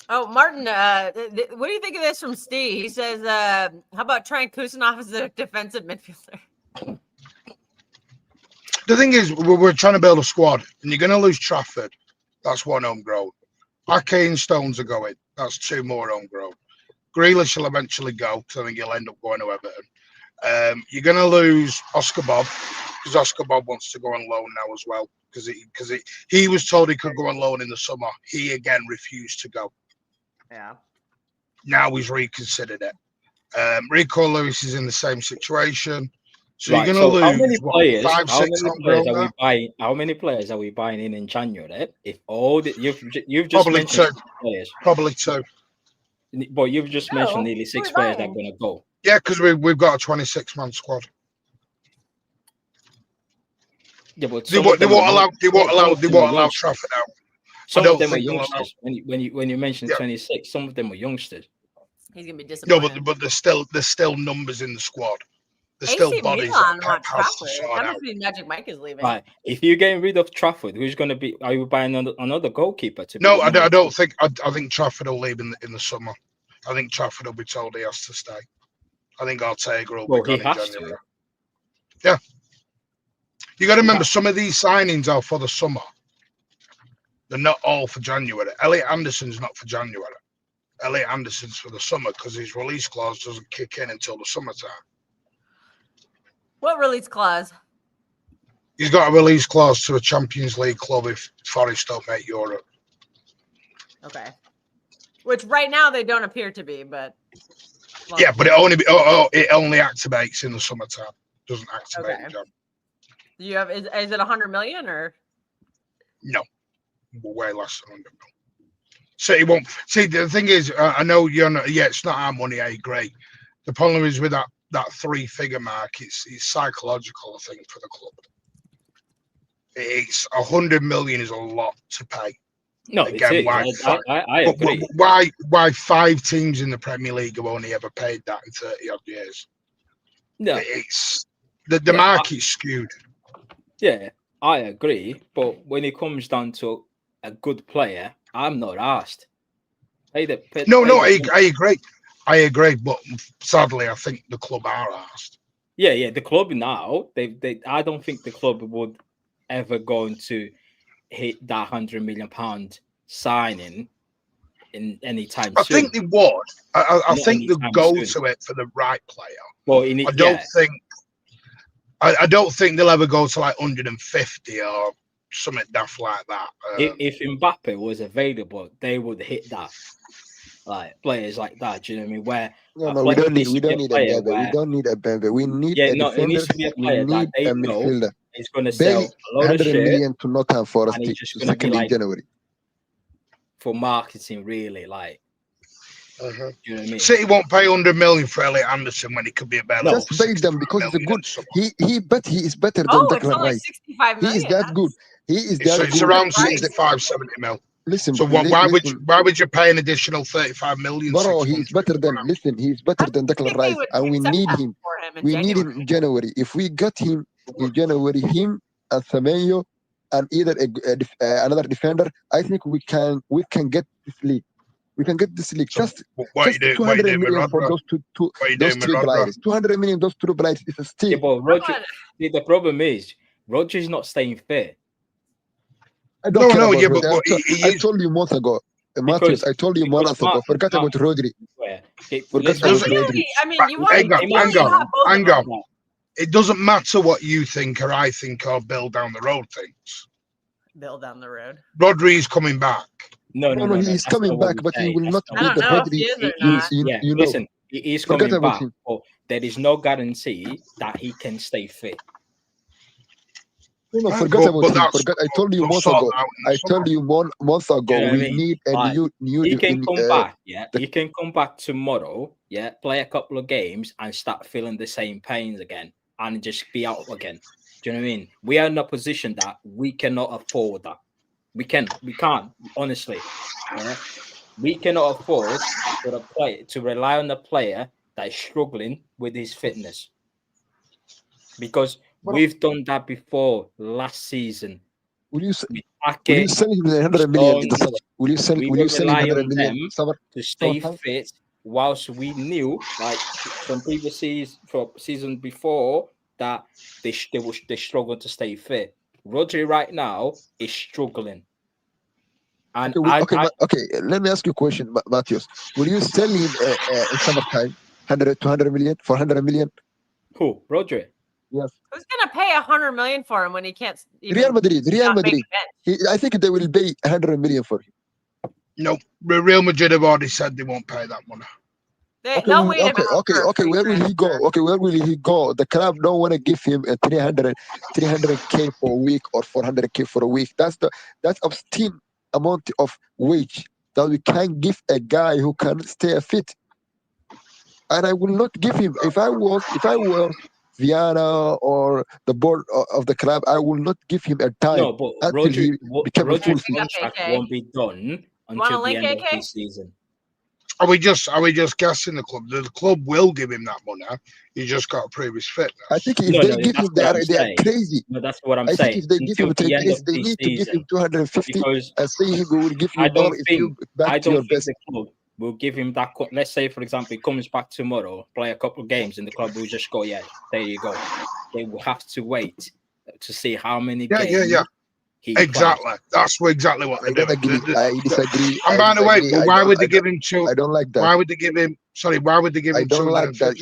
A: Oh, Martin, what do you think of this from Steve? He says, how about trying Kusanov as a defensive midfielder?
Q: The thing is, we're trying to build a squad, and you're going to lose Trafford. That's 1 homegrown. Ake and Stones are going. That's 2 more homegrown. Grealish will eventually go, because I think he'll end up going to Everton. You're going to lose Oscar Bob, because Oscar Bob wants to go on loan now as well, because he was told he could go on loan in the summer. He again refused to go.
A: Yeah.
Q: Now he's reconsidered it. Rico Lewis is in the same situation. So
P: Right,
Q: you're going to lose
P: how many players?
Q: How many players
P: are we buying in January? If all you've just
Q: Probably
P: mentioned
Q: 2
P: players,
Q: probably 2.
P: But you've just mentioned nearly 6 players that are going to go.
Q: Yeah, because we've got a 26-man squad.
P: Yeah, but
Q: They won't allow Trafford out.
P: Some of them are youngsters. When you mention 26, some of them are youngsters.
A: He's gonna be disappointed.
Q: No, but there's still numbers in the squad. There's still bodies.
A: Milan wants Trafford. That must mean Magic Mike is leaving.
P: Right. If you're getting rid of Trafford, who's going to be? Are you buying another goalkeeper?
Q: No, I don't think. I think Trafford will leave in the summer. I think Trafford will be told he has to stay. I think Ortega will be gone in January. Yeah. You got to remember, some of these signings are for the summer. They're not all for January. Elliot Anderson's not for January. Elliot Anderson's for the summer because his release clause doesn't kick in until the summertime.
A: What release clause?
Q: He's got a release clause to a Champions League club if Forest don't make Europe.
A: Okay. Which right now they don't appear to be, but
Q: yeah, but it only activates in the summertime. Doesn't activate in January.
A: Do you have is it 100 million or
Q: no? Way less than 100 million. So he won't see. The thing is, I know you're not. Yeah, it's not our money. I agree. The problem is with that 3-figure mark. It's psychological, I think, for the club. It's 100 million is a lot to pay.
P: No, again, I agree.
Q: Why 5 teams in the Premier League have only ever paid that in 30 odd years?
P: No,
Q: it's the market's skewed.
P: Yeah, I agree. But when it comes down to a good player, I'm not asked.
Q: No, I agree. I agree, but sadly, I think the club are asked.
P: Yeah. The club now, I don't think the club would ever going to hit that £100 million signing in any time
Q: I
P: soon.
Q: think they would. I think they'll go
P: soon.
Q: to it for the right player.
P: Well,
Q: I don't think they'll ever go to like 150 or something daft like that.
P: If Mbappe was available, they would hit that. Like players like that, do you know what I mean? Where
N: No, we don't need a Bembe. We don't need a Bembe. We need a
P: it
N: defender.
P: needs to be a
N: We
P: player
N: need
P: that they
N: a
P: know
N: midfielder.
P: is going to
N: Pay
P: sell a lot of
N: 100
P: shit,
N: million to Nottingham Forest
P: and
N: to
P: it's just going to be
N: second in
P: like
N: January.
P: for marketing, really. Like, do you know what I mean?
Q: City won't pay 100 million for Elliot Anderson when he could be about
N: Just pay them because he's a good. He is better than
A: It's
N: Declan
A: only
N: Rice.
A: 65 million.
N: He is that good. He is that
Q: So it's
N: good.
Q: around 65, 70 mil.
N: Listen,
Q: so why would you pay an additional 35 million?
N: Bro, he's better than he's better than Declan Rice, and we need him. We need him in January. If we got him in January, him and Savio and either another defender, I think we can get this league. We can get this league.
Q: So
N: just 200 million for those those three players. 200 million those two players is a steal.
P: Yeah, but Roger, the problem is Roger's not staying fit.
N: I don't care about Rodri. I told you months ago. Matthias, I told you months ago. Forget about Rodri. Forget about Rodri.
A: I mean, you want
Q: hang on. It doesn't matter what you think or I think or Bill down the road thinks.
A: Bill down the road.
Q: Rodri's coming back.
N: No, he's coming back, but he will not be the Rodri.
P: Listen, he is coming back, but there is no guarantee that he can stay fit.
N: No, forget about him. Forget. I told you months ago. I told you months ago.
P: You know
N: we need a new.
P: He can come back. Yeah, he can come back tomorrow. Yeah, play a couple of games and start feeling the same pains again, and just be out again. Do you know what I mean? We are in a position that we cannot afford that. We can't. Honestly, yeah? We cannot afford for a player to rely on a player that is struggling with his fitness, because we've done that before last season.
N: Will you sell him 100 million? Will you sell him 100 million
P: to stay fit? Whilst we knew, like from previous season before, that they struggled to stay fit. Rodri right now is struggling. And
N: okay. Let me ask you a question, Matthias. Will you sell him in summertime 200 million for 100 million?
P: Who? Rodri?
N: Yes.
A: Who's gonna pay 100 million for him when he can't?
N: Real Madrid. I think they will pay 100 million for him.
Q: No, Real Madrid have already said they won't pay that money.
N: Okay. Where will he go? Okay, where will he go? The club don't want to give him a 300k for a week or 400k for a week. That's obscene amount of wage that we can give a guy who can stay fit. And I will not give him. If I were Viana or the board of the club, I will not give him a time until he becomes a full
P: contract won't be done until the end of this season.
Q: Are we just guessing the club? The club will give him that money. You just got to prove his fitness.
N: I think if they give him, they are crazy.
P: No, that's what I'm saying.
N: I think if they give him, they need to give him 250 and say he will give you more if you back to your best.
P: The club will give him that. Let's say, for example, he comes back tomorrow, play a couple of games, and the club will just go, yeah, there you go. They will have to wait to see how many games.
Q: Yeah. Exactly. That's exactly what they do.
N: I disagree.
Q: And by the way, why would they give him two?
N: I don't like that.
Q: Why would they give him? Sorry, why would they give him?
N: I don't like that.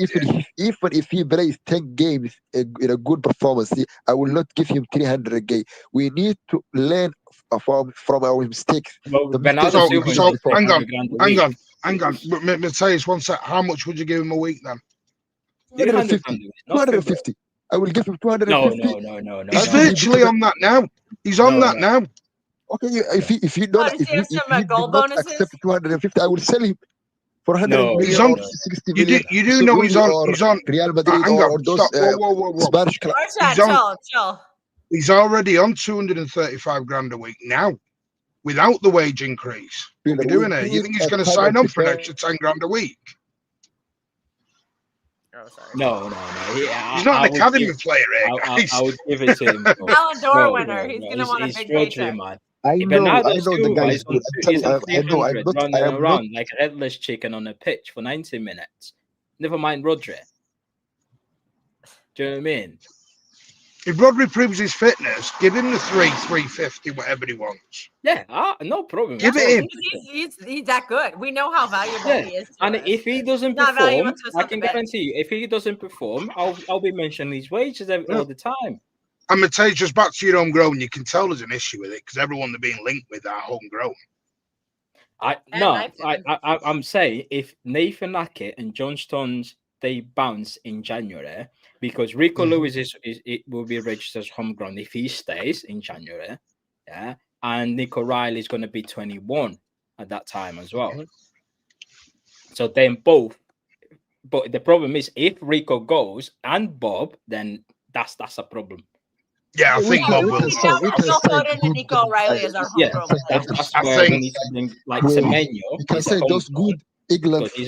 N: Even if he plays 10 games in a good performance, I will not give him 300k. We need to learn from our mistakes.
Q: Hang on. Matthias, one sec. How much would you give him a week then?
N: 250. I will give him 250.
P: No.
Q: He's virtually on that now. He's on that now.
N: Okay, if he don't accept 250, I will sell him for 100 million
Q: he's on,
N: or 60 million.
Q: You do know he's on
N: Real Madrid or those Spanish clubs.
Q: He's already on 235 grand a week now, without the wage increase. What are you doing here? You think he's going to sign on for an extra 10 grand a week?
A: Oh, sorry.
P: No.
Q: He's not an academy player,
P: I would give it to him.
A: Ballon d'Or winner. He's gonna want a
P: He's
A: big
P: Rodri,
A: paycheck.
P: man.
N: I know
P: Bernardo
N: the
P: Silva
N: guy
P: is
N: is good.
P: is on
N: I know.
P: 300
N: I
P: running
N: am not.
P: around like a headless chicken on a pitch for 90 minutes. Never mind Rodri. Do you know what I mean?
Q: If Rodri proves his fitness, give him the 350, whatever he wants.
P: Yeah, no problem.
Q: Give it him.
A: He's that good. We know how valuable
P: Yeah,
A: he is to
P: and
A: us.
P: if he doesn't
A: He's not valuable
P: perform,
A: to us
P: I
A: on the
P: can
A: bench.
P: guarantee you, if he doesn't perform, I'll be mentioning his wages all the time.
Q: I'm going to tell you, just back to your homegrown, you can tell there's an issue with it because everyone they're being linked with are homegrown.
P: I'm saying if Nathan Ake and John Stones they bounce in January because Rico Lewis it will be registered as homegrown if he stays in January, yeah, and Nico Riley is going to be 21 at that time as well. So then both, but the problem is if Rico goes and Bob, then that's a problem.
Q: Yeah, I think Bob will.
A: We still vote in Nico O'Reilly as our homegrown player.
P: That's where we need to bring like Semenyo.
N: You can say those good England
P: he's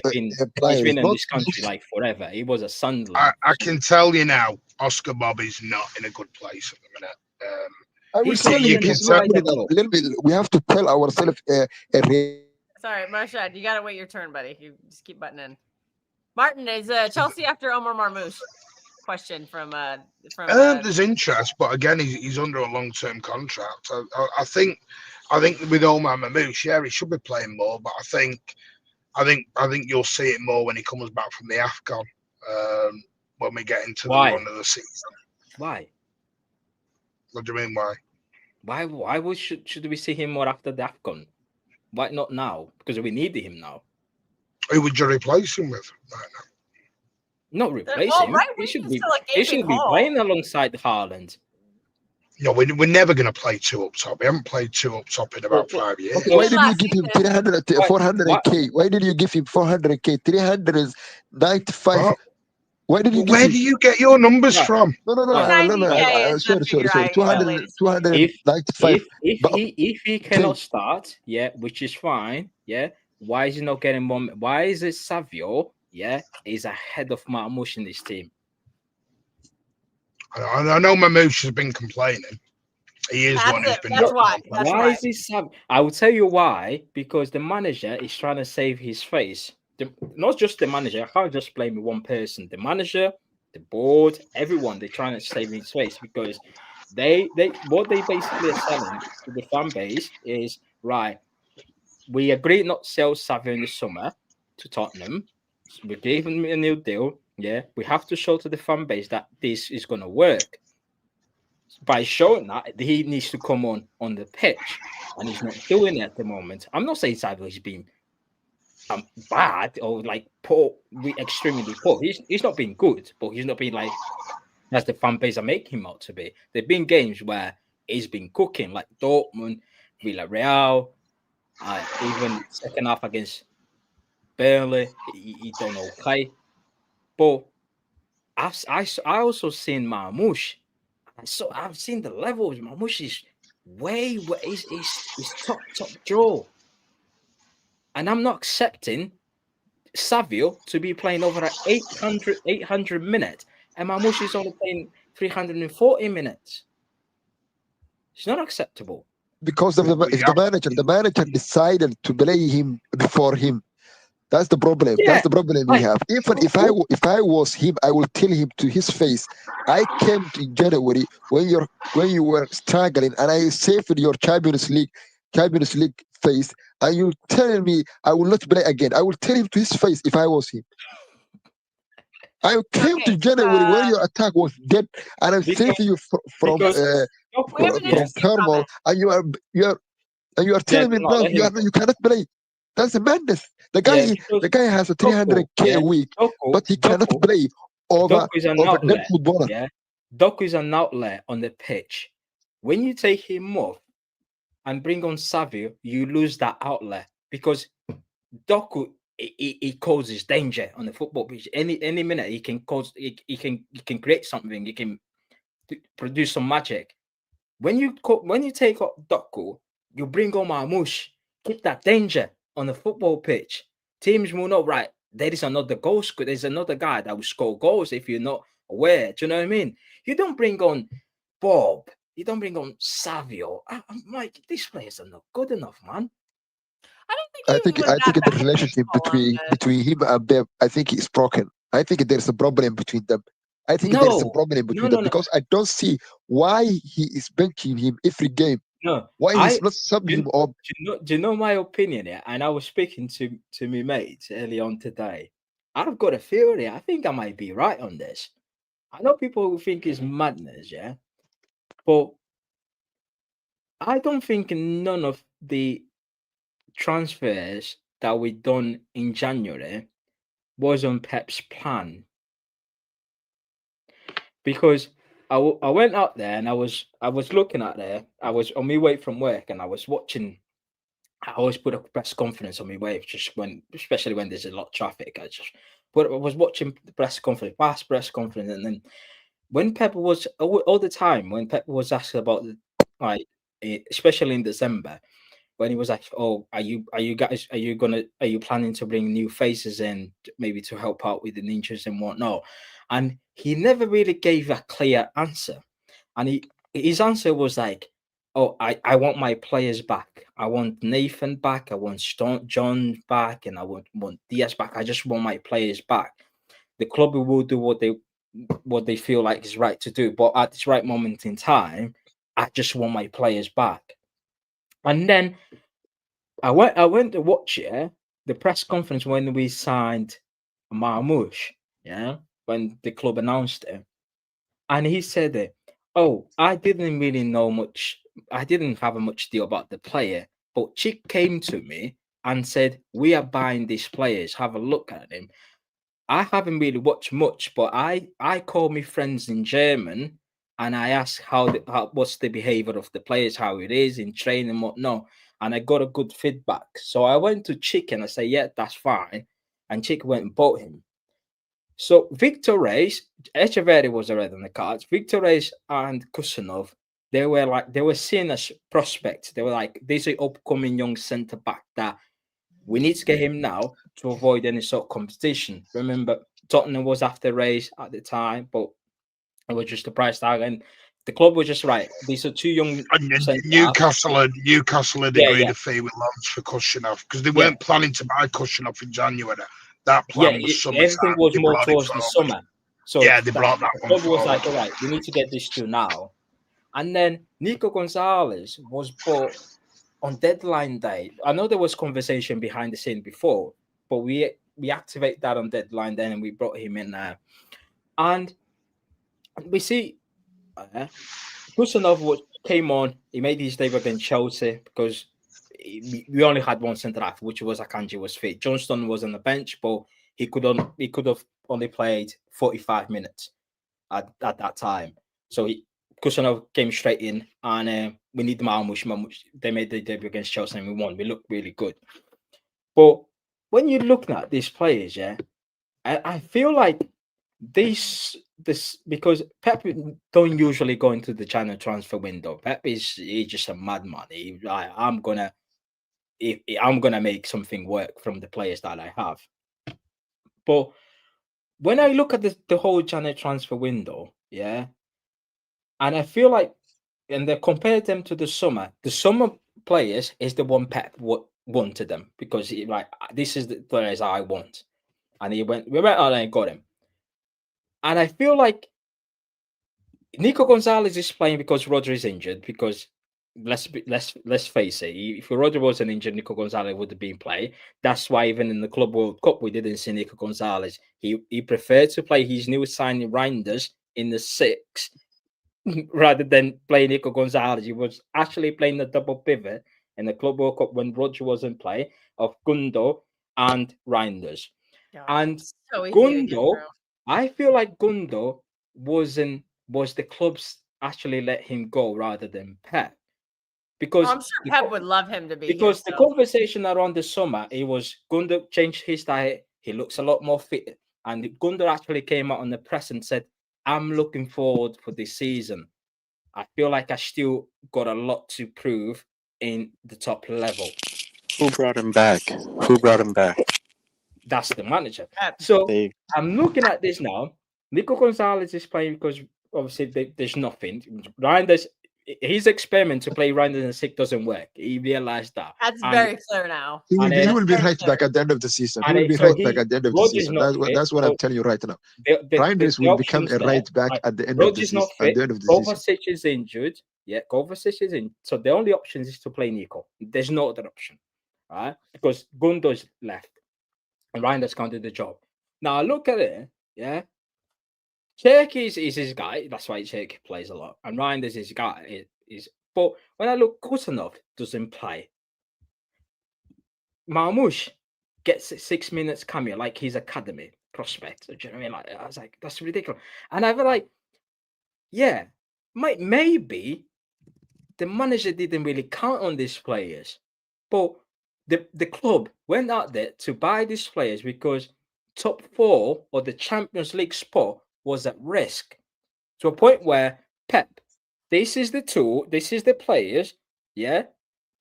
N: players.
P: been in
N: not
P: this country like forever. He was a Sunderland.
Q: I can tell you now, Oscar Bob is not in a good place at the minute.
N: I will tell you, he's not good enough. A little bit. We have to tell ourselves
A: Sorry, Marshad, you gotta wait your turn, buddy. You just keep butting in. Martin, is Chelsea after Omar Marmoush? Question from
Q: there's interest, but again, he's under a long-term contract. I think with Omar Mamouche, yeah, he should be playing more, but I think you'll see it more when he comes back from the AFCON, when we get into the run of the season.
P: Why?
Q: What do you mean? Why?
P: Why should we see him more after the AFCON? Why not now? Because we need him now.
Q: Who would you replace him with right now?
P: Not replace him.
A: Right,
P: he should be playing alongside Haaland.
Q: No, we're never going to play two up top. We haven't played two up top in about 5 years.
N: Okay, why did you give him 400k? Why did you give him 400k? 300 is 95.
Q: What?
N: Why did you?
Q: Where do you get your numbers from?
N: No. Sorry. 295.
P: If he cannot start, yeah, which is fine, yeah. Why is he not getting more? Why is it Savio? Yeah, is ahead of Marmoush in this team.
Q: I know Marmoush has been complaining. He is one who's been.
A: That's why.
P: Why is this? I will tell you why. Because the manager is trying to save his face. Not just the manager. I can't just blame one person. The manager, the board, everyone. They're trying to save his face because what they basically are selling to the fan base is right. We agreed not to sell Savio in the summer to Tottenham. We gave him a new deal. Yeah, we have to show to the fan base that this is going to work. By showing that, he needs to come on the pitch, and he's not doing it at the moment. I'm not saying Savio has been bad or like poor, extremely poor. He's not been good, but he's not been like as the fan base are making him out to be. There've been games where he's been cooking, like Dortmund, Villarreal, even second half against Burnley, he done okay. But I also seen Marmoush. So I've seen the levels. Marmoush is way he's top draw. And I'm not accepting Savio to be playing over 800 minutes. And Marmoush is only playing 340 minutes. It's not acceptable.
N: Because of the manager decided to play him before him. That's the problem.
P: Yeah.
N: That's the problem we have. Even if I was him, I will tell him to his face. I came to January when you were struggling, and I saved your Champions League face, and you telling me I will not play again. I will tell him to his face if I was him. I came to January when your attack was dead, and I saved you from turmoil, and you are telling me no, you cannot play. That's a madness. The guy has a 300k a week, but he cannot play over that footballer.
P: Yeah, Doku is an outlet on the pitch. When you take him off and bring on Savio, you lose that outlet because Doku he causes danger on the football pitch. Any minute he can he can create something. He can produce some magic. When you take up Doku, you bring on Marmoush. Keep that danger on the football pitch. Teams will know, right, there is another goal scorer. There's another guy that will score goals if you're not aware. Do you know what I mean? You don't bring on Bob. You don't bring on Savio. I'm like, these players are not good enough, man.
N: I think the relationship between him and Beb, I think it's broken. I think there's a problem between them. I think there's a problem between them because I don't see why he is benching him every game.
P: No,
N: why he's not subbing him up.
P: Do you know my opinion here? And I was speaking to my mates early on today. I've got a theory. I think I might be right on this. I know people will think it's madness, yeah, but I don't think none of the transfers that we done in January was on Pep's plan, because I went out there and I was looking at there. I was on my way from work and I was watching. I always put a press conference on my way, especially when there's a lot of traffic. I was watching the press conference, past press conference, and then when Pep was all the time when Pep was asked about especially in December, when he was like, "Oh, are you planning to bring new faces in, maybe to help out with the injuries and whatnot?" And he never really gave a clear answer. And his answer was like, "Oh, I want my players back. I want Nathan back. I want John back, and I want Diaz back. I just want my players back. The club will do what they feel like is right to do, but at this right moment in time, I just want my players back." And then I went to watch the press conference when we signed Marmoush, when the club announced it, and he said it. "Oh, I didn't really know much. I didn't have a much deal about the player, but Chick came to me and said, 'We are buying these players. Have a look at him.' I haven't really watched much, but I call my friends in German and I ask what's the behavior of the players, how it is in training and whatnot, and I got a good feedback. So I went to Chick and I say, 'Yeah, that's fine,' and Chick went and bought him. So Victor Reis, Echeverri was already on the cards. Victor Reis and Kusanov, they were seen as prospects. They were like, this is upcoming young centre back that we need to get him now to avoid any sort of competition. Remember, Tottenham was after Reis at the time, but it was just a price tag, and the club was just right. These are two young.
Q: Newcastle had agreed a fee with Lance for Kushnerov because they weren't planning to buy Kushnerov in January. That plan was summertime.
P: Everything was more towards the summer. So
Q: they brought that
P: the
Q: one
P: club was
Q: forward.
P: like, all right, we need to get this to now. And then Nico Gonzalez was bought on deadline day. I know there was conversation behind the scene before, but we activate that on deadline then, and we brought him in there. And we see Kusanov came on. He made his debut against Chelsea because we only had one centre half, which was Akanji was fit. Johnston was on the bench, but he could have only played 45 minutes at that time. So Kusanov came straight in, and we need Marmoush. They made the debut against Chelsea and we won. We looked really good. But when you're looking at these players, I feel like this because Pep don't usually go into the China transfer window. Pep he's just a madman. I'm gonna make something work from the players that I have. But when I look at the whole China transfer window, and I feel like, and they compared them to the summer players is the one Pep wanted them because he this is the players I want, and we went out and got him. And I feel like Nico Gonzalez is playing because Rodri is injured. Because let's face it, if Rodri wasn't injured, Nico Gonzalez would have been playing. That's why even in the Club World Cup we didn't see Nico Gonzalez. He preferred to play his new signing Reinders in the 6 rather than play Nico Gonzalez. He was actually playing the double pivot in the Club World Cup when Rodri wasn't playing of Gundo and Reinders. And
A: so
P: Gundo, I feel like Gundo was the clubs actually let him go rather than Pep. Because
A: I'm sure Pep would love him to be
P: because
A: here,
P: the conversation around the summer, it was Gundo changed his diet. He looks a lot more fit. And Gundo actually came out on the press and said, "I'm looking forward for this season. I feel like I still got a lot to prove in the top level."
R: Who brought him back? Who brought him back?
P: That's the manager.
A: Pep.
P: So I'm looking at this now. Nico Gonzalez is playing because obviously there's nothing. Reinders, his experiment to play Reinders and Sick doesn't work. He realized that.
A: That's very clear now.
N: He will be,
P: And
N: he will be
A: very
N: right
A: clear.
N: back at the end of the season. He
P: And
N: will be
P: so
N: right back at the end of the
P: Rodgers
N: season.
P: not fit,
N: That's what
P: so
N: I'm telling you right now.
P: the
N: Reinders will become
P: options
N: a
P: there,
N: right back
P: right,
N: at the end of the
P: Rodgers
N: season.
P: not
N: At
P: fit.
N: the end of the season.
P: Kovacic is injured. Yeah, Kovacic is in. So the only option is to play Nico. There's no other option, right? Because Gundo's left, and Reinders can't do the job. Now look at it. Yeah, Cherky is his guy. That's why Cherky plays a lot, and Reinders is his guy. But when I look, Kusanov doesn't play. Marmoush gets 6 minutes cameo like he's academy prospect. Do you know what I mean? Like, I was like, that's ridiculous. And I feel like, yeah, maybe the manager didn't really count on these players, but the club went out there to buy these players because top 4 or the Champions League spot was at risk, to a point where Pep, this is the tool, this is the players, yeah,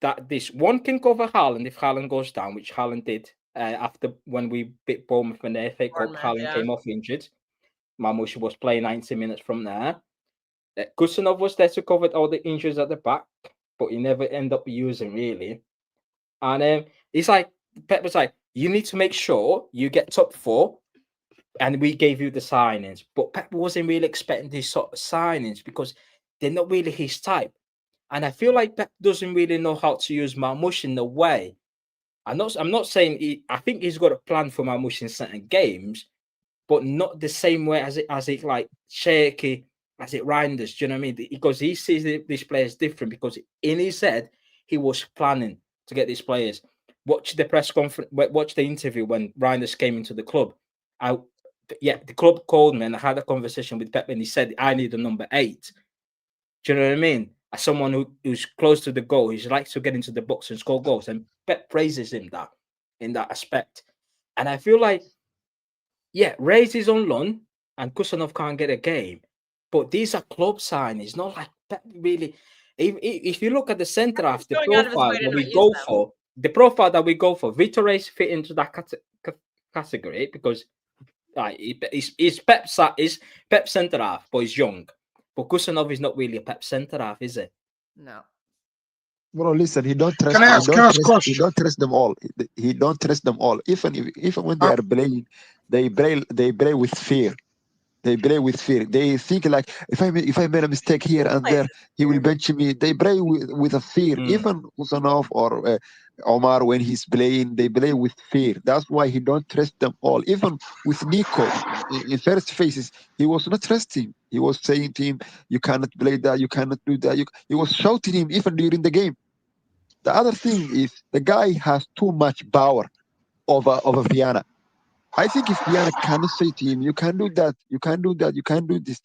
P: that this one can cover Haaland if Haaland goes down, which Haaland did after when we beat Bournemouth in the FA Cup. Haaland came off injured. Marmoush was playing 90 minutes from there. Kusanov was there to cover all the injuries at the back, but he never ended up using really. And it's like Pep was like, you need to make sure you get top 4, and we gave you the signings. But Pep wasn't really expecting these sort of signings because they're not really his type. And I feel like Pep doesn't really know how to use Marmoush in the way. I'm not saying I think he's got a plan for Marmoush in certain games, but not the same way as it like shaky, as it Reinders. Do you know what I mean? Because he sees these players different, because in his head he was planning to get these players. Watch the press conference, watch the interview when Reinders came into the club. The club called me and I had a conversation with Pep, and he said, I need a number 8. Do you know what I mean? As someone who's close to the goal, he likes to get into the box and score goals, and Pep praises him in that aspect. And I feel like, yeah, Reyes is on loan and Kusanov can't get a game, but these are club signings, not like Pep really. If you look at the centre half, the profile that we go for, Vitor Reyes fit into that category because he's Pep centre half, but he's young. But Kusanov is not really a Pep centre half, is it?
A: No.
N: Bro, listen, he don't trust. He don't trust them all. He don't trust them all. Even when they are playing, they play with fear. They play with fear. They think like, if I made a mistake here and there, he will bench me. They play with a fear. Even Kusanov or Omar, when he's playing, they play with fear. That's why he don't trust them all. Even with Nico, in first phases, he was not trusting. He was saying to him, you cannot play that, you cannot do that. He was shouting him even during the game. The other thing is the guy has too much power over Viana. I think if Viana cannot say to him, you can do that, you can do that, you can do this,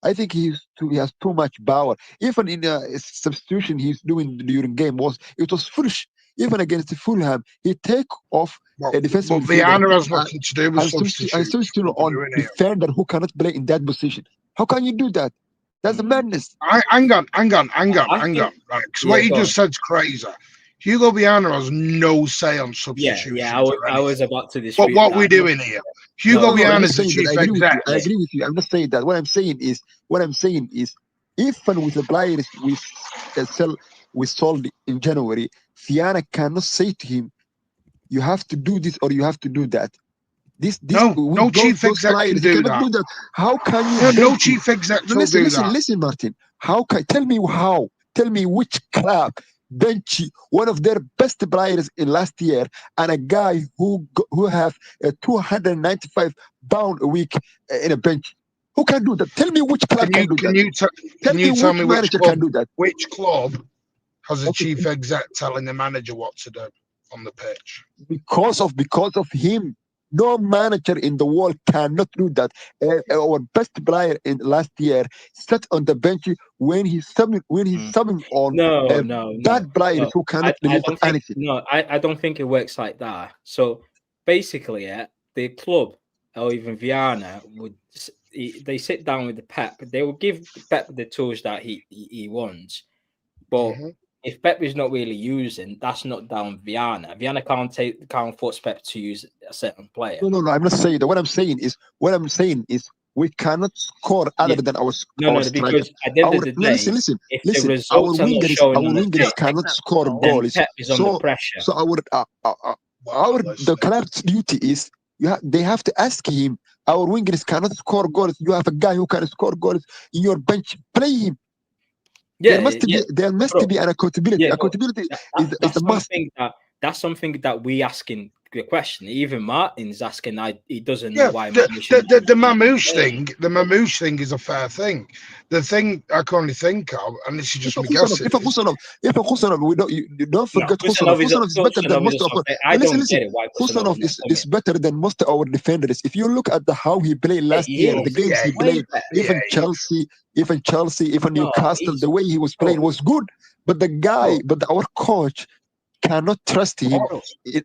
N: I think he has too much power. Even in a substitution he's doing during game it was foolish. Even against the Fulham, he take off a defensive
Q: But Viana has nothing to do with substitutions.
N: And substitute on defender who cannot play in that position. How can you do that? That's a madness.
Q: Hang on. Right, because what you just said's crazy. Hugo Viana has no say on substitutions.
P: Yeah, I was about to dispute
Q: But what we're doing here, Hugo Viana is the chief exec.
N: I agree with you. I'm not saying that. What I'm saying is, even with the players we sold in January, Viana cannot say to him, you have to do this or you have to do that. No
Q: chief exec can do that.
N: How can you?
Q: No chief exec will do that.
N: Listen, Martin. Tell me which club bench one of their best players in last year and a guy who have a 295 pound a week in a bench. Who can do that? Tell me which club can do that.
Q: Can you tell me which club
N: can do that?
Q: Which club has a chief exec telling the manager what to do on the pitch?
N: Because of him. No manager in the world cannot do that. Our best player in last year sat on the bench when he's subbing on bad players who cannot deliver anything.
P: No, I don't think it works like that. So basically, the club or even Viana they sit down with the Pep. They will give Pep the tools that he wants, but if Pep is not really using, that's not down Viana. Viana can't force Pep to use a certain player.
N: No. I'm not saying that. What I'm saying is we cannot score other than our strikers.
P: Because at the end of the day,
N: listen.
P: the
N: Our
P: results are not
N: wingers,
P: showing on the pitch,
N: cannot score
P: then
N: goals.
P: Pep is under pressure.
N: So the club's duty is they have to ask him. Our wingers cannot score goals. You have a guy who can score goals in your bench. Play him. There must be an accountability. Accountability is a must.
P: That's something that we asking the question. Even Martin's asking. He doesn't know why.
Q: The Marmoush thing is a fair thing. The thing I can only think of, and this is just me guessing.
N: If a Kusanov, we don't forget Kusanov. Kusanov is better than most of our. Listen. Kusanov is better than most of our defenders. If you look at how he played last year, the games he played, even Chelsea, even Newcastle, the way he was playing was good. But our coach cannot trust him.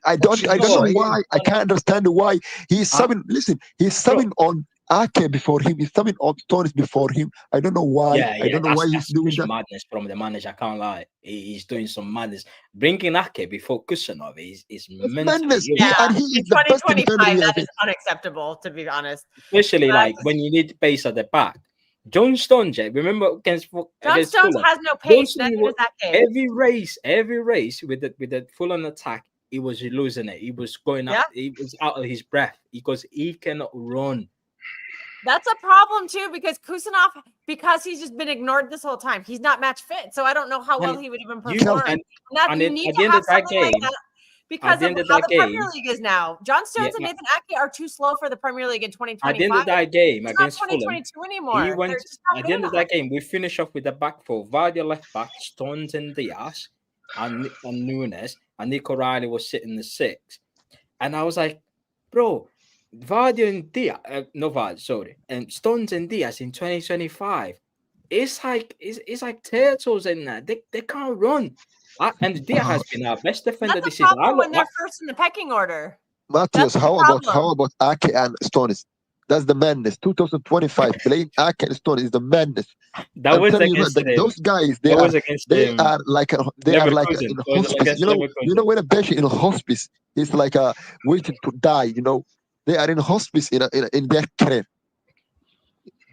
N: I don't know why. I can't understand why he's subbing. Listen, he's subbing on Ake before him. He's subbing on Stones before him. I don't know why. I don't know why he's doing that.
P: Madness from the manager. I can't lie. He's doing some madness. Bringing Ake before Kusanov is
N: madness.
A: Yeah,
N: and he is
A: in
N: the best
A: 2025, that is unacceptable, to be honest.
P: Especially when you need pace at the back. John Stones, remember against
A: Stones
P: Fulham,
A: has no pace. Neither does Ake.
P: Every race with the Fulham attack, he was losing it. He was going up. He was out of his breath because he cannot run.
A: That's a problem too, because Kusanov, because he's just been ignored this whole time. He's not match fit, so I don't know how well he would even perform. You need to have something like that because of how the Premier League is now. John Stones and Nathan Ake are too slow for the Premier League in 2025.
P: At the end of that game against Fulham,
A: 2022 anymore.
P: At the end of that game, we finish off with the back four: Vardy left back, Stones and Diaz, and Nunes, and Nico Riley was sitting the six. And I was like, bro, Vardy and Diaz, and Stones and Diaz in 2025. It's like turtles in there. They can't run. And Diaz has been our best defender this season.
A: When they're first in the pecking order.
N: Matthias, how about Ake and Stones? That's the madness. 2025 playing Ake and Stones is the madness.
P: That was against
N: those guys. They are like in hospice. You know when a patient in a hospice is like waiting to die. They are in hospice in their career.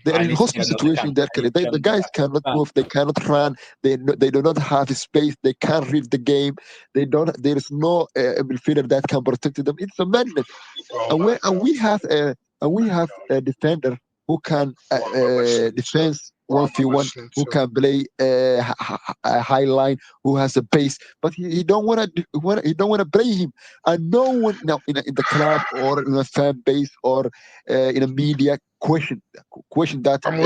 N: They're in hospital situation in their career. The guys cannot move. They cannot run. They do not have space. They can't read the game. There is no midfielder that can protect them. It's a madness. And we have a defender who can defend 1v1, who can play a high line, who has a base, but he don't want to play him. And no one now in the club or in a fan base or in a media question that.
Q: I'm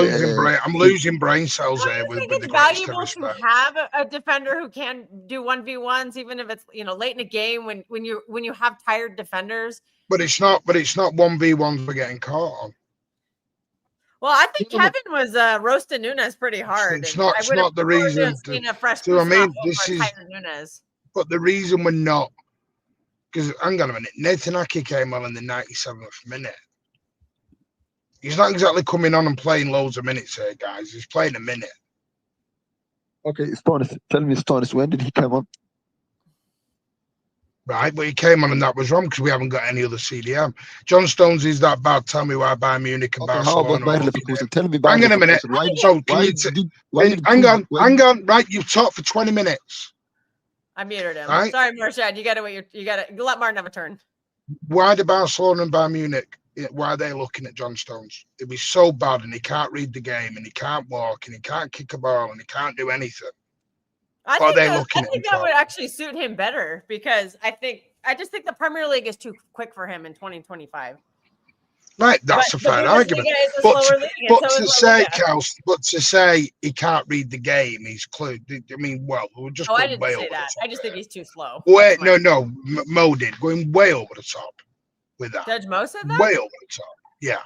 Q: losing brain cells here.
A: I think it's valuable to have a defender who can do 1v1s, even if it's late in a game when you have tired defenders.
Q: But it's not 1v1s we're getting caught on.
A: Well, I think Kevin was roasting Nunes pretty hard.
Q: It's not the reason.
A: Nunes.
Q: But the reason we're not, because hang on a minute, Nathan Ake came on in the 97th minute. He's not exactly coming on and playing loads of minutes here, guys. He's playing a minute.
N: Okay, Stones, tell me, Stones, when did he come on?
Q: Right, but he came on and that was wrong because we haven't got any other CDM. John Stones is that bad. Tell me why Bayern Munich and Barcelona.
N: How about Bayern Leverkusen? Tell me.
Q: Hang on a minute. Hang on. Right, you've talked for 20 minutes.
A: I muted him.
Q: Right?
A: Sorry, Marshad. You got to let Martin have a turn.
Q: Why do Barcelona and Bayern Munich? Why are they looking at John Stones? It was so bad, and he can't read the game, and he can't walk, and he can't kick a ball, and he can't do anything.
A: I think that would actually suit him better because I just think the Premier League is too quick for him in 2025.
Q: Right, that's a fair argument. But to say he can't read the game, he's clued. I mean, well, we're just
A: I didn't say that. I just think he's too slow.
Q: Wait, no, Mo did going way over the top with that.
A: Judge Mo said that?
Q: Way over the top. Yeah,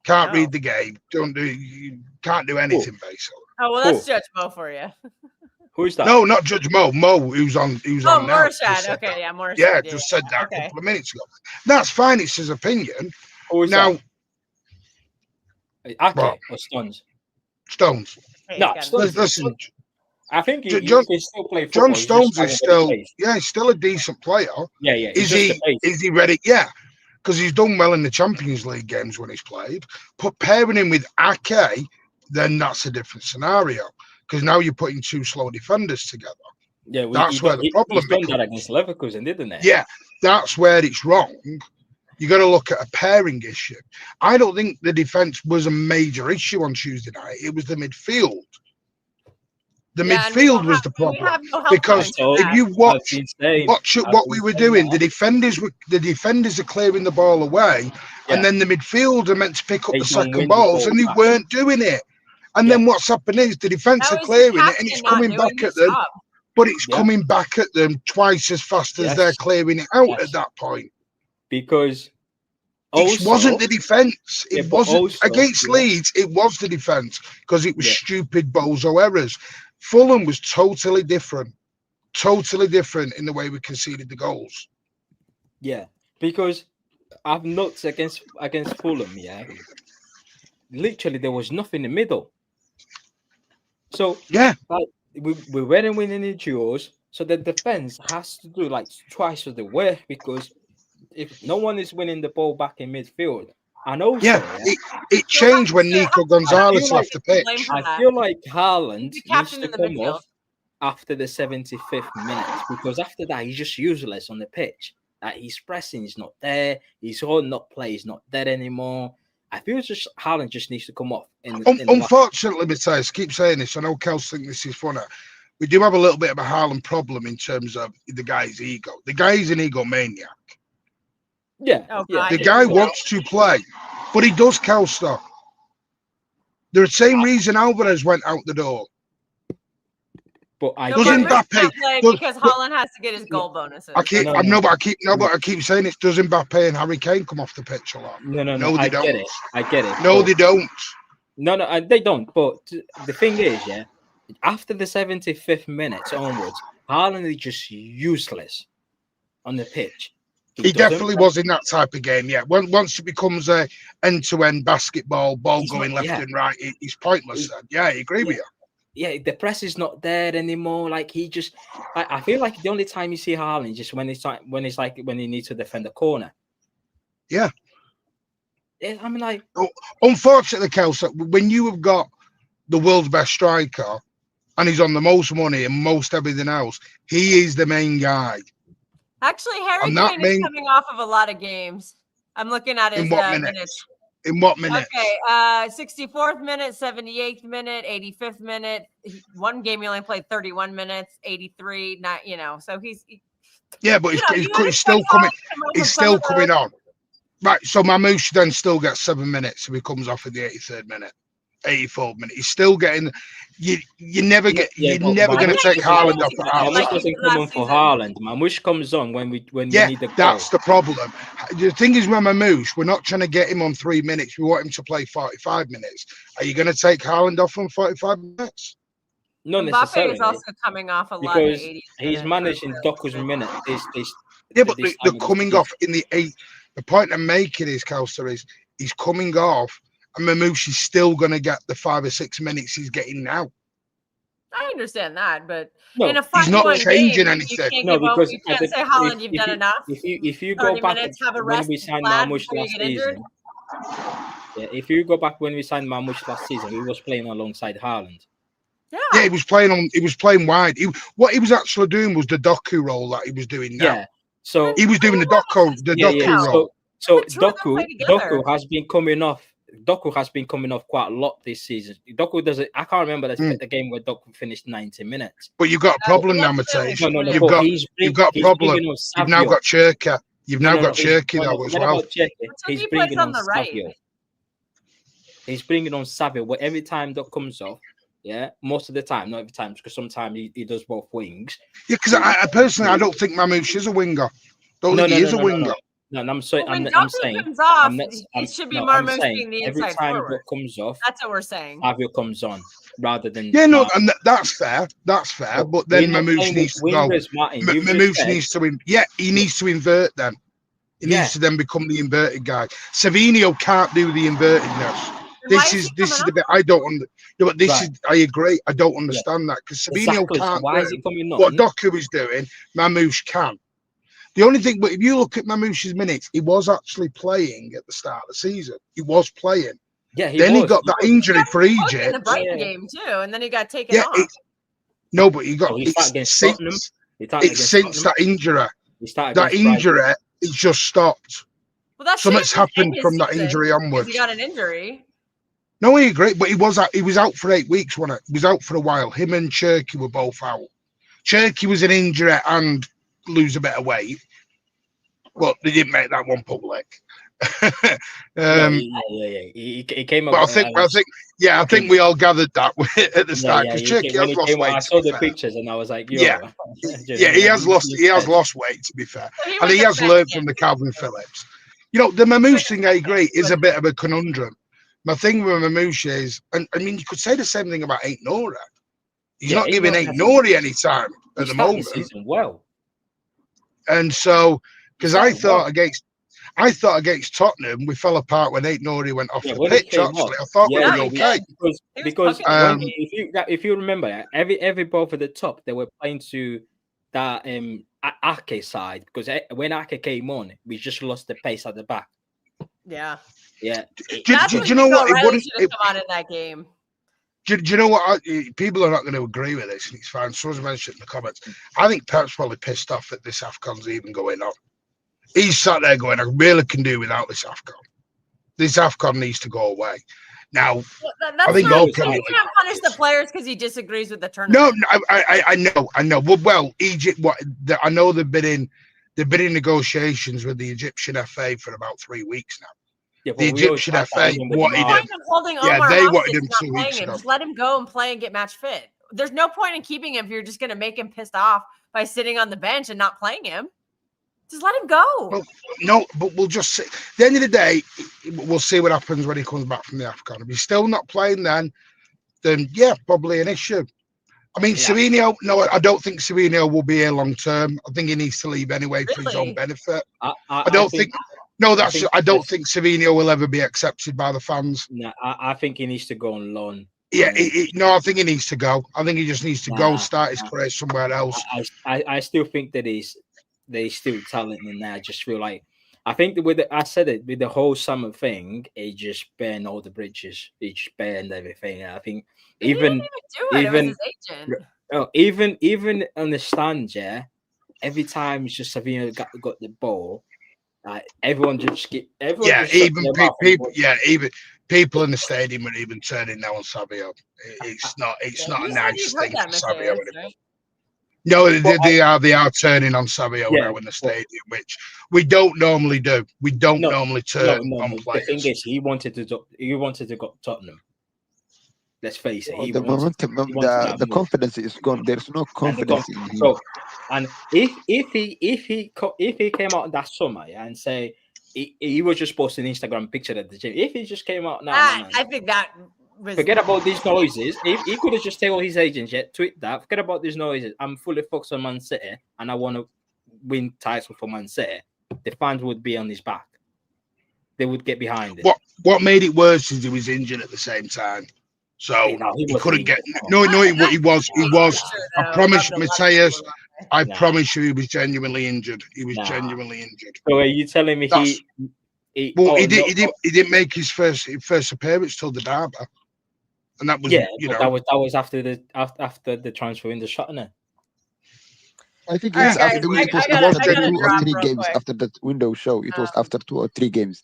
Q: can't read the game. You can't do anything basically.
A: Oh well, that's Judge Mo for you.
P: Who's that?
Q: No, not Judge Mo. Mo, who's on now.
A: Morishad. Okay, yeah, Morishad.
Q: Yeah, just said that a couple of minutes ago. That's fine. It's his opinion.
P: Who's
Q: now,
P: Ake or Stones?
Q: Stones.
P: No, Stones.
Q: Listen.
P: I think you
Q: John,
P: can still play
Q: John
P: football.
Q: Stones is still, he's still a decent player.
P: Yeah.
Q: Is he ready? Yeah, because he's done well in the Champions League games when he's played. But pairing him with Ake, then that's a different scenario. Because now you're putting two slow defenders together.
P: Yeah,
Q: that's where the problem
P: he's done
Q: becomes.
P: that against Leverkusen, didn't he?
Q: Yeah, that's where it's wrong. You got to look at a pairing issue. I don't think the defense was a major issue on Tuesday night. It was the midfield. The midfield was the problem because if you watch what we were doing, the defenders are clearing the ball away, and then the midfield are meant to pick up the second balls, and they weren't doing it. And then what's happening is the defense are clearing it, and it's coming back at them, but it's coming back at them twice as fast as they're clearing it out at that point.
P: Because
Q: it wasn't the defense. It wasn't against Leeds. It was the defense because it was stupid bozo errors. Fulham was totally different in the way we conceded the goals.
P: Yeah, because I've looked against Fulham. Yeah, literally there was nothing in the middle. So like, we weren't winning the duels. So the defense has to do like twice of the work because if no one is winning the ball back in midfield. And also,
Q: it changed when Nico Gonzalez left the pitch.
P: I feel like Haaland needs to come off after the 75th minute because after that he's just useless on the pitch. His pressing is not there. His whole not play is not there anymore. I feel just Haaland just needs to come off.
Q: Unfortunately, Matthias, keep saying this. I know Kels think this is funny. We do have a little bit of a Haaland problem in terms of the guy's ego. The guy is an egomaniac.
P: Yeah,
Q: the guy wants to play, but he does counter. The same reason Alvarez went out the door.
P: But I
Q: doesn't Mbappe
A: because Haaland has to get his goal bonuses.
Q: I keep saying it. Does Mbappe and Harry Kane come off the pitch a lot?
P: No,
Q: they don't.
P: I get it.
Q: No, they don't.
P: No, they don't. But the thing is, after the 75th minute onwards, Haaland is just useless on the pitch.
Q: He definitely was in that type of game. Yeah, once it becomes a end-to-end basketball, ball going left and right, he's pointless. Then. I agree with you.
P: Yeah, the press is not there anymore. Like he just, I feel like the only time you see Haaland is just when he needs to defend a corner.
Q: Yeah.
P: I mean, like,
Q: unfortunately, Kelsey, when you have got the world's best striker and he's on the most money and most everything else, he is the main guy.
A: Actually, Harry Kane is coming off of a lot of games. I'm looking at his minutes.
Q: In what minute?
A: Okay, 64th minute, 78th minute, 85th minute. One game he only played 31 minutes, 83. Not so he's.
Q: But he's still coming. He's still coming on. Right, so Marmoush then still gets 7 minutes, so he comes off at the 83rd minute. 84th minute. He's still getting. You're never going to take Haaland off for Haaland.
P: Marmoush doesn't come on for Haaland. Marmoush comes on when we need the goal.
Q: That's the problem. The thing is with Marmoush, we're not trying to get him on 3 minutes. We want him to play 45 minutes. Are you going to take Haaland off on 45 minutes?
P: Not
A: Mbappe
P: necessarily.
A: is also coming off a lot
P: because
A: of 80s
P: he's managing Doku's minute.
Q: But they're coming off in the 8th. The point I'm making is, Kelsey, is he's coming off. And Marmoush is still going to get the 5 or 6 minutes he's getting now.
A: I understand that, but
Q: no,
A: in a
Q: he's not changing
A: game,
Q: anything.
P: Because
A: you can't say Haaland, you've done enough.
P: If you go back when we signed Marmoush last season, if you go back when we signed Marmoush last season, he was playing alongside Haaland.
Q: Yeah, he was playing wide. What he was actually doing was the Doku role that he was doing now.
P: Yeah, so
Q: he was doing the Doku role.
P: So Doku has been coming off. Doku has been coming off quite a lot this season. Doku doesn't. I can't remember the game where Doku finished 90 minutes.
Q: But you've got a problem now, Mateus.
P: No,
Q: you've got a problem. You've now got Cherka. You've now got Cherky though as well.
P: He's bringing on Savio. He's bringing on Savio. But every time that comes off, most of the time, not every time, because sometimes he does both wings.
Q: Yeah, because I personally, I don't think Marmoush is a winger. Don't think he is a winger.
P: No, I'm saying.
A: Comes off, it should be Marmoush being the inside
P: every time
A: forward.
P: that comes off,
A: that's what we're saying.
P: Savio comes on rather than
Q: and that's fair. That's fair. But then Marmoush needs to go. Marmoush needs to. He needs to invert then. He needs to then become the inverted guy. Savio can't do the invertedness. this is the bit I don't understand. But this
P: Right.
Q: is, I agree. I don't understand that because Savino
P: Exactly. So
Q: can't
P: why is
Q: do
P: it coming on?
Q: what Doku is doing. Marmoush can. The only thing, but if you look at Marmoush's minutes, he was actually playing at the start of the season. He was playing.
P: Yeah, he
Q: Then he
P: was.
Q: got that injury for
A: in the
Q: Egypt.
A: Brighton game too, and then he got taken off.
Q: No, but he got
P: Oh, he started against Tottenham.
Q: it's since that injury.
P: He started
Q: That
P: against Brighton.
Q: injury, it just stopped.
A: Well, that's
Q: Something's happened from that injury onwards.
A: He got an injury.
Q: No, he agreed, but he was out for 8 weeks, wasn't it? He was out for a while. Him and Cherky were both out. Cherky was an injury and lose a bit of weight, but they didn't make that one public.
P: He came up.
Q: But I think we all gathered that at the start because Cherky has lost weight.
P: I saw the pictures and I was like, yo.
Q: He has lost weight, to be fair, and he has learned from the Calvin Phillips. You know, the Marmoush thing, I agree, is a bit of a conundrum. My thing with Marmoush is, and I mean, you could say the same thing about Ain't Nora. He's not giving Ain't Nori any time at the moment.
P: Well,
Q: and so because I thought against Tottenham we fell apart when Ain't Nori went off the pitch. Actually, I thought we were okay
P: because if you remember, every ball for the top they were playing to that Ake side because when Ake came on, we just lost the pace at the back.
A: Yeah.
P: Yeah.
Q: Do you know what?
A: It wouldn't have come on in that game.
Q: Do you know what? People are not going to agree with this, and it's fine. Someone's mentioned in the comments. I think Pep's probably pissed off that this AFCON's even going on. He's sat there going, I really can do without this AFCON. This AFCON needs to go away. Now, I think
A: you can't punish the players because he disagrees with the tournament.
Q: No, I know. Well, Egypt. I know they've been in negotiations with the Egyptian FA for about 3 weeks now.
P: Yeah,
Q: the Egyptian FA wanted him.
A: They
Q: wanted him 2 weeks
A: ago.
Q: ago.
A: Just let him go and play and get match fit. There's no point in keeping him if you're just going to make him pissed off by sitting on the bench and not playing him. Just let him go.
Q: Well, no, but we'll just see. At the end of the day, we'll see what happens when he comes back from the AFCON. If he's still not playing then yeah, probably an issue. I mean, Savio, no, I don't think Savio will be here long term. I think he needs to leave anyway for his own benefit. I don't think Savio will ever be accepted by the fans.
P: No, I think he needs to go on loan.
Q: Yeah, I think he needs to go. I think he just needs to go start his career somewhere else.
P: I still think that there's still talent in there. I just feel like I think that with the whole summer thing, it just burned all the bridges. It just burned everything. And I think even on the stands, every time it's just Savio got the ball, everyone just skip.
Q: Even people in the stadium are even turning now on Savio. It's not a nice thing for Savio anymore. No, they are turning on Savio now in the stadium, which we don't normally do. We don't normally turn on players.
P: The thing is, he wanted to go Tottenham. Let's face it.
N: The momentum, the confidence is gone. There's no confidence in him.
P: So, and if he came out that summer and say he was just posting an Instagram picture at the gym, if he just came out now,
A: I think that.
P: Forget about these noises. He could have just told his agents, tweet that. Forget about these noises. I'm fully focused on Man City and I want to win title for Man City. The fans would be on his back. They would get behind it.
Q: What made it worse is he was injured at the same time. So he couldn't get. No, he was. I promised Mateus. I promise you, he was genuinely injured. He was genuinely injured.
P: So are you telling me
Q: he didn't make his first appearance till the derby. And that was
P: that was after the transfer in the Shotner.
N: I think it's after it was after 2 or 3 games after that window show. It was after 2 or 3 games.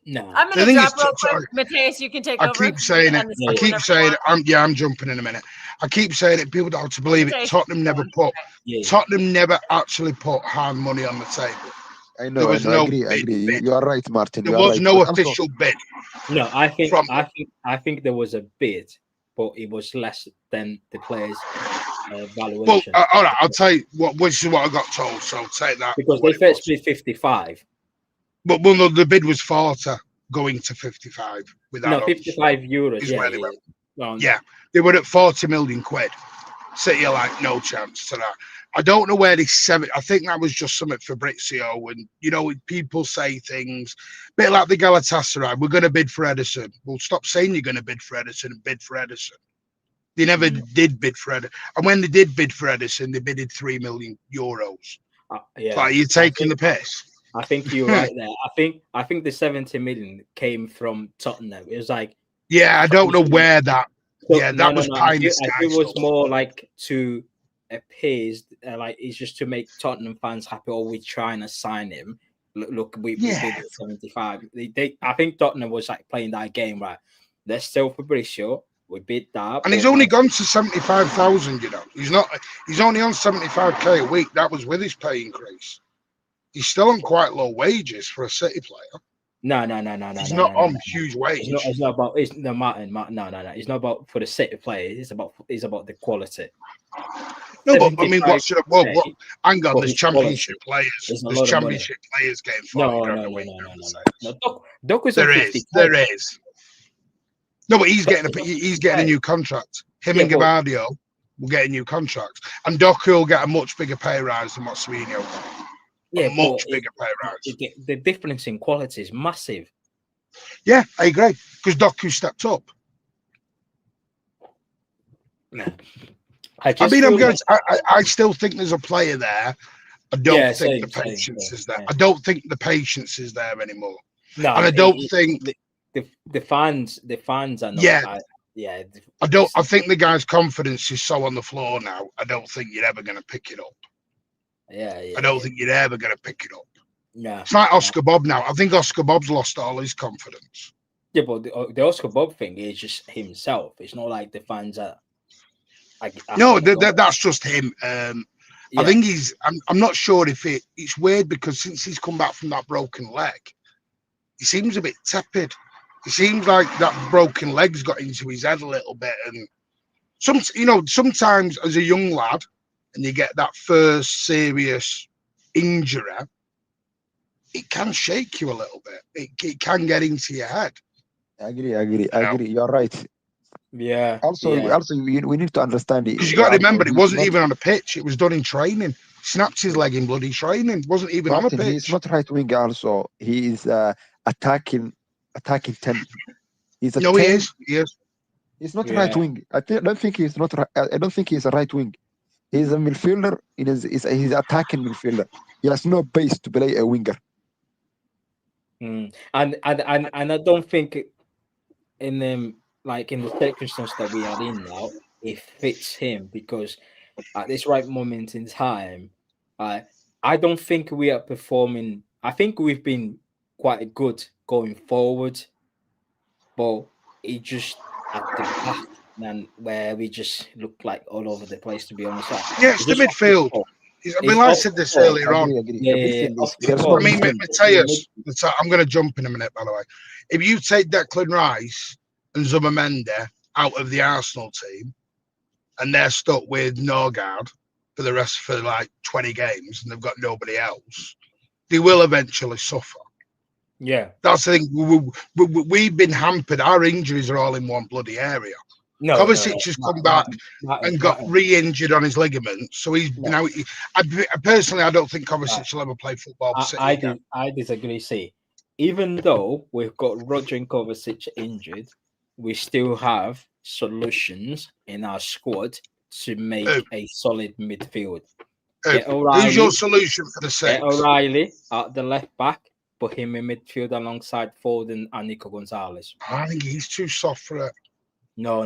P: No,
A: I'm going to drop real quick. Mateus, you can take over.
Q: I keep saying it. I'm jumping in a minute. I keep saying it. People don't have to believe it. Tottenham never actually put hard money on the table.
N: I know. I agree. You are right, Martin.
Q: There was no official bid.
P: No, I think there was a bid, but it was less than the players' valuation.
Q: Well, all right, I'll tell you which is what I got told. So take that
P: because they first bid 55.
Q: But no, the bid was 40, going to 55 without
P: 55 euros.
Q: Yeah, they were at 40 million quid. City are like no chance to that. I don't know where this 7. I think that was just something Fabrizio, and you know, people say things, bit like the Galatasaray. We're going to bid for Ederson. Well, stop saying you're going to bid for Ederson and bid for Ederson. They never did bid for Ederson, and when they did bid for Ederson, they bidded €3 million.
P: Yeah,
Q: Like you're taking the piss.
P: I think you're right there. I think the 70 million came from Tottenham. It was like,
Q: yeah, I don't know where that. Yeah, that was pie in the
P: I
Q: sky
P: think it was
Q: stuff.
P: more like to appease, like it's just to make Tottenham fans happy. Or we're trying to sign him. Look, we bid 75. I think Tottenham was like playing that game, right? Let's sell Fabrizio. We bid that,
Q: and he's only gone to 75,000. You know, he's only on 75k a week. That was with his pay increase. He's still on quite low wages for a City player.
P: No.
Q: He's not on huge wage.
P: It's not about. It's no Martin. No. It's not about for the City players. It's about the quality.
Q: No, but I mean, hang on. There's championship players. There's championship players getting fired.
P: No. Doc is
Q: there is. No, but he's getting a new contract. Him and Gavardio will get a new contract, and Doku will get a much bigger pay rise than what Savio got.
P: Yeah,
Q: much bigger pay rise.
P: The difference in quality is massive.
Q: Yeah, I agree, because Doku stepped up.
P: No.
Q: I still think there's a player there. I don't think the patience is there. I don't think the patience is there anymore.
P: No,
Q: and I don't think
P: the fans are not.
Q: I think the guy's confidence is so on the floor now. I don't think you're ever going to pick it up. I don't think you're ever going to pick it up.
P: No,
Q: it's like Oscar Bob now. I think Oscar Bob's lost all his confidence.
P: Yeah, but the Oscar Bob thing is just himself. It's not like the fans are.
Q: That's just him. I think I'm not sure if it's weird because since he's come back from that broken leg, he seems a bit tepid. It seems like that broken leg's got into his head a little bit, and sometimes as a young lad, and you get that first serious injury, it can shake you a little bit. It can get into your head.
N: I agree. You're right.
P: Yeah.
N: Also, we need to understand it.
Q: Because you got to remember, it wasn't even on a pitch. It was done in training. Snapped his leg in bloody training. It wasn't even on a pitch.
N: He's not right wing. Also, he is attacking 10. He's a 10.
Q: He is.
N: He's not right wing. I don't think he's not. I don't think he's a right wing. He's a midfielder. He's attacking midfielder. He has no base to play a winger.
P: And I don't think in the circumstances that we are in now, it fits him because at this right moment in time, I don't think we are performing. I think we've been quite good going forward, but it just at the back and where we just look like all over the place. To be honest,
Q: it's the midfield. I mean, I said this earlier on. I mean, Mateus, I'm going to jump in a minute, by the way. If you take Declan Rice and Zubimendi out of the Arsenal team, and they're stuck with Norgard for like 20 games, and they've got nobody else, they will eventually suffer.
P: Yeah,
Q: that's the thing. We've been hampered. Our injuries are all in one bloody area. Kovacic has come back and got re-injured on his ligaments, so he's now. Personally, I don't think Kovacic will ever play football.
P: I disagree. See, even though we've got Roger and Kovacic injured, we still have solutions in our squad to make a solid midfield.
Q: Who's your solution for the six?
P: Get O'Reilly at the left back, put him in midfield alongside Foden and Nico Gonzalez.
Q: I think he's too soft for it.
P: No.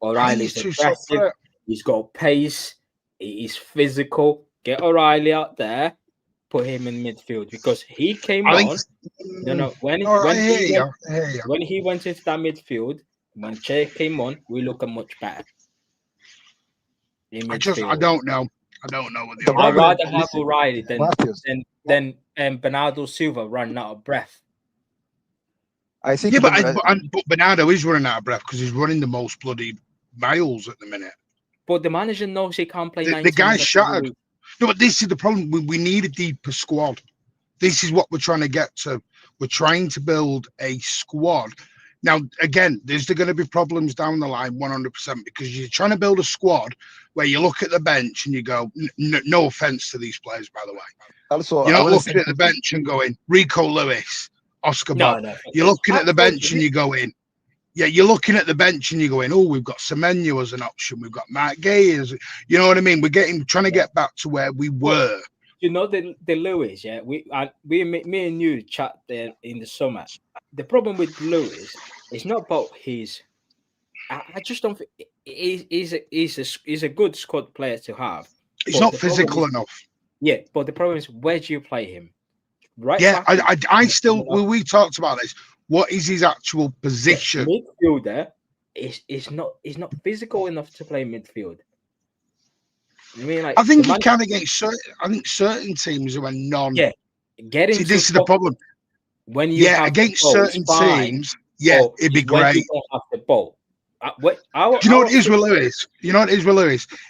P: O'Reilly's aggressive. He's got pace. He's physical. Get O'Reilly out there. Put him in midfield because he came on. When he went into that midfield, when Che came on, we look much better.
Q: I don't know.
P: I'd rather have O'Reilly than Bernardo Silva running out of breath.
N: I think.
Q: Yeah, but Bernardo is running out of breath because he's running the most bloody miles at the minute.
P: But the manager knows he can't play.
Q: The guy's shattered. No, but this is the problem. We need a deeper squad. This is what we're trying to get to. We're trying to build a squad Now, again, there's going to be problems down the line 100% because you're trying to build a squad where you look at the bench and you go, no offense to these players, by the way.
N: Also,
Q: You're not looking at the bench and going, Rico Lewis, Oscar Bob. You're looking at the bench and you're going, you're looking at the bench and you're going, oh, we've got Semenyo as an option. We've got Matt Gay as, you know what I mean? We're trying to get back to where we were.
P: You know, the Lewis, yeah, me and you chat there in the summer. The problem with Lewis is not about his. I just don't think he's a good squad player to have.
Q: He's not physical enough.
P: Yeah, but the problem is, where do you play him? Right?
Q: Yeah, I still. We talked about this. What is his actual position?
P: Midfielder is not physical enough to play midfield. I mean, like,
Q: I think he can against certain teams who are non.
P: Yeah, getting.
Q: See, this is the problem.
P: When you
Q: against certain teams, it'd be great.
P: You don't have the ball.
Q: Do you know what it is with Lewis?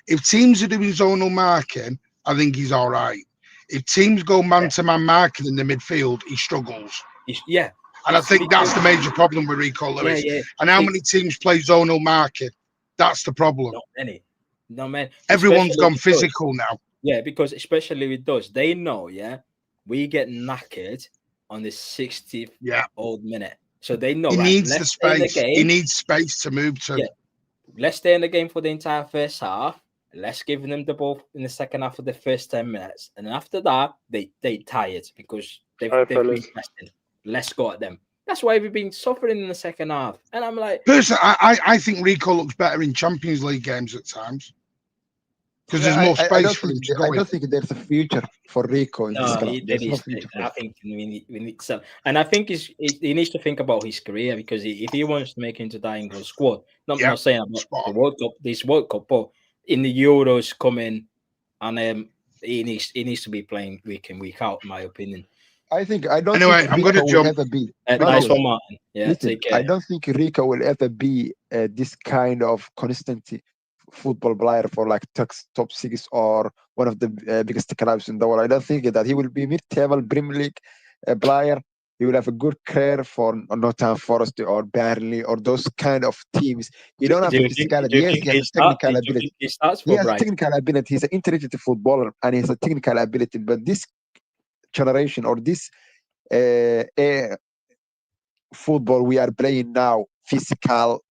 Q: If teams are doing zonal marking, I think he's all right. If teams go man-to-man marking in the midfield, he struggles.
P: Yeah.
Q: And I think that's the major problem with Rico Lewis.
P: Yeah.
Q: And how many teams play zonal marking? That's the problem.
P: Not many. No, man.
Q: Everyone's gone physical now.
P: Yeah, because especially with those, they know, we get knackered on the 60th old minute. So they know
Q: he needs the space. He needs space to move to.
P: Yeah. Let's stay in the game for the entire first half. Let's give them the ball in the second half of the first 10 minutes. And after that, they tired because they've been rested. Let's go at them. That's why we've been suffering in the second half. And I'm like,
Q: personally, I think Rico looks better in Champions League games at times. Because there's more space for him to go.
N: I don't think there's a future for Rico in this club.
P: I think we need to. And I think he needs to think about his career, because if he wants to make it into the England squad, I'm not saying about the World Cup, this World Cup, but in the Euros coming, and he needs to be playing week in, week out, in my opinion.
N: I don't
Q: anyway,
N: think
Q: I'm going to jump.
N: Ever be.
P: Nice one, Martin. Yeah,
N: listen,
P: take care.
N: I don't think Rico will ever be this kind of consistent football player for like top six or one of the biggest clubs in the world. I don't think that he will be mid-table Premier League player. He will have a good career for Nottingham Forest or Burnley or those kind of teams. He don't have physicality. Yes, he has technical ability. He has technical ability. He's an intelligent footballer and he has a technical ability. But this generation or this football we are playing now, physical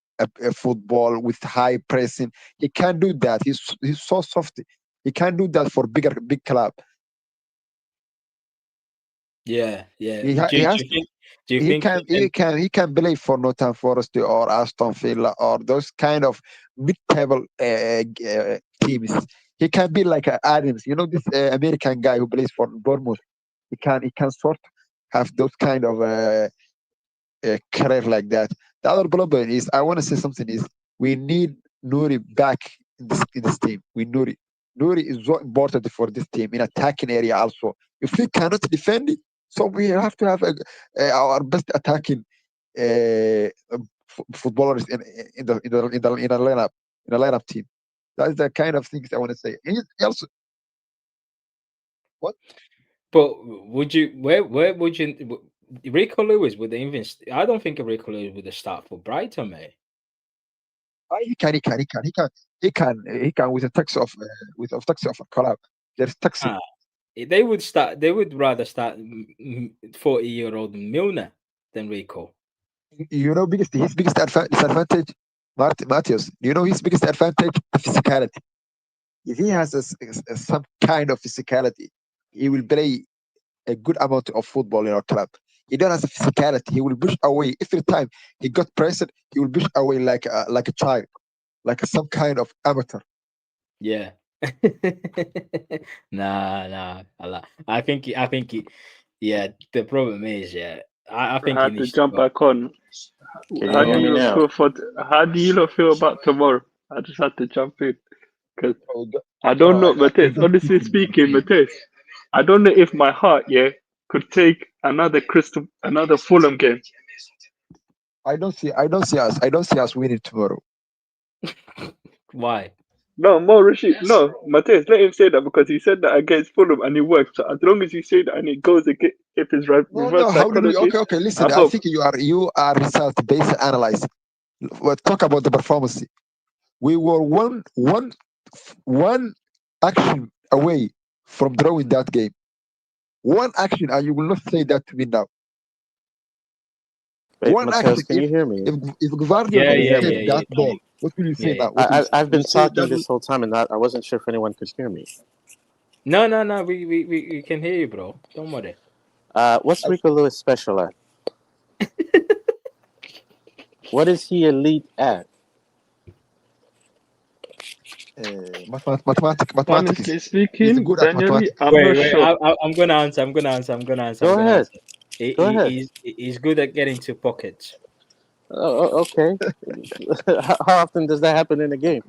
N: football with high pressing, he can't do that. He's so soft. He can't do that for big club.
P: Yeah.
N: He can play for Nottingham Forest or Aston Villa or those kind of mid-table teams. He can be like Adams, this American guy who plays for Bournemouth. He can sort of have those kind of career like that. The other problem is, I want to say something is, we need Nouri back in this team. Nouri is so important for this team in attacking area also. If we cannot defend it, so we have to have our best attacking footballers in the lineup team. That's the kind of things I want to say. Also, what?
P: But would you? Where would you? Rico Lewis would even. I don't think Rico Lewis would start for Brighton, mate.
N: He can with a tax of a club. There's tax.
P: They would start. They would rather start 40-year-old Milner than Rico.
N: His biggest disadvantage, Matthias. His biggest advantage? Physicality. If he has some kind of physicality, he will play a good amount of football in our club. He don't have a physicality. He will push away every time he got pressed. He will push away like a child, like some kind of amateur.
P: Yeah. Nah. I think yeah. The problem is, I think
G: I had to jump back on. How do you not feel about tomorrow? I just had to jump in because I don't know, Mateus. Honestly speaking, Mateus, I don't know if my heart, could take another Fulham game.
N: I don't see us winning tomorrow.
P: Why?
G: No, more Rashid. No, Mateus, let him say that because he said that against Fulham and it worked. So as long as you say that and it goes against if it's
N: No,
G: reverse
N: how did we?
G: psychology,
N: Okay. Listen,
G: I
N: I
G: hope.
N: think you are result based analyzing. We'll talk about the performance. We were one action away from drawing that game. One action, and you will not say that to me now.
M: Wait,
N: One action.
M: Mateus, can you hear me?
N: If Gvardiol
P: Yeah,
N: didn't
P: yeah,
N: save
P: yeah, yeah.
N: that ball, what will you say
P: Yeah.
N: now? What will you say?
M: I've been
N: You say
M: talking
N: that
M: this whole time, and I wasn't sure if anyone could hear me.
P: No, no, no. We can hear you, bro. Don't worry.
M: What's Rico Lewis special at? What is he elite at?
N: Mathematics.
G: Honestly
N: He's
G: speaking,
N: good at
G: Daniele,
N: mathematics.
G: I'm not
P: Wait, wait.
G: sure.
P: I'm gonna answer. I'm gonna answer. I'm gonna answer.
M: Go
P: I'm gonna
M: ahead.
P: answer.
M: Go ahead.
P: He's good at getting to pockets.
M: Okay. How often does that happen in a game?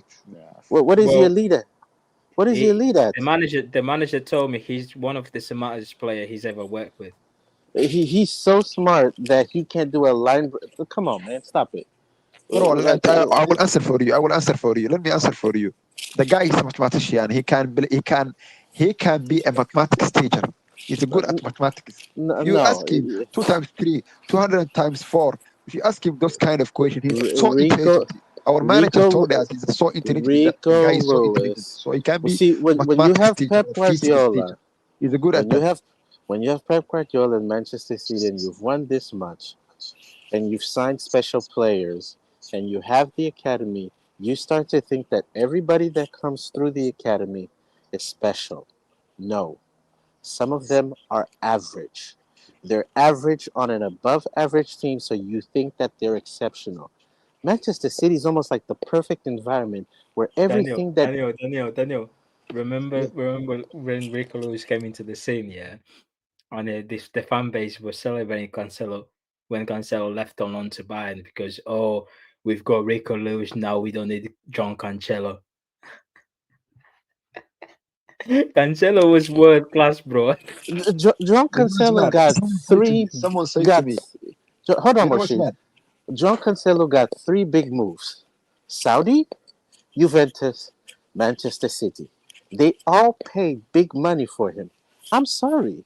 M: What is he
P: Well,
M: elite at? What is he elite at?
P: the manager told me he's one of the smartest player he's ever worked with.
M: He's so smart that he can't do a line. Come on, man, stop it.
N: No, I will answer for you. Let me answer for you. The guy is a mathematician. He can be a mathematics teacher. He's good at mathematics. If you ask him 2 times 3, 200 times 4, if you ask him those kind of questions, he's so intelligent. Our manager told us he's so intelligent. The guy is so intelligent. So he can be
M: when you
N: mathematics
M: have
N: teacher
M: Pep
N: or physics teacher.
M: Guardiola,
N: He's good at that.
M: when you have Pep Guardiola in Manchester City and you've won this much, and you've signed special players, and you have the academy, you start to think that everybody that comes through the academy is special. No. Some of them are average. They're average on an above average team, so you think that they're exceptional. Manchester City is almost like the perfect environment where everything
P: Daniel. Remember when Rico Lewis came into the scene, yeah? And the fan base was celebrating Cancelo when Cancelo left on loan to Bayern because we've got Rico Lewis now, we don't need John Cancelo. Cancelo was world class, bro.
M: John Cancelo got three.
N: Someone said to me,
M: Hold on,
N: you know what's
M: Moshi.
N: mad?
M: John Cancelo got 3 big moves: Saudi, Juventus, Manchester City. They all paid big money for him. I'm sorry.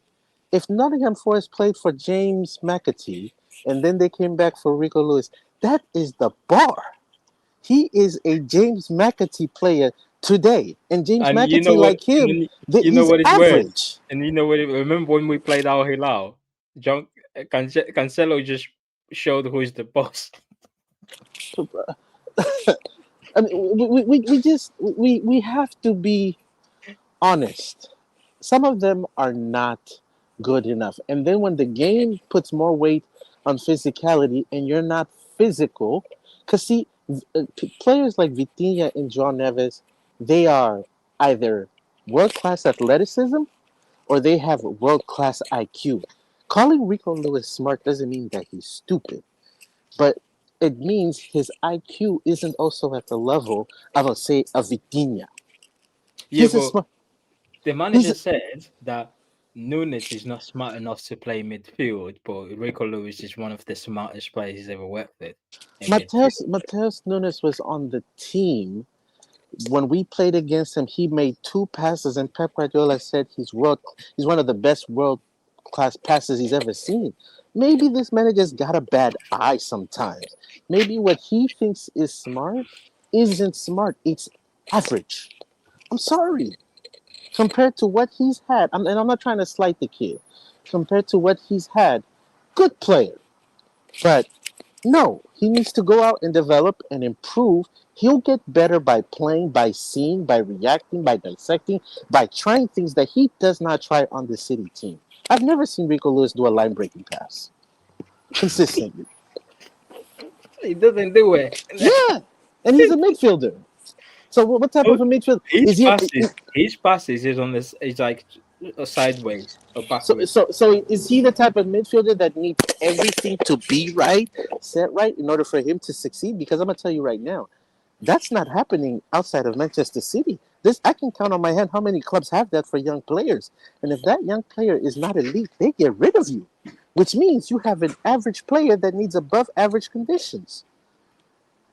M: If Nottingham Forest played for James McAtee and then they came back for Rico Lewis, that is the bar. He is a James McAtee player today. And James
P: And
M: McAtee,
P: you know what?
M: like him,
P: You know
M: he's
P: what is
M: average.
P: worse? And you know what? Remember when we played Al Hilal? Cancelo just showed who is the boss.
M: I mean, we have to be honest. Some of them are not good enough. And then when the game puts more weight on physicality and you're not physical, because see, players like Vitinha and John Neves, they are either world class athleticism or they have world class IQ. Calling Rico Lewis smart doesn't mean that he's stupid, but it means his IQ isn't also at the level of, say, a Vitinha.
P: Yeah, but the manager said that Nunes is not smart enough to play midfield, but Rico Lewis is one of the smartest players he's ever worked with.
M: Mateus Nunes was on the team when we played against him. He made 2 passes, and Pep Guardiola said he's one of the best world class passes he's ever seen. Maybe this manager's got a bad eye sometimes. Maybe what he thinks is smart isn't smart. It's average. I'm sorry. Compared to what he's had, and I'm not trying to slight the kid. Compared to what he's had, good player. But no, he needs to go out and develop and improve. He'll get better by playing, by seeing, by reacting, by dissecting, by trying things that he does not try on the City team. I've never seen Rico Lewis do a line breaking pass consistently.
P: He doesn't do it.
M: Yeah, and he's a midfielder. So what type of a midfield
P: His
M: is he?
P: passes is on this. Is like sideways or backwards.
M: So is he the type of midfielder that needs everything to be right, set right, in order for him to succeed? Because I'm gonna tell you right now, that's not happening outside of Manchester City. I can count on my hand how many clubs have that for young players. And if that young player is not elite, they get rid of you, which means you have an average player that needs above average conditions.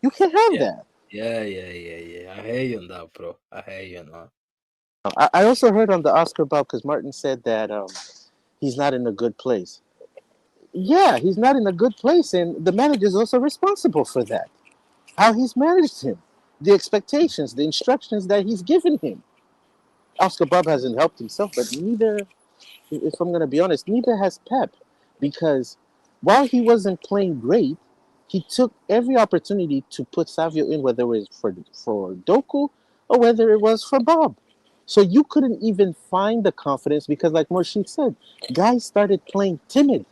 M: You can't have that.
P: Yeah. I hear you on that, bro. I hear you on that.
M: I also heard on the Oscar Bob because Martin said that he's not in a good place. Yeah, he's not in a good place, and the manager is also responsible for that. How he's managed him, the expectations, the instructions that he's given him. Oscar Bob hasn't helped himself, but neither, if I'm going to be honest, neither has Pep. Because while he wasn't playing great, he took every opportunity to put Savio in, whether it was for Doku or whether it was for Bob. So you couldn't even find the confidence because, like Morshid said, guys started playing timid.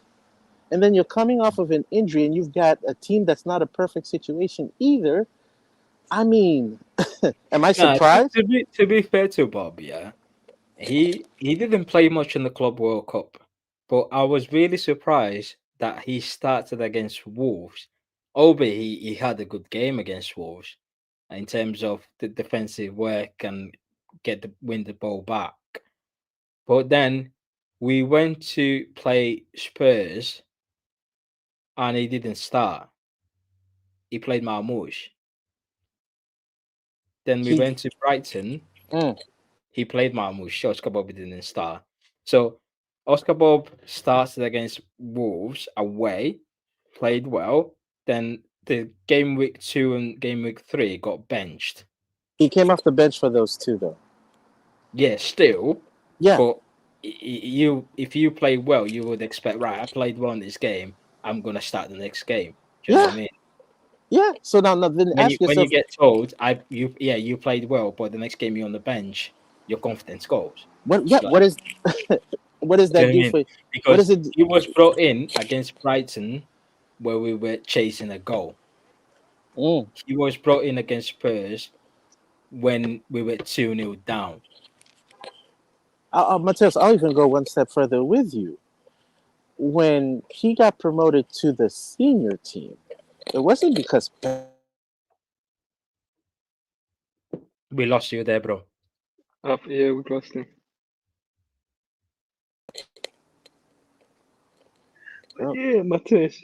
M: And then you're coming off of an injury and you've got a team that's not a perfect situation either. I mean, am I
P: Nah,
M: surprised?
P: to be fair to Bob, yeah, he didn't play much in the Club World Cup, but I was really surprised that he started against Wolves. Albeit he had a good game against Wolves in terms of the defensive work and win the ball back. But then we went to play Spurs and he didn't start. He played Marmoush. Then we went to Brighton. He played Marmoush. Oscar Bob didn't start. So Oscar Bob started against Wolves away, played well. Then the game week 2 and game week 3 got benched.
M: He came off the bench for those two, though.
P: Yeah, still.
M: Yeah.
P: But if you play well, you would expect, right, I played well in this game, I'm going to start the next game. Do you know what I mean?
M: Yeah. So now then ask yourself.
P: When you get told, you played well, but the next game you're on the bench, your confidence goes.
M: What is what does that do for?
P: Because
M: what is it?
P: he was brought in against Brighton, where we were chasing a goal. He was brought in against Spurs when we were 2-0 down.
M: Matthias, I'll even go one step further with you. When he got promoted to the senior team, it wasn't because
P: we lost you there, bro.
G: Yeah, we lost him. Yeah, Matthias.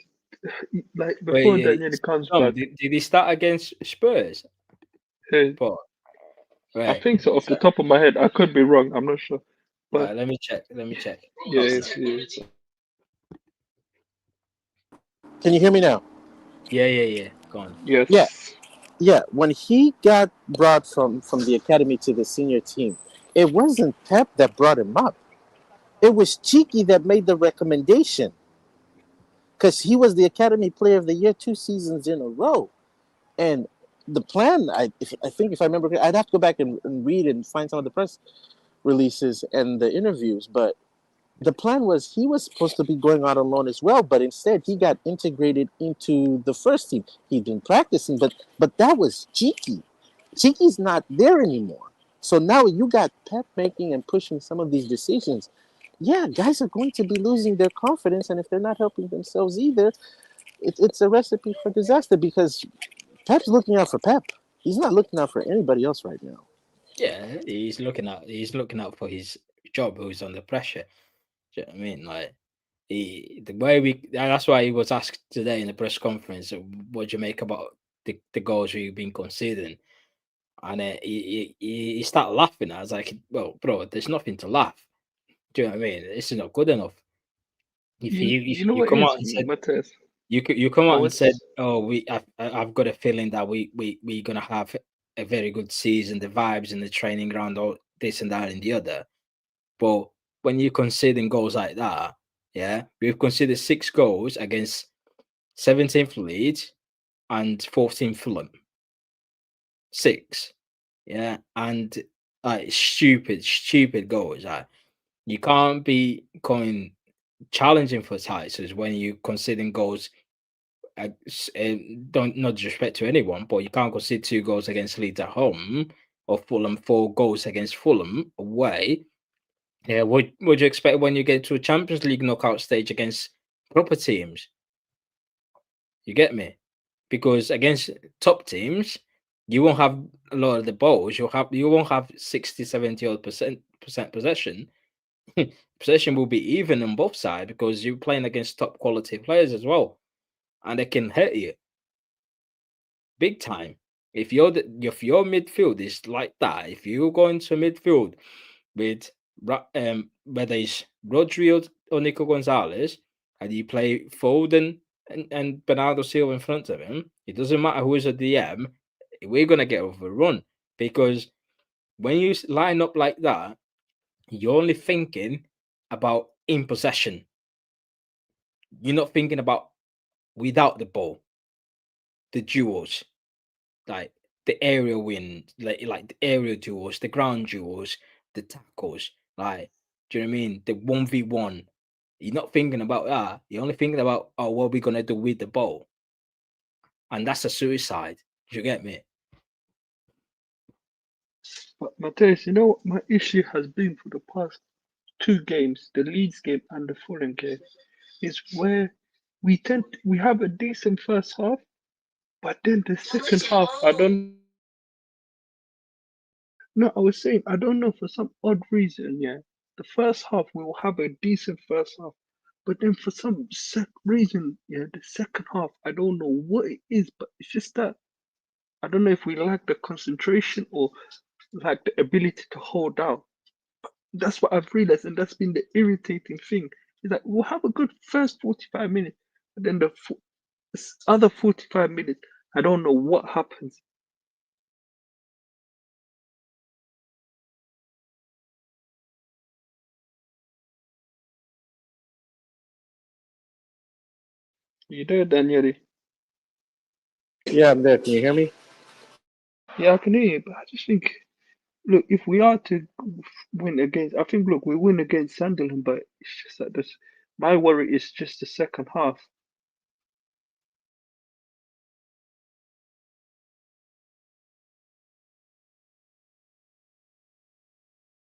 G: Like before Daniel comes back.
P: Did he start against Spurs?
G: Hey,
P: right.
G: I think so. Off the top of my head, I could be wrong. I'm not sure. But
P: let me check.
G: Yes.
M: Can you hear me now?
P: Yeah. Go on.
G: Yes.
M: Yeah. When he got brought from the academy to the senior team, it wasn't Pep that brought him up. It was Cheeky that made the recommendation. Because he was the Academy Player of the Year 2 seasons in a row. And the plan, I think if I remember, I'd have to go back and read and find some of the press releases and the interviews. But the plan was he was supposed to be going out on loan as well. But instead, he got integrated into the first team. He'd been practicing, but that was Cheeky. Cheeky's not there anymore. So now you got Pep making and pushing some of these decisions. Yeah, guys are going to be losing their confidence, and if they're not helping themselves either, it's a recipe for disaster because Pep's looking out for Pep. He's not looking out for anybody else right now.
P: Yeah, he's looking out for his job who's under pressure. Do you know what I mean? Like the way that's why he was asked today in the press conference, what do you make about the goals we've been conceding? And he started laughing. I was like, well, bro, there's nothing to laugh. Do you know what I mean? This is not good enough. If you come out and said,
G: Matthias?
P: You come out and said, "Oh, I've got a feeling that we're gonna have a very good season. The vibes in the training ground, all this and that and the other." But when you're conceding goals like that, yeah, we've conceded 6 goals against 17th Leeds and 14th Fulham. 6, yeah, and stupid goals. You can't be going challenging for titles when you're conceding goals. Don't not disrespect to anyone, but you can't concede 2 goals against Leeds at home or Fulham 4 goals against Fulham away. Yeah, what would you expect when you get to a Champions League knockout stage against proper teams? You get me? Because against top teams, you won't have a lot of the balls. You won't have 60, 70 odd percent possession. Possession will be even on both sides because you're playing against top quality players as well. And they can hurt you big time. If your midfield is like that, if you go into midfield with whether it's Rodrigo or Nico Gonzalez, and you play Foden and Bernardo Silva in front of him, it doesn't matter who is a DM, we're gonna get overrun, because when you line up like that, you're only thinking about in possession. You're not thinking about without the ball, the duels, like the aerial win, like the aerial duels, the ground duels, the tackles. Like, do you know what I mean? The 1v1. You're not thinking about that. You're only thinking about, oh, what are we gonna do with the ball? And that's a suicide. Do you get me?
B: But Mateus, you know what my issue has been for the past two games, the Leeds game and the Fulham game, is where we have a decent first half, but then the second half, I don't. No, I was saying I don't know, for some odd reason, yeah. The first half we will have a decent first half, but then for some reason, yeah, the second half I don't know what it is, but it's just that I don't know if we lack the concentration or lack the ability to hold out. That's what I've realized, and that's been the irritating thing. Is that we'll have a good first 45 minutes, but then the other 45 minutes, I don't know what happens. You there, Daniele?
M: Yeah, I'm there. Can you hear me?
B: Yeah, I can hear you, but I just think, look, if we are to win against, I think, look, we win against Sunderland, but it's just that this. My worry is just the second half.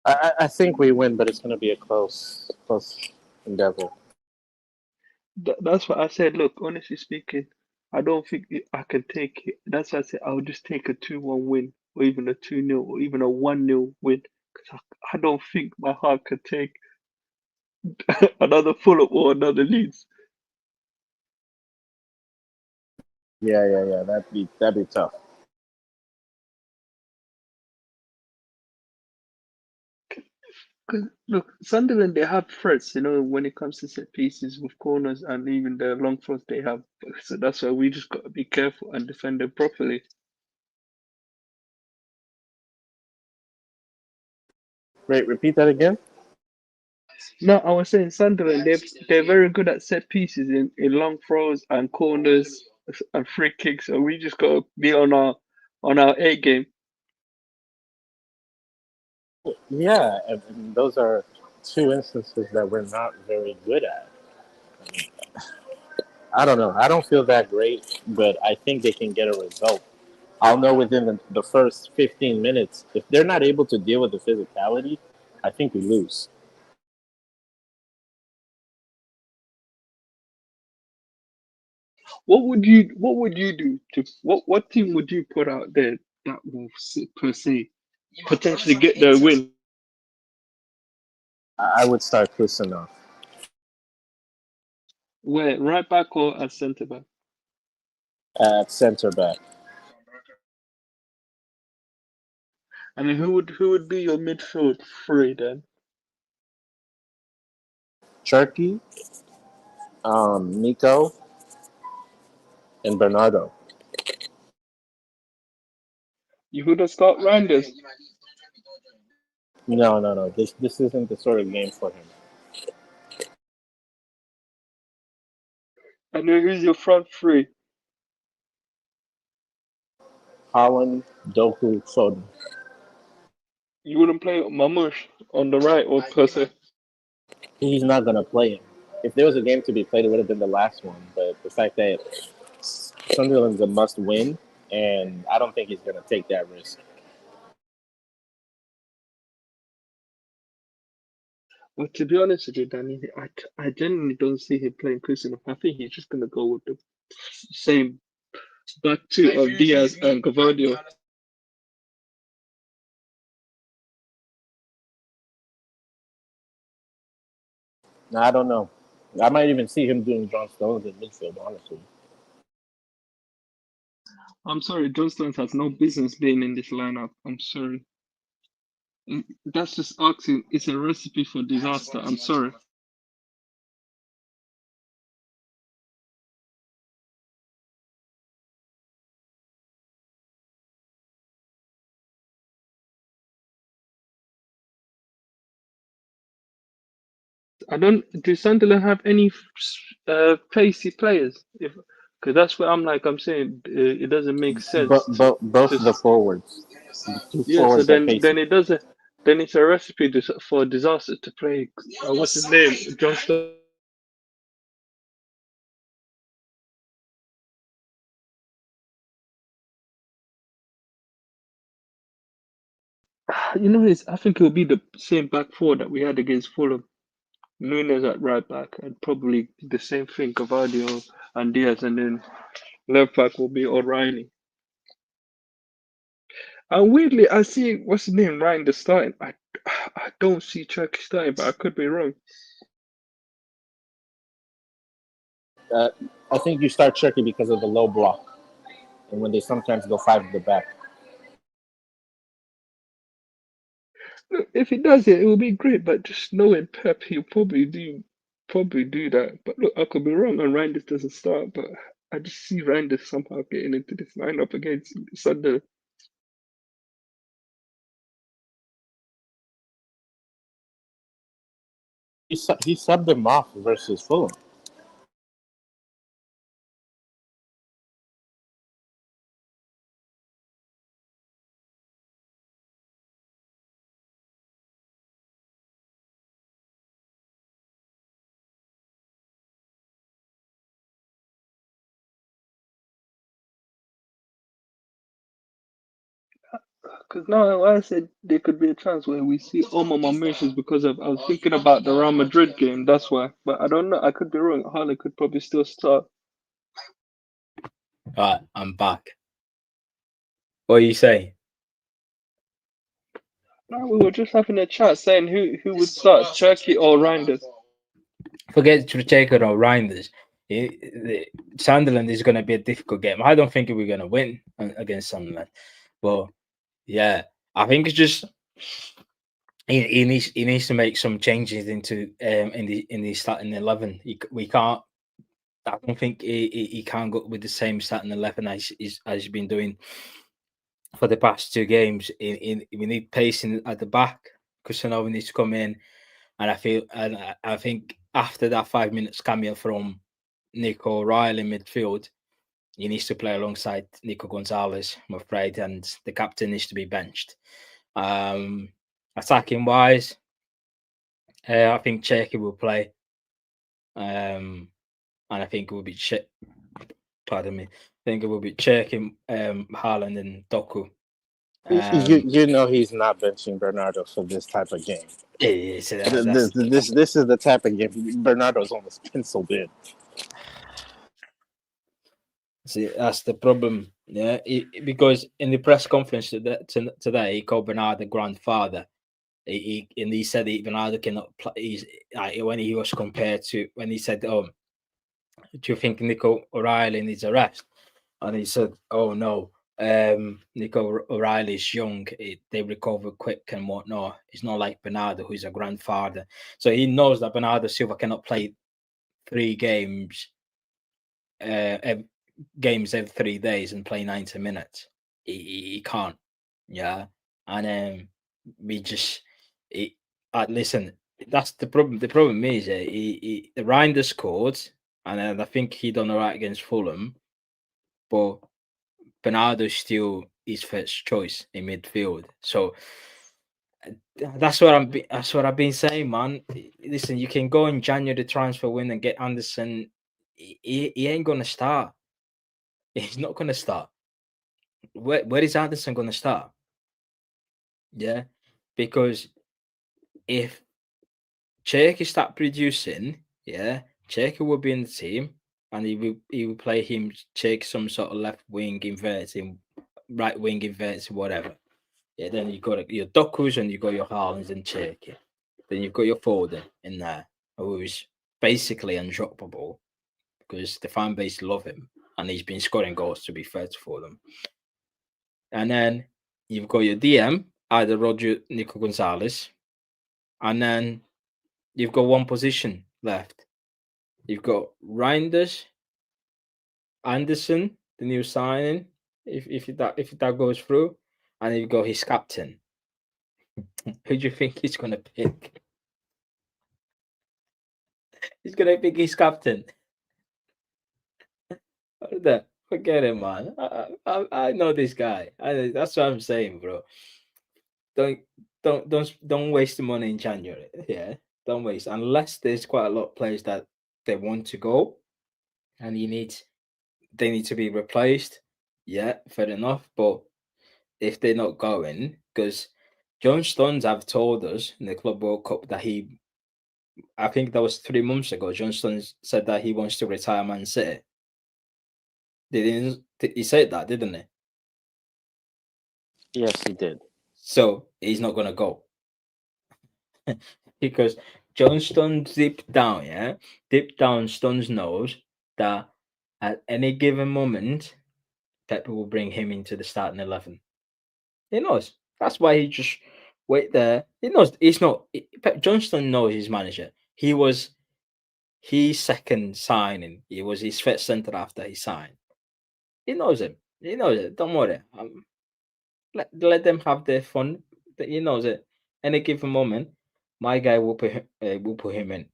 M: I think we win, but it's going to be a close endeavor.
B: That's what I said. Look, honestly speaking, I don't think I can take it. That's why I said I'll just take a 2-1 win, or even a 2-0, or even a 1-0 win, because I don't think my heart could take another Fulham or another Leeds.
M: Yeah. That'd be tough.
B: Because look, Sunderland, they have threats, when it comes to set pieces with corners and even the long throws they have. So that's why we just got to be careful and defend them properly.
M: Wait, repeat that again.
B: No, I was saying Sunderland, they're very good at set pieces in long throws and corners and free kicks. So we just got to be on our A game.
M: Yeah, and those are two instances that we're not very good at. I don't know. I don't feel that great, but I think they can get a result. I'll know within the first 15 minutes. If they're not able to deal with the physicality, I think we lose.
B: What would you do to what team would you put out there that will per se potentially get the win?
M: I would start Kusanov.
B: Where, right back or at centre back?
M: At center back.
B: And then who would be your midfield three then?
M: Cherky, Nico, and Bernardo.
B: You would have start Randers.
M: No. This isn't the sort of game for him.
B: And then who's your front three?
M: Holland, Doku, Foden.
B: You wouldn't play Marmoush on the right or per se?
M: He's not gonna play him. If there was a game to be played, it would have been the last one. But the fact that Sunderland's a must-win, and I don't think he's gonna take that risk.
B: Well, to be honest with you, Danny, I genuinely don't see him playing Kusanov. I think he's just gonna go with the same back two of Diaz and Cavadio.
M: No, I don't know. I might even see him doing John Stones in midfield, honestly.
B: I'm sorry, John Stones has no business being in this lineup. I'm sorry. That's just asking. It's a recipe for disaster. I'm sorry. I don't. Do Sunderland have any pacey players? Because that's what I'm saying it doesn't make sense
M: Both
B: to
M: the forwards, the two
B: yeah. So
M: forwards are pacey.
B: then it doesn't. Then it's a recipe for disaster to play. What's his name? John Stones. You know, I think it'll be the same back four that we had against Fulham. Nunes at right back, and probably the same thing, Cavadio and Diaz, and then left back will be O'Reilly. And weirdly, I see what's his name, Ryan, the starting. I don't see Turkey starting, but I could be wrong.
M: I think you start Turkey because of the low block, and when they sometimes go 5 at the back.
B: Look, if he does it, it will be great. But just knowing Pep, he'll probably do that. But look, I could be wrong, and Reinders doesn't start. But I just see Reinders somehow getting into this lineup against Sunderland.
M: He subbed him off versus Fulham.
B: Because now I said there could be a chance where we see all my mentions because of I was thinking about the Real Madrid game. That's why, but I don't know. I could be wrong. Haaland could probably still start.
P: Right, I'm back. What are you saying?
B: No, we were just having a chat saying who would start, Turkey or Reinders.
P: Forget Checo or Reinders. Sunderland is going to be a difficult game. I don't think we're going to win against Sunderland, but yeah, I think it's just he needs to make some changes into in the starting 11. We can't. I don't think he can't go with the same starting 11 as he's been doing for the past 2 games. We need pacing at the back. Kusanova needs to come in, and I think after that 5 minutes cameo from Nico O'Reilly in midfield, he needs to play alongside Nico Gonzalez, I'm afraid, and the captain needs to be benched. Attacking wise, I think Cherky will play, and I think it will be pardon me. I think it will be Cherky, Haaland, and Doku.
M: You know he's not benching Bernardo for this type of game.
P: This
M: is the type of game Bernardo's almost penciled in.
P: See, that's the problem. Yeah, because in the press conference today, he called Bernardo grandfather. He said that Bernardo cannot play. When he was compared to when he said, "Oh, do you think Nico O'Reilly needs a rest?" And he said, "Oh no, Nico O'Reilly is young. They recover quick and whatnot. It's not like Bernardo, who's a grandfather. So he knows that Bernardo Silva cannot play 3 games, games every 3 days and play 90 minutes. He can't. Yeah, and we just listen. That's the problem. The problem is the Reinders scored, and I think he done all right against Fulham, but Bernardo still his first choice in midfield. So that's what I've been saying, man. Listen, you can go in January the transfer window and get Anderson. He ain't gonna start. He's not gonna start. Where is Anderson gonna start? Yeah, because if Cherky start producing, yeah, Cherky will be in the team, and he will play him Cherky some sort of left wing inverting, right wing inverting, whatever. Yeah, then you got your Dokus and you got your Haalands and Cherky. Then you've got your Foden in there, who is basically undroppable because the fan base love him. and he's been scoring goals, to be fair for them. And then you've got your DM, either Roger Nico Gonzalez, and then you've got one position left. You've got Reinders, Anderson, the new signing, if that goes through, and you've got his captain. Who do you think he's gonna pick? He's gonna pick his captain. Forget it, man. I know this guy. That's what I'm saying, bro. Don't waste the money in January. Yeah, don't waste, unless there's quite a lot of players that they want to go, and they need to be replaced. Yeah, fair enough. But if they're not going, because John Stones have told us in the Club World Cup that I think that was 3 months ago, John Stones said that he wants to retire Man City. He said that, didn't he?
M: Yes, he did.
P: So he's not gonna go. Because John Stones deep down Stones knows that at any given moment Pep will bring him into the starting 11. He knows. That's why he just wait there. He knows he's not. Pep Johnston knows his manager. He was his second signing. He was his first centre after he signed. He knows him. He knows it. Don't worry. Let them have their fun. He knows it. Any given moment, my guy will put him in.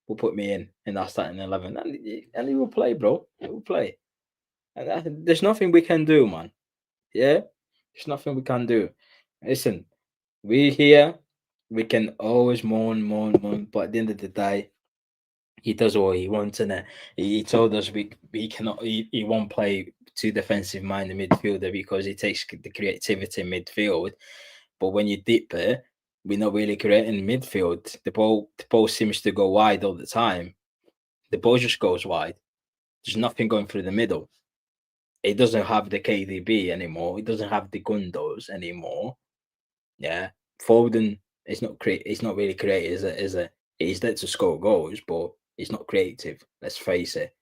P: Will put me in that starting 11, and he will play, bro. He will play. And there's nothing we can do, man. Yeah, there's nothing we can do. Listen, we here, we can always moan, but at the end of the day, he does what he wants, and he told us we cannot. He won't play too defensive minded midfielder because he takes the creativity in midfield. But when you dip it, we're not really creating midfield. The ball seems to go wide all the time. The ball just goes wide. There's nothing going through the middle. It doesn't have the KDB anymore. It doesn't have the Gundos anymore. Yeah, Foden is not He's not really creative, is it? He's there to score goals, but he's not creative. Let's face it.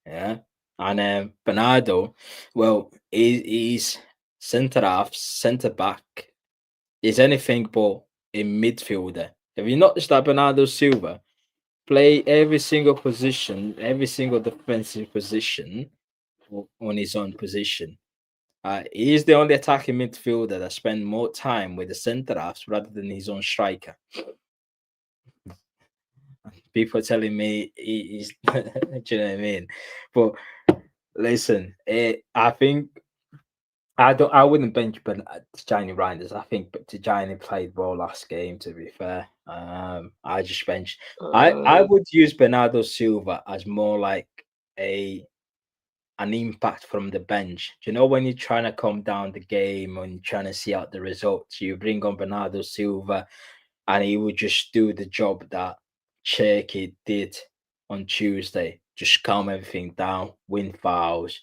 P: Yeah, and Bernardo, well, he's centre half, centre back. Is anything but a midfielder. Have you noticed that Bernardo Silva play every single position, every single defensive position on his own position? He is the only attacking midfielder that spends more time with the centre halves rather than his own striker. People are telling me he's, do you know what I mean? But listen, I think I wouldn't bench Tijani Reinders. I think Tijani played well last game. To be fair, I just benched. I would use Bernardo Silva as more like an impact from the bench. Do you know when you're trying to calm down the game, when you're trying to see out the results, you bring on Bernardo Silva, and he would just do the job that Cherky did on Tuesday. Just calm everything down, win fouls.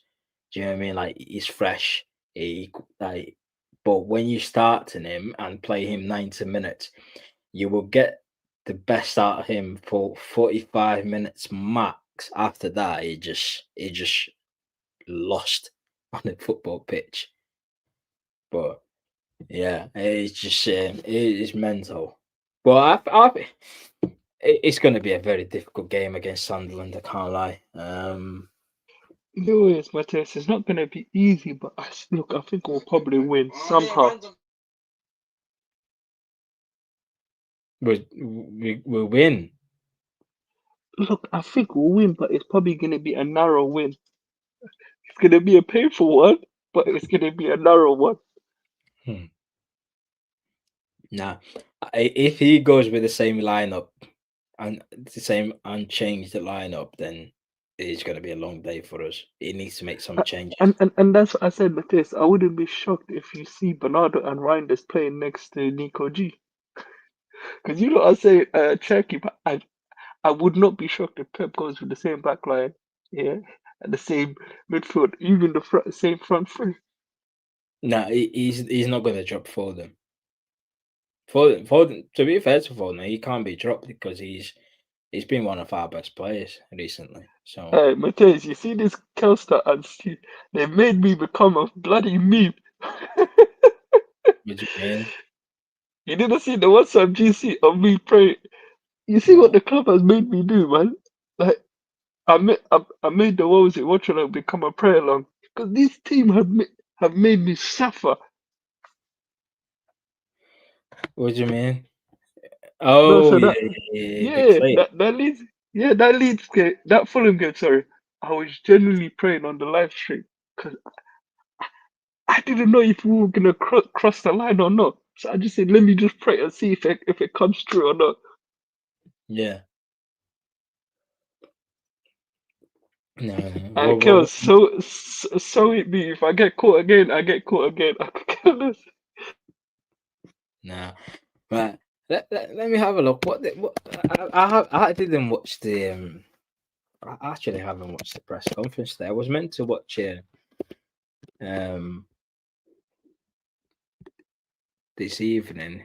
P: Do you know what I mean? Like he's fresh. But when you start in him and play him 90 minutes, you will get the best out of him for 45 minutes max. After that, he just lost on the football pitch. But yeah, it's just it is mental. But it's going to be a very difficult game against Sunderland. I can't lie.
B: No, it's Matthias. It's not going to be easy, but I think we'll probably win somehow.
P: We'll win.
B: Look, I think we'll win, but it's probably going to be a narrow win. It's going to be a painful one, but it's going to be a narrow one.
P: Nah, if he goes with the same lineup and the same unchanged lineup, then it's going to be a long day for us. He needs to make some changes.
B: And that's what I said, Matthias. I wouldn't be shocked if you see Bernardo and Reinders playing next to Nico G. Because you know I say Cherky, but I would not be shocked if Pep goes with the same back line, yeah, and the same midfield, even the same front three.
P: Nah, he's not going to drop Foden. Foden, to be fair to Foden, he can't be dropped because he's he's been one of our best players recently. So
G: Hey, Mateus, you see this Kelster and Steve? They made me become a bloody meme.
P: what do you mean?
G: You didn't see the WhatsApp GC of me praying. You see what the club has made me do, man? Like, I made the what was it? Watch along become a prayer along because this team have made me suffer.
P: What do you mean?
G: No,
P: Oh
G: so
P: yeah,
G: that
P: big
G: yeah,
P: play.
G: that leads game, that Fulham game. Sorry, I was genuinely praying on the live stream because I didn't know if we were gonna cross the line or not. So I just said, let me just pray and see if it comes true or not.
P: Yeah. No.
G: And Kel, so it be. If I get caught again, I get caught again. I could care less.
P: No. Right. Let me have a look. What I didn't watch the I actually haven't watched the press conference there. I was meant to watch this evening.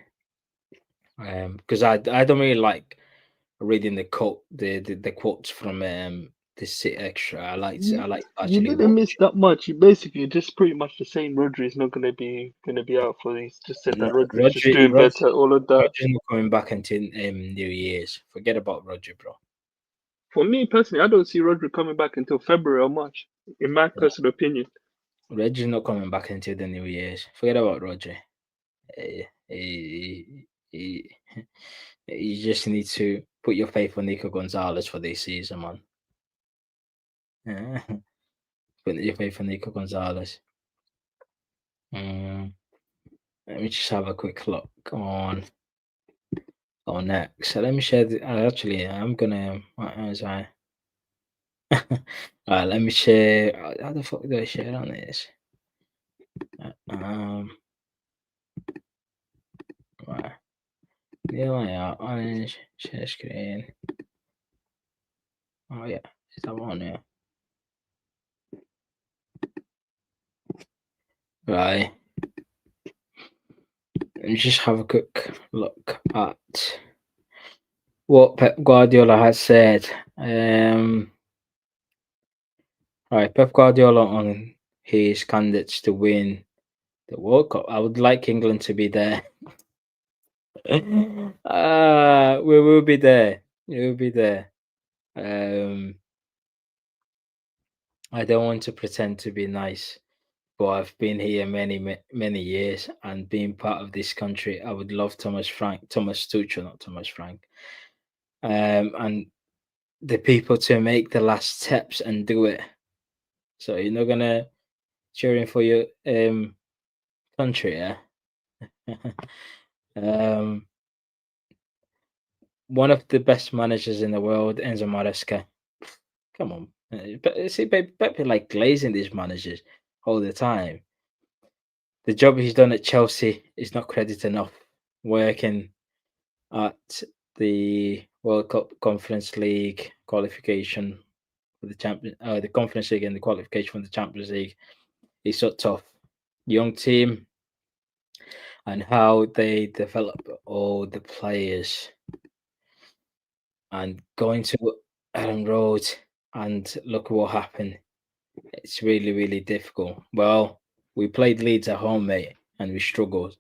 P: Because I don't really like reading the quotes from the City Extra. I like
G: You
P: actually
G: didn't miss that much. You basically just pretty much the same. Rodri is not gonna be out for these. Just said that Rodri is just doing better. All of that.
P: Rodri's not coming back until New Year's. Forget about Rodri, bro.
G: For me personally, I don't see Rodri coming back until February or March. In my personal opinion,
P: Rodri's not coming back until the New Year's. Forget about Rodri. You just need to put your faith on Nico Gonzalez for this season, man. Put your faith on Nico Gonzalez. Let me just have a quick look on next. So let me share. Actually, I'm gonna. As I. Alright, let me share. How the fuck do I share on this? Right. New layout, orange, share screen. Oh yeah, is that one here? Right. Let me just have a quick look at what Pep Guardiola has said. Right, Pep Guardiola on his candidates to win the World Cup. I would like England to be there. We will be there. We will be there. I don't want to pretend to be nice, but I've been here many years, and being part of this country, I would love Thomas Tuchel, not Thomas Frank, and the people to make the last steps and do it. So you're not gonna cheering for your country, yeah? One of the best managers in the world, Enzo Maresca. Come on, see, Pep like glazing these managers all the time. The job he's done at Chelsea is not credit enough. Working at the World Cup Conference League qualification for the Conference League and the qualification for the Champions League is so tough. Young team and how they develop all the players, and going to Ellen Road and look what happened. It's really, really difficult. Well, we played Leeds at home, mate, and we struggled.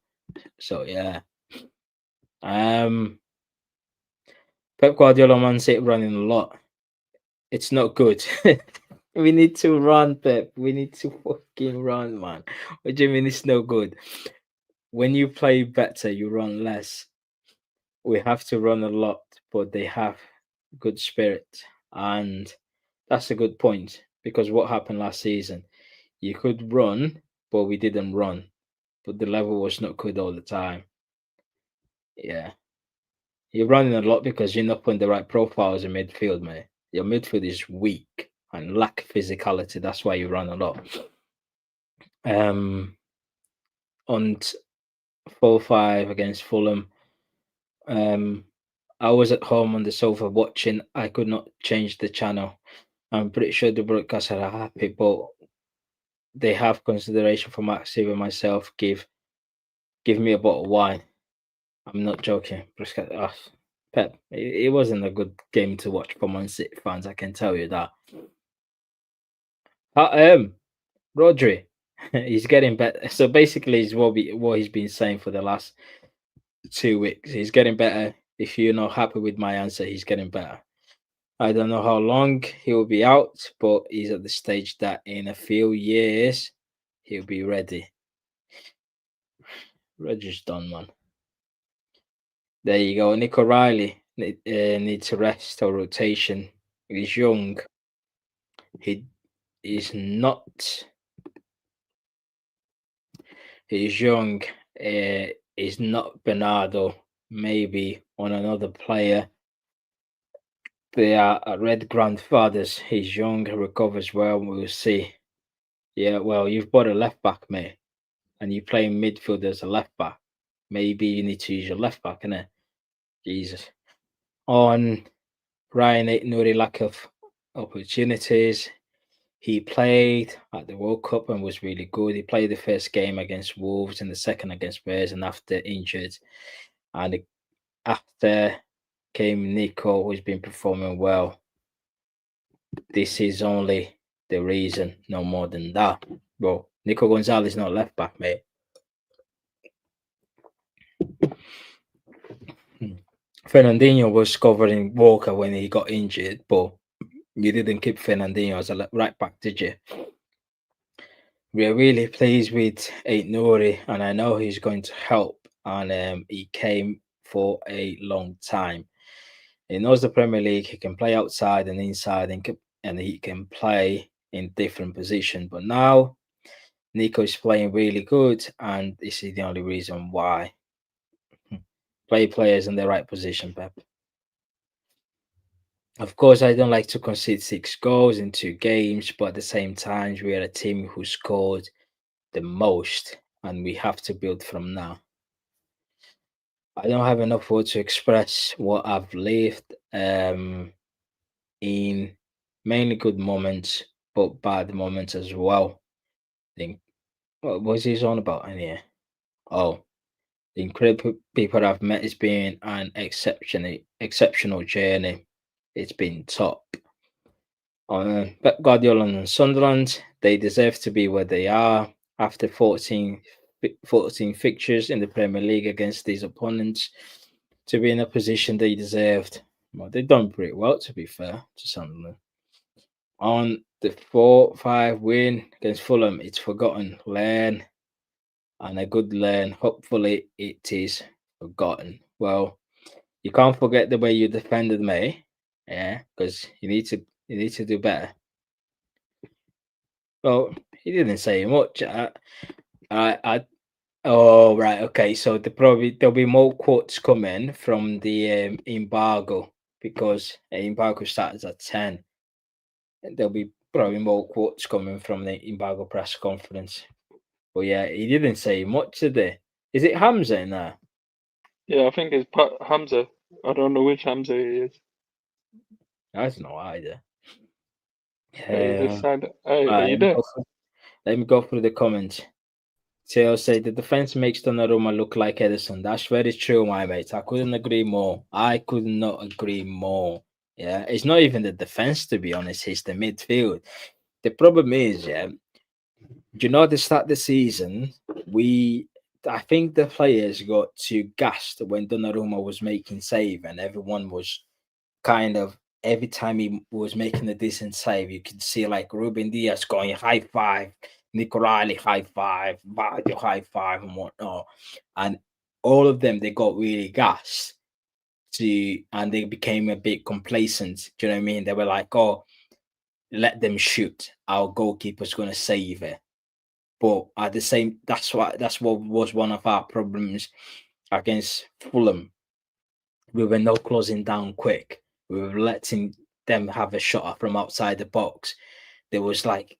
P: So yeah. Pep Guardiola Man City running a lot. It's not good. We need to run, Pep. We need to fucking run, man. What do you mean it's no good? When you play better, you run less. We have to run a lot, but they have good spirit. And that's a good point, because what happened last season? You could run, but we didn't run. But the level was not good all the time. Yeah. You're running a lot because you're not putting the right profiles in midfield, mate. Your midfield is weak and lack physicality. That's why you run a lot. On 4-5 against Fulham, I was at home on the sofa watching. I could not change the channel. I'm pretty sure the broadcasters are happy, but they have consideration for Maxi and myself. Give me a bottle of wine. I'm not joking. Pep, it wasn't a good game to watch for Man City fans. I can tell you that. Rodri, he's getting better. So basically, is what he's been saying for the last 2 weeks. He's getting better. If you're not happy with my answer, he's getting better. I don't know how long he will be out, but he's at the stage that in a few years he'll be ready. Rodri's done, man. There you go. Nick O'Reilly needs a rest or rotation. He's young. He is not. He's young. He's not Bernardo. Maybe on another player. They are red grandfathers. He's young. He recovers well. We'll see. Yeah, well, you've bought a left back, mate, and you play midfield as a left back. Maybe you need to use your left back, innit? Jesus. On Ryan Aït-Nouri, lack of opportunities. He played at the World Cup and was really good. He played the first game against Wolves and the second against Spurs, and after injured. And after came Nico, who's been performing well. This is only the reason, no more than that. Bro, Nico Gonzalez not left back, mate. Fernandinho was covering Walker when he got injured, but you didn't keep Fernandinho as a right back, did you? We're really pleased with Aït-Nouri, and I know he's going to help. And he came for a long time. He knows the Premier League. He can play outside and inside, and he can play in different positions. But now Nico is playing really good, and this is the only reason why. Play players in the right position, Pep. Of course, I don't like to concede 6 goals in 2 games, but at the same time, we are a team who scored the most, and we have to build from now. I don't have enough words to express what I've lived in mainly good moments, but bad moments as well. What was he on about in here? Oh, the incredible people I've met has been an exceptional journey. It's been top. Pep Guardiola and Sunderland, they deserve to be where they are after 14 fixtures in the Premier League against these opponents. To be in a position they deserved. Well, they've done pretty well, to be fair to Sunderland. On the 4-5 win against Fulham, it's forgotten. Learn, and a good learn. Hopefully, it is forgotten. Well, you can't forget the way you defended me, yeah, because you need to do better. Well, he didn't say much. Oh, right, okay. So there'll be more quotes coming from the embargo, because embargo starts at 10. There'll be probably more quotes coming from the embargo press conference. But yeah, he didn't say much today. Is it Hamza in there?
G: Yeah, I think it's Hamza. I don't know which Hamza he is.
P: I don't know either.
G: He just signed. Hey, are
P: Right,
G: you there?
P: let me go through the comments. Theo said the defense makes Donnarumma look like Ederson. That's very true, my mate. I couldn't agree more. I could not agree more. Yeah, it's not even the defense, to be honest. It's the midfield. The problem is, yeah, you know, at the start of the season, I think the players got too gassed when Donnarumma was making save, and everyone was kind of, every time he was making a decent save, you could see like Ruben Diaz going high five, Nick O'Reilly high five, Vardio high five, and whatnot. And all of them, they got really gassed and they became a bit complacent. Do you know what I mean? They were like, oh, let them shoot. Our goalkeeper's going to save it. But at the same, that's what was one of our problems against Fulham. We were not closing down quick. We were letting them have a shot from outside the box. There was like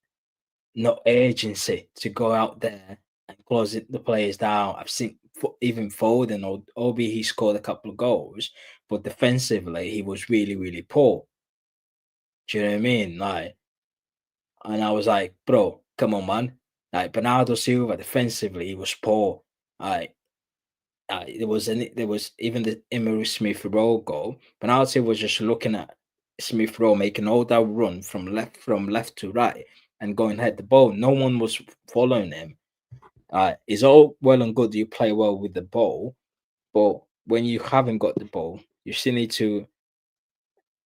P: no urgency to go out there and close the players down. I've seen even Foden or Obi, he scored a couple of goals, but defensively he was really, really poor. Do you know what I mean? Like, and I was like, bro, come on, man. Like Bernardo Silva defensively, he was poor. Like, there was even the Emery Smith Rowe goal. Penalty was just looking at Smith Rowe making all that run from left to right and going head the ball. No one was following him. It's all well and good you play well with the ball, but when you haven't got the ball, you still need to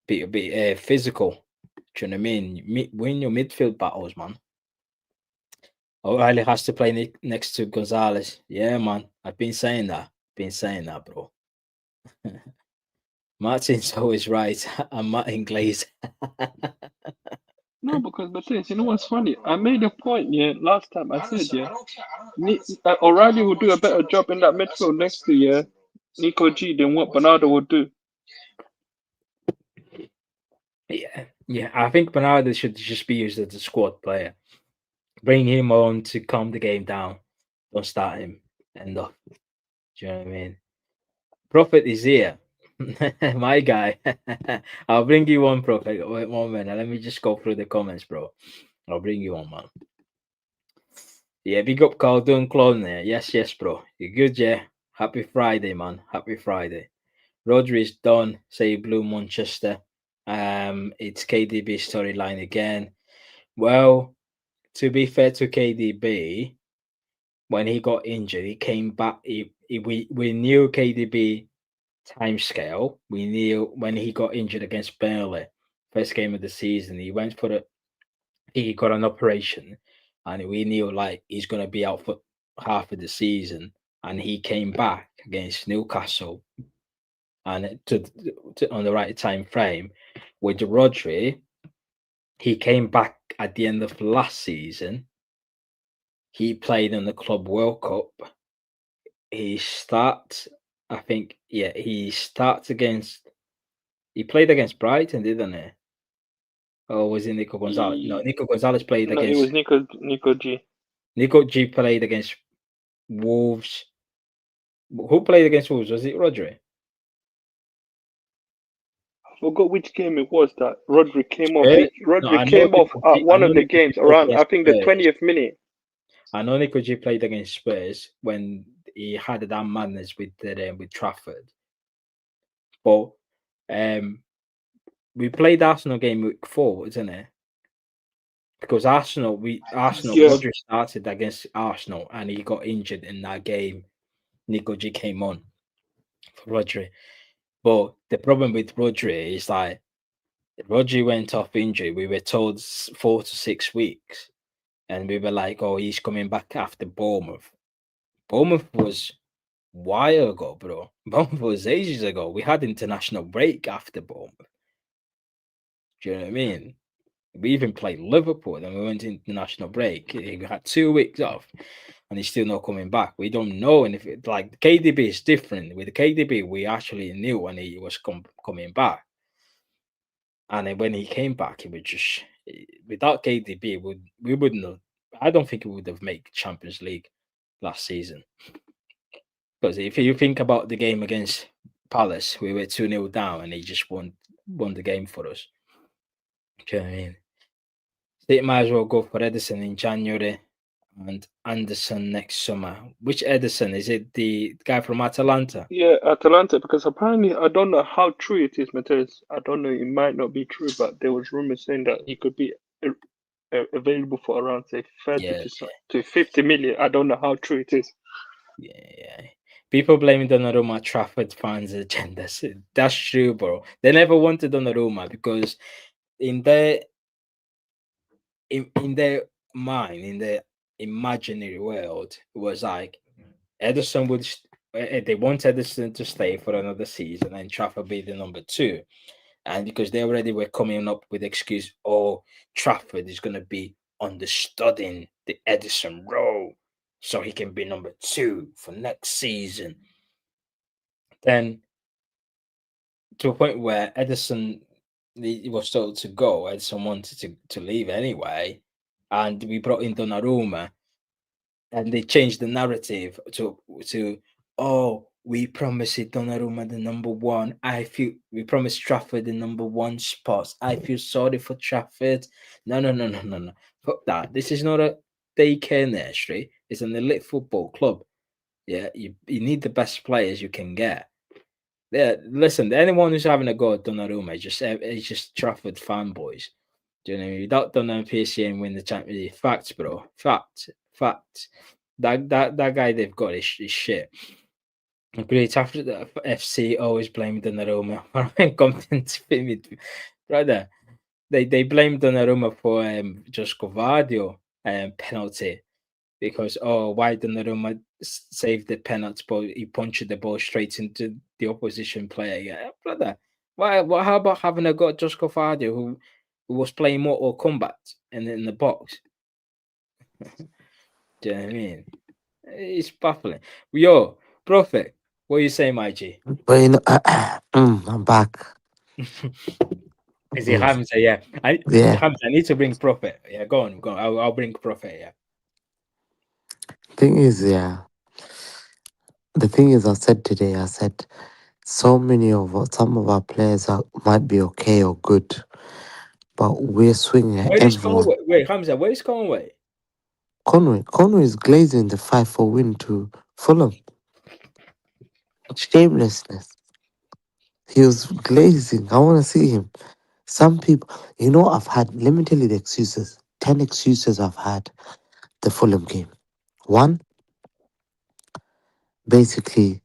P: be a bit physical. Do you know what I mean? Win your midfield battles, man. O'Reilly has to play next to Gonzalez. Yeah, man. I've been saying that. Bro. Martin's always right. I'm Martin Glaze.
G: No, because Matthias, you know what's funny? I made a point, last time I said, O'Reilly will do a better job in that midfield next to, Nico G than what Bernardo would do.
P: Yeah. I think Bernardo should just be used as a squad player. Bring him on to calm the game down. Don't start him. End off. Do you know what I mean? Prophet is here. My guy. I'll bring you on, Prophet. Wait 1 minute. Let me just go through the comments, bro. I'll bring you on, man. Yeah, big up Carl Clone there. Yes, bro. You good, yeah? Happy Friday, man. Happy Friday. Rodri's done. Say Blue Manchester. It's KDB storyline again. Well, to be fair to KDB, when he got injured, he came back. We knew KDB timescale. We knew when he got injured against Burnley, first game of the season, he went for he got an operation, and we knew like he's gonna be out for half of the season. And he came back against Newcastle, and to on the right time frame. With Rodri, he came back at the end of last season. He played in the Club World Cup. He starts, I think, he starts against. He played against Brighton, didn't he? Or was it Nico Gonzalez? No, Nico Gonzalez played against.
G: No, it was Nico G.
P: Nico G played against Wolves. Who played against Wolves? Was it Rodri?
G: I forgot which game it was that Rodri came off.
P: Spurs?
G: Rodri came off at one of the games around, I think, the 20th minute.
P: I know Nico G played against Spurs when he had that madness with Trafford. But we played Arsenal game week 4, isn't it? Because Arsenal, Rodri started against Arsenal and he got injured in that game. Nico G came on for Rodri. But the problem with Rodri is like Rodri went off injury. We were told 4 to 6 weeks. And we were like, oh, he's coming back after Bournemouth. Bournemouth was a while ago, bro. Bournemouth was ages ago. We had international break after Bournemouth. Do you know what I mean? We even played Liverpool, then we went into international break. We had 2 weeks off, and he's still not coming back. We don't know. And if it, like KDB is different. With KDB, we actually knew when he was coming back. And then when he came back, it was just without KDB, we wouldn't have. I don't think we would have made Champions League last season. Because if you think about the game against Palace, we were 2-0 down, and he just won the game for us. Do you know what I mean? They might as well go for Edison in January and Anderson next summer. Which Edison? Is it the guy from Atalanta?
G: Yeah, Atalanta, because apparently, I don't know how true it is, Matthias. I don't know, it might not be true, but there was rumors saying that he could be available for around, say, 30 to 50 million. I don't know how true it is.
P: Yeah. People blaming Donnarumma Trafford fans' agendas. That's true, bro. They never wanted Donnarumma because in their mind, in their imaginary world, it was like Edison would. They want Edison to stay for another season and Trafford be the number 2, and because they already were coming up with excuse, oh, Trafford is gonna be understudying the Edison role, so he can be number 2 for next season. Then, to a point where Edison he was told to go, Edison wanted to leave anyway, and we brought in Donnarumma, and they changed the narrative to oh, we promised Donnarumma the number 1. We promised Trafford the number 1 spot. I feel sorry for Trafford. No. Fuck that. This is not a daycare nursery. It's an elite football club. Yeah, you need the best players you can get. Yeah, listen, anyone who's having a go at Donnarumma is just Trafford fanboys. Do you know what I mean? Without Donnarumma PSG and win the Champions League. Facts, bro. Facts. That guy they've got is shit. Great after the FC always blame Donnarumma for incompetent brother. They blamed Donnarumma for just Covardio penalty because why Donnarumma saved the penalty but he punched the ball straight into the opposition player. Yeah, brother. How about having a go at Josh Covardio who was playing Mortal Kombat in the box? Do you know what I mean? It's baffling. Yo, Prophet, what you saying, my G?
R: But you know, I'm back.
P: Is it Hamza? Yeah.
R: Yeah.
P: Hamza, I need to bring Prophet. Yeah, go on. I'll bring Prophet. Yeah.
R: Thing is, the thing is, I said some of our players might be okay or good, but we're swinging at
P: Where is
R: everyone.
P: Conway? Wait, Hamza, where is Conway?
R: Conway is glazing the 5-4 win to Fulham. Shamelessness. He was glazing. I want to see him. Some people, I've had, let me tell you the excuses. 10 excuses I've had the Fulham game. One, basically,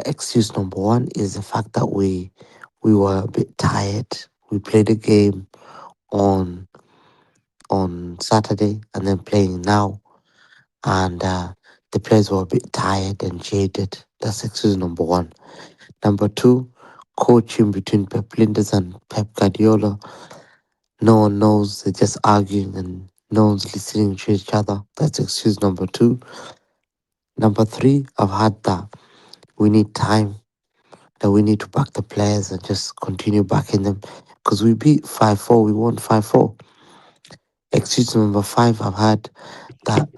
R: excuse number one is the fact that we were a bit tired. We played a game on Saturday and then playing now, and the players were a bit tired and jaded. That's excuse number one. Number two, coaching between Pep Linders and Pep Guardiola. No one knows. They're just arguing and no one's listening to each other. That's excuse number two. Number three, I've had that we need time, that we need to back the players and just continue backing them. Because we beat 5-4, we won 5-4. Excuse number five, I've had that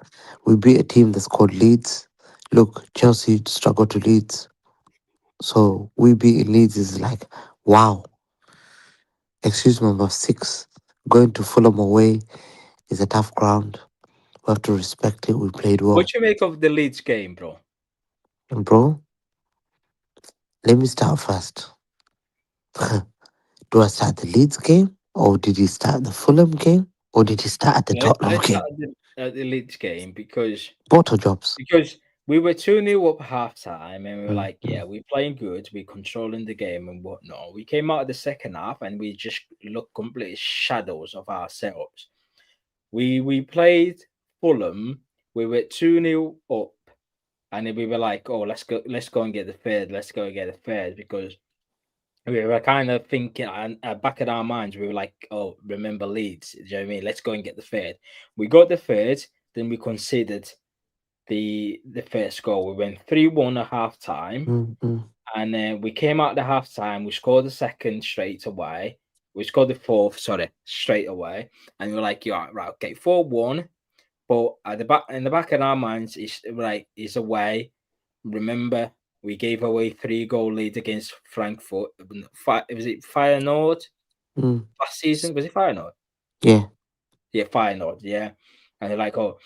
R: we beat a team that's called Leeds. Look, Chelsea struggled to Leeds. So we beating Leeds is like, wow. Excuse number six, going to Fulham away is a tough ground. We have to respect it. We played well.
P: What you make of the Leeds game, bro?
R: And bro, let me start first. Do I start the Leeds game? Or did he start the Fulham game? Or did he start at the Tottenham
P: Let's
R: game?
P: start at the Leeds game because
R: Both jobs.
P: Because we were 2-0 up half time and we were like, yeah, we're playing good, we're controlling the game and whatnot. We came out of the second half and we just looked completely shadows of ourselves. We played Fulham, we were 2-0 up, and then we were like, oh, let's go and get the third, because we were kind of thinking, and back in our minds, we were like, oh, remember Leeds, do you know what I mean? Let's go and get the third. We got the third, then we conceded the first goal. We went 3-1 at half time, and then we came out the half time. We scored the second straight away. We scored the fourth, straight away, and we were like, yeah, right, okay, 4-1. But at in the back of our minds, it's away. Remember, we gave away 3-goal lead against Frankfurt. Was it Feyenoord last season? Was it Feyenoord?
R: Yeah.
P: Yeah, Feyenoord. Yeah, and they're like, oh.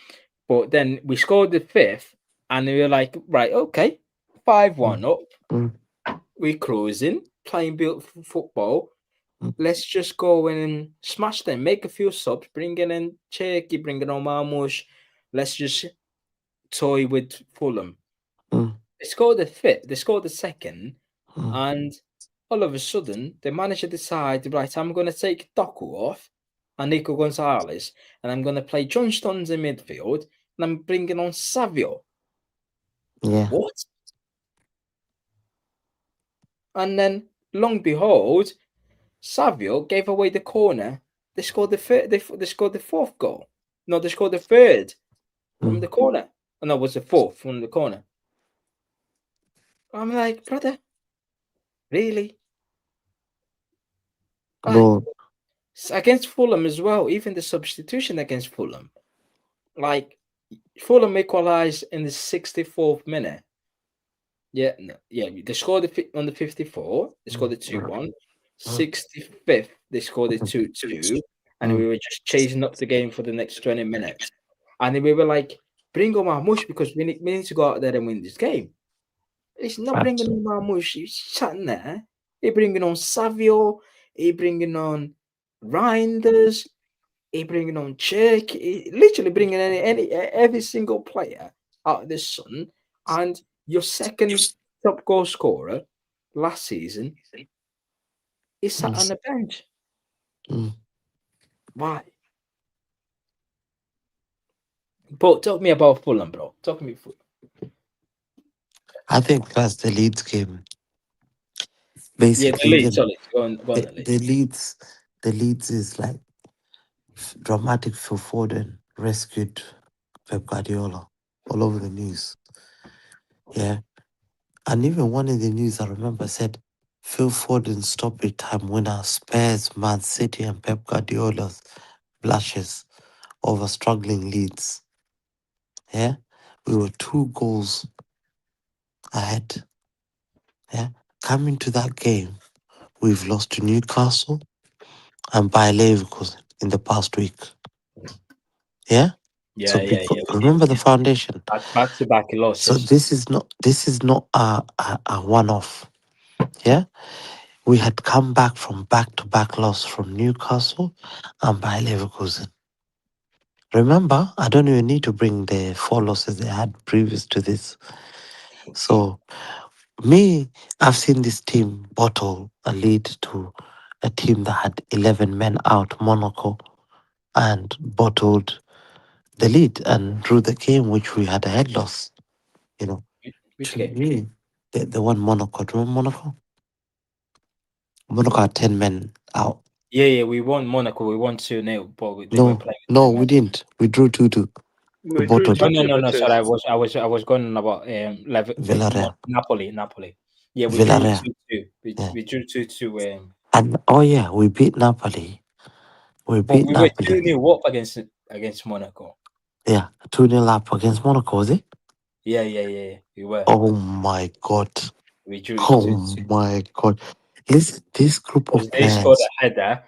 P: But then we scored the fifth, and we were like, right, okay, 5-1 up. We're cruising, playing beautiful football. Let's just go in and smash them, make a few subs, bring in Cherky, bring in Marmoush. Let's just toy with Fulham. They scored the fifth, they scored the second, and all of a sudden, the manager decided, right, I'm going to take Doku off and Nico Gonzalez, and I'm going to play John Stones in midfield, and I'm bringing on Savio.
R: Yeah.
P: What? And then, long and behold, Savio gave away the corner. They scored the third. They scored the fourth goal. No, they scored the third from the corner. Oh, no, it was the fourth from the corner. I'm like, brother, really?
R: Bro.
P: Against Fulham as well, even the substitution against Fulham. Like, Fulham equalised in the 64th minute. Yeah, they scored on the 54. They scored the 2-1. 65th, they scored the 2-2. And we were just chasing up the game for the next 20 minutes. And we were like, bring on Marmoush because we need to go out there and win this game. He's not bringing on Marmoush. He's sitting there. He's bringing on Savio. He's bringing on Reinders. He's bringing on Czech. He literally bringing every single player out of the sun. And your second top goal scorer last season is sat on the bench. Why? But talk me about Fulham, bro. Talk me Fulham.
R: I think that's the Leeds game. Basically,
P: yeah, the Leeds. Sorry, go on
R: the Leeds is like dramatic Phil Foden rescued Pep Guardiola all over the news. Yeah. And even one of the news I remember said Phil Foden stoppage time winner spares Man City and Pep Guardiola's blushes over struggling Leeds. Yeah. We were 2 goals ahead. Yeah. Coming to that game, we've lost to Newcastle and Bayer Leverkusen in the past week. Yeah? So remember the foundation.
P: Back to back losses.
R: So this is not a one-off. Yeah? We had come back from back-to-back loss from Newcastle and Bayer Leverkusen. Remember, I don't even need to bring the 4 losses they had previous to this. So I've seen this team bottle a lead to a team that had 11 men out, Monaco, and bottled the lead and drew the game, which we had a head loss. You know,
P: Which
R: to
P: game?
R: me, the one Monaco. Do you remember Monaco? Monaco had 10 men out.
P: Yeah, we won Monaco. We won 2-0, but they were playing.
R: No, we didn't. We drew 2-2. We bottled.
P: No. Sorry, I was going about
R: Villarreal.
P: Napoli. Yeah, we
R: Villarreal.
P: drew 2-2. We drew 2-2.
R: And we beat Napoli. We
P: But
R: beat
P: we were
R: Napoli.
P: 2-0 up against Monaco.
R: Yeah, 2-0 up against Monaco, was it?
P: Yeah. We were.
R: Oh my God.
P: We drew
R: Oh
P: 2-2.
R: my God. Listen, this group of
P: They scored
R: players.
P: a header,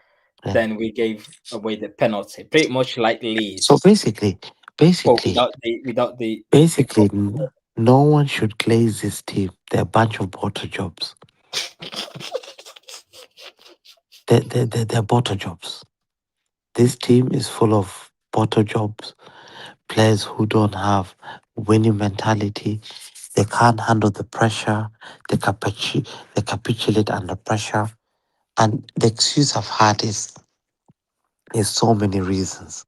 P: then we gave away the penalty, pretty much like Leeds.
R: So basically,
P: but without the
R: no one should glaze this team. They're a bunch of bottle jobs. They're bottle jobs. This team is full of bottle jobs, players who don't have winning mentality. They can't handle the pressure. They capitulate under pressure. And the excuse I've had is so many reasons.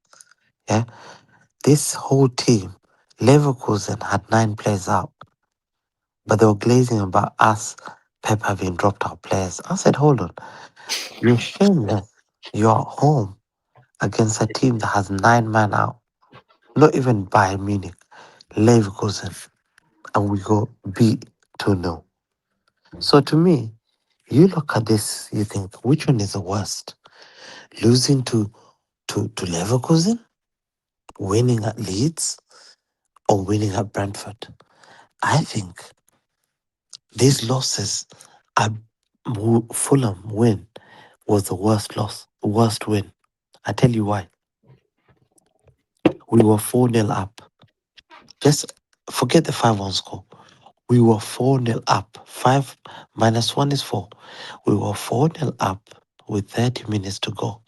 R: Yeah, this whole team, Leverkusen had 9 players out, but they were glazing about us, Pep having dropped our players. I said, hold on, you're shameless. You're at home against a team that has 9 men out, not even Bayern Munich, Leverkusen, and we go beat 2-0. So to me, you look at this, you think, which one is the worst? Losing to Leverkusen, winning at Leeds, or winning at Brentford? I think these losses at Fulham win was the worst win. I tell you why. We were 4-0 up. Just forget the 5-1 score. We were 4-0 up. 5 minus 1 is 4. We were 4-0 up with 30 minutes to go.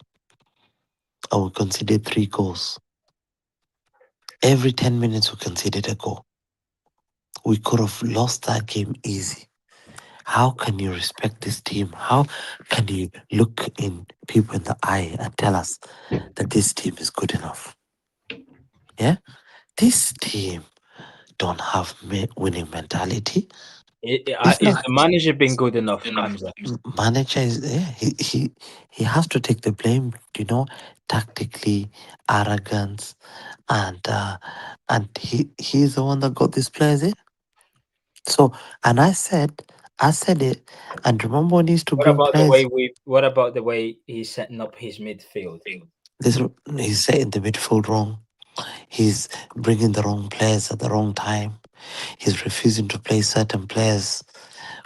R: And we conceded 3 goals. Every 10 minutes we conceded a goal. We could have lost that game easy. How can you respect this team? How can you look in people in the eye and tell us that this team is good enough? Yeah? This team don't have winning mentality.
P: Is the manager been good enough, Hamza?
R: Manager is he has to take the blame, tactically, arrogance, and he's the one that got these players in. So, and I said it, and remember when he used to bring players.
P: What about the way he's setting up his midfield?
R: He's setting the midfield wrong. He's bringing the wrong players at the wrong time. He's refusing to play certain players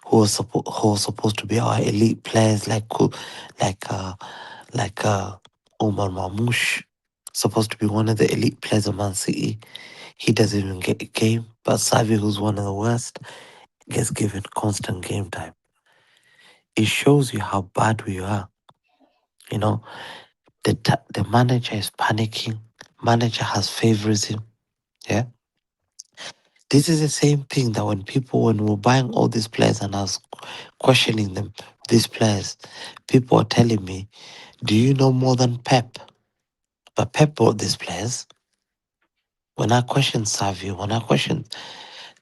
R: who are supposed to be our elite players, like Omar Marmoush, supposed to be one of the elite players of Man City. He doesn't even get a game. But Savio, who's one of the worst, gets given constant game time. It shows you how bad we are. You know, the manager is panicking. Manager has favorism. Yeah. This is the same thing that when we're buying all these players and I was questioning them, these players, people are telling me, do you know more than Pep? But Pep bought these players. When I questioned Savio, when I questioned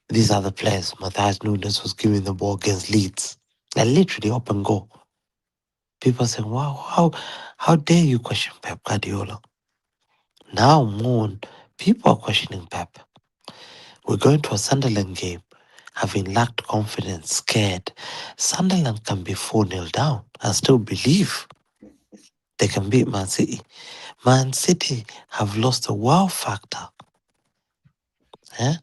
R: these other players, Matthias Nunes was giving the ball against Leeds. Like literally up and go. People are saying, wow, how dare you question Pep Guardiola? Now more people are questioning Pep. We're going to a Sunderland game, having lacked confidence, scared. Sunderland can be 4-0 down and still believe they can beat Man City. Man City have lost the wow factor. Eh?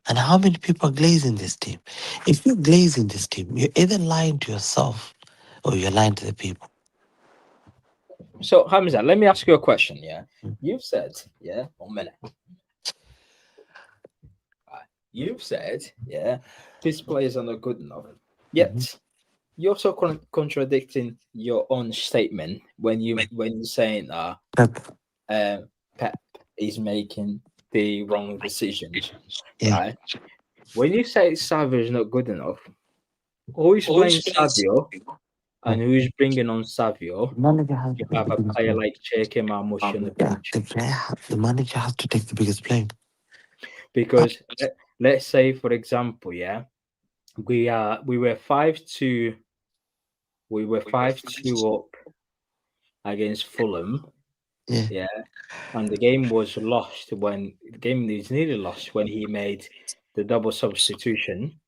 R: And how many people are glazing this team? If you're glazing this team, you're either lying to yourself or you're lying to the people.
P: So, Hamza, let me ask you a question. Yeah, you've said, 1 minute. You've said, these players are not good enough. Yet, you're also contradicting your own statement when you're saying Pep is making the wrong decisions. Right? When you say Savio is not good enough, who is playing Savio and who is bringing on Savio? You have a player like Cheke Marmoush on the bench.
R: The manager has to take the biggest blame.
P: Because let's say, for example, we were 5-2. We were 5-2 up against Fulham. Yeah. And the game was lost when the game is nearly lost when he made the double substitution.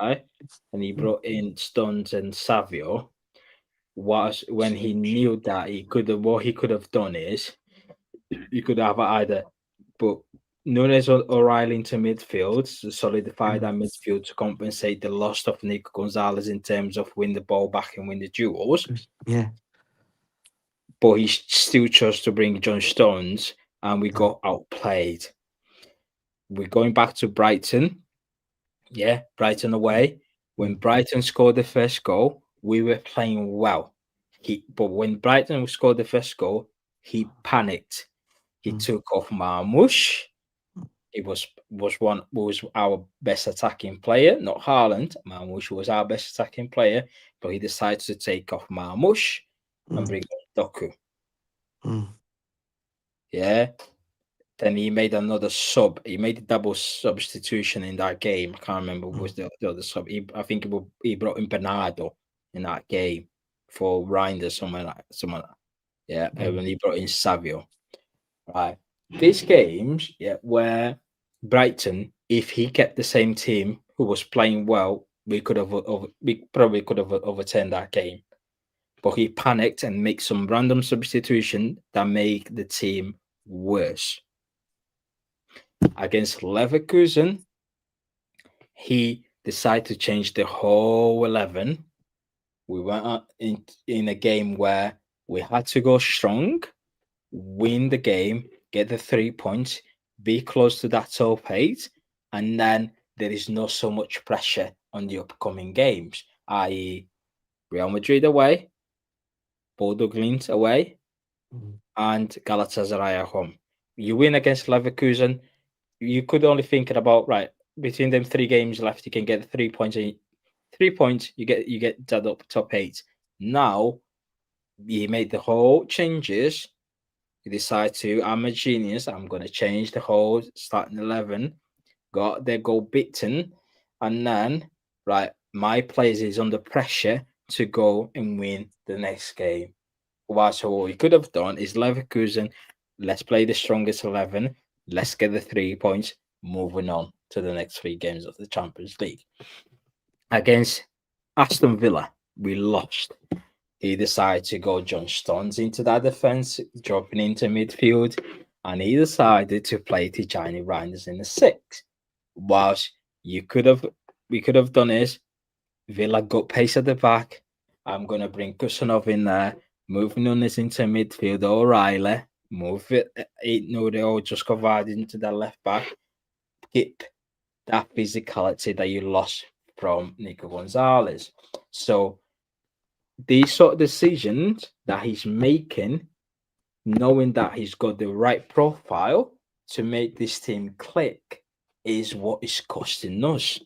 P: Right. And he brought in Stones and Savio. Was when he knew that what he could have done is he could have either put Nunes or O'Reilly into midfield to solidify that midfield to compensate the loss of Nico Gonzalez in terms of win the ball back and win the duels.
R: Yeah.
P: But he still chose to bring John Stones and we got outplayed. We're going back to Brighton. Yeah, Brighton away. When Brighton scored the first goal, we were playing well. But when Brighton scored the first goal, he panicked. He took off Marmoush. It was our best attacking player, not Haaland. Marmoush was our best attacking player, but he decided to take off Marmoush and bring on Doku. Yeah. Then he made another sub. He made a double substitution in that game. I can't remember what was the other sub. I think he brought in Bernardo in that game for Reinders, someone like that. Yeah, and when he brought in Savio. Right. These games, where Brighton, if he kept the same team who was playing well, we probably could have overturned that game. But he panicked and made some random substitution that made the team worse. Against Leverkusen, he decided to change the whole 11. We went in a game where we had to go strong, win the game, get the 3 points, be close to that top 8, and then there is not so much pressure on the upcoming games, i.e. Real Madrid away, Bodo Glimt away, and Galatasaray at home. You win against Leverkusen, you could only think about, right, between them 3 games left, you can get 3 points. 3 points, you get that up top 8. Now, he made the whole changes. He decided to, I'm a genius, I'm going to change the whole starting 11. Got their goal beaten. And then, right, my players is under pressure to go and win the next game. So what he could have done is Leverkusen, let's play the strongest 11. Let's get the 3 points, moving on to the next 3 games of the Champions League. Against Aston Villa, we lost. He decided to go John Stones into that defense, dropping into midfield, and he decided to play Tijani Reinders in the 6. Whilst we could have done is Villa got pace at the back. I'm going to bring Kusanov in there, moving on this into midfield, O'Reilly, move it 8-0 or just convert into that left back, keep that physicality that you lost from Nico Gonzalez. So these sort of decisions that he's making, knowing that he's got the right profile to make this team click, is what is costing us.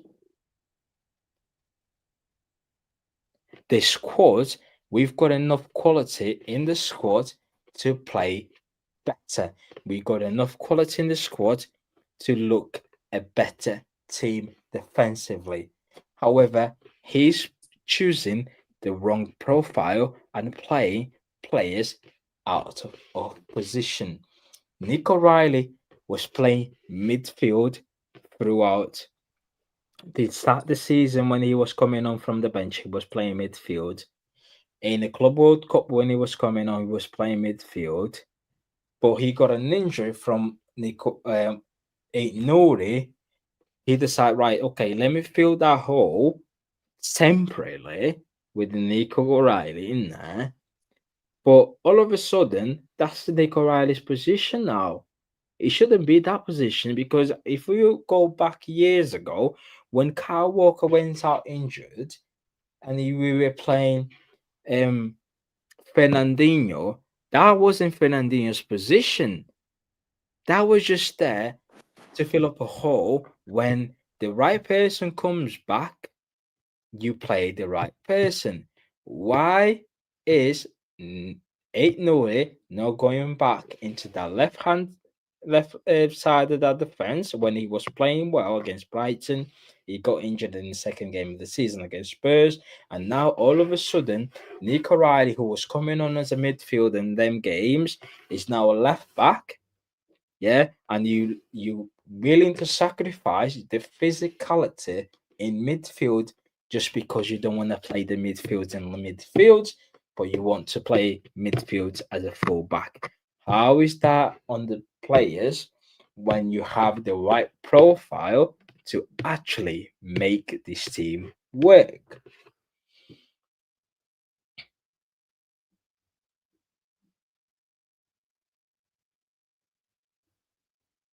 P: The squad, we've got enough quality in the squad to play better. We've got enough quality in the squad to look a better team defensively. However, he's choosing the wrong profile and playing players out of position. Nick O'Reilly was playing midfield throughout the start the season. When he was coming on from the bench, he was playing midfield. In the Club World Cup, when he was coming on, he was playing midfield. But he got an injury from Nico Nori. He decided, right, okay, let me fill that hole temporarily with Nico O'Reilly in there. But all of a sudden, that's Nico O'Reilly's position now. It shouldn't be that position, because if you go back years ago, when Kyle Walker went out injured and we were playing Fernandinho, that wasn't Fernandinho's position. That was just there to fill up a hole. When the right person comes back, you play the right person. Why is 8-0 not going back into that left side of that defense when he was playing well against Brighton? He got injured in the second game of the season against Spurs, and now all of a sudden, Nick O'Reilly, who was coming on as a midfield in them games, is now a left back. Yeah, and you willing to sacrifice the physicality in midfield just because you don't want to play the midfields in the midfield, but you want to play midfield as a fullback. How is that on the players when you have the right profile to actually make this team work?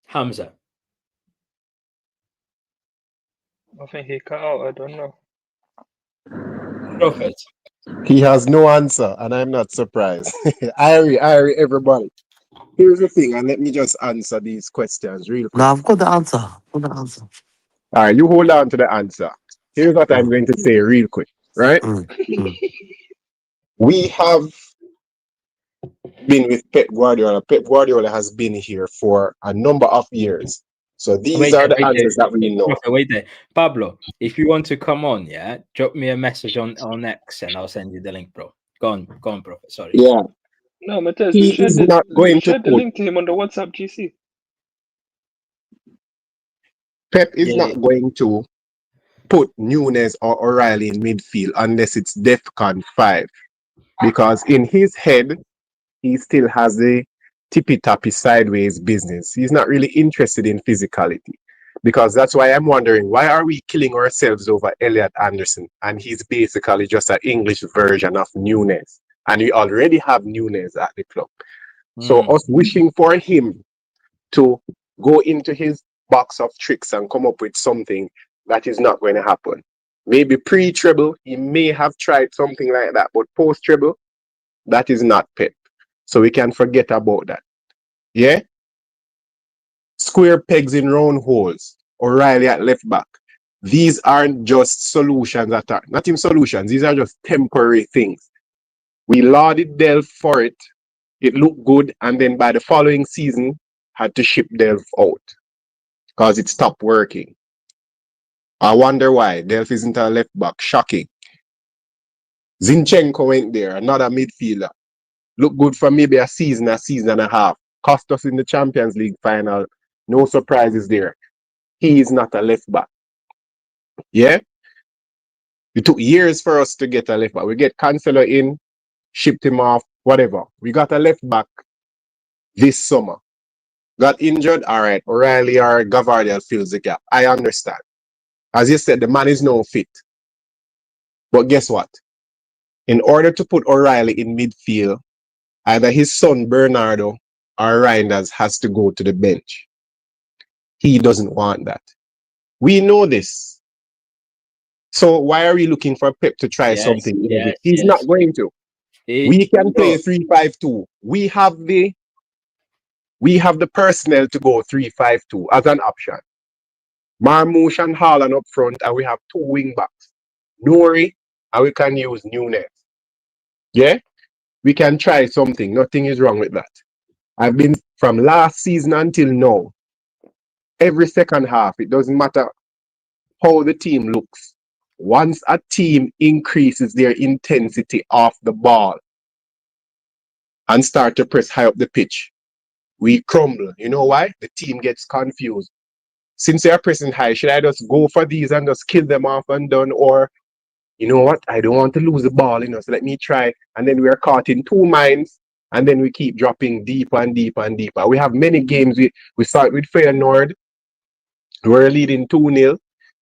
P: Hamza.
B: I think he cut out. I don't know.
P: Prophet.
S: He has no answer, and I'm not surprised. Irie, everybody. Here's the thing, and let me just answer these questions real quick.
R: No, I've got the answer. I've got the answer.
S: All right, you hold on to the answer. Here's what I'm going to say real quick, right? We have been with Pep Guardiola. Pep Guardiola has been here for a number of years. So these are the answers that we know.
P: Wait there. Pablo, if you want to come on, yeah, drop me a message on X and I'll send you the link, bro. Go on, Prophet. Sorry.
S: Yeah.
B: No, Matthias,
S: He is not going to
B: the link to him on the WhatsApp GC.
S: Pep is not going to put Nunes or O'Reilly in midfield unless it's DEFCON 5. Because in his head, he still has a tippy-tappy sideways business. He's not really interested in physicality. Because that's why I'm wondering, why are we killing ourselves over Elliot Anderson? And he's basically just an English version of Nunes. And we already have Nunes at the club. So us wishing for him to go into his box of tricks and come up with something that is not going to happen. Maybe pre-treble, he may have tried something like that, but post-treble, that is not Pep. So we can forget about that. Yeah? Square pegs in round holes. O'Reilly at left back. These aren't just solutions that are, not even solutions, these are just temporary things. We lauded Delph for it. It looked good, and then by the following season, had to ship Delph out because it stopped working. I wonder why. Delph isn't a left back. Shocking. Zinchenko went there, another midfielder. Looked good for maybe a season and a half. Cost us in the Champions League final. No surprises there. He is not a left back. Yeah? It took years for us to get a left back. We get Cancelo in, shipped him off, whatever. We got a left back this summer. Got injured, all right. O'Reilly or Gavardia fills the gap. I understand. As you said, the man is no fit. But guess what? In order to put O'Reilly in midfield, either his son Bernardo or Reinders has to go to the bench. He doesn't want that. We know this. So why are we looking for Pep to try something? He's not going to. We can play 3-5-2. We have the personnel to go 3-5-2 as an option. Marmoush and Haaland up front, and we have 2 wing backs. Nori, and we can use Nunes. Yeah? We can try something. Nothing is wrong with that. I've been from last season until now. Every second half, it doesn't matter how the team looks. Once a team increases their intensity off the ball and start to press high up the pitch, we crumble. You know why? The team gets confused. Since they are pressing high, should I just go for these and just kill them off and done? Or, you know what? I don't want to lose the ball, so let me try. And then we're caught in 2 minds, and then we keep dropping deeper and deeper and deeper. We have many games. We start with Feyenoord. We're leading 2-0.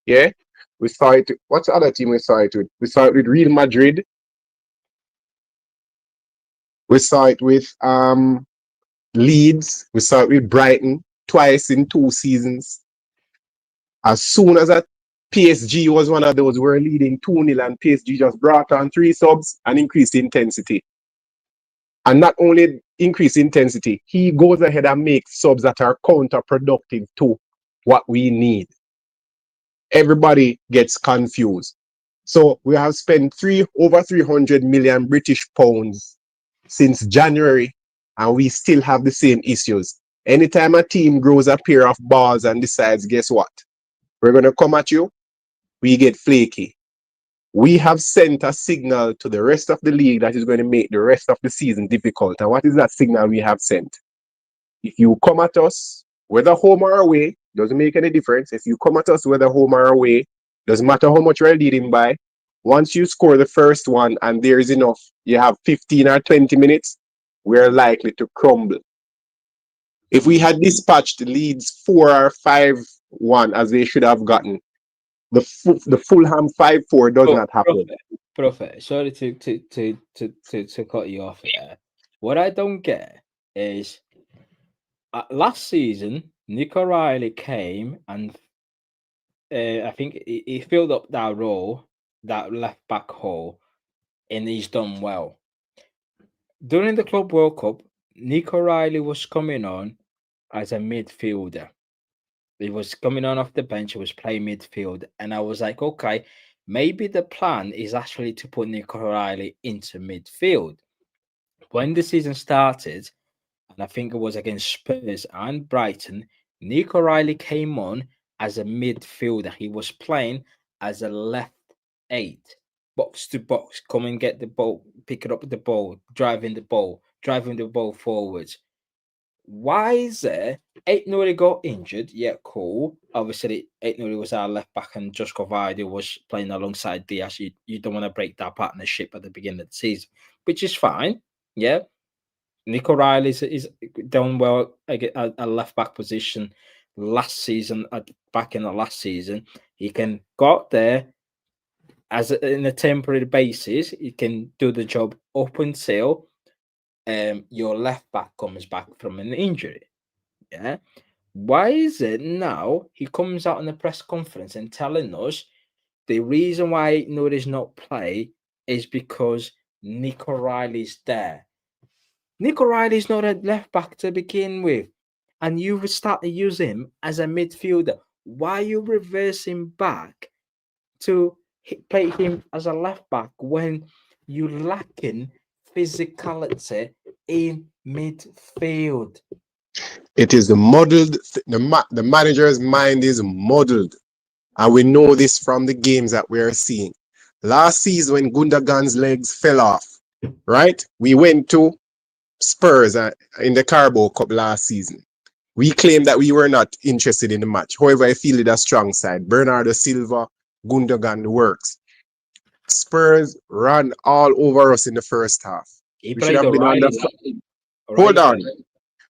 S: Yeah? We saw it. What's the other team we saw it with? We saw it with Real Madrid. We saw it with Leeds. We saw it with Brighton twice in 2 seasons. As soon as that PSG was one of those, we were leading 2-0 and PSG just brought on 3 subs and increased intensity. And not only increase intensity, he goes ahead and makes subs that are counterproductive to what we need. Everybody gets confused. So we have spent over 300 million British pounds since January, and we still have the same issues. Anytime a team grows a pair of balls and decides, guess what? We're going to come at you, we get flaky. We have sent a signal to the rest of the league that is going to make the rest of the season difficult. And what is that signal we have sent? If you come at us, whether home or away, doesn't make any difference. If you come at us, whether home or away, doesn't matter how much we're leading by. Once you score the first one and there is enough, you have 15 or 20 minutes, we're likely to crumble. If we had dispatched Leeds 4 or 5-1 as they should have gotten, the Fulham 5-4 does not happen.
P: Prophet, sorry to cut you off here. What I don't get is last season, Nico Riley came and I think he filled up that role, that left back hole, and he's done well. During the Club World Cup, Nico Riley was coming on as a midfielder. He was coming on off the bench, he was playing midfield, and I was like, okay, maybe the plan is actually to put Nico Riley into midfield. When the season started, and I think it was against Spurs and Brighton, Nico Riley came on as a midfielder. He was playing as a left 8, box to box, come and get the ball, pick it up with the ball, driving the ball forwards. Why is there Aït-Nouri got injured? Yeah, cool. Obviously, Aït-Nouri was our left back and Josko Vardy was playing alongside Diaz. You don't want to break that partnership at the beginning of the season, which is fine. Yeah. Nico Riley is done well at a left back position last season, back in the last season. He can go out there in a temporary basis. He can do the job up until your left back comes back from an injury. Yeah. Why is it now he comes out in the press conference and telling us the reason why Nouri's not play is because Nico Riley's there? Nico Riley's not a left back to begin with, and you start to use him as a midfielder. Why are you reversing back to play him as a left back when you're lacking physicality in midfield?
S: It is the manager's mind is muddled, and we know this from the games that we are seeing. Last season, when Gundogan's legs fell off, right? We went to Spurs in the Carabao Cup last season. We claimed that we were not interested in the match. However, I feel it a strong side. Bernardo Silva, Gundogan, the works. Spurs ran all over us in the first half. We should have been on the hold on.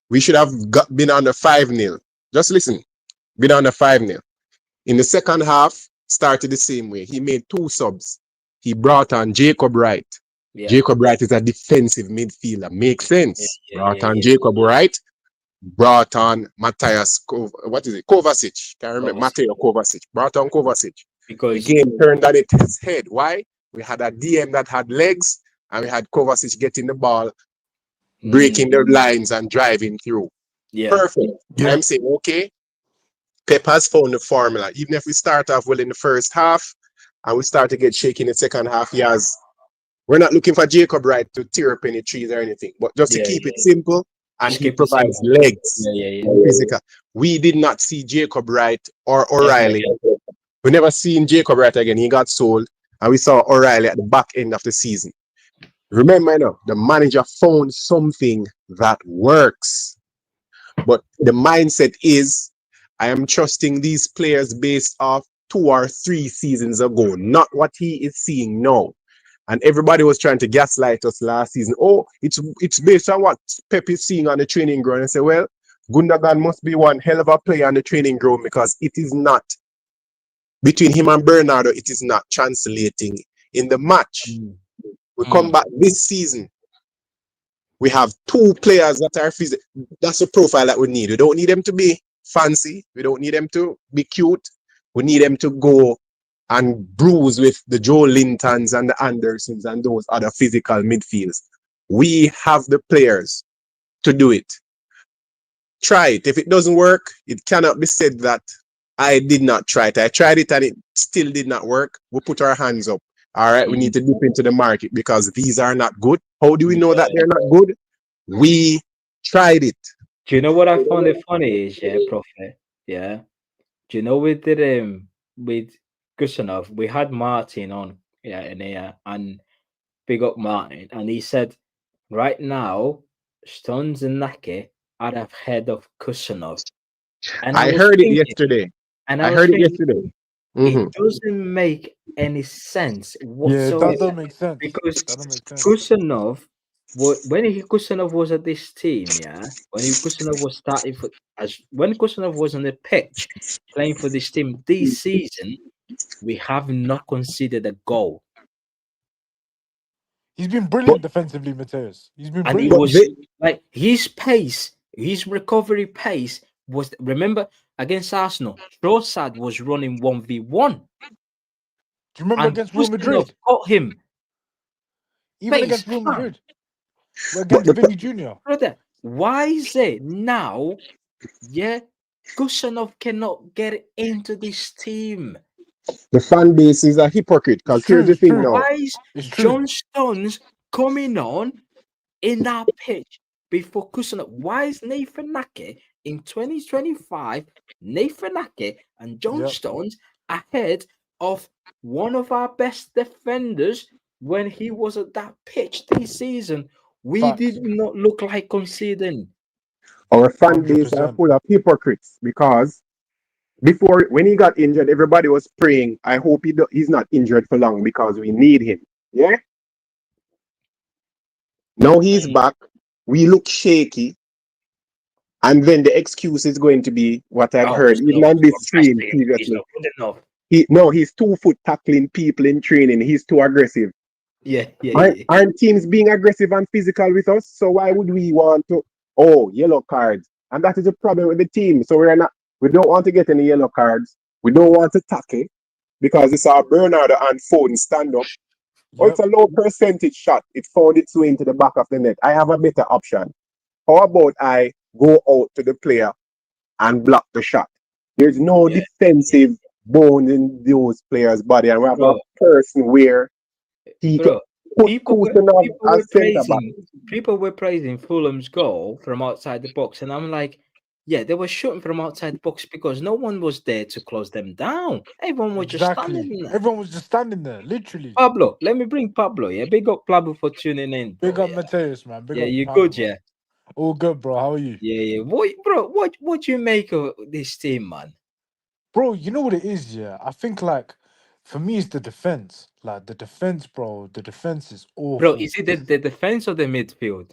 S: We should have been on the 5-0. Just listen. Been on the 5-0. In the second half, started the same way. He made 2 subs. He brought on Jacob Wright. Yeah. Jacob Wright is a defensive midfielder. Makes sense. Brought on Jacob Wright. brought on Kovacic. Can't remember. Mateo Kovacic. Brought on Kovacic.
P: Because
S: the game turned on its head. Why? We had a DM that had legs, and we had Kovacic getting the ball, breaking the lines and driving through.
P: Yeah.
S: Perfect. Yeah. I'm saying, okay, Pep has found the formula. Even if we start off well in the first half and we start to get shaky in the second half, we're not looking for Jacob Wright to tear up any trees or anything, but just to keep it simple, and he provides legs, physical. We did not see Jacob Wright or O'Reilly. We never seen Jacob Wright again. He got sold, and we saw O'Reilly at the back end of the season. Remember, the manager found something that works. But the mindset is, I am trusting these players based off 2 or 3 seasons ago, not what he is seeing now. And everybody was trying to gaslight us last season. Oh, it's based on what Pep is seeing on the training ground. And say, well, Gundogan must be one hell of a player on the training ground, because it is not. Between him and Bernardo, it is not translating in the match. We come back this season. We have 2 players that are physical. That's a profile that we need. We don't need them to be fancy. We don't need them to be cute. We need them to go and bruise with the Joe Lintons and the Andersons and those other physical midfields. We have the players to do it. Try it. If it doesn't work, it cannot be said that I did not try it. I tried it and it still did not work. We put our hands up. All right, we need to dip into the market because these are not good. How do we know that they're not good? We tried it.
P: Do you know what I found it funny is, Prophet? Yeah. Do you know with Gusanov, we had Martin on, in here, and big up Martin, and he said, right now, Stones and Nake are ahead of Kusanov. And
S: I heard it yesterday.
P: And
S: I heard it yesterday.
P: It doesn't make any sense whatsoever.
T: Yeah, that don't make sense.
P: Because
T: That don't make sense.
P: Kusanov, when Kusanov was at this team, when Kusanov was starting when Kusanov was on the pitch playing for this team this season, we have not conceded a goal.
T: He's been brilliant defensively, Mateus. He's been
P: And
T: brilliant.
P: it was like his pace, his recovery pace was. Remember against Arsenal, Trossard was running 1v1.
T: Do you remember against Real Madrid?
P: Got him.
T: Even against Real Madrid. Against Vinny Jr.
P: Brother, why is it now? Yeah, Kusanov cannot get into this team.
S: The fan base is a hypocrite, because here's the thing now.
P: Why is John Stones coming on in that pitch before Kusanov? Why is Nathan Nake in 2025, Nathan Nake and John Stones ahead of one of our best defenders when he was at that pitch this season? We did not look like conceding.
S: Our fan base are full of hypocrites, because before, when he got injured, everybody was praying, I hope he's not injured for long because we need him. Yeah? Now he's back. We look shaky. And then the excuse is going to be what I've heard, even on this stream previously. He's 2 foot tackling people in training. He's too aggressive. Aren't teams being aggressive and physical with us? So why would we want to? Oh, yellow cards. And that is a problem with the team. So we don't want to get any yellow cards. We don't want to tackle because it's our Bernardo and Foden stand up. Oh, it's a low percentage shot. It found its way into the back of the net. I have a better option. How about I go out to the player and block the shot? There's no defensive bone in those players' body, and we have a person where he can put Kusanov as centre back.
P: People were praising Fulham's goal from outside the box, and I'm like, yeah, they were shooting from outside the box because no one was there to close them down. Everyone was just standing there.
T: Everyone was just standing there, literally.
P: Pablo, let me bring Pablo. Yeah, big up Pablo for tuning in.
T: Big up Mateus, man. Big up
P: you
T: Pablo.
P: good, yeah?
T: All good, bro. How are you?
P: Yeah. What do you make of this team, man?
T: Bro, you know what it is, yeah? I think, like, for me, it's the defense. Like, the defense, bro. The defense is awful.
P: Bro, is it the defense or the midfield?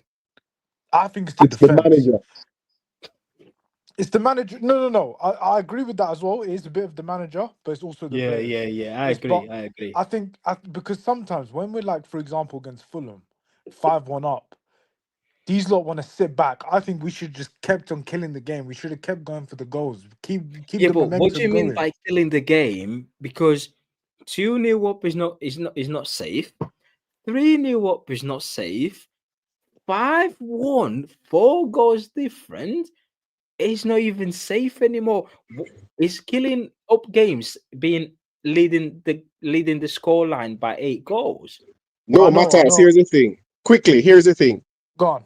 T: I think it's the defense.
S: The manager.
T: It's the manager. No. I agree with that as well. It is a bit of the manager, but it's also the players.
P: Yeah. I agree.
T: I think because sometimes when we're like, for example, against Fulham, 5-1 up, these lot want to sit back. I think we should just kept on killing the game. We should have kept going for the goals. Keep
P: Yeah,
T: the
P: but what do you
T: momentum
P: mean
T: going.
P: by killing the game? Because 2-0 up is not safe. 3-0 up is not safe. 5-1, 4 goals different. It's not even safe anymore. Is killing up games being leading the scoreline by 8 goals?
S: No, Matthias, here's the thing. Quickly, here's the thing.
T: Go on.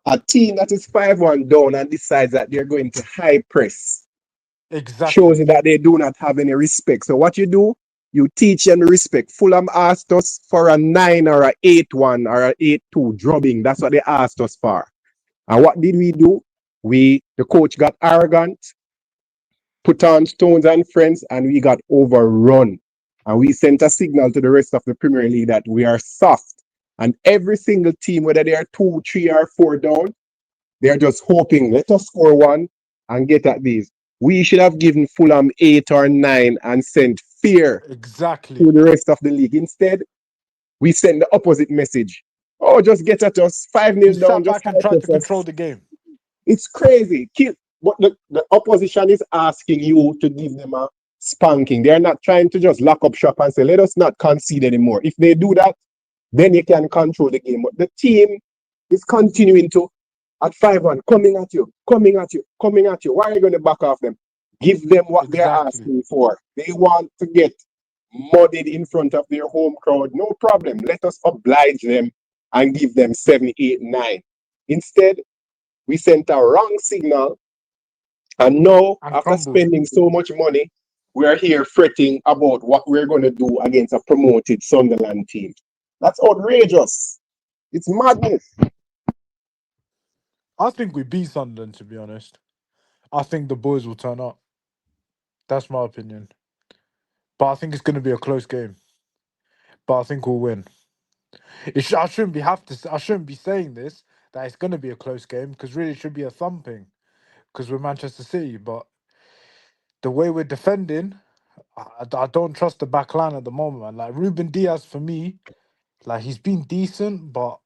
S: A team that is 5-1 down and decides that they're going to high press
T: Exactly.
S: shows you that they do not have any respect. So what you do, you teach them respect. Fulham asked us for a 9 or a 8-1 or a 8-2 drubbing. That's what they asked us for. And what did we do? The coach got arrogant, put on Stones and Friends, and we got overrun. And we sent a signal to the rest of the Premier League that we are soft. And every single team, whether they are 2, 3, or 4 down, they're just hoping, let us score 1 and get at these. We should have given Fulham 8 or 9 and sent fear to the rest of the league. Instead, we send the opposite message. Oh, just get at us. 5-0
T: We
S: down.
T: sat back and tried to control the game.
S: It's crazy. But the opposition is asking you to give them a spanking. They're not trying to just lock up shop and say, let us not concede anymore. If they do that, then you can control the game. But the team is continuing to, at 5-1, coming at you. Why are you going to back off them? Give them what they're asking for. They want to get muddied in front of their home crowd. No problem. Let us oblige them and give them 7, 8, 9. Instead, we sent a wrong signal. And now, after spending so much money, we are here fretting about what we're going to do against a promoted Sunderland team. That's outrageous. It's madness.
T: I think we beat Sunderland, to be honest. I think the boys will turn up. That's my opinion. But I think it's going to be a close game. But I think we'll win. I shouldn't be saying this, that it's going to be a close game, because really it should be a thumping, because we're Manchester City. But the way we're defending, I don't trust the back line at the moment, man. Like Ruben Diaz, for me, like he's been decent, but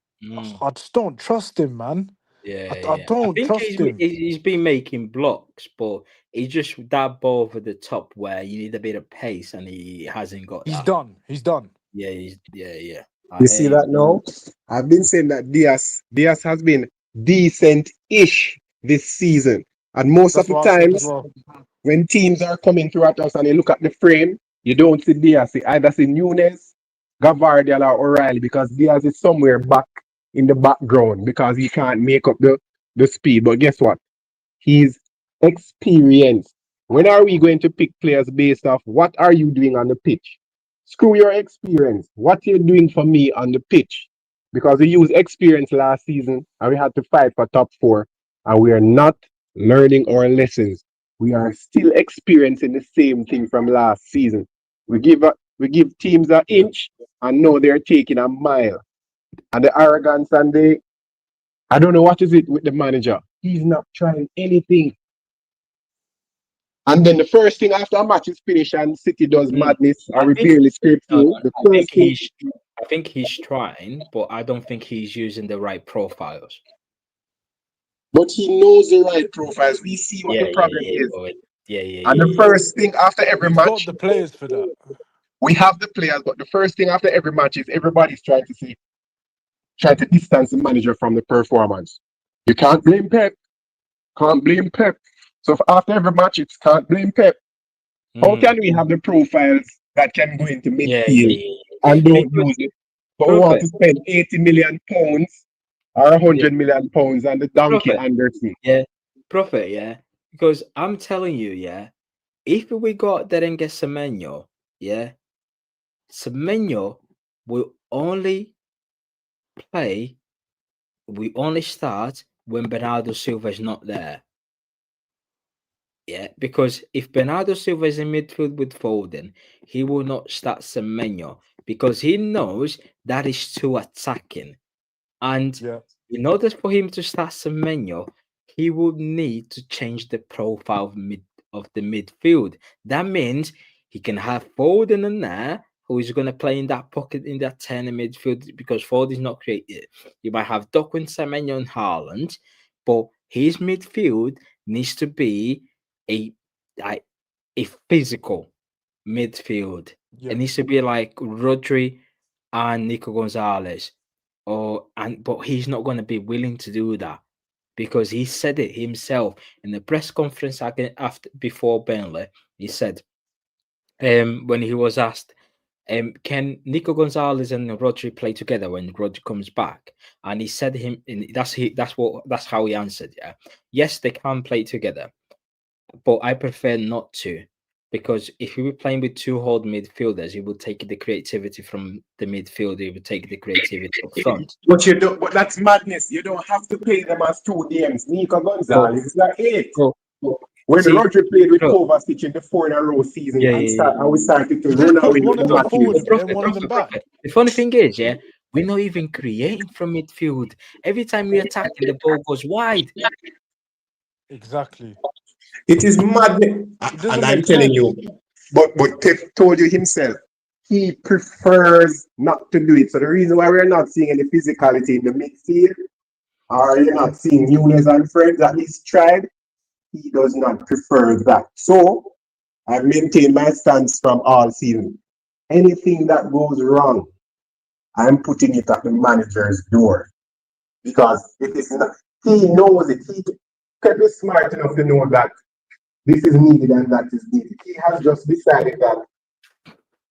T: I just don't trust him, man.
P: Yeah,
T: I don't
P: think
T: trust him.
P: he's been making blocks, but he's just that ball over the top where you need a bit of pace, and he hasn't got
T: He's
P: that.
T: done. He's done.
P: Yeah, yeah.
S: You see that now? I've been saying that Diaz has been decent-ish this season. And most of the times, when teams are coming through at us and you look at the frame, you don't see Diaz. You either see Nunes, Gavardiol, or O'Reilly, because Diaz is somewhere back in the background because he can't make up the speed. But guess what? He's experienced. When are we going to pick players based off what are you doing on the pitch? Screw your experience. What you're doing for me on the pitch. Because we used experience last season and we had to fight for top 4. And we are not learning our lessons. We are still experiencing the same thing from last season. We give teams an inch and now they're taking a mile. And the arrogance and I don't know what is it with the manager. He's not trying anything. And then the first thing after a match is finished and City does madness, or we barely scrape through.
P: I think he's trying, but I don't think he's using the right profiles.
S: But he knows the right profiles. We see what the problem is. And the first thing after every match,
T: got the players for that.
S: We have the players, but the first thing after every match is everybody's trying to distance the manager from the performance. You can't blame Pep. Can't blame Pep. So after every match, it's can't blame Pep. How can we have the profiles that can go into midfield and don't use it? But we want to spend 80 million pounds or 100 million pounds on the donkey Anderson.
P: Yeah, Prophet, yeah. Because I'm telling you, yeah, if we got there and get Semenyo, yeah, Semenyo will only start when Bernardo Silva is not there. Yeah, because if Bernardo Silva is in midfield with Foden, he will not start Semenyo because he knows that is too attacking. And in order for him to start Semenyo, he would need to change the profile of the midfield. That means he can have Foden in there, who is going to play in that pocket in that 10 in midfield because Ford is not creative. You might have Darwin, Semenyo, and Haaland, but his midfield needs to be a physical midfield.
T: Yeah.
P: It needs to be like Rodri and Nico Gonzalez, but he's not going to be willing to do that because he said it himself in the press conference before Burnley. He said, when he was asked, can Nico Gonzalez and Rodri play together when Rodri comes back? And he said that's how he answered. Yeah, yes, they can play together, but I prefer not to, because if we were playing with two hold midfielders, it would take the creativity from the midfield. It would take the creativity up front.
S: But you don't. But that's madness. You don't have to play them as two DMs. Nico Gonzalez is like 8. When Rodri played with Kovacic in the 4 in a row season, and we started to run away with the matches.
P: The funny thing is, we're not even creating from midfield. Every time we attack, the ball goes wide.
T: Exactly.
S: It is madness. And I'm telling you, but Pep told you himself, he prefers not to do it. So the reason why we're not seeing any physicality in the midfield, or you're not seeing Nunes and friends that he's tried, he does not prefer that. So I've maintained my stance from all season. Anything that goes wrong, I'm putting it at the manager's door. Because it is not, he knows it. Pep is smart enough to know that this is needed and that is needed. He has just decided that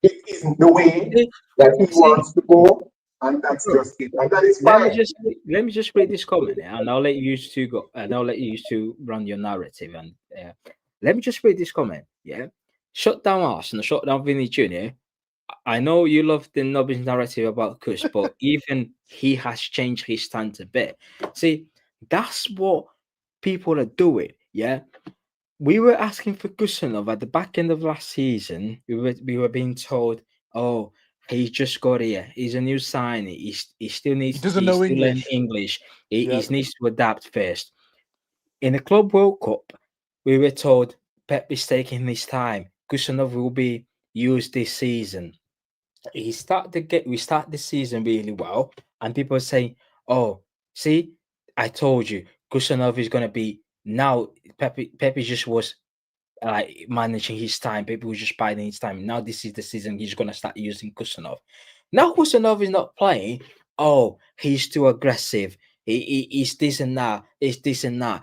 S: it isn't the way that he wants to go, and that's just it. And that is fine.
P: Let me just read this comment, and I'll let you two go, and I'll let you two run your narrative. And let me just read this comment. Yeah, shut down Arsenal, shut down Vinny Jr. I know you love the Nobbins narrative about Kus, but even he has changed his stance a bit. See, that's what people are doing. Yeah. We were asking for Kusanov at the back end of last season. We were being told, "Oh, he's just got here. He's a new signing. He still needs.
T: He doesn't know
P: learn English. He needs to adapt first." In the Club World Cup, we were told Pep is taking his time. Kusanov will be used this season. We start the season really well, and people say, "Oh, see, I told you, Kusanov is going to be." Now Pepe just was managing his time. Pepe was just biding his time. Now this is the season he's going to start using Kusanov. Now Kusanov is not playing. Oh, he's too aggressive. He's this and that. It's this and that.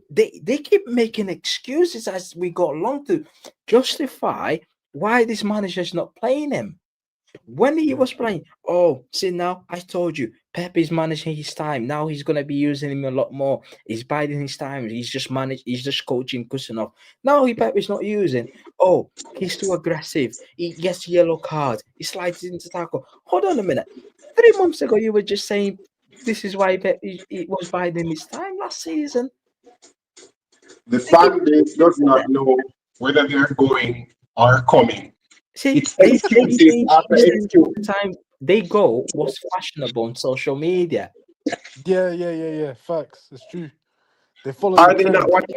P: They keep making excuses as we go along to justify why this manager is not playing him. When he was playing, oh, see now, I told you, Pep is managing his time. Now he's gonna be using him a lot more. He's biding his time. He's just coaching Kusanov. Now Pep is not using. Oh, he's too aggressive. He gets yellow card. He slides into tackle. Hold on a minute. 3 months ago, you were just saying this is why Pep he was biding his time last season.
S: The fan base does not know whether they're going or coming.
P: See,
S: it's excuses after excuses.
P: Time they go was fashionable on social media.
T: Yeah. Facts. It's true. They follow
S: Are
T: the
S: they
T: trend.
S: not watching?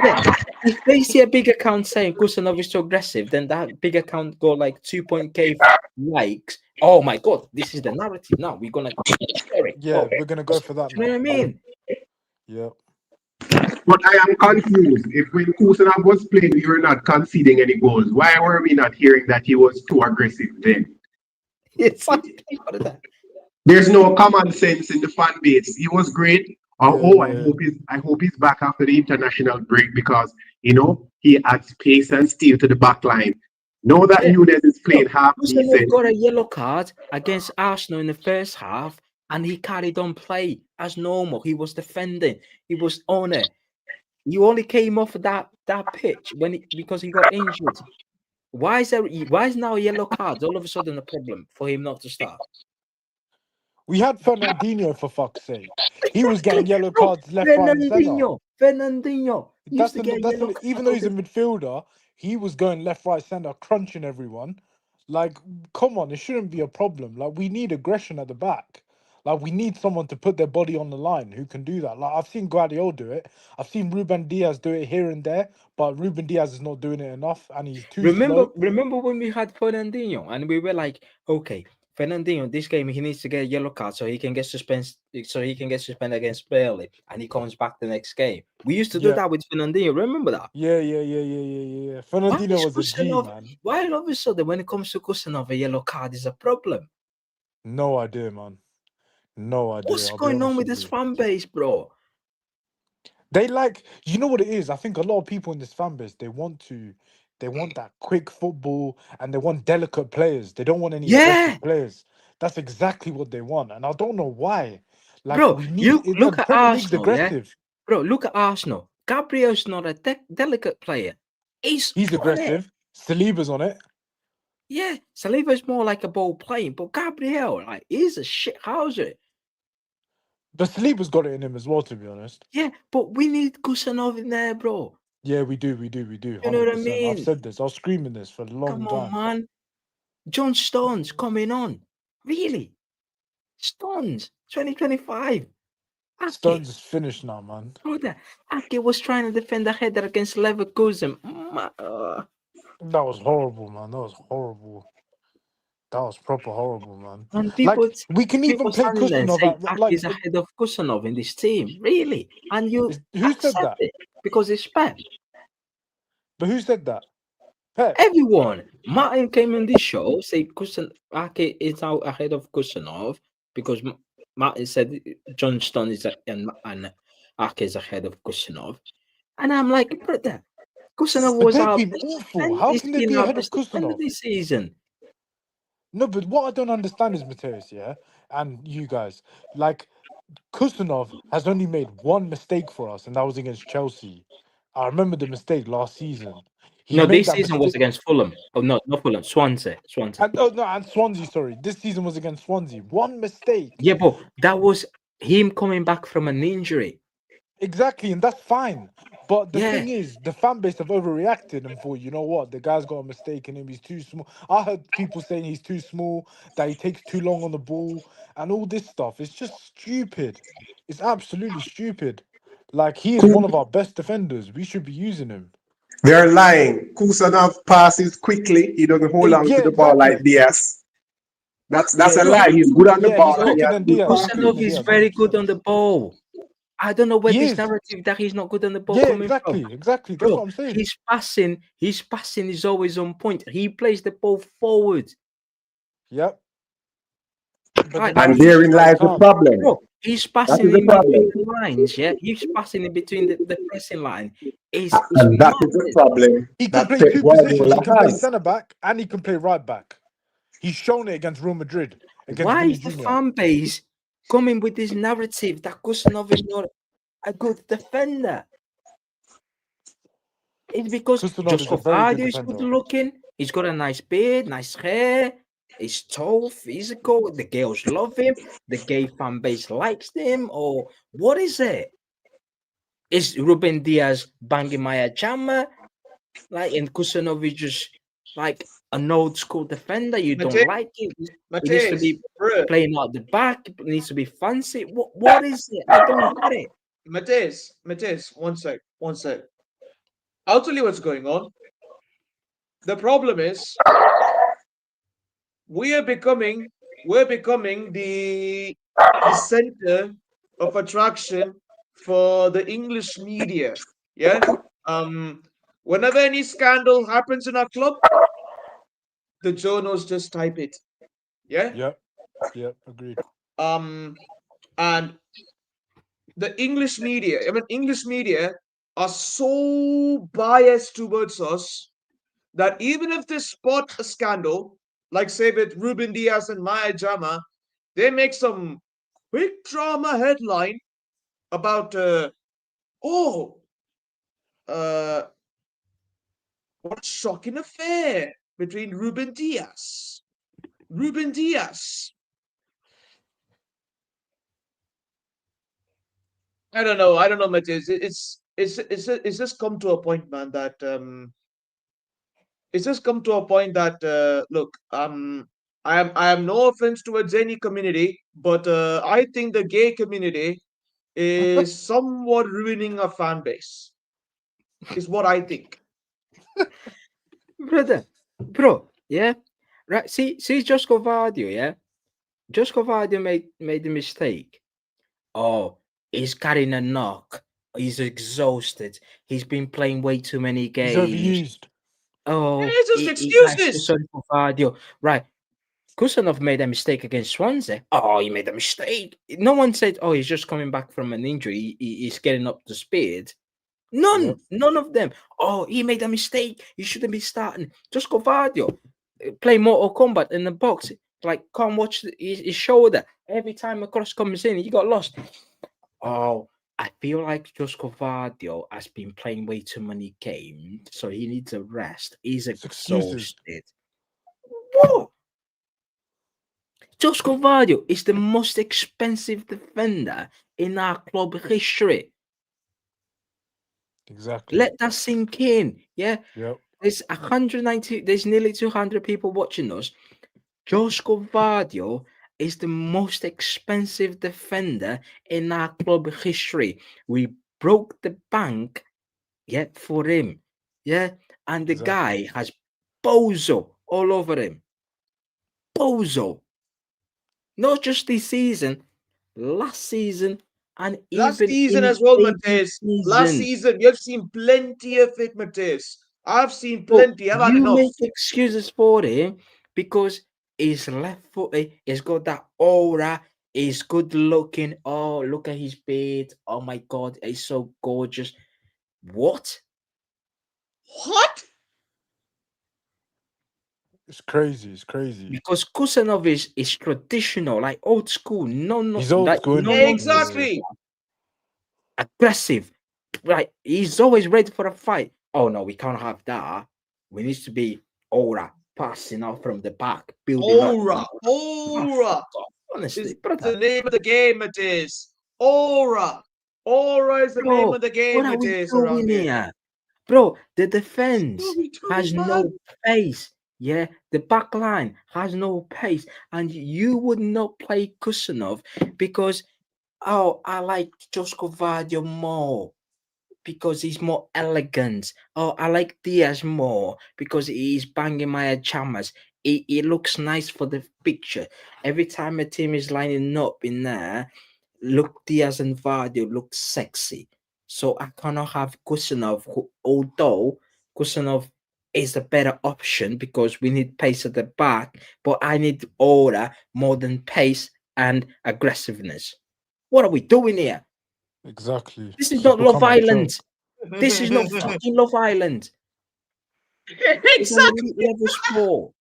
P: If they see a big account saying Kusanov is too aggressive, then that big account go like 2.k likes. Oh my god, this is the narrative now. We're gonna share it.
T: Yeah, we're gonna go for that now.
P: You know what I mean?
T: Yeah.
S: But I am confused. If when Kusanov was playing, you were not conceding any goals. Why were we not hearing that he was too aggressive then? There's no common sense in the fan base. He was great. I hope he's back after the international break because he adds pace and steel to the back line. Know that Nunes is playing half decent.
P: Got a yellow card against Arsenal in the first half, and he carried on play as normal. He was defending. He was on it. You only came off that pitch because he got injured. Why is now a yellow card all of a sudden a problem for him not to start?
T: We had Fernandinho, for fuck's sake. He was getting yellow cards left, right, and centre.
P: Fernandinho.
T: Even though he's a midfielder, he was going left, right, centre, crunching everyone. Like, come on, it shouldn't be a problem. Like, we need aggression at the back. Like we need someone to put their body on the line who can do that. Like I've seen Guardiola do it. I've seen Ruben Diaz do it here and there, but Ruben Diaz is not doing it enough, and he's too slow.
P: Remember when we had Fernandinho and we were like, okay, Fernandinho, this game he needs to get a yellow card so he can get suspended. So he can get suspended against Burnley, and he comes back the next game. We used to do that with Fernandinho. Remember that?
T: Yeah. Fernandinho was a G, man.
P: Why all of a sudden when it comes to Kusanov, a yellow card is a problem?
T: No idea, man. No idea.
P: What's going on with this fan base, bro?
T: They like, you know what it is? I think a lot of people in this fan base, they want that quick football and they want delicate players. They don't want any aggressive players. That's exactly what they want. And I don't know why. Like,
P: Bro,
T: we need
P: you look
T: the
P: at
T: Premier League's
P: Arsenal,
T: aggressive.
P: Bro, look at Arsenal. Gabriel's not a delicate player. He's
T: aggressive. Saliba's on it.
P: Yeah, Saliba's more like a ball playing, but Gabriel, like, he's a shit houser.
T: But Saliba's got it in him as well, to be honest.
P: Yeah, but we need Kusanov in there, bro.
T: Yeah, we do. 100%.
P: You know what I mean?
T: I've said this. I was screaming this for a long time.
P: Come on, man. John Stones coming on. Really? Stones, 2025.
T: Stones is finished now, man.
P: Brother, Ake was trying to defend the header against Leverkusen.
T: That was horrible, man. That was horrible. That was proper horrible, man.
P: And people,
T: like, we can even play Kusanov at,
P: like, is ahead of Kusanov in this team, really? And you
T: who said that?
P: It because it's Pep.
T: But who said that? Pep.
P: Everyone. Martin came on this show, said Ake is out ahead of Kusanov because Martin said John Stone is and Ake is ahead of Kusanov, and I'm like, brother, Kusanov was out.
T: Awful. How can they be ahead of Kusanov
P: this season?
T: No, but what I don't understand is Mateus, yeah, and you guys, like, Kusanov has only made one mistake for us, and that was against Chelsea. I remember the mistake last season.
P: This season was against Fulham. Oh, no, not Fulham. Swansea.
T: And Swansea, sorry. This season was against Swansea. One mistake.
P: Yeah, but that was him coming back from an injury.
T: Exactly, and that's fine. But the thing is, the fan base have overreacted and thought, you know what, the guy's got a mistake in him, he's too small. I heard people saying he's too small, that he takes too long on the ball, and all this stuff. It's just stupid. It's absolutely stupid. Like, he is one of our best defenders. We should be using him.
S: They're lying. Kusanov passes quickly. He doesn't hold on to the ball like Diaz. That's a lie. He's good on the ball.
P: Kusanov is very good on the ball. I don't know where this narrative that he's not good on the ball coming from.
T: Exactly. That's what I'm saying.
P: His passing is always on point. He plays the ball forward.
T: Yep.
S: And therein lies the problem.
P: Bro, he's passing in between the lines, yeah? He's passing in between the pressing line.
S: And that is the problem.
T: He can play two positions. He can play centre-back and he can play right-back. He's shown it against Real Madrid.
P: Why is the fan base coming with this narrative that Kusanov is not a good defender? It's because Josko is good looking. He's got a nice beard, nice hair. He's tall, physical. The girls love him. The gay fan base likes him. Or what is it? Is Ruben Diaz banging Maya Jama? Like, and Kusanov is just like an old school defender. You don't like it. He needs to be playing out the back. It needs to be fancy. What is it? I don't get it.
U: Mateus, one sec. I'll tell you what's going on. The problem is we're becoming the center of attraction for the English media. Yeah. Whenever any scandal happens in our club, the journals just type it. Yeah.
T: Yep. Agreed.
U: And the English media, English media are so biased towards us that even if they spot a scandal, like say with Ruben Diaz and Maya Jama, they make some big drama headline about what a shocking affair between Ruben Diaz. I don't know, Mateus. It's just come to a point, man, that look, I am no offense towards any community, but I think the gay community is somewhat ruining a fan base. Is what I think.
P: Bro, yeah, right. See, Josko Vardio, yeah. Josko Vardio made a mistake. Oh, he's carrying a knock. He's exhausted. He's been playing way too many
T: He's
P: games.
T: overused.
P: Oh,
U: It's just
P: I feel
U: excuses.
P: sorry for Vardio. Right. Kusanov made a mistake against Swansea. Oh, he made a mistake. No one said, oh, he's just coming back from an injury. He's getting up to speed. None of them. Oh, he made a mistake. He shouldn't be starting. Just go Vardio. Play Mortal Kombat in the box. Like, can't watch his shoulder. Every time a cross comes in, he got lost. Oh, I feel like Josko Vardio has been playing way too many games, so he needs a rest. He's
T: excuses.
P: exhausted. What? Josko Vardio is the most expensive defender in our club history.
T: Exactly.
P: Let that sink in. Yeah.
T: Yep.
P: There's 190, there's nearly 200 people watching us. Josko Vardio is the most expensive defender in our club history. We broke the bank, yeah, for him. Yeah. And the guy has bozo all over him. Bozo. Not just this season, last season, and
U: Last
P: even
U: season
P: in
U: as well,
P: previous
U: Mateus. Last
P: season.
U: season, you've seen plenty of it, Mateus. I've seen
P: But
U: plenty. I've had
P: you
U: enough.
P: make excuses for him because he's left footed, he's got that aura, he's good looking. Oh, look at his beard. Oh my god, he's so gorgeous. What?
U: What?
T: It's crazy. It's crazy.
P: Because Kusanov is traditional, like old school.
T: He's old
P: Like
T: school.
U: Exactly.
P: aggressive. Right, he's always ready for a fight. Oh no, we can't have that. We need to be aura, passing out from the back, building up.
U: Aura. Aura.
P: Honestly,
U: Is
P: brother.
U: the name of the game, Mateus. Aura. Aura is the name
P: Bro,
U: of the game,
P: what are we
U: Mateus,
P: doing
U: around here.
P: here? Bro, the
U: What
P: defense
U: are we doing,
P: has
U: man?
P: no pace. Yeah, the back line has no pace, and you would not play Kusanov because I like Josko Vardio more because he's more elegant. Oh, I like Diaz more because he's banging my chamas. It looks nice for the picture. Every time a team is lining up in there, look, Diaz and Vardio look sexy. So I cannot have Kusanov, although Kusanov is the better option because we need pace at the back, but I need aura more than pace and aggressiveness. What are we doing here?
T: Exactly.
P: This is
T: It's
P: not Love
T: become a
P: Island.
T: joke.
P: This is not fucking Love Island. It's an elite level sport.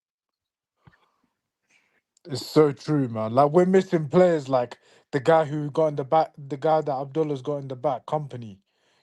T: It's so true, man. Like we're missing players like the guy who got in the back, the guy that Abdullah's got in the back, company.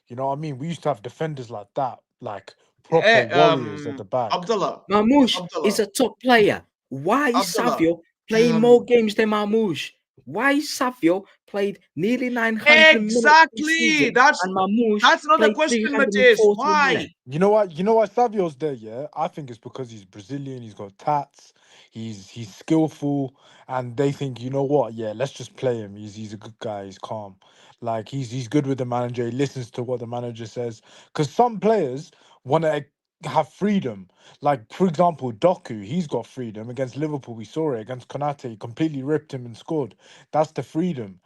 T: You know what I mean? We used to have defenders like that, like proper warriors at the back.
U: Abdullah.
P: Marmoush is a top player. Why is
U: Abdullah,
P: Savio playing more games than Marmoush? Why is Savio played nearly 900 minutes this
U: Exactly.
P: season
U: That's
P: and Marmoush
U: another
P: played
U: question, Mateus.
P: 340
U: Why?
P: minutes?
T: You know what? You know why Savio's there, yeah? I think it's because he's Brazilian, he's got tats, he's skillful, and they think, you know what, yeah, let's just play him. He's a good guy, he's calm. Like he's good with the manager, he listens to what the manager says. Because some players want to have freedom. Like, for example, Doku, he's got freedom. Against Liverpool, we saw it. Against Konate, he completely ripped him and scored. That's the freedom.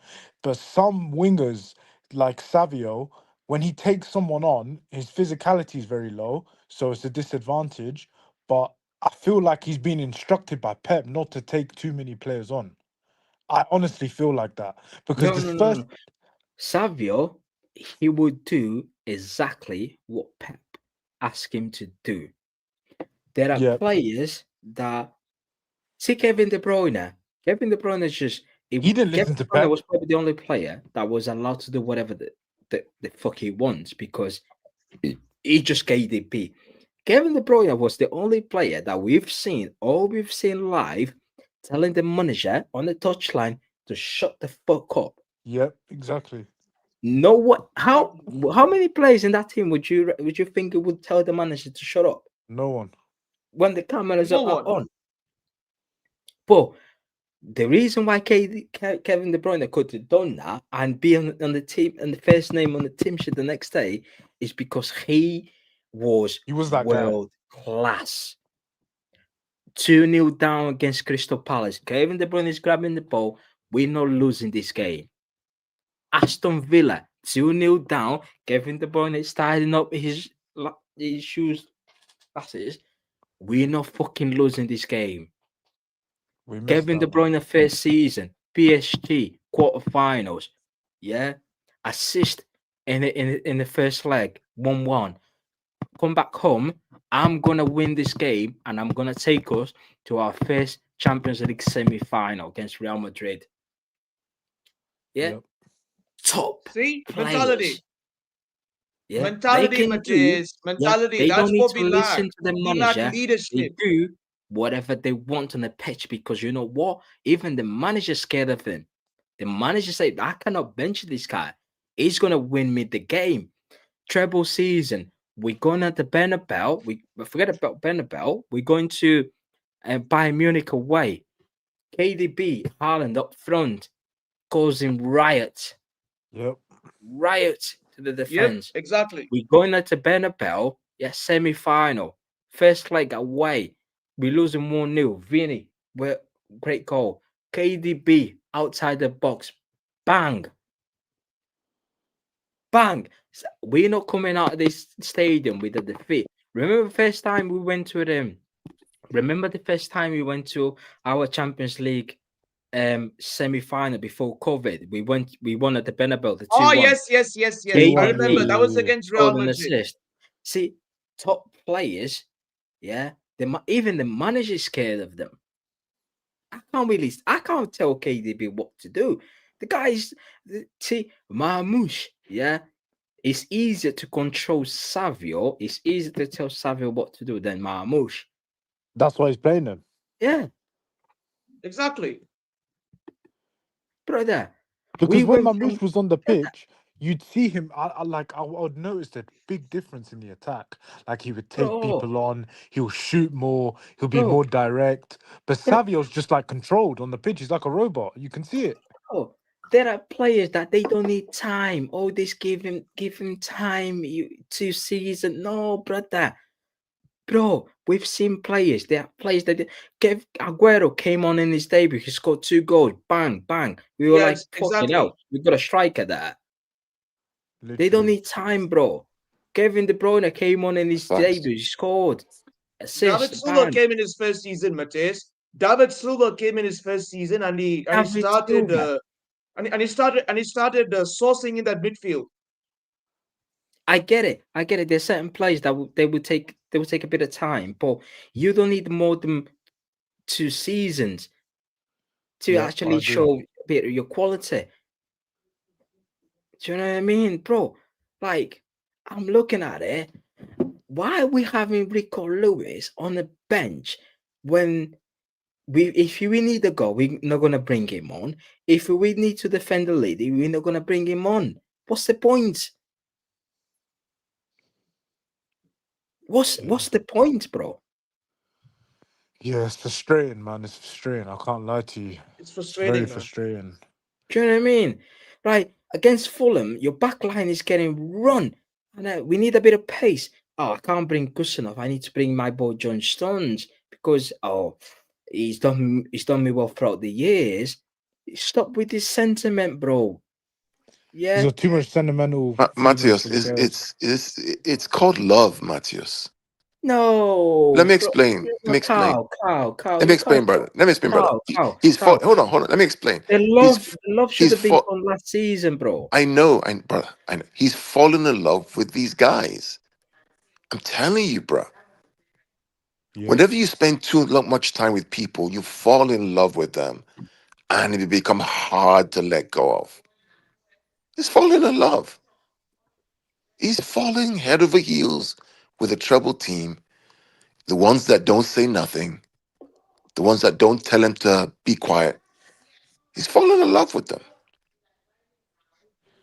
T: But some wingers, like Savio, when he takes someone on, his physicality is very low, so it's a disadvantage. But I feel like he's been instructed by Pep not to take too many players on. I honestly feel like that because
P: No. Savio, he would do exactly what Pep asked him to do. There are players that see Kevin De Bruyne. Kevin De Bruyne is just
T: he didn't
P: Kevin
T: listen
P: De
T: to
P: Bruyne
T: Pep.
P: was probably the only player that was allowed to do whatever the fuck he wants because he just KDP. Kevin De Bruyne was the only player that we've seen live telling the manager on the touchline to shut the fuck up.
T: Yep, exactly.
P: No, what? How many players in that team would you think it would tell the manager to shut up
T: No one.
P: when the cameras
U: No
P: are
U: one.
P: on? But The reason why Kevin De Bruyne could have done that and be on the team and the first name on the team sheet the next day is because he was
T: that
P: world class. 2-0 down against Crystal Palace. Kevin De Bruyne is grabbing the ball. We're not losing this game. Aston Villa, 2-0 down. Kevin De Bruyne is tidying up his shoes. That's it. We're not fucking losing this game. Kevin De Bruyne first season, PSG quarterfinals, yeah, assist in the first leg, 1-1. Come back home. I'm gonna win this game, and I'm gonna take us to our first Champions League semi-final against Real Madrid. Yeah, top
U: Mentality.
P: players. Yeah,
U: Mentality,
P: they can
U: Matthias.
P: do.
U: Mentality.
P: Yeah, they
U: That's
P: don't need
U: what
P: to
U: we lack.
P: listen to the
U: We lack
P: manager. They
U: leadership.
P: do whatever they want on the pitch because you know what? Even the manager's scared of him. The manager said, "I cannot bench this guy. He's gonna win me the game." Treble season. We're going at the Bernabeu. We forget about Bernabeu. We're going to Bayern Munich away. KDB, Haaland up front, causing riot.
T: Yep.
P: Riot to the defense.
U: Yep, exactly.
P: We're going at the Bernabeu. Yeah, semi-final. First leg away. We're losing 1-0. Vini, great goal. KDB outside the box. Bang. Bang. We're not coming out of this stadium with a defeat. Remember the first time we went to them? Remember the first time we went to our Champions League semi-final before COVID? We won at the Bernabeu, the 2-1.
U: Oh, yes. I remember. That was against Real Madrid.
P: Assist. See, top players, yeah, even the manager is scared of them. I can't tell KDB what to do. The guys, see, Marmoush, yeah, it's easier to control Savio. It's easier to tell Savio what to do than Marmoush.
T: That's why he's playing him.
P: Yeah.
U: Exactly.
P: Brother.
T: Because when Marmoush was on the pitch, you'd see him. I would notice a big difference in the attack. Like he would take people on. He'll shoot more. He'll be more direct. But Savio's just like controlled on the pitch. He's like a robot. You can see it.
P: Oh, there are players that they don't need time. Oh, this give him time. 2 seasons. No, brother. Bro, we've seen players. There are players that Aguero came on in his debut. He scored 2 goals. Bang, bang. We were like, fucking hell. We've got a striker there. Literally. They don't need time, bro. Kevin De Bruyne came on in his debut. He scored. Assist,
U: David Silva came in his first season, Matthias. David Silva came in his first season and he started sourcing in that midfield.
P: I get it. There's certain players that they would take a bit of time, but you don't need more than 2 seasons to actually show a bit of your quality. Do you know what I mean, bro? Like, I'm looking at it. Why are we having Rico Lewis on the bench when if we need a goal, we're not gonna bring him on. If we need to defend the lead, we're not gonna bring him on. What's the point? What's the point, bro?
T: Yeah, it's frustrating, man. It's frustrating. I can't lie to you.
U: It's frustrating.
T: Very frustrating.
P: Do you know what I mean? Right, against Fulham, your back line is getting run, and we need a bit of pace. Oh, I can't bring Gustinov. I need to bring my boy John Stones because he's done me well throughout the years. Stop with this sentiment, bro. Yeah,
T: there's too much sentimental.
C: Matthias, it's called love, Matthias.
P: No.
C: Let me explain. Let me explain. Let me explain, brother. Hold on. Let me explain.
P: The love should have been from last season, bro.
C: I know, brother. I know. He's fallen in love with these guys. I'm telling you, bro. Yeah. Whenever you spend too much time with people, you fall in love with them, and it become hard to let go of. He's falling in love. He's falling head over heels with a treble team. The ones that don't say nothing, the ones that don't tell him to be quiet. He's falling in love with them.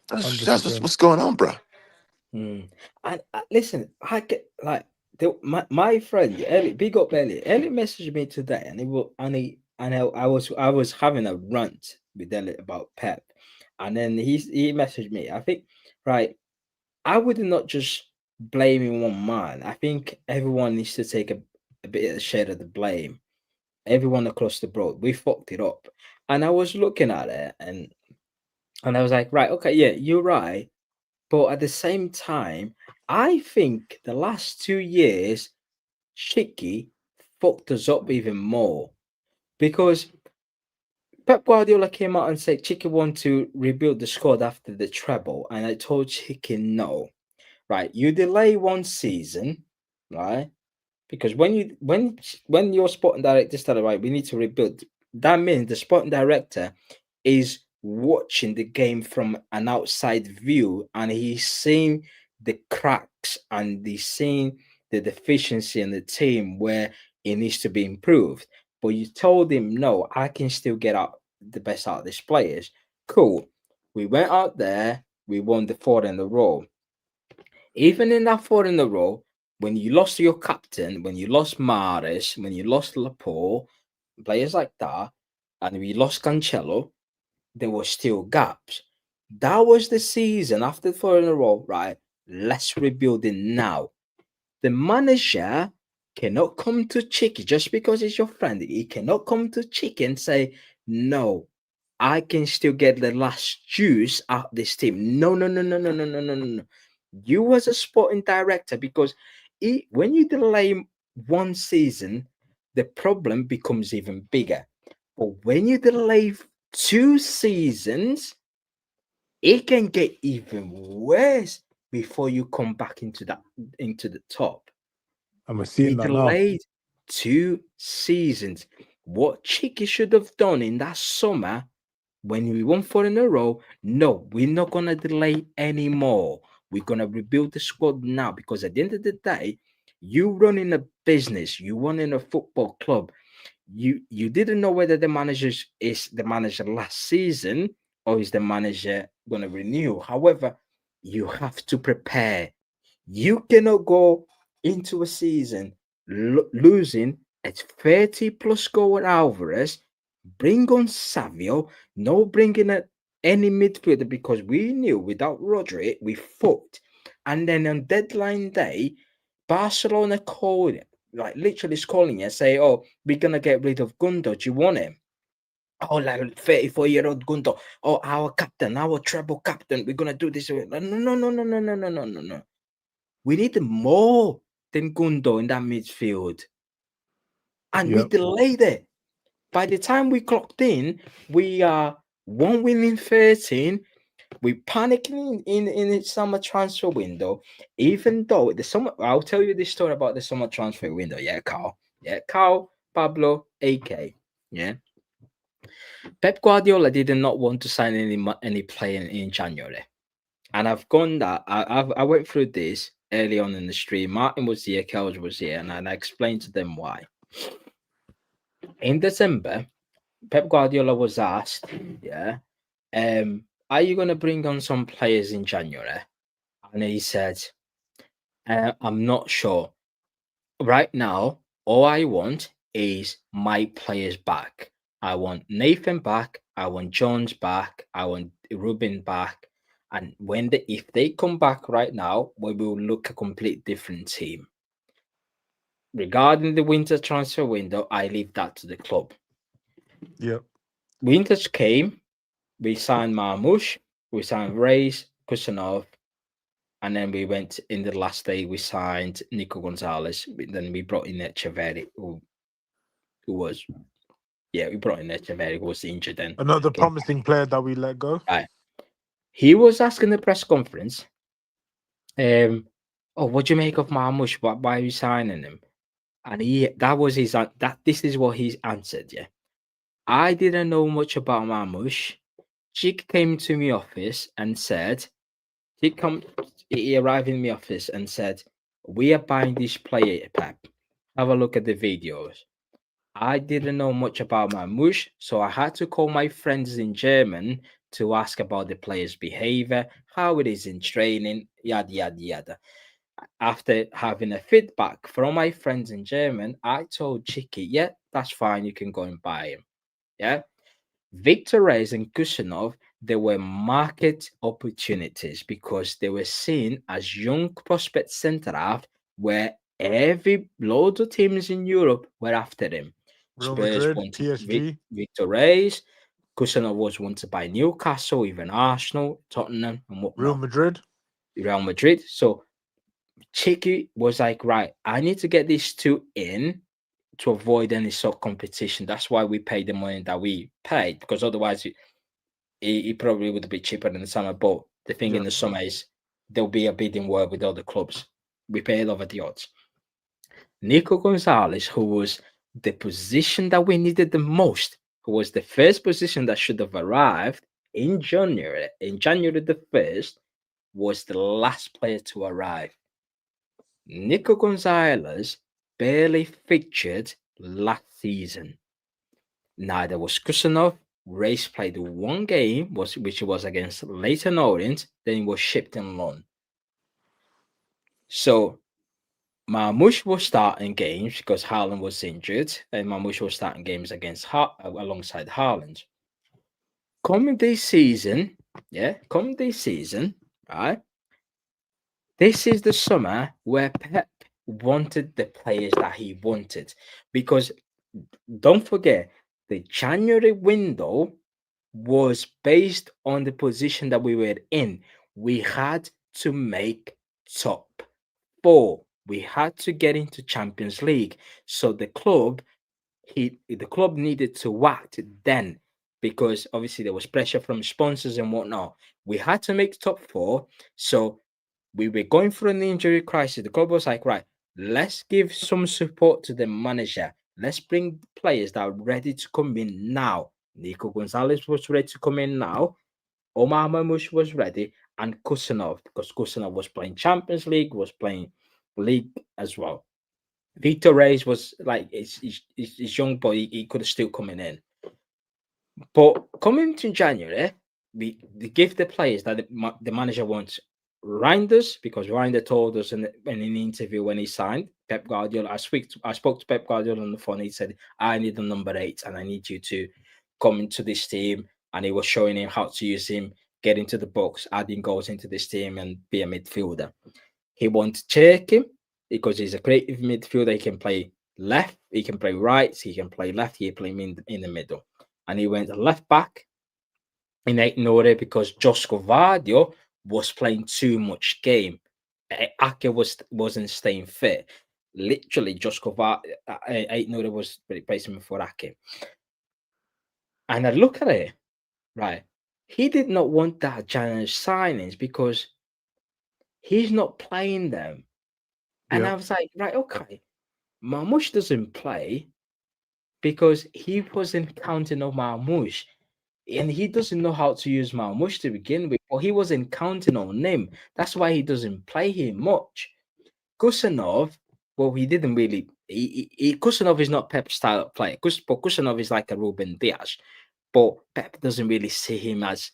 C: That's what's going on, bro.
P: And listen, I get like my friend Elliot, big up Elliot. Elliot messaged me today, and and I was having a rant with Elliot about Pep, and then he messaged me. I think, right, I would not just blaming one man. I think everyone needs to take a bit of the share of the blame. Everyone across the board, we fucked it up. And I was looking at it and I was like, right, okay, yeah, you're right. But at the same time, I think the last 2 years, Chicky fucked us up even more because Pep Guardiola came out and said Chicky want to rebuild the squad after the treble, and I told Chicky no. Right, you delay one season, right? Because when your sporting director started, right, we need to rebuild. That means the sporting director is watching the game from an outside view, and he's seeing the cracks and he's seeing the deficiency in the team where it needs to be improved. But you told him, no, I can still get out the best out of these players. Cool. We went out there, we won the 4 in a row. Even in that 4 in a row, when you lost your captain, when you lost Maris, when you lost Laporte, players like that, and we lost Cancelo, there were still gaps. That was the season after 4 in a row, right? Let's rebuild it now. The manager cannot come to Chicky just because he's your friend. He cannot come to Chicky and say, no, I can still get the last juice out of this team. No, no, no, no, no, no, no, no, no. You as a sporting director, because when you delay one season, the problem becomes even bigger. But when you delay 2 seasons, it can get even worse before you come back into the top.
T: And we're seeing that now.
P: Delayed 2 seasons. What Chicky should have done in that summer when we won 4 in a row, no, we're not gonna delay anymore. We're gonna rebuild the squad now, because at the end of the day, you running a business, you running a football club. You didn't know whether the manager is the manager last season or is the manager gonna renew. However, you have to prepare. You cannot go into a season losing at 30 plus goal at Alvarez, bring on Savio, no bringing any midfielder, because we knew without Rodri, we fucked. And then on deadline day, Barcelona called it, like literally calling it, say, oh, we're going to get rid of Gundo. Do you want him? Oh, like 34-year-old Gundo. Oh, our captain, our treble captain. We're going to do this. No, no, no, no, no, no, no, no, no, no. We need more than Gundo in that midfield. And we delayed it. By the time we clocked in, we are 1 win in 13. We're panicking in the summer transfer window, even though the summer. I'll tell you this story about the summer transfer window. Yeah, Carl. Yeah, Carl, Pablo, AK. Yeah. Pep Guardiola did not want to sign any player in January. And I've gone that I went through this early on in the stream. Martin was here, Kelge was here, and I explained to them why. In December, Pep Guardiola was asked, yeah, are you going to bring on some players in January? And he said, I'm not sure. Right now, all I want is my players back. I want Nathan back. I want Jones back. I want Ruben back. And if they come back right now, we will look a complete different team. Regarding the winter transfer window, I leave that to the club.
T: Yep.
P: Winters came. We signed Marmoush. We signed Reis, Kusanov. And then we went in the last day, we signed Nico Gonzalez. Then we brought in Echeverri, who was, we brought in Echeverri, who was injured then.
T: Another promising player that we let go.
P: Right. He was asking the press conference, what do you make of Marmoush? Why are you signing him? And this is what he answered, yeah. I didn't know much about Marmoush. Chick came to my office and said, he arrived in my office and said, we are buying this player, Pep. Have a look at the videos. I didn't know much about Marmoush, so I had to call my friends in German to ask about the player's behavior, how it is in training, yada, yada, yada. After having a feedback from my friends in German, I told Chicky, yeah, that's fine, you can go and buy him.
F: Yeah. Victor Reyes and Kusanov, they were market opportunities because they were seen as young prospect centre half where every loads of teams in Europe were after them.
T: Real
F: Spurs
T: Madrid,
F: wanted
T: PSG.
F: Victor Reyes. Kusanov was wanted by Newcastle, even Arsenal, Tottenham, and whatnot.
T: Real Madrid.
F: Real Madrid. So Chicky was like, right, I need to get these two in to avoid any sort of competition. That's why we paid the money that we paid, because otherwise it probably would be cheaper in the summer. But the thing in the summer is there'll be a bidding war with other clubs. We paid over the odds. Nico Gonzalez, who was the position that we needed the most, who was the first position that should have arrived in January the 1st, was the last player to arrive. Nico Gonzalez barely featured last season. Neither was Kusanov. Reyes played one game, which was against Leyton Orient, then he was shipped on loan. So Marmoush was starting games because Haaland was injured, and Marmoush was starting games alongside Haaland. Coming this season, right? This is the summer where Pep wanted the players that he wanted, because don't forget the January window was based on the position that we were in. We had to make top 4. We had to get into Champions League. So the club needed to act then, because obviously there was pressure from sponsors and whatnot. We had to make top 4. So we were going through an injury crisis. The club was like, right, let's give some support to the manager. Let's bring players that are ready to come in now. Nico Gonzalez was ready to come in now. Omar Marmoush was ready, and Kusanov, because Kusanov was playing Champions League, was playing League as well. Victor Reyes was like, he's young, but he could have still coming in. But coming to January, we give the players that the manager wants. Reinders, because Reinder told us in an interview when he signed Pep Guardiola. I spoke to Pep Guardiola on the phone. He said, "I need a number 8, and I need you to come into this team." And he was showing him how to use him, get into the box, adding goals into this team, and be a midfielder. He wanted to check him because he's a creative midfielder. He can play left, he can play right, he can play left. He play in the middle, and he went left back. And I ignored it because Josko Vardio was playing too much game. Ake wasn't staying fit. Literally, Josko Vardio, I ignored it, was replacing for Ake. And I look at it, right? He did not want that January signings because he's not playing them. And I was like, right, okay. Marmoush doesn't play because he wasn't counting on Marmoush. And he doesn't know how to use Marmoush to begin with, but he wasn't counting on him. That's why he doesn't play him much. Kusanov, well, he didn't really. Kusanov is not Pep's style of play. Kusanov is like a Ruben Dias, but Pep doesn't really see him as.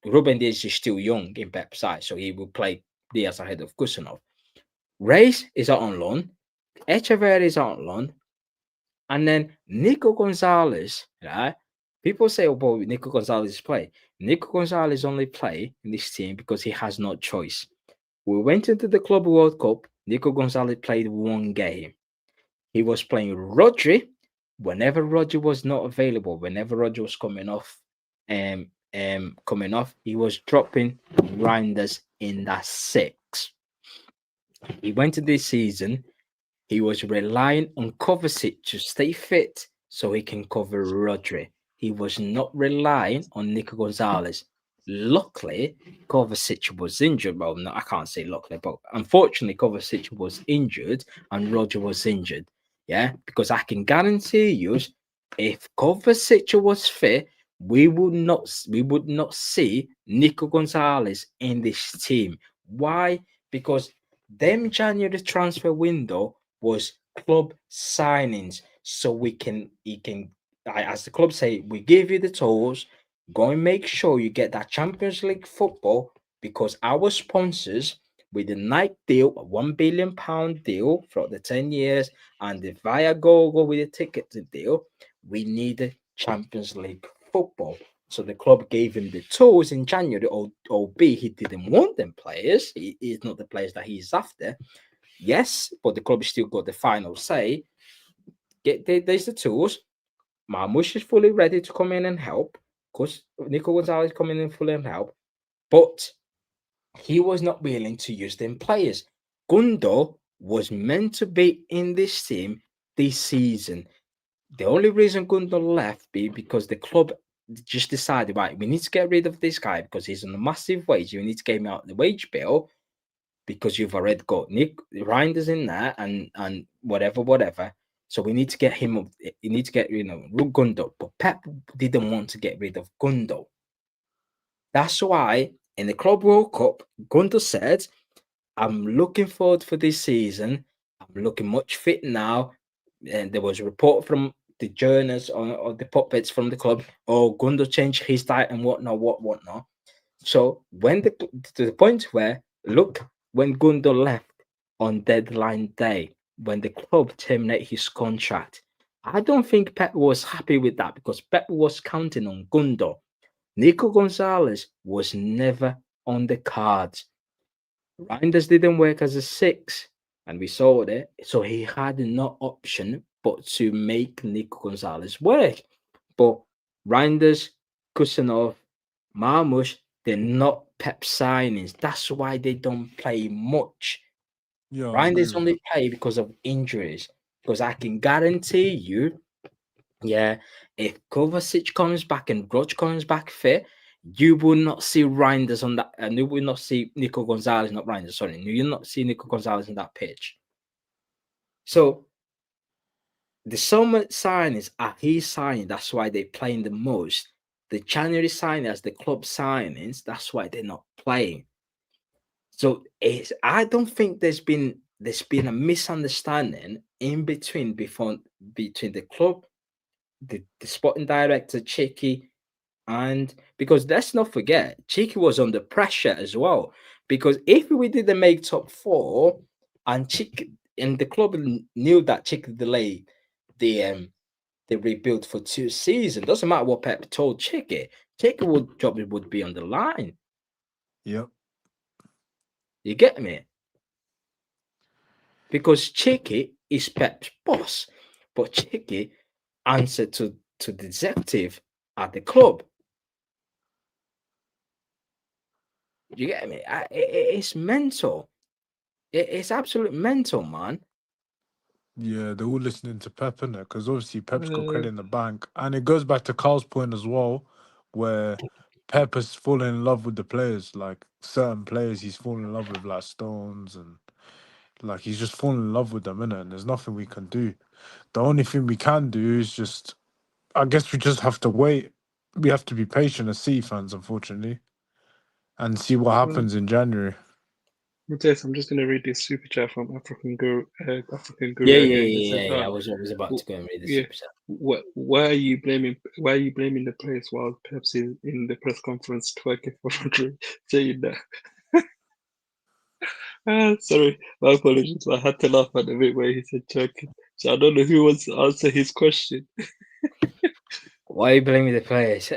F: Ruben Dias is still young in Pep's side, so he will play Dias ahead of Kusanov. Reyes is out on loan. Echeverri is out on loan. And then Nico Gonzalez, right? People say, oh, boy, Nico Gonzalez play. Nico Gonzalez only play in this team because he has no choice. We went into the Club World Cup. Nico Gonzalez played one game. He was playing Rodri whenever Rodri was not available. Whenever Rodri was coming off, he was dropping Reinders in that 6. He went to this season. He was relying on Kovacic to stay fit so he can cover Rodri. He was not relying on Nico Gonzalez. Luckily, Kovacic was injured. Well, no, I can't say luckily, but unfortunately, Kovacic was injured and Rodri was injured. Yeah, because I can guarantee you, if Kovacic was fit, we would not see Nico Gonzalez in this team. Why? Because them January transfer window was club signings, so as the club say, we give you the tools, go and make sure you get that Champions League football, because our sponsors with the Nike deal, a £1 billion deal for the 10 years, and the Viagogo with the ticket deal, we needed Champions League football. So the club gave him the tools in January, albeit he didn't want them players. He's not the players that he's after. Yes, but the club still got the final say. There's the tools. Marmoush is fully ready to come in and help, because Nico Gonzalez is coming in fully and help. But he was not willing to use them players. Gundo was meant to be in this team this season. The only reason Gundo left because the club just decided, right, we need to get rid of this guy because he's on a massive wage. You need to get him out the wage bill because you've already got Nick Reinders in there and whatever. So we need to get him. You need to get Gundo. But Pep didn't want to get rid of Gundo. That's why in the Club World Cup, Gundo said, "I'm looking forward for this season. I'm looking much fit now." And there was a report from the journalists or the puppets from the club. Oh, Gundo changed his diet and whatnot. So when to the point where when Gundo left on deadline day, when the club terminated his contract, I don't think Pep was happy with that because Pep was counting on Gundo. Nico Gonzalez was never on the cards. Reinders didn't work as a 6, and we saw it. So he had no option but to make Nico Gonzalez work. But Reinders, Kusanov, Marmoush, they're not Pep signings. That's why they don't play much.
T: Yeah, I agree
F: Reinders
T: with
F: only play because of injuries. Because I can guarantee you, if Kovacic comes back and Groch comes back fit, you will not see Reinders on that, and you will not see Nico Gonzalez, not Reinders, sorry. You will not see Nico Gonzalez on that pitch. So the summer signings are his signing. That's why they're playing the most. The January signings, the club signings, that's why they're not playing. So I don't think there's been a misunderstanding in between the club, the sporting director Chicky, and because let's not forget Chicky was under pressure as well. Because if we didn't make top 4 and Chicky and the club knew that Chicky delayed the rebuild for 2 seasons, doesn't matter what Pep told Chicky job would be on the line.
T: Yep.
F: You get me? Because Chicky is Pep's boss, but Chicky answered to the executive at the club. You get me? It's mental. It's absolute mental, man.
T: Yeah, they're all listening to Pep, innit? Because obviously Pep's got credit in the bank. And it goes back to Carl's point as well, where Pep has fallen in love with the players. Like certain players he's fallen in love with, like Stones, and like he's just fallen in love with them, innit? And there's nothing we can do. The only thing we can do is just, I guess we just have to wait. We have to be patient as City fans, unfortunately, and see what happens in January.
B: Matthias, I'm just going to read this super chat from African Guru
F: Yeah.
B: again. He said,
F: I was about to go and read the super chat.
B: Why are you blaming the players while Pep's in the press conference twerking for Rodri, saying that? Sorry, my apologies. I had to laugh at the bit where he said twerking. So I don't know who wants to answer his question.
F: Why are you blaming the players?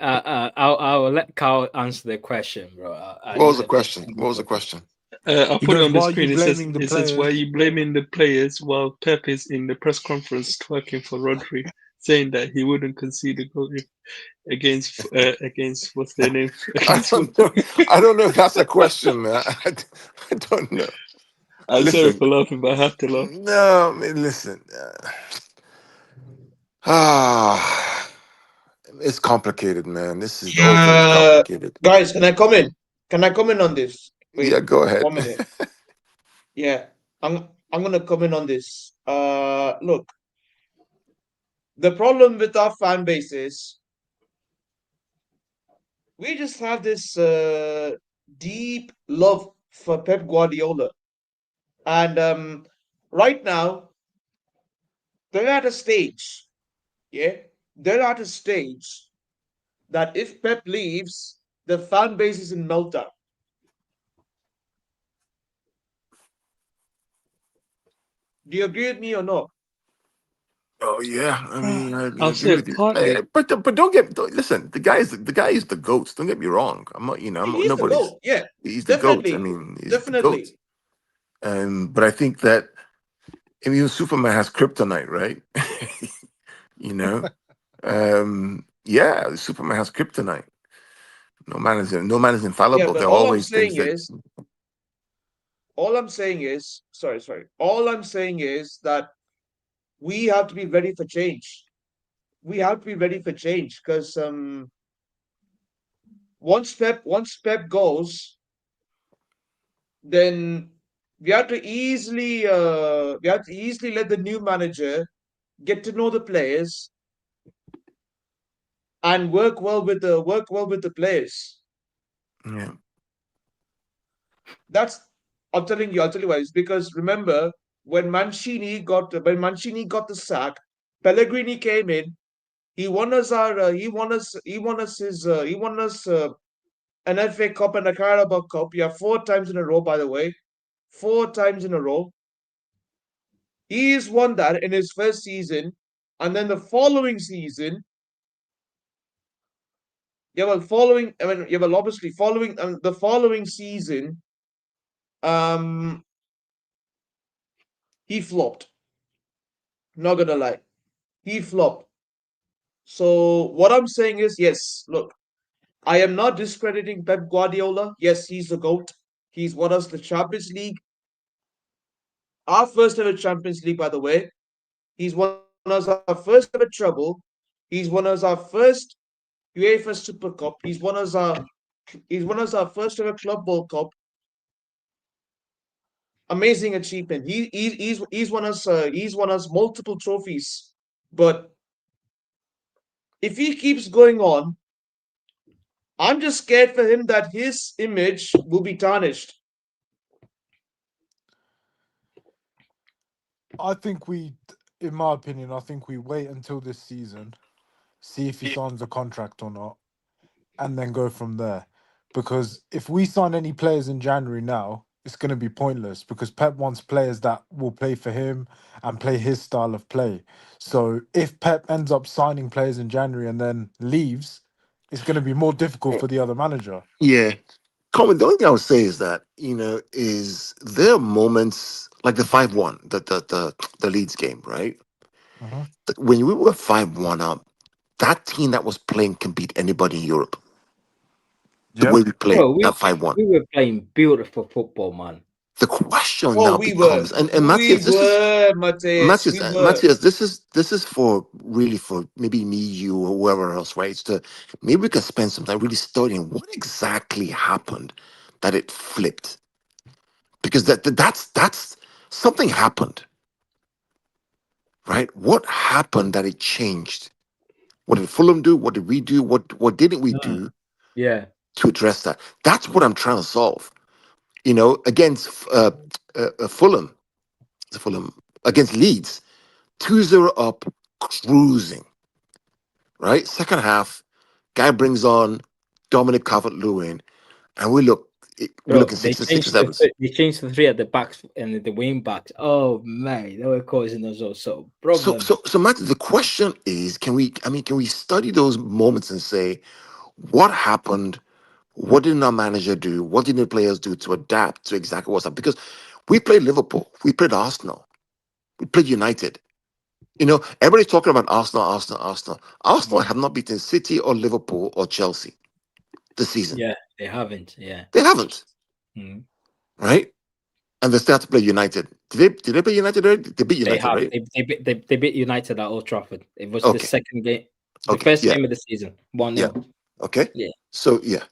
F: I'll let Carl answer the question, bro.
C: What was the question?
B: I'll put it on the screen. It says, why are
T: players?
B: you blaming the players while Pep is in the press conference twerking for Rodri, saying that he wouldn't concede a goal against what's their name?
C: I don't know if that's a question, man. I don't know.
B: I'm sorry for laughing, but I have to laugh.
C: No, I mean, listen. It's complicated, man. The whole thing is complicated.
U: Guys, can I come in? Can I come in on this? Wait,
C: Yeah, go ahead.
U: 1 minute. Yeah, I'm gonna come in on this. Look, the problem with our fan base is we just have this deep love for Pep Guardiola, and right now they're at a stage. Yeah, they're at a stage that if Pep leaves, the fan base is in meltdown. Do you agree with me or not?
C: Oh yeah, I mean, I
F: I'll
C: agree
F: say
C: with you.
F: partly.
C: But listen. The guy is the goat. Don't get me wrong. I'm not. I'm not,
U: He's the
C: nobody's.
U: goal. Yeah,
C: He's the goat. I
U: definitely,
C: mean, he's the goat.
U: definitely.
C: But I think that even Superman has kryptonite, right? you know. Yeah, Superman has kryptonite. No man is
U: Yeah,
C: infallible.
U: but
C: There are always things that.
U: all I'm saying is, sorry. All I'm saying is that we have to be ready for change. We have to be ready for change because once Pep goes, then we have to easily let the new manager get to know the players and work well with the players.
C: Yeah.
U: That's I'll tell you why. It's because remember when Mancini got the sack, Pellegrini came in. He won us an FA Cup and a Carabao Cup. Yeah, 4 times in a row, by the way, 4 times in a row. He's won that in his first season, and then the following season, obviously following the following season, um, he flopped. Not gonna lie, he flopped. So what I'm saying is, yes, look, I am not discrediting Pep Guardiola. Yes, he's the GOAT. He's won us the Champions League, our first ever Champions League, by the way. He's won us our first ever treble. He's won us our first UEFA Super Cup. He's won us our first ever Club World Cup. Amazing achievement. He's won us multiple trophies. But if he keeps going on, I'm just scared for him that his image will be tarnished.
T: I think in my opinion, I think we wait until this season, see if he signs a contract or not, and then go from there. Because if we sign any players in January now, it's going to be pointless because Pep wants players that will play for him and play his style of play. So if Pep ends up signing players in January and then leaves, it's going to be more difficult for the other manager.
C: Yeah. Colin, the only thing I would say is that, is there are moments like the 5-1, the Leeds game, right?
T: Uh-huh.
C: When we were 5-1 up, that team that was playing can beat anybody in Europe. The
T: Yep.
C: way we played
P: Bro,
C: that 5-1.
P: we were playing beautiful football, man.
C: The question
U: Oh,
C: now
U: we were.
C: becomes, and
U: We
C: Matthias, this is
U: were, Matthias. We were.
C: Matthias, this is for maybe me, you, or whoever else, right? It's maybe we can spend some time really studying what exactly happened that it flipped, because that's something happened, right? What happened that it changed? What did Fulham do? What did we do? What didn't we do
P: Yeah.
C: to address that? That's what I'm trying to solve. Against Fulham against Leeds. 2-0 up, cruising, right? Second half, guy brings on Dominic Calvert-Lewin, and we're
P: Bro,
C: looking
P: they
C: 6 and 6
P: changed
C: and 7s.
P: they changed the three at the backs and the wing backs. Oh man, they were causing us all sort of problems.
C: So Matt, the question is, can we study those moments and say, what happened? What did our manager do? What did the players do to adapt to exactly what's happening? Because we played Liverpool, we played Arsenal, we played United. Everybody's talking about Arsenal. Arsenal have not beaten City or Liverpool or Chelsea this season.
P: Yeah, they haven't. Yeah,
C: They haven't,
P: Mhm.
C: right? And they still have to play United. Did they play United already? They beat
P: They
C: United,
P: have.
C: right?
P: They beat United at Old Trafford. It was the
C: Okay.
P: second game, the
C: Okay.
P: first
C: Yeah.
P: game of the season. 1-0.
C: Yeah. Okay.
P: Yeah.
C: So yeah.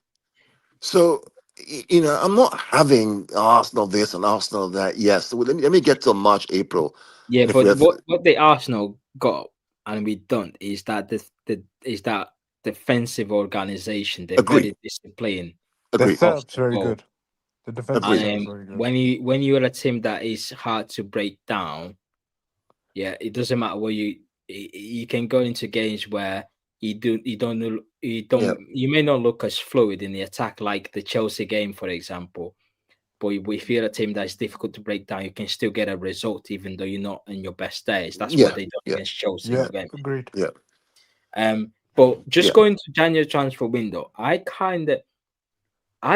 C: So I'm not having Arsenal this and Arsenal that. Yes. So let me get till March, April.
P: Yeah,
C: And if we
P: but
C: have,
P: what the Arsenal got and we don't is that that defensive organization. They're
C: Agree.
P: very disciplined.
T: Their
C: Agree.
T: setup's very
P: Football.
T: good. The defensive
C: Agreed.
T: setup's
P: And
T: very good.
P: when you're a team that is hard to break down, yeah, it doesn't matter where you can go into games where you may not look as fluid in the attack, like the Chelsea game, for example. But if you're a team that is difficult to break down, you can still get a result even though you're not in your best days. That's what they done against Chelsea in the game.
T: Agreed.
C: Yeah.
P: But just going to January transfer window, I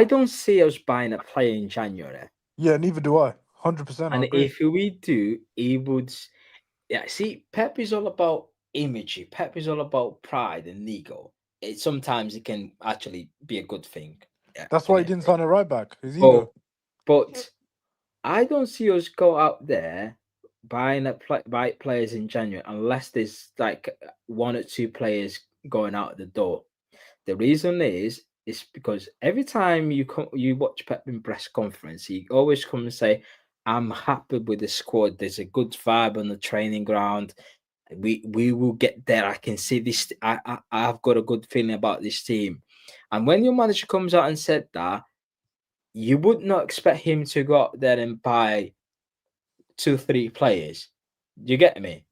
P: don't see us buying a player in January.
T: Yeah, neither do I. 100%.
P: And
T: I agree.
P: if we do, he would. Yeah, see, Pep is all about image. Pep is all about pride and ego. Sometimes it can actually be a good thing. Yeah,
T: That's why he didn't sign a right back. His ego.
P: But I don't see us go out there buying buy players in January unless there's like 1 or 2 players going out the door. The reason is because every time you watch Pep in press conference, he always comes and say, "I'm happy with the squad. There's a good vibe on the training ground. We will get there. I can see this. I've got a good feeling about this team." And when your manager comes out and said that, you would not expect him to go out there and buy 2, 3 players. You get me?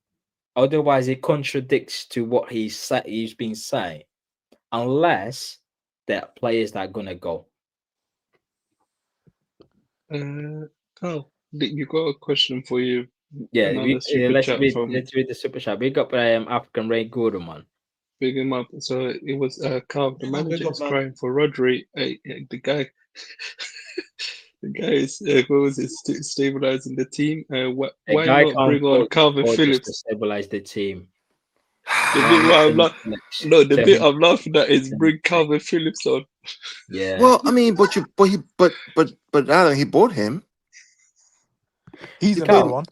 P: Otherwise, it contradicts to what he's been saying. Unless there are players that are gonna go.
B: Carl, you got a question for you.
P: Yeah,
B: Another super
P: let's
B: chat from
P: read the super chat. Big up African Ray Guru, man.
B: big him up. So it was Carl, the
U: Oh,
B: manager
U: big up,
B: is
U: man.
B: crying for Rodri. The guy the guy is what was it, stabilizing the team. Why
P: guy
B: not
P: can't
B: bring on Calvin
P: just to
B: Phillips?
P: stabilize the team.
B: The bit why the bit I'm laughing at is bring Calvin Phillips on.
P: Yeah.
C: Well, I mean, but Alan, he bought him.
T: He's
C: You
T: another
C: paid,
T: one.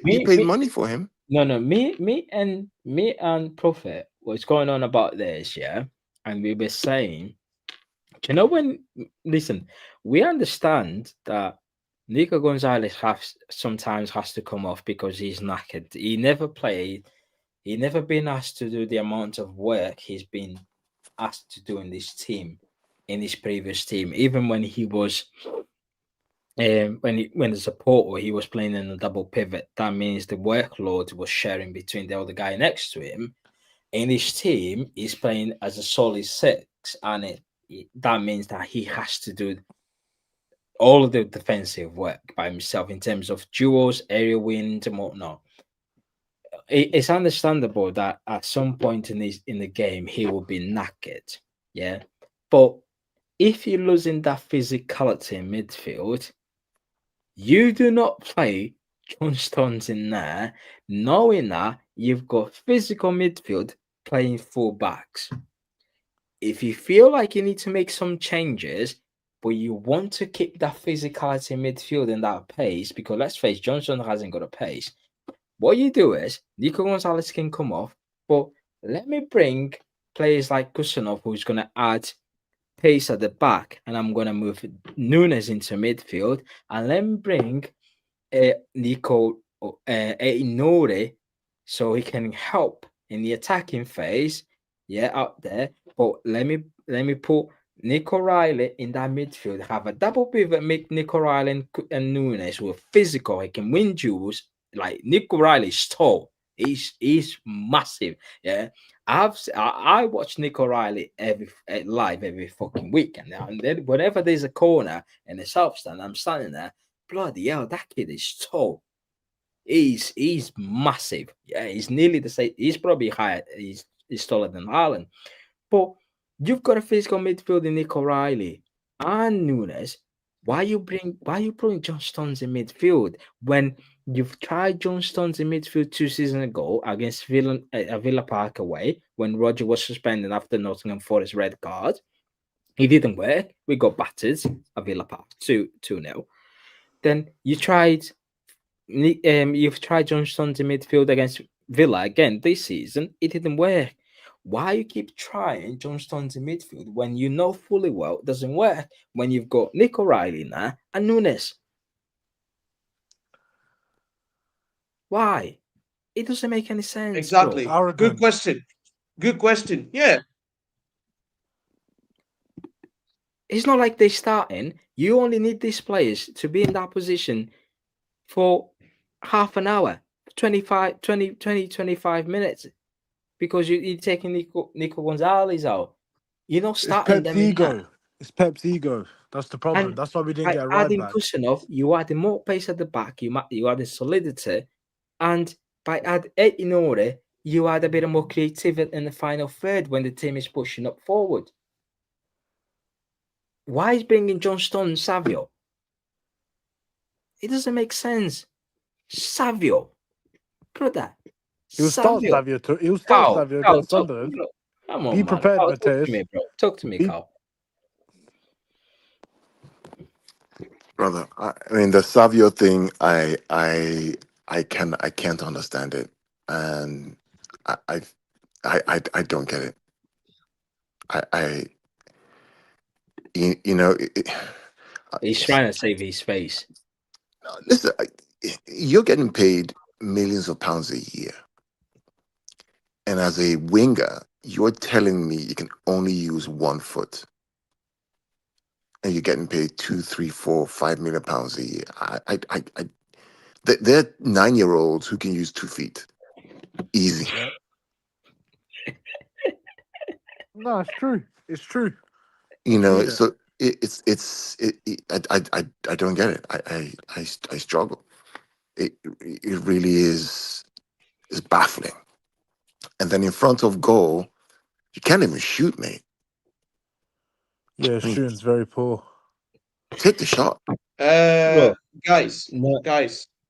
C: you paid money for him.
P: No, me and Prophet was going on about this, yeah, and we were saying, do you know when? Listen, we understand that Nico Gonzalez sometimes has to come off because he's knackered. He never played. He never been asked to do the amount of work he's been asked to do in this team, in his previous team. Even when he was, when as a porter, he was playing in a double pivot. That means the workload was sharing between the other guy next to him. In his team, he's playing as a solid 6, and that means that he has to do all of the defensive work by himself in terms of duels, area wins, and whatnot. It's understandable that at some point in the game he will be knackered, yeah. But if you're losing that physicality in midfield, you do not play John Stones in there, knowing that you've got physical midfield playing full backs. If you feel like you need to make some changes, but you want to keep that physicality in midfield and that pace, because let's face, Johnson hasn't got a pace. What you do is Nico Gonzalez can come off, but let me bring players like Kusanov, who's going to add pace at the back, and I'm going to move Nunes into midfield, and let me bring Nico Inore so he can help in the attacking phase, yeah, out there. But let me put Nico Riley in that midfield, have a double pivot, make Nico Riley and Nunes who are physical, he can win duels. Like Nico Riley is tall. He's massive. Yeah. I watch Nico Riley live every fucking weekend. And then whenever there's a corner in the south stand, I'm standing there. Bloody hell, that kid is tall. He's massive. Yeah, he's nearly the same. He's probably higher. He's taller than Haaland. But you've got a physical midfield in Nico Riley and Nunes. Why you putting John Stones in midfield when you've tried John Stones in midfield 2 seasons ago against Villa Park away when Roger was suspended after Nottingham Forest red card? It didn't work. We got battered at Villa Park 2-0. Then you've tried John Stones in midfield against Villa again this season. It didn't work. Why you keep trying John Stones in midfield when you know fully well it doesn't work when you've got Nico Riley now and Nunes? Why? It doesn't make any sense.
U: Exactly.
P: Bro.
U: Good question. Good question. Yeah.
P: It's not like they're starting. You only need these players to be in that position for half an hour, 25 minutes, because you're taking Nico Gonzalez out. You're not starting
T: Pep's
P: them in
T: ego.
P: that.
T: It's Pep's ego. That's the problem.
F: And
T: That's why we didn't
F: by
T: get a right
F: adding
T: back.
F: Kusanov, you added more pace at the back, you added solidity, and by adding Inore, you add a bit more creativity in the final third when the team is pushing up forward. Why is bringing John Stone and Savio? It doesn't make sense. Savio, brother.
T: He'll start Savio. He'll start Savio against Sunderland.
F: Come on,
T: Be
F: man.
T: prepared,
F: Carl, talk
T: Mateus.
F: to me, bro. Talk to me, Carl.
C: Brother, I mean the Savio thing, I can't understand it, and I don't get it. You know,
F: He's trying to save his face.
C: listen, you're getting paid millions of pounds a year, and as a winger, you're telling me you can only use one foot, and you're getting paid 2, 3, 4, 5 million pounds a year. There are 9-year-olds who can use 2 feet, easy.
T: Yeah. No, it's true. It's true.
C: You know,
T: Seen it.
C: so I don't get it. I struggle. It really is baffling. And then in front of goal, you can't even shoot, mate.
T: Yeah,
C: I mean,
T: shooting's very poor.
C: take the shot.
U: Guys,
F: No.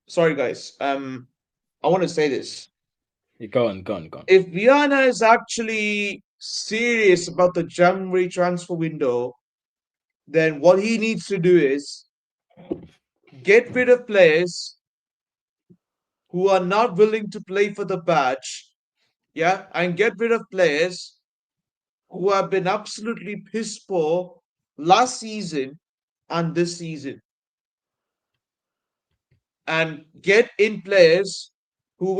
U: sorry, guys. I want to say this.
F: Go on.
U: If Viana is actually serious about the January transfer window, then what he needs to do is get rid of players who are not willing to play for the badge, yeah, and get rid of players who have been absolutely piss poor last season and this season, and get in players who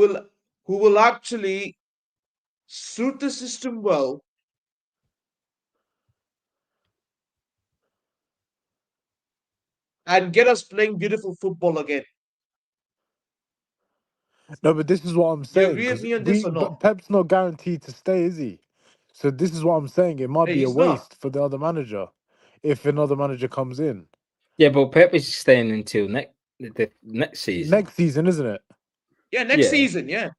U: will actually suit the system well, and get us playing beautiful football again.
T: No, but this is what I'm
U: Do you
T: saying,
U: agree with
T: because
U: me on this or not?
T: but Pep's not guaranteed to stay, is he? So this is what I'm saying. It might
U: Hey,
T: be a
U: he's not.
T: waste for the other manager if another manager comes in.
F: Yeah, but Pep is staying until the next season.
T: Next season, isn't it?
U: Yeah, next season, yeah.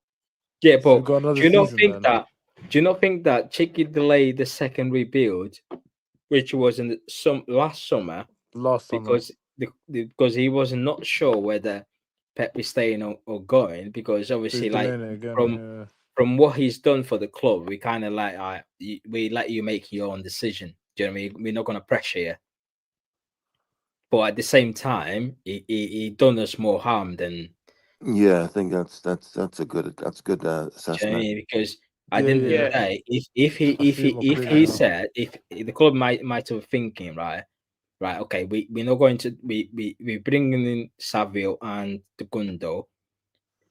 F: Yeah,
T: So
F: but
T: we've got another
F: do you not
T: season
F: think
T: then.
F: that Chicky delayed the second rebuild, which was in last summer, because he was not sure whether Pep is staying or going, because
T: So
F: obviously,
T: he's
F: like
T: delaying it again.
F: from what he's done for the club, we kind of like we let you make your own decision. Do you know what I mean? We're not going to pressure you. But at the same time, he done us more harm than.
C: Yeah, I think that's a good assessment.
F: Because at the end of the day, if the club might have thinking right, okay, we're not going to we bringing in Savio and Tucundo.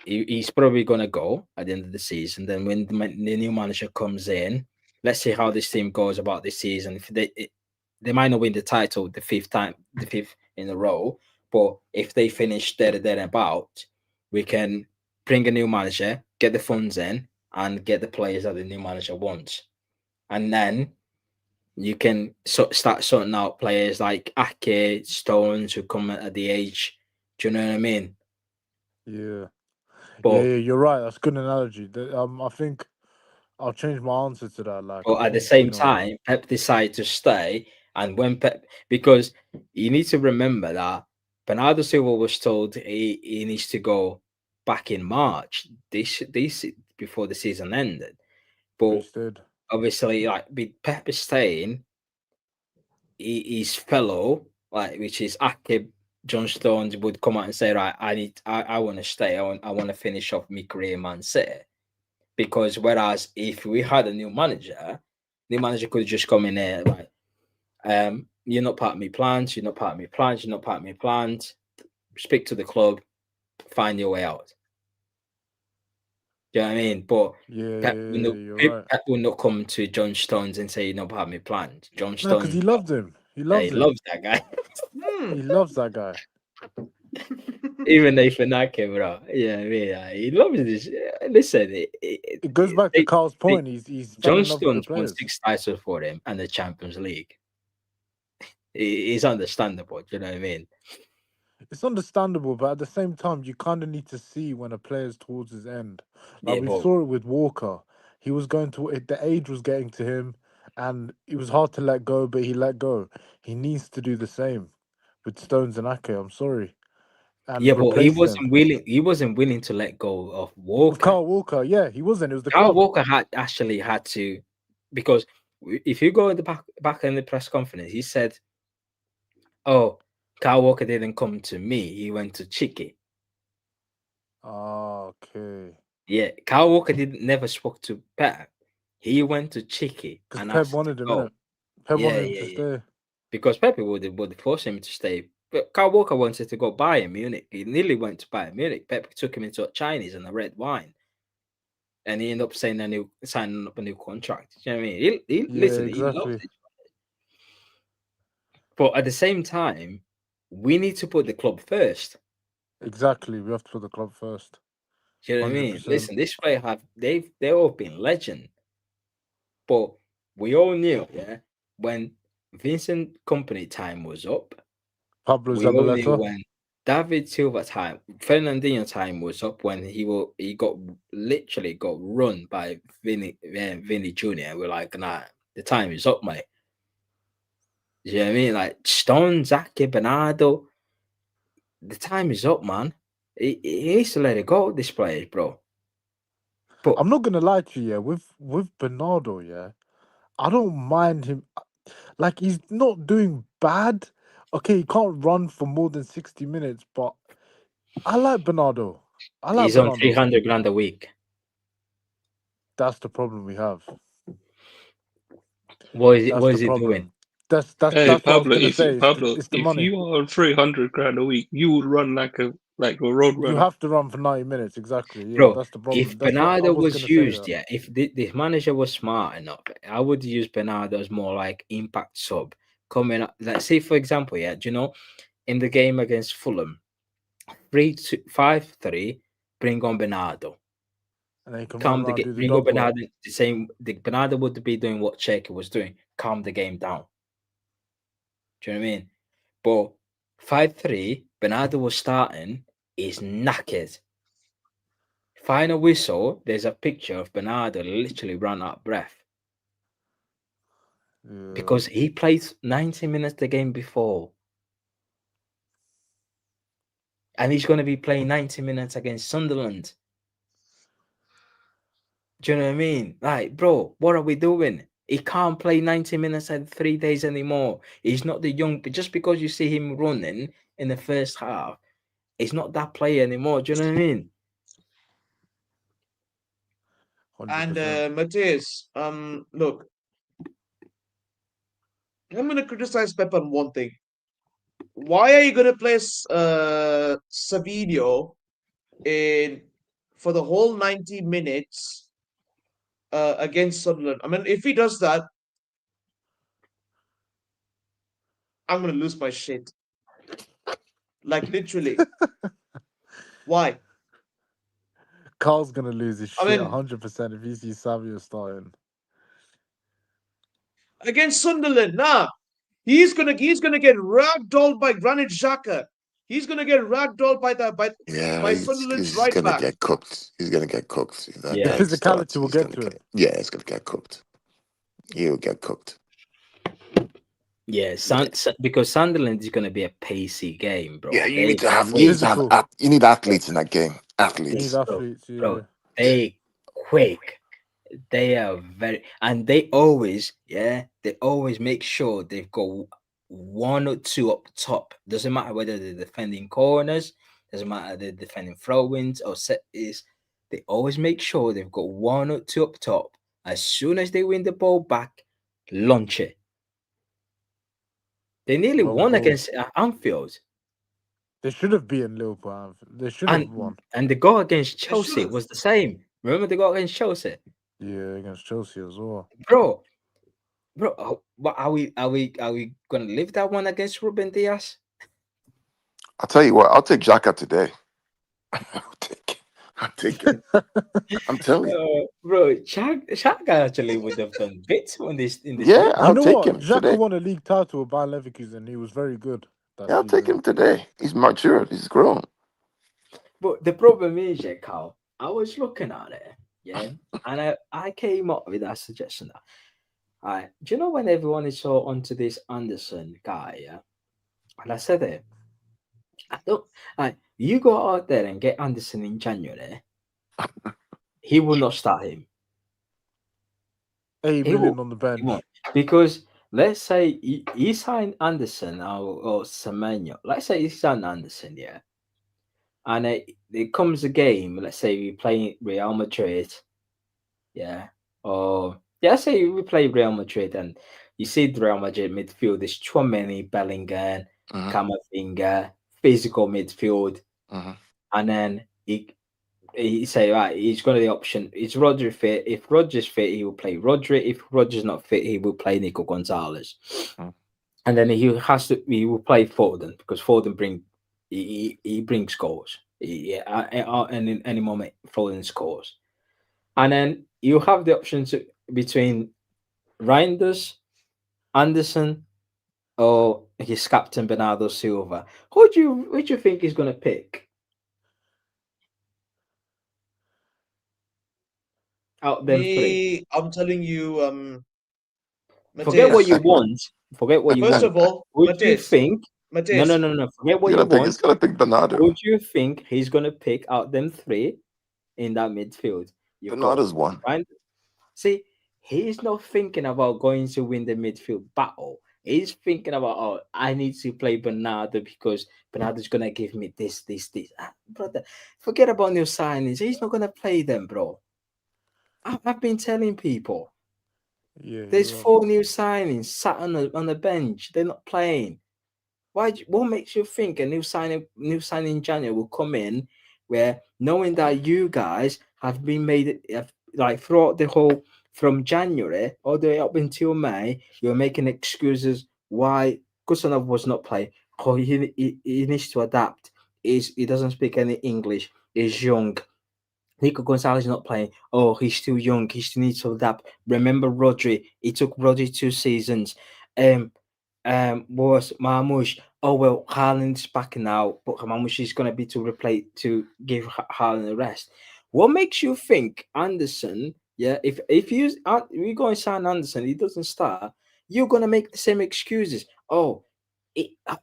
F: He's probably gonna go at the end of the season. Then when the new manager comes in, let's see how this team goes about this season. If they might not win the title the fifth in a row, but if they finish thereabout, we can bring a new manager, get the funds in, and get the players that the new manager wants, and then you can start sorting out players like Ake, Stones, who come at the age. Do you know what I mean?
T: Yeah.
F: But
T: Yeah, you're right. That's a good analogy. I think I'll change my answer to that. Like,
F: but
T: I
F: at the
T: think,
F: same time, Pep decided to stay, and when because you need to remember that Bernardo Silva was told he needs to go back in March. This before the season ended, but obviously, like with Pep staying, his fellow, which is Ake, John Stones, would come out and say, right, I want to stay. I want to finish off my career in Man City. Because whereas if we had a new manager could just come in there, right? You're not part of my plans. You're not part of my plans. You're not part of my plans. Speak to the club. Find your way out. Do you know what I mean? But Pep will not come to John Stones and say you're not part of my plans. John Stones.
T: No, because he loved him. He
F: loves that guy.
T: He loves that guy.
F: Even Nathan Ake, bro. Yeah, I mean, he loves this. Listen,
T: it goes back to Carl's point. He's fell
F: John
T: in love with the
F: Stones won
T: players.
F: 6 titles for him and the Champions League. It's understandable. Do you know what I mean?
T: It's understandable, but at the same time, you kind of need to see when a player's towards his end. Like
F: Yeah,
T: we
F: but
T: saw it with Walker. He was going to the age was getting to him, and it was hard to let go, but he let go. He needs to do the same with Stones and Ake. I'm sorry,
F: yeah,
T: and
F: but he
T: replace them
F: wasn't willing. He wasn't willing to let go of
T: with
F: Walker.
T: Carl Walker. Yeah, he wasn't. It was the
F: Carl
T: club.
F: Walker had to, because if you go at the back in the press conference, he said, "Oh, Carl Walker didn't come to me. He went to Chicky."
T: Okay.
F: Yeah, Carl Walker never spoke to Pep. He went to Chicky
T: Because
F: and
T: Pep
F: asked to
T: wanted him,
F: go.
T: innit? Pep
F: Yeah,
T: wanted him
F: yeah,
T: to
F: yeah.
T: stay.
F: Because Pep would force him to stay. But Carl Walker wanted to go Bayern Munich. He nearly went to Bayern Munich. Pep took him into a Chinese and a red wine. And he ended up signing up a new contract. Do you know what I mean? He
T: Yeah,
F: listen, he loves
T: exactly.
F: it. But at the same time, we need to put the club first.
T: Exactly. We have to put the club first.
F: Do you know what I mean?
T: 100%.
F: Listen, this way they've all been legend. But we all knew, yeah, when Vincent Company time was up,
T: Pablo
F: we all knew
T: Zabaleta.
F: when David Silva time, Fernandinho time was up, when he literally got run by Vinny Jr. We're like, nah, the time is up, mate. Do you know what I mean? Like Stone, Zaki, Bernardo, the time is up, man. He needs to let it go, this players, bro. But
T: I'm not gonna lie to you, yeah, with Bernardo, yeah, I don't mind him. Like he's not doing bad. Okay, he can't run for more than 60 minutes, but I like Bernardo. I like
F: he's on
T: Bernardo.
F: 300 grand a week.
T: That's the problem we have.
F: What is
T: That's the
F: he
T: problem.
F: doing?
T: That's
B: Hey
T: what I was
B: Pablo,
T: gonna say. It's the
B: if
T: money.
B: you are on 300 grand a week, you would run like a road
T: You
B: runner.
T: have to run for 90 minutes, exactly. Yeah,
F: Bro,
T: that's the problem.
F: if
T: That's what I
F: Bernardo
T: was
F: was
T: gonna say.
F: used, yeah, if the manager was smart enough, I would use Bernardo as more like impact sub coming up. Let's say, for example, yeah, do you know, in the game against Fulham, 5-3, bring on Bernardo.
T: And then you can run
F: Calm the
T: around,
F: game.
T: do the
F: Bring on
T: dog work.
F: Bernardo. The Bernardo would be doing what Cherky was doing. Calm the game down. Do you know what I mean? But 5-3, Bernardo was starting. Is knackered. Final whistle. There's a picture of Bernardo literally run out of breath
T: Yeah.
F: because he played 90 minutes the game before, and he's going to be playing 90 minutes against Sunderland. Do you know what I mean? Like, bro, what are we doing? He can't play 90 minutes in 3 days anymore. He's not the young, but just because you see him running in the first half, he's not that player anymore. Do you know what I mean?
T: 100%.
U: And Matthias, look, I'm gonna criticize Pep on one thing. Why are you gonna place Savio in for the whole 90 minutes against Sunderland? I mean, if he does that, I'm gonna lose my shit. Like literally. Why?
T: Carl's gonna lose his
U: I
T: shit
U: mean,
T: 100% if he sees Savio starting.
U: against Sunderland, nah. He's gonna get ragdolled by Granit Xhaka. He's gonna get ragdolled by Sunderland's
C: He's
U: right
C: gonna
U: back.
C: get cooked. He's gonna get cooked. If that
T: The
C: guy starts,
T: physicality will
C: he's
T: get
C: gonna
T: to him.
C: get he's gonna get cooked. He'll get cooked.
F: Yeah, because Sunderland is going to be a pacey game, bro.
C: Yeah, you need to
T: Physical.
C: have you need athletes in that game.
T: You
C: Athletes.
T: need athletes, yeah.
F: Bro, they quick. They are very, and they always make sure they've got one or two up top. Doesn't matter whether they're defending corners, doesn't matter they're defending throw-ins or set is. They always make sure they've got one or two up top. As soon as they win the ball back, launch it. They nearly
T: Long
F: won
T: ball.
F: against Anfield.
T: They should have beaten Liverpool. They should have won.
F: And the goal against
U: They
F: Chelsea
U: should've.
F: was the same. Remember the goal against Chelsea?
T: Yeah, against Chelsea as well.
F: Bro, what are we gonna leave that one against Ruben Diaz?
C: I'll tell you what. I'll take Xhaka today. I'll take him. I'm telling you.
P: Bro, Shaq actually would have done bits in this
C: Yeah,
P: league.
C: I'll
T: You know
C: take
T: what?
C: him
T: Xhaka
C: today.
T: won a league title with Bayer Leverkusen. He was very good that
C: Yeah, I'll take
T: season.
C: him today. He's mature. He's grown.
P: But the problem is, yeah, Carl, I was looking at it, yeah, and I came up with that suggestion. Do you know when everyone is so onto this Anderson guy, yeah? And I said it, I don't you go out there and get Anderson in January, he will not start him.
T: 8
P: He
T: million
P: will,
T: on the
P: he
T: bench.
P: won't. Because let's say he signed Anderson or Semenyo. Let's say he signed Anderson, yeah. And it comes a game, let's say we play Real Madrid, yeah. Or yeah, say we play Real Madrid and you see the Real Madrid midfield is Tchouaméni, Bellingham, Camavinga, physical midfield. And then he say, right, he's got the option. Is Rodri fit? If Rodri's fit, he will play Rodri. If Rodri's not fit, he will play Nico Gonzalez. And then he will play Foden because Foden he brings goals. And in any moment Foden scores. And then you have the options between Reinders, Anderson, or his captain Bernardo Silva. Who do you think he's gonna pick? Out them three.
U: I'm telling you,
P: Forget what
U: Mateus.
P: you want. Forget what you
U: First
P: want.
U: of all,
P: Who do you
U: Mateus,
P: think? No.
U: Mateus,
P: Forget what you want.
C: He's gonna pick Bernardo.
P: Who do you think he's gonna pick out them three in that midfield? You've
C: Bernardo's
P: got
C: one.
P: right. See, he's not thinking about going to win the midfield battle. He's thinking about, oh, I need to play Bernardo because Bernardo's gonna give me this. Brother, forget about new signings. He's not gonna play them, bro. I've been telling people.
T: Yeah,
P: There's
T: you are.
P: 4 new signings sat on the bench. They're not playing. What makes you think a new signing in January will come in where knowing that you guys have been made like throughout the whole from January all the way up until May, you're making excuses why Kusanov was not playing. Oh, he needs to adapt. He doesn't speak any English. He's young. Nico Gonzalez is not playing. Oh, he's still young. He still needs to adapt. Remember Rodri. It took Rodri 2 seasons. Was Marmoush. Oh well, Haaland's back now, but Marmoush is gonna be to give Haaland a rest. What makes you think Anderson? Yeah, if we go and sign Anderson, he doesn't start. You're gonna make the same excuses. Oh,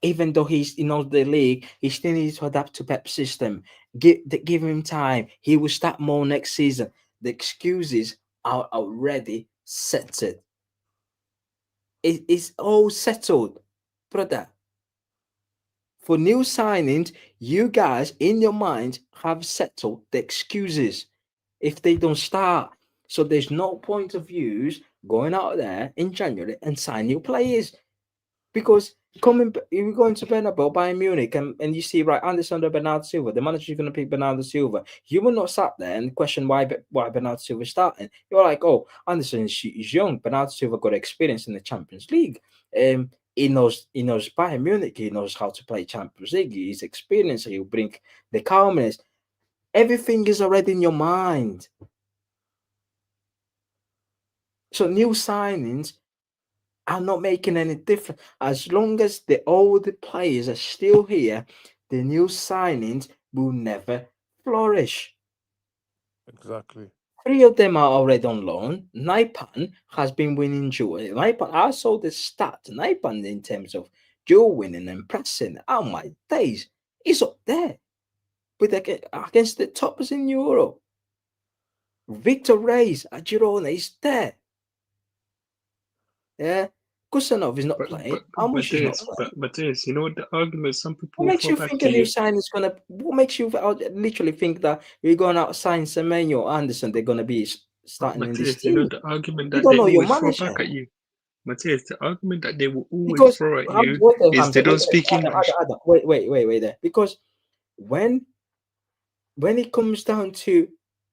P: even though he knows the league, he still needs to adapt to Pep's system. Give him time. He will start more next season. The excuses are already settled. It's all settled, brother. For new signings, you guys in your mind have settled the excuses if they don't start. So there's no point of views going out there in January and sign new players. Because you're going to Bernabeu, Bayern Munich, and you see, right, Anderson or Bernardo Silva, the manager is going to pick Bernardo Silva. You will not sat there and question why Bernardo Silva is starting. You're like, oh, Anderson is young. Bernardo Silva got experience in the Champions League. He knows Bayern Munich. He knows how to play Champions League. He's experienced. He'll bring the calmness. Everything is already in your mind. So new signings are not making any difference. As long as the older players are still here, the new signings will never flourish.
T: Exactly.
P: 3 of them are already on loan. Naipan has been winning duel. Naipan, I saw the stat. Naipan in terms of duel winning and pressing. Oh my days, he's up there with against the toppers in Europe. Victor Reis at Girona is there. Yeah. Kusanov is not playing. Marmoush is not playing.
B: But you know the argument some people
P: What makes
B: fall
P: you
B: back
P: think
B: to
P: a new
B: you.
P: sign is gonna? What makes you literally think that we're going out sign Semenyo or Anderson? They're gonna be starting in this
B: Matthias, you know
P: team.
B: the argument
P: You
B: that
P: don't
B: they
P: know your
B: always throw
P: manager.
B: back at you. Matthias, the argument that they will always
P: Because
B: throw at you
P: wait there,
B: is
P: Hamza,
B: they don't speak English.
P: Adam, wait there. Because when it comes down to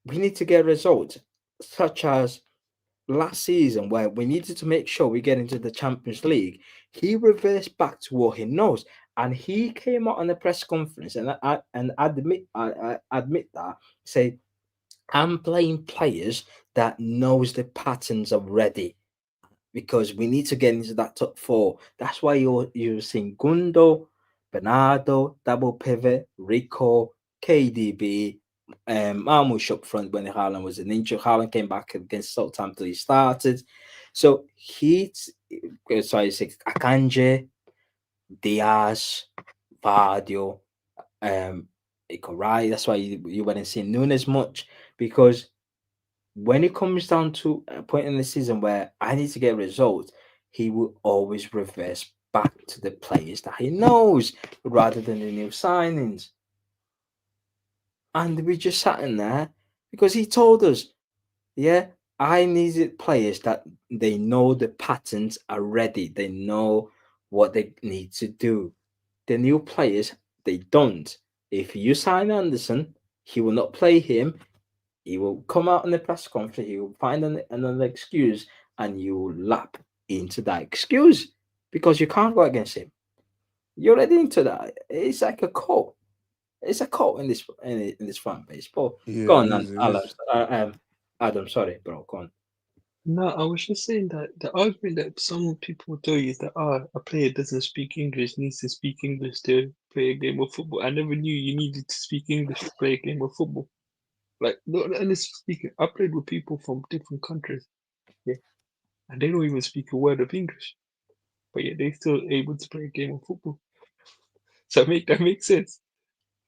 P: we need to get results, such as last season where we needed to make sure we get into the Champions League,
F: He reversed back to what he knows, and he came out on the press conference and admit that, say, I'm playing players that knows the patterns already, because we need to get into that top four. That's why you're seeing Gundo, Bernardo, double pivot, Rico, KDB, Marmoush up front when Haaland was an injury. Haaland came back against Southampton. He started. So Akanji, Diaz, Vardio, Ikorai. That's why you weren't seeing Nunes much, because when it comes down to a point in the season where I need to get results, he will always reverse back to the players that he knows rather than the new signings. And we just sat in there because he told us, yeah, I needed players that they know the patterns already. They know what they need to do. The new players, they don't. If you sign Anderson, he will not play him. He will come out in the press conference, he will find another excuse, and you will lap into that excuse because you can't go against him. You're already into that. It's like a cult. It's a cult in this fan base. But
T: Yeah,
F: go
T: it
F: on,
T: is. It
F: Alan.
T: is.
F: Adam, sorry, bro. Go on.
B: No, I was just saying that the argument that some people do is that a player doesn't speak English, needs to speak English to play a game of football. I never knew you needed to speak English to play a game of football. Like, not honestly speaking, I played with people from different countries, yeah, and they don't even speak a word of English, but yet they still able to play a game of football. So that makes sense,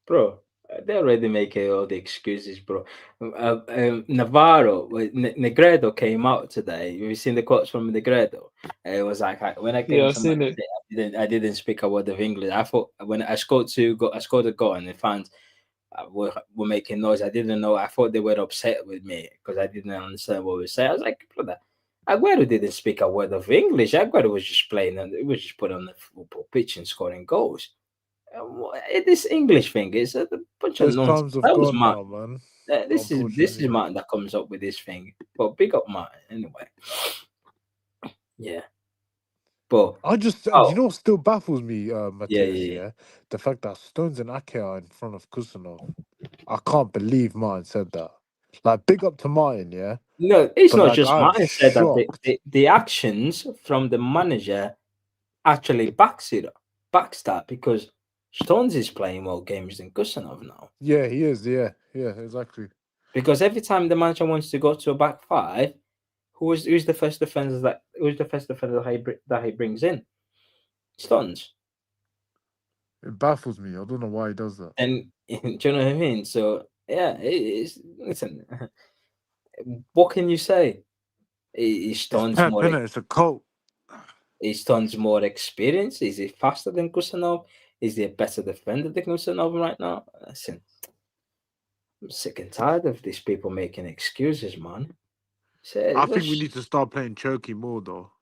F: Bro, they already make all the excuses, bro. Navarro, Negredo came out today. You've seen the quotes from Negredo. It was like, when I
B: Yeah,
F: came
B: I've
F: to
B: seen
F: Man
B: it.
F: City, I didn't speak a word of English. I thought when I scored a goal, and the fans were making noise. I didn't know. I thought they were upset with me because I didn't understand what we were saying. I was like, brother, Aguero didn't speak a word of English. Aguero was just playing, and it was just put on the football pitch and scoring goals. This English thing is a bunch of
T: Those
F: nonsense.
T: times have
F: That was
T: gone
F: Martin.
T: now, man.
F: This is
T: Unfortunately.
F: Martin that comes up with this thing. But big up Martin anyway. Yeah. But
T: I just, do you know what still baffles me, Matthias?
F: yeah.
T: Yeah, the fact that Stones and Ake are in front of Kusanov. I can't believe Martin said that. Like, big up to Martin, yeah.
F: No, it's
T: But
F: not
T: like,
F: just
T: I'm
F: Martin said that.
T: shocked.
F: The actions from the manager actually backs that, because Stones is playing more games than Kusanov now.
T: Yeah, he is. Yeah, exactly.
F: Because every time the manager wants to go to a back five, who's the first defender that he brings in? Stones.
T: It baffles me. I don't know why he does that.
F: And do you know what I mean? So yeah, listen. What can you say? Is Stones
T: Pep,
F: more?
T: innit? It's a cult.
F: Is Stones more experienced? Is he faster than Kusanov? Is he a better defender than Kusanov right now? Listen, I'm sick and tired of these people making excuses, man.
T: I think we need to start playing Cherky more, though.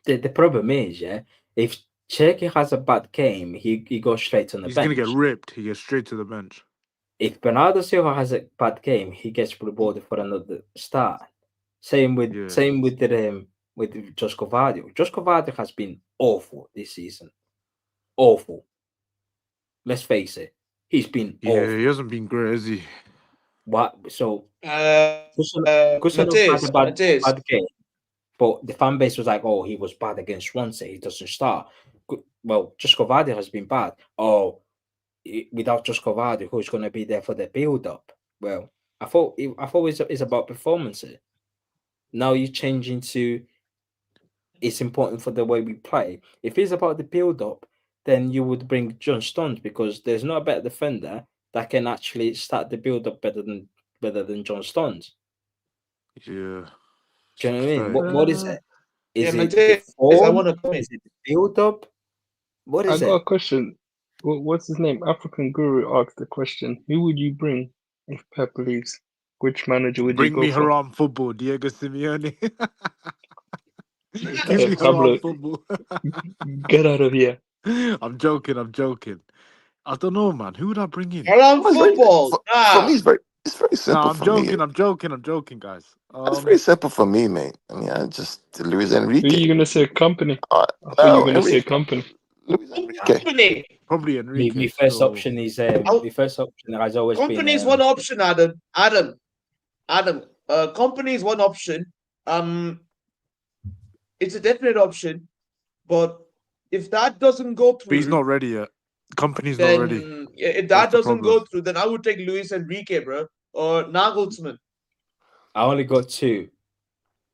F: The problem is, yeah, if Cherky has a bad game, he goes straight on the
T: He's
F: bench.
T: gonna get ripped. He gets straight to the bench.
F: If Bernardo Silva has a bad game, he gets rewarded for another start. Same with Josko Vardio. Josko Vardio has been awful this season. Awful. Let's face it. He's been awful.
T: He hasn't been great, has he?
F: What? So Kusanov had a bad game, but the fan base was like, "Oh, he was bad against Swansea. He doesn't start." Well, Josko Vardio has been bad. Oh, without Josko Vardio, who's going to be there for the build-up? Well, I thought it's about performances. Now you're changing to it's important for the way we play. If it's about the build-up, then you would bring John Stones, because there's no better defender that can actually start the build-up better than John Stones.
T: Yeah.
F: Do you know what I mean? What is it? Is
U: Yeah,
F: it the
U: Matthias, I
F: form?
U: want to comment.
F: Is it the build-up? What
B: I
F: is
B: got a
F: it?
B: question. What's his name? African Guru asked the question. Who would you bring if Pep leaves? Which manager would you
T: Bring
B: go
T: me
B: for?
T: Haram football, Diego Simeone. Give me
B: Pablo,
T: Haram football.
B: get out of here.
T: I'm joking. I don't know, man. Who would I bring in?
U: Haram football.
C: For me, It's very
T: No,
C: simple
T: I'm
C: for me.
T: joking. I'm joking, guys.
C: It's very simple for me, mate. I mean, I just Luis
B: Who are
C: Enrique.
B: you gonna say? Company.
C: Uh,
B: I thought you
C: no,
B: were gonna say
C: Enrique.
B: company.
C: Luis Enrique.
U: Company.
T: Probably
P: My
T: Enrique.
P: first
T: So
P: option is
U: Oh,
P: my first option has always
U: company is
P: been
U: one option, Adam. Company is one option. It's a definite option, but if that doesn't go
T: but he's
U: through,
T: not ready yet. Company's not ready.
U: then if
T: That's
U: that
T: the
U: doesn't
T: problem.
U: go through, then I would take Luis Enrique, bro, or Nagelsmann.
P: I only got two.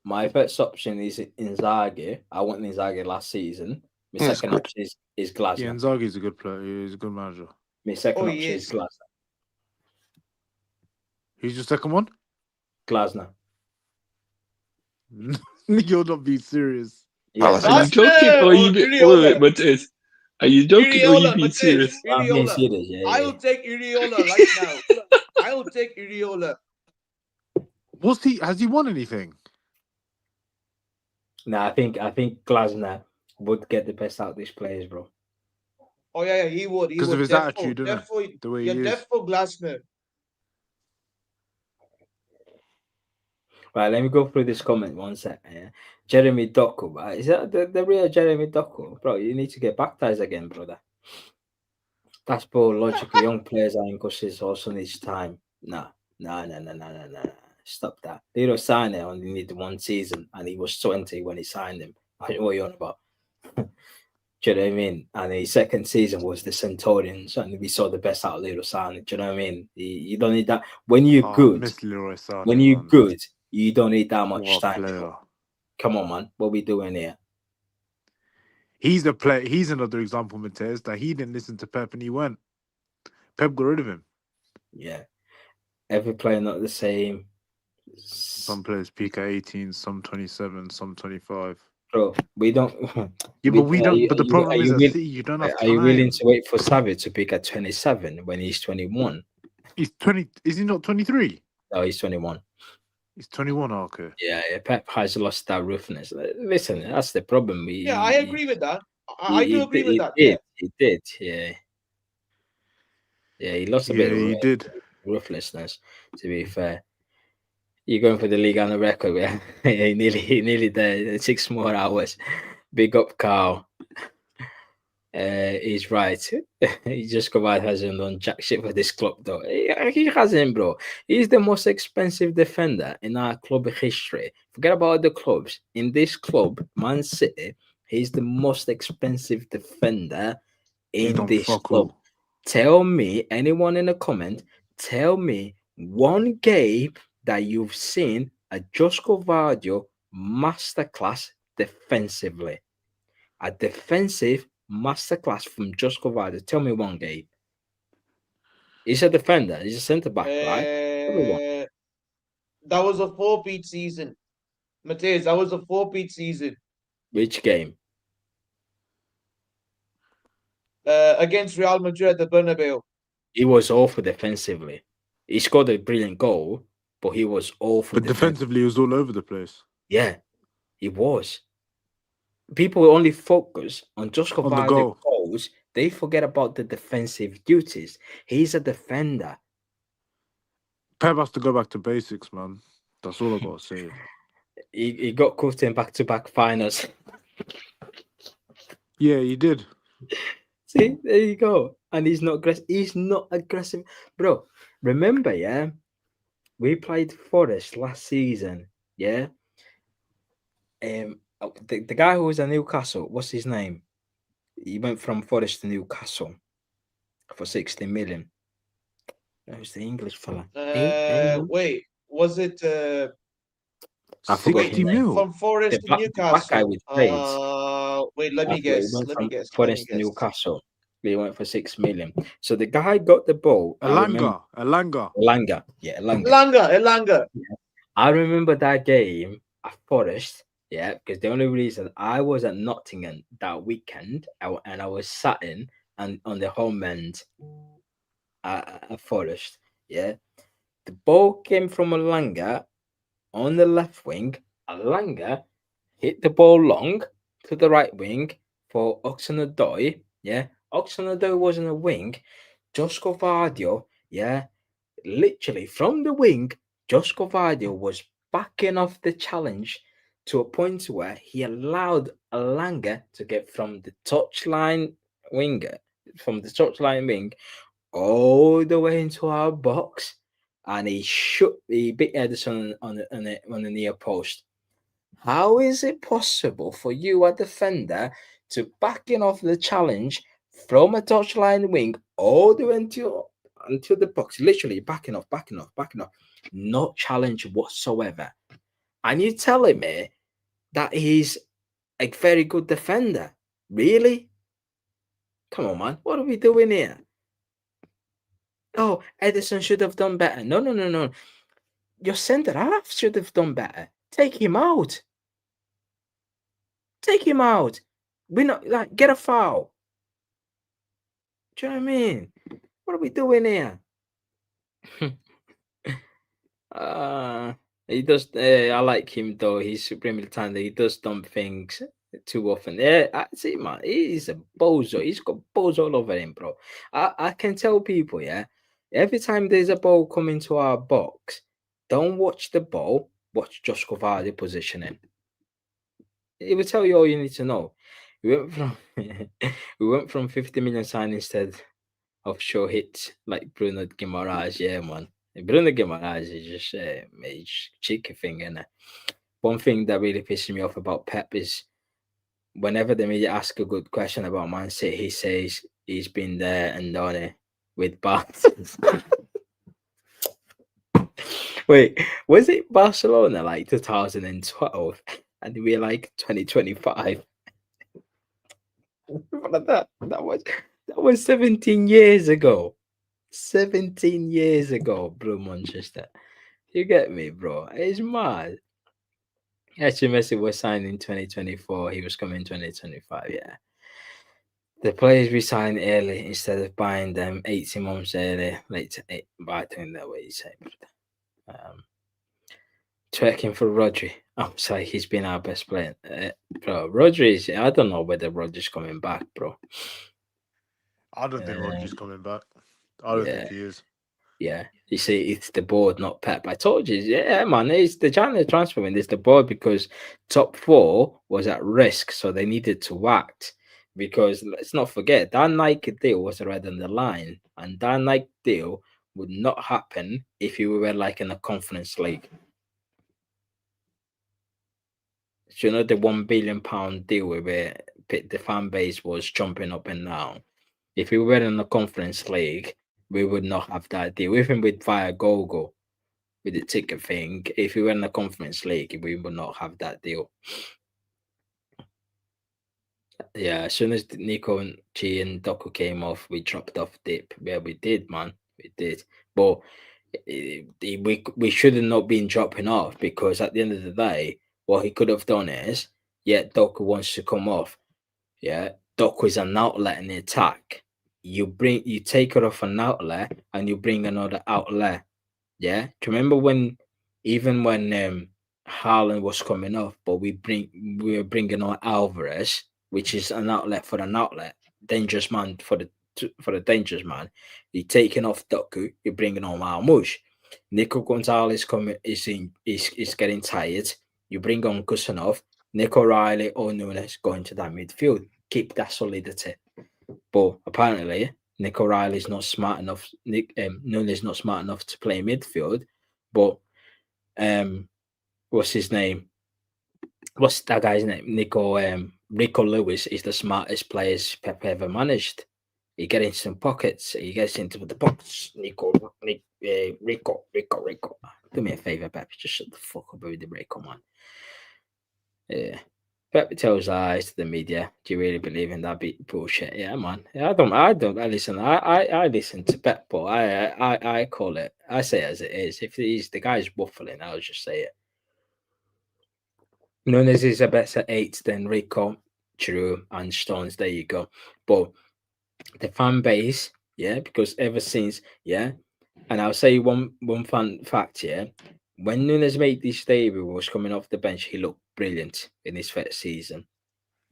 P: My first option is Inzaghi. I want Inzaghi last season. My
C: Yeah, it's
P: second
C: good.
P: option is
T: Yeah,
P: Glasner.
T: Inzaghi's a good player. He's a good manager.
P: My second
U: Oh,
P: option
U: he
P: is
U: is.
P: Glasner.
T: Who's your second one?
P: Glasner.
T: You're not being serious.
P: Yes,
B: Are you
U: Glasner
B: joking or
U: or
B: you be wait,
U: Iriola.
B: but is are you joking or you
U: Iriola,
B: being
U: Matej,
B: serious?
P: I'm being
U: Iriola.
P: serious. Yeah,
U: I
P: yeah.
U: will take Iriola right now. I will take Iriola.
T: Has he won anything?
P: No, I think Glasner would get the best out of these players, bro.
U: Oh yeah, he would. He
T: Because of
U: would.
T: his attitude, isn't it?
U: Definitely.
T: The way
U: Yeah,
T: he is.
U: definitely Glasner.
P: Right, let me go through this comment one sec. Yeah. Jeremy Doku, right? Is that the real Jeremy Doku? Bro, you need to get baptized again, brother. That's biological. Young players are in courses also needs time. No. Stop that. Leroy Sané only needed one season and he was 20 when he signed him. What are you on about? Do you know what I mean? And his second season was the Centaurians, and we saw the best out of Leroy Sané. Do you know what I mean? You don't need that. When you're
T: I
P: good,
T: miss Leroy Sané,
P: when you're
T: man.
P: good, you don't need that much
T: What a
P: time.
T: player.
P: Come on, man. What we doing here?
T: He's a player. He's another example, Matez, that he didn't listen to Pep and he went. Pep got rid of him.
P: Yeah. Every player not the same.
T: Some players peak at 18, some 27, some 25.
P: Bro, we don't.
T: Yeah, but we don't. But the problem is at
P: will,
T: City, you don't have
P: are you willing
T: time.
P: to wait for Savio to pick at 27 when he's 21?
T: He's 20. Is he not 23?
P: No, he's 21.
T: He's 21. Oh, okay.
P: Yeah, Pep has lost that roughness. Listen, that's the problem.
U: Yeah, I agree with that. I do agree with that.
P: He did. Yeah. Yeah, he lost a bit of
T: he did.
P: ruthlessness, to be fair. You're going for the league on the record, yeah. He nearly there. 6 more hours. Big up, Carl. He's right. He just hasn't done jack shit for this club, though. He hasn't, bro. He's the most expensive defender in our club history. Forget about the clubs. In this club, Man City, he's the most expensive defender in this club. Tell me, anyone in a comment, tell me one game that you've seen a Josko Vardio masterclass defensively. A defensive masterclass from Josko Vardio. Tell me one game. He's a defender. He's a centre back, right?
U: That was a 4-peat season. Mateus, that was a 4-peat season.
P: Which game?
U: Against Real Madrid at the Bernabeu.
P: He was awful defensively. He scored a brilliant goal, but he was awful.
T: But defensively, he was all over the place.
P: Yeah, he was. People only focus on Josko Vardio goals. They forget about the defensive duties. He's a defender.
T: Pep has to go back to basics, man. That's all I got to say.
P: He got caught in back-to-back finals.
T: Yeah, he did.
P: See, there you go. And he's not aggressive. He's not aggressive. Bro, remember, yeah? We played Forest last season, yeah? The guy who was at Newcastle, what's his name? He went from Forest to Newcastle for 60 million. That was the English fella.
U: Wait, was it
P: I forgot his name.
U: from Forest to Newcastle?
P: Black guy with braids.
U: Wait, let me guess.
P: Forest to Newcastle. He went for 6 million. So the guy got the ball.
T: Elanga.
P: Yeah,
U: Elanga.
P: Yeah. I remember that game at Forest. Yeah, because the only reason I was at Nottingham that weekend and I was sat in and on the home end at Forest. Yeah, the ball came from Elanga on the left wing. Elanga hit the ball long to the right wing for Oxenadoi. Yeah, Oxenadoi was in a wing. Josko Vardio, yeah,
F: literally from the wing, Josko Vardio was backing off the challenge to a point where he allowed Alanga to get from the touchline winger, from the touchline wing, all the way into our box, and he beat Edison on the near post. How is it possible for you, a defender, to backing off the challenge from a touchline wing all the way until the box, literally backing off, no challenge whatsoever? And you telling me that he's a very good defender? Really? Come on, man. What are we doing here? Oh, Edison should have done better. No. Your centre half should have done better. Take him out. We're not like get a foul. Do you know what I mean? What are we doing here? He does. I like him though. He's supremely talented. He does dumb things too often. Yeah, I see, man. He's a bozo. He's got balls all over him, bro. I can tell people, yeah. Every time there's a ball coming to our box, don't watch the ball. Watch Josko Vardy positioning. It will tell you all you need to know. We went from 50 million sign instead of show hits like Bruno Guimaraes. Yeah, man. Bruno Guimaraes is just a cheeky thing, and one thing that really pisses me off about Pep is whenever the media ask a good question about Man City, he says he's been there and done it with Barcelona. Wait, was it Barcelona like 2012 and we're like 2025? that was 17 years ago. 17 years ago, Blue Manchester. You get me, bro? It's mad. Actually, Messi was signed in 2024. He was coming in 2025. Yeah. The players we signed early instead of buying them 18 months early. But I think that what you say. Twerking for Rodri. I'm sorry, he's been our best player. Bro, Rodri's. I don't know whether Rodri's coming back, bro.
T: I don't think Rodri's coming back. I don't think he is.
F: Yeah, you see, it's the board, not Pep. I told you, yeah, man. It's the January transfer window. It's the board because top four was at risk, so they needed to act. Because let's not forget that Nike deal was right on the line, and that Nike deal would not happen if you were like in a conference league. So, you know, the £1 billion deal where the fan base was jumping up and down. If we were in a conference league, we would not have that deal. Even with Viagogo, with the ticket thing, if we were in a conference league, we would not have that deal. Yeah, as soon as Nico and Chi and Doku came off, we dropped off deep. Yeah, we did, man. We did. But we should have not been dropping off because at the end of the day, what he could have done is, yeah, Doku wants to come off. Yeah, Doku is an outlet in the attack. You take it off an outlet and you bring another outlet. Yeah. Do you remember when Haaland was coming off, but we were bringing on Alvarez, which is an outlet for an outlet, dangerous man for the dangerous man. You're taking off Doku, you're bringing on Marmoush. Nico Gonzalez is getting tired. You bring on Kusanov, Nico Riley or Nunes going to that midfield. Keep that solidity. But apparently, Nico Riley is not smart enough. Nunes is not smart enough to play midfield. But what's his name? What's that guy's name? Rico Lewis is the smartest players Pep ever managed. He gets into some pockets. He gets into the box. Rico. Do me a favor, Pep. Just shut the fuck up with the Rico, man. Yeah. Pep tells lies to the media. Do you really believe in that bullshit? Yeah, man. Yeah, I listen. I listen to Pep, but I call it. I say it as it is. If the guy's waffling, I'll just say it. Nunes is a better 8 than Rico, Giroud, and Stones. There you go. But the fan base, yeah, because ever since, yeah, and I'll say one fun fact, yeah. When Nunes made this debut, was coming off the bench, he looked brilliant in his first season.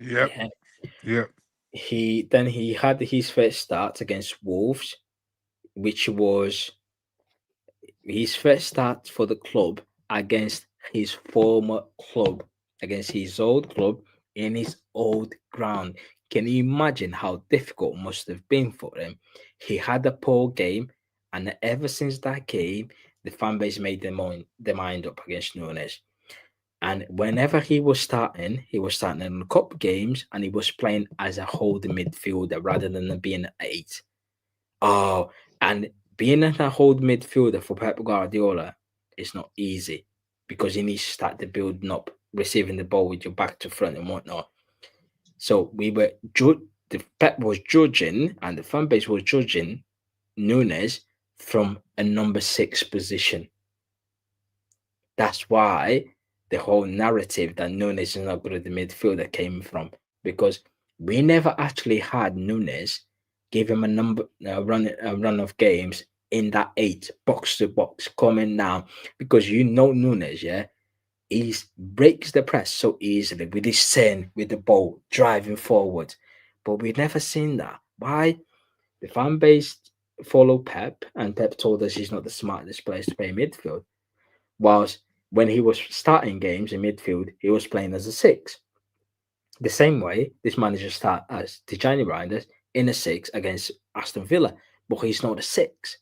T: Yep.
F: Yeah.
T: Yep.
F: He had his first start against Wolves, which was his first start for the club against his former club, against his old club in his old ground. Can you imagine how difficult it must have been for him? He had a poor game, and ever since that game, the fan base made their mind up against Nunes. And whenever he was starting in the cup games, and he was playing as a holding midfielder rather than being an 8. Oh, and being a hold midfielder for Pep Guardiola is not easy because you need to start the building up, receiving the ball with your back to front and whatnot. So the Pep was judging, and the fan base was judging Nunes from a number 6 position. That's why the whole narrative that Nunes is not good at the midfielder came from, because we never actually had Nunes give him a run of games in that 8 box to box coming down, because Nunes, yeah, he breaks the press so easily with his turn with the ball driving forward, but we've never seen that. Why? The fan base follow Pep, and Pep told us he's not the smartest player to play midfield. Whilst when he was starting games in midfield, he was playing as a 6. The same way this manager start as Tijani Reinders in a 6 against Aston Villa, but he's not a 6.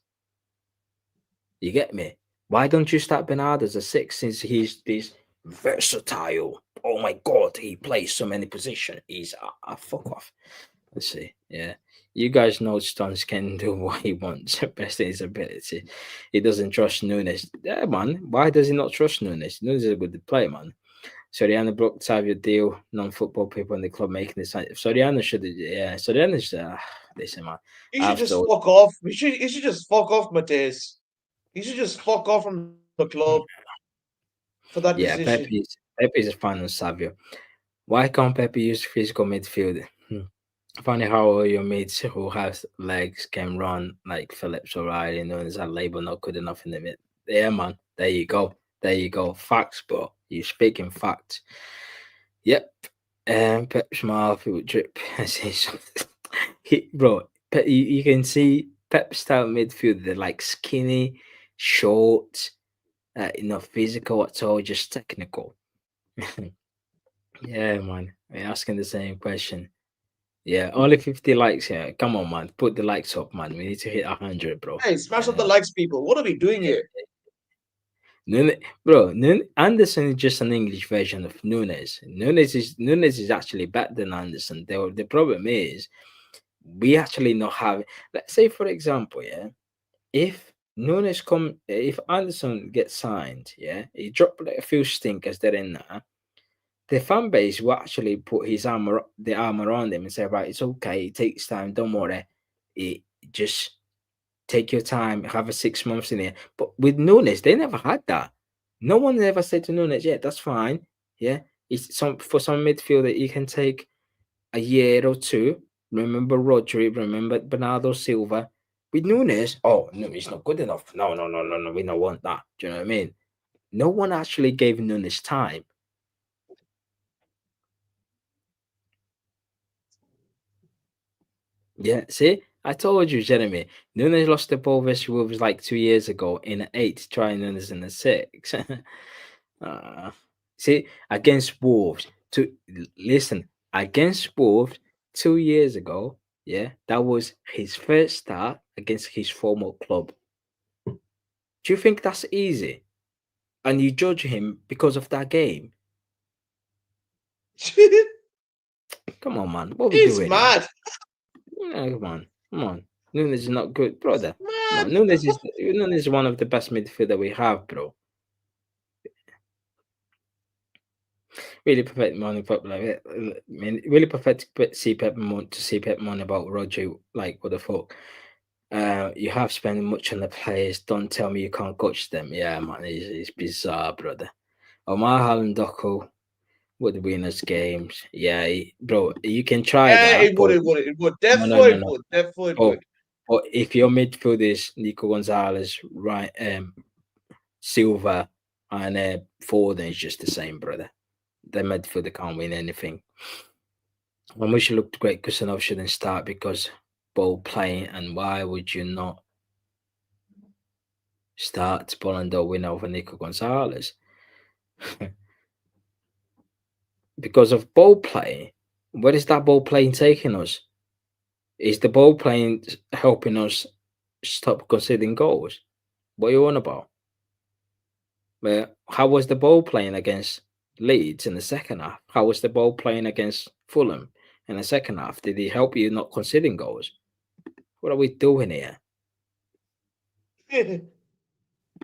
F: You get me? Why don't you start Bernard as a 6 since he's this versatile? Oh my God, he plays so many positions. He's a fuck off. Let's see. Yeah. You guys know Stones can do what he wants, best in his ability. He doesn't trust Nunes. Yeah, man. Why does he not trust Nunes? Nunes is a good player, man. Soriano broke Savio deal. Non-football people in the club making this. Soriano should, yeah. Soriano's, listen, man.
U: He should just fuck off. He should just fuck off, Mateus. He should just fuck off from the club for that decision.
F: Pepe is a fan of Savio. Why can't Pepe use physical midfield? Funny how all your mates who have legs can run like Phillips or Riley, known as a label not good enough in the mid. Yeah, man. There you go. There you go. Facts, bro. You speaking facts. Yep. Pep smile, people drip. Bro, you can see Pep style midfield. They're like skinny, short, not physical at all, just technical. Yeah, man. We're asking the same question. Yeah, only 50 likes here. Come on, man. Put the likes up, man. We need to hit 100, bro.
U: Hey, smash up the likes, people. What are we doing here?
F: Anderson is just an English version of Nunes. Nunes is actually better than Anderson. The problem is we actually not have. Let's say, for example, yeah, if Anderson gets signed, yeah, he dropped like a few stinkers there in there. The fan base will actually put the arm around him and say, right, it's okay, it takes time, don't worry. Just take your time, have a 6 months in here. But with Nunes, they never had that. No one ever said to Nunes, yeah, that's fine. Yeah. For some midfielder, you can take a year or 2. Remember Rodri, remember Bernardo Silva. With Nunes, no, he's not good enough. No, we don't want that. Do you know what I mean? No one actually gave Nunes time. Yeah, see, I told you, Jeremy. Nunes lost the ball versus Wolves like 2 years ago in an 8, trying Nunes in a 6. See, against Wolves, against Wolves 2 years ago, yeah, that was his first start against his former club. Do you think that's easy? And you judge him because of that game? Come on, man. What are we doing?
U: He's mad.
F: Yeah, come on. Nunes is not good, brother. Come on. Nunes is one of the best midfielder we have, bro. Really pathetic morning, really pathetic to see Pep moan about Rodri. Like, what the fuck? You have spent much on the players. Don't tell me you can't coach them. Yeah, man, it's bizarre, brother. Omar Hallandoko would win us games. Yeah, bro, you can try that.
U: It would. Definitely would.
F: But if your midfield is Nico Gonzalez, right, Silva, and Ford, then it's just the same, brother. The midfielder can't win anything. I wish you looked great. Kusanov shouldn't start because ball playing, and why would you not start Ballon d'Or winner over Nico Gonzalez. Because of ball play. Where is that ball playing taking us? Is the ball playing helping us stop conceding goals? What are you on about? How was the ball playing against Leeds in the second half? How was the ball playing against Fulham in the second half? Did it help you not conceding goals? What are we doing here?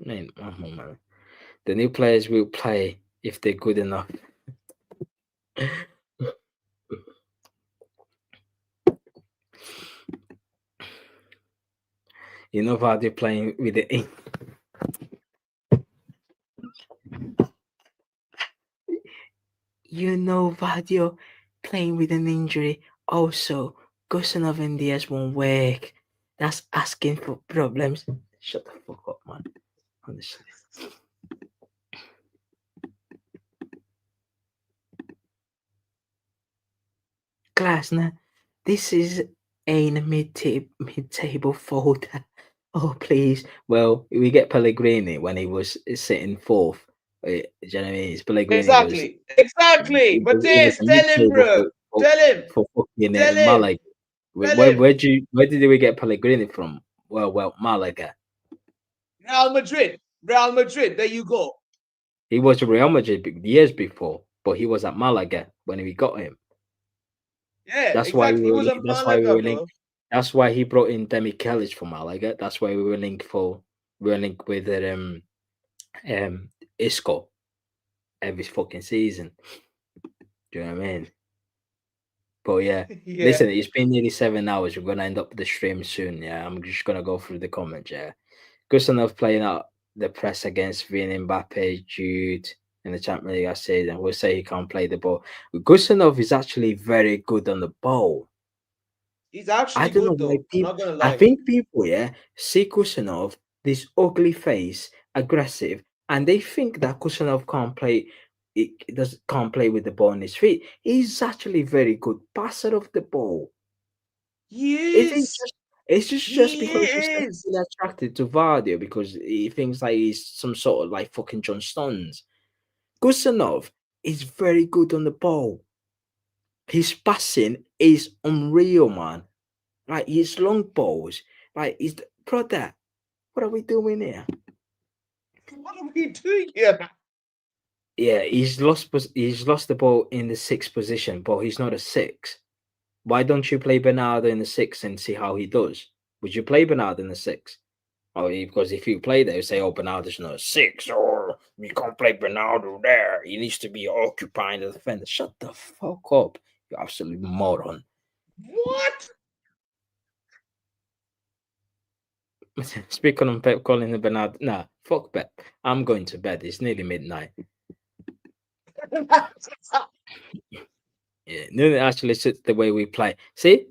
F: Man, man. The new players will play if they're good enough. You know how they're playing with the you know Vadio playing with an injury. Also, Gusanov and Diaz won't work. That's asking for problems. Shut the fuck up, man. Honestly. Glasner, this is a mid-table folder. Oh, please. Well, we get Pellegrini when he was sitting fourth. Do you know what I mean? It's Pellegrini was
U: Exactly. Mateus,
F: a
U: tell him,
F: mid-table
U: bro. Tell him.
F: for fucking
U: Tell him.
F: Malaga.
U: Tell
F: Where
U: him.
F: did we get Pellegrini from? Well, Malaga.
U: Real Madrid. Real Madrid. There you go.
F: He was at Real Madrid years before, but he was at Malaga when we got him.
U: Yeah,
F: That's
U: exactly.
F: why we
U: He
F: were.
U: was a
F: That's why we
U: Malaga,
F: were linked.
U: bro.
F: That's why he brought in Demi Kellich from Malaga. That's why we were linked with Isco every fucking season. Do you know what I mean? But yeah,
U: Yeah.
F: listen, it's been nearly 7 hours. We're gonna end up the stream soon. Yeah, I'm just gonna go through the comments. Yeah, Gusanov playing out the press against Vin Mbappe, Jude in the Champions League. I said, and we'll say he can't play the ball. Gusanov is actually very good on the ball.
U: He's actually
F: I don't know
U: good
F: why
U: though.
F: people.
U: Not gonna
F: I
U: lie.
F: think people, see Kusanov, this ugly face, aggressive, and they think that Kusanov can't play. Can't play with the ball on his feet. He's actually very good passer of the ball.
U: He
F: Is it
U: is.
F: just? It's just
U: He
F: because he's
U: is.
F: sexually attracted to Vardy because he thinks like he's some sort of like fucking John Stones. Kusanov is very good on the ball. His passing is unreal, man. Like his long balls, like his brother. What are we doing here?
U: What are we doing here?
F: Yeah, he's lost the ball in the sixth position, but he's not a six. Why don't you play Bernardo in the six and see how he does? Would you play Bernardo in the six? Oh, because if you play there, you say, "Oh, Bernardo's not a six, or we can't play Bernardo there. He needs to be occupying the defender." Shut the fuck up, you absolute moron.
U: What?
F: Speaking on Pep calling the Bernardo, nah, fuck Pep. I'm going to bed. It's nearly midnight. Yeah, Nunes actually suits the way we play. See,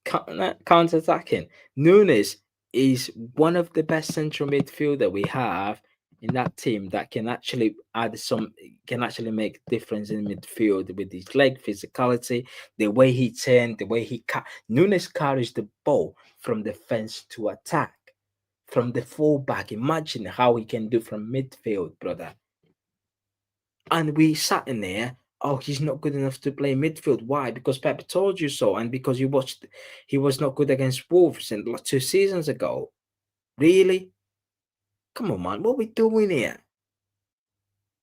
F: counter attacking. Nunes is one of the best central midfielder we have in that team that can actually make difference in midfield with his leg physicality, the way he turned, the way he Nunes carries the ball from defense to attack, from the fullback. Imagine how he can do from midfield, brother. And we sat in there. Oh, he's not good enough to play midfield. Why? Because Pep told you so, and because he was not good against Wolves in 2 seasons ago. Really? Come on, man. What are we doing here?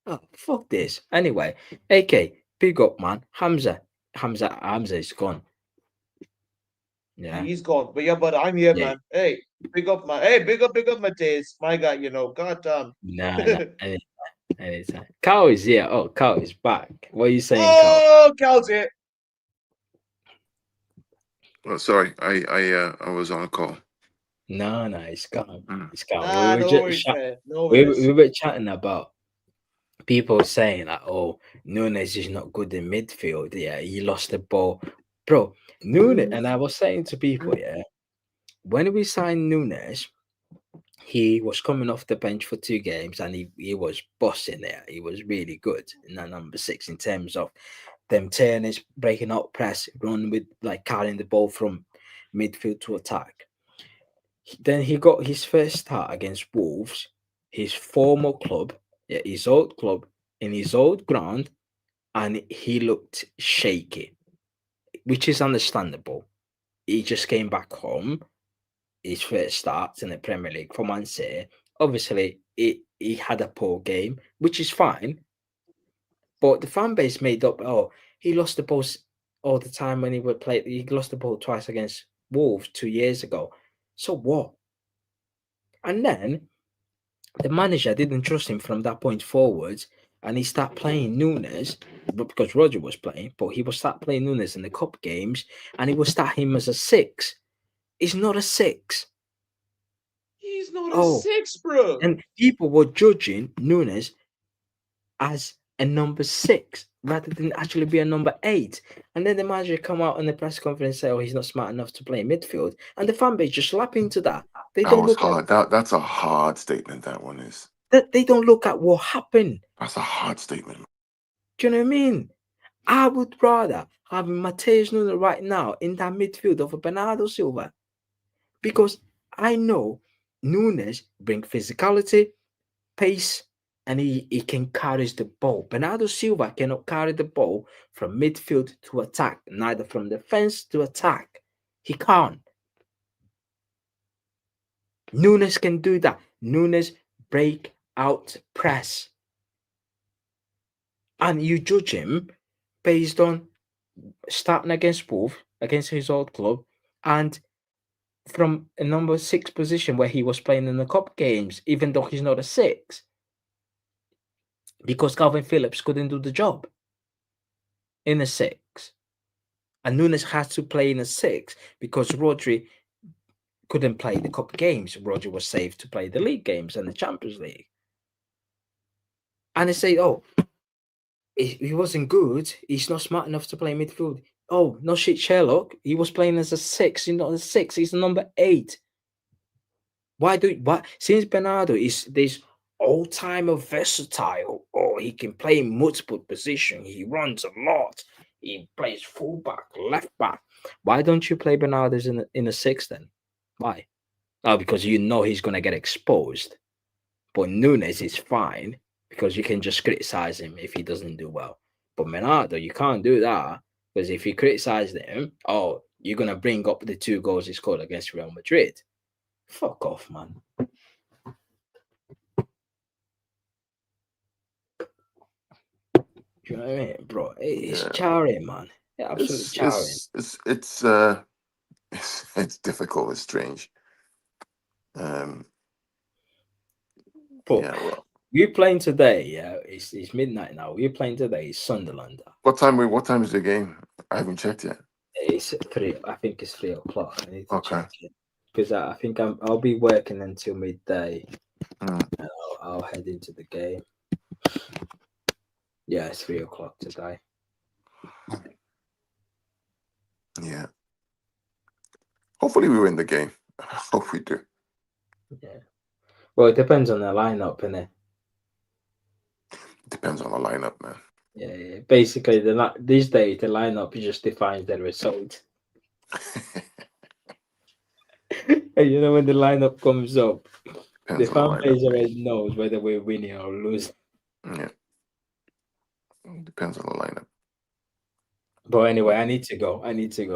F: Oh, fuck this. Anyway, AK, big up, man. Hamza is gone. Yeah,
U: He's gone. But yeah, but I'm here,
F: yeah.
U: man. Hey, big up, man. Hey, big up, Mateus. My guy, God damn.
F: Nah. Anytime. Carl is here. Oh, Carl is back. What are you saying, Carl?
U: Oh, Cal's here.
C: Oh, sorry, I was on a call.
F: No, it's gone. It's gone.
U: Nah,
F: we were
U: no
F: just
U: worries, man. No
F: we
U: worries.
F: were chatting about people saying that, oh, Nunes is not good in midfield. Yeah, he lost the ball. Bro, Nunes, and I was saying to people, yeah, when we signed Nunes, he was coming off the bench for 2 games and he was bossing there. He was really good in that number 6 in terms of them turners, breaking up press, run with like carrying the ball from midfield to attack. Then he got his first start against Wolves, his former club, his old club, in his old ground, and he looked shaky, which is understandable. He just came back home, his first starts in the Premier League for Man City. Obviously, he had a poor game, which is fine. But the fan base made up, oh, he lost the ball all the time when he would play. He lost the ball twice against Wolves 2 years ago. So what? And then the manager didn't trust him from that point forwards, and he started playing Nunes, because Roger was playing, but he would start playing Nunes in the cup games, and he would start him as a 6. He's not a 6.
U: He's not a 6, bro.
F: And people were judging Nunes as a number 6 rather than actually be a number 8. And then the manager come out in the press conference and say, oh, he's not smart enough to play midfield. And the fan base just slap into that. They
C: That
F: don't
C: was
F: look
C: hard. That's a hard statement, that one is.
F: they don't look at what happened.
C: That's a hard statement.
F: Do you know what I mean? I would rather have Mateus Nunes right now in that midfield over Bernardo Silva, because I know Nunes brings physicality, pace, and he can carry the ball. Bernardo Silva cannot carry the ball from midfield to attack, neither from defense to attack. He can't. Nunes can do that. Nunes break out press. And you judge him based on starting against Wolves, against his old club, and from a number 6 position where he was playing in the cup games, even though he's not a 6. Because Calvin Phillips couldn't do the job in a 6. And Nunes had to play in a 6 because Rodri couldn't play the cup games. Rodri was saved to play the league games and the Champions League. And they say, oh, he wasn't good. He's not smart enough to play midfield. Oh, no shit, Sherlock. He was playing as a 6. He's not a 6. He's a number 8. Why? Since Bernardo is this all-time versatile, or he can play in multiple positions, he runs a lot, he plays fullback, left back. Why don't you play Bernardo in a 6 then? Why? Oh, because you know he's gonna get exposed. But Nunes is fine because you can just criticize him if he doesn't do well. But Bernardo, you can't do that, because if you criticize him, oh, you're gonna bring up the 2 goals he scored against Real Madrid. Fuck off, man. Do you know what I mean, bro? It's jarring, man. Yeah, absolutely jarring.
C: It's difficult. It's strange.
F: But
C: Yeah, well,
F: we're playing today. Yeah, it's midnight now. We're playing today. It's Sunderland.
C: what time is the game? I haven't checked yet.
F: It's 3. I think it's 3 o'clock. I need to
C: Okay.
F: check it because I think I'll be working until midday.
C: Mm.
F: And I'll head into the game. Yeah, it's 3 o'clock today.
C: Yeah. Hopefully we win the game. I hope we do.
F: Yeah. Well, it depends on the lineup, innit?
C: Depends on the lineup, man.
F: Yeah. Basically, these days the lineup just defines the result. And you know, when the lineup comes up, the fan base already knows whether we're winning or losing.
C: Yeah. Depends on the lineup.
F: But anyway, I need to go.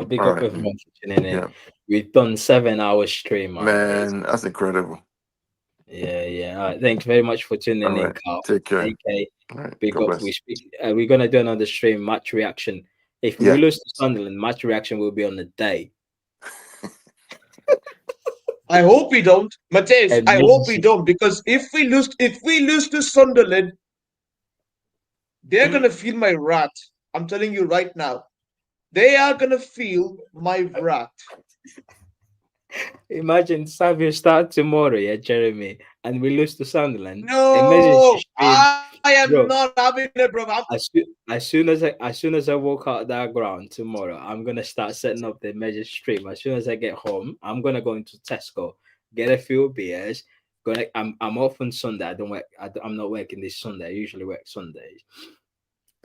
F: Big
C: All
F: up
C: right.
F: everyone for tuning in.
C: Yeah.
F: We've done 7-hour stream,
C: Man, that's incredible.
F: Yeah. All right. Thanks very much for tuning
C: All
F: in,
C: right.
F: Carl.
C: Take care.
F: AK,
C: All right.
F: big
C: God
F: up.
C: bless.
F: We're gonna do another stream, match reaction. If we lose to Sunderland, match reaction will be on the day.
U: I hope we don't, Mateus. I hope we don't, because if we lose to Sunderland, they're gonna feel my wrath. I'm telling you right now, they are gonna feel my wrath.
F: Imagine Savio start tomorrow, yeah, Jeremy, and we lose to Sunderland.
U: No, I am not having it, bro.
F: As soon as I walk out that ground tomorrow, I'm gonna start setting up the message stream. As soon as I get home, I'm gonna go into Tesco, get a few beers. I'm off on Sunday. I don't work. I'm not working this Sunday. I usually work Sundays.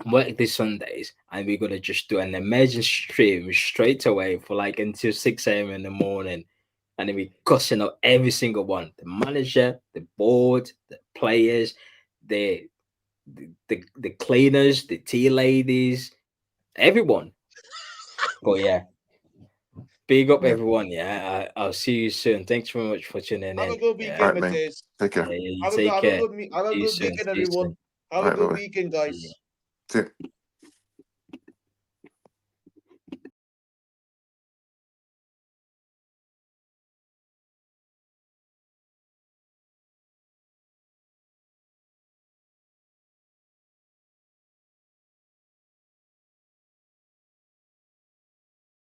F: Work these Sundays, and we're gonna just do an emergency stream straight away for like until 6 a.m. in the morning. and then we cussing out every single one: the manager, the board, the players, the cleaners, the tea ladies, everyone. But yeah, big up everyone. Yeah, I'll see you soon. Thanks very much for tuning in.
U: Have a good weekend,
F: Yeah.
U: Mateus.
C: Take care.
F: Yeah, you
U: Have a
F: take care.
U: good
F: See you soon.
U: weekend,
F: See you
U: everyone.
F: soon.
U: Have a good weekend, guys.
C: See you.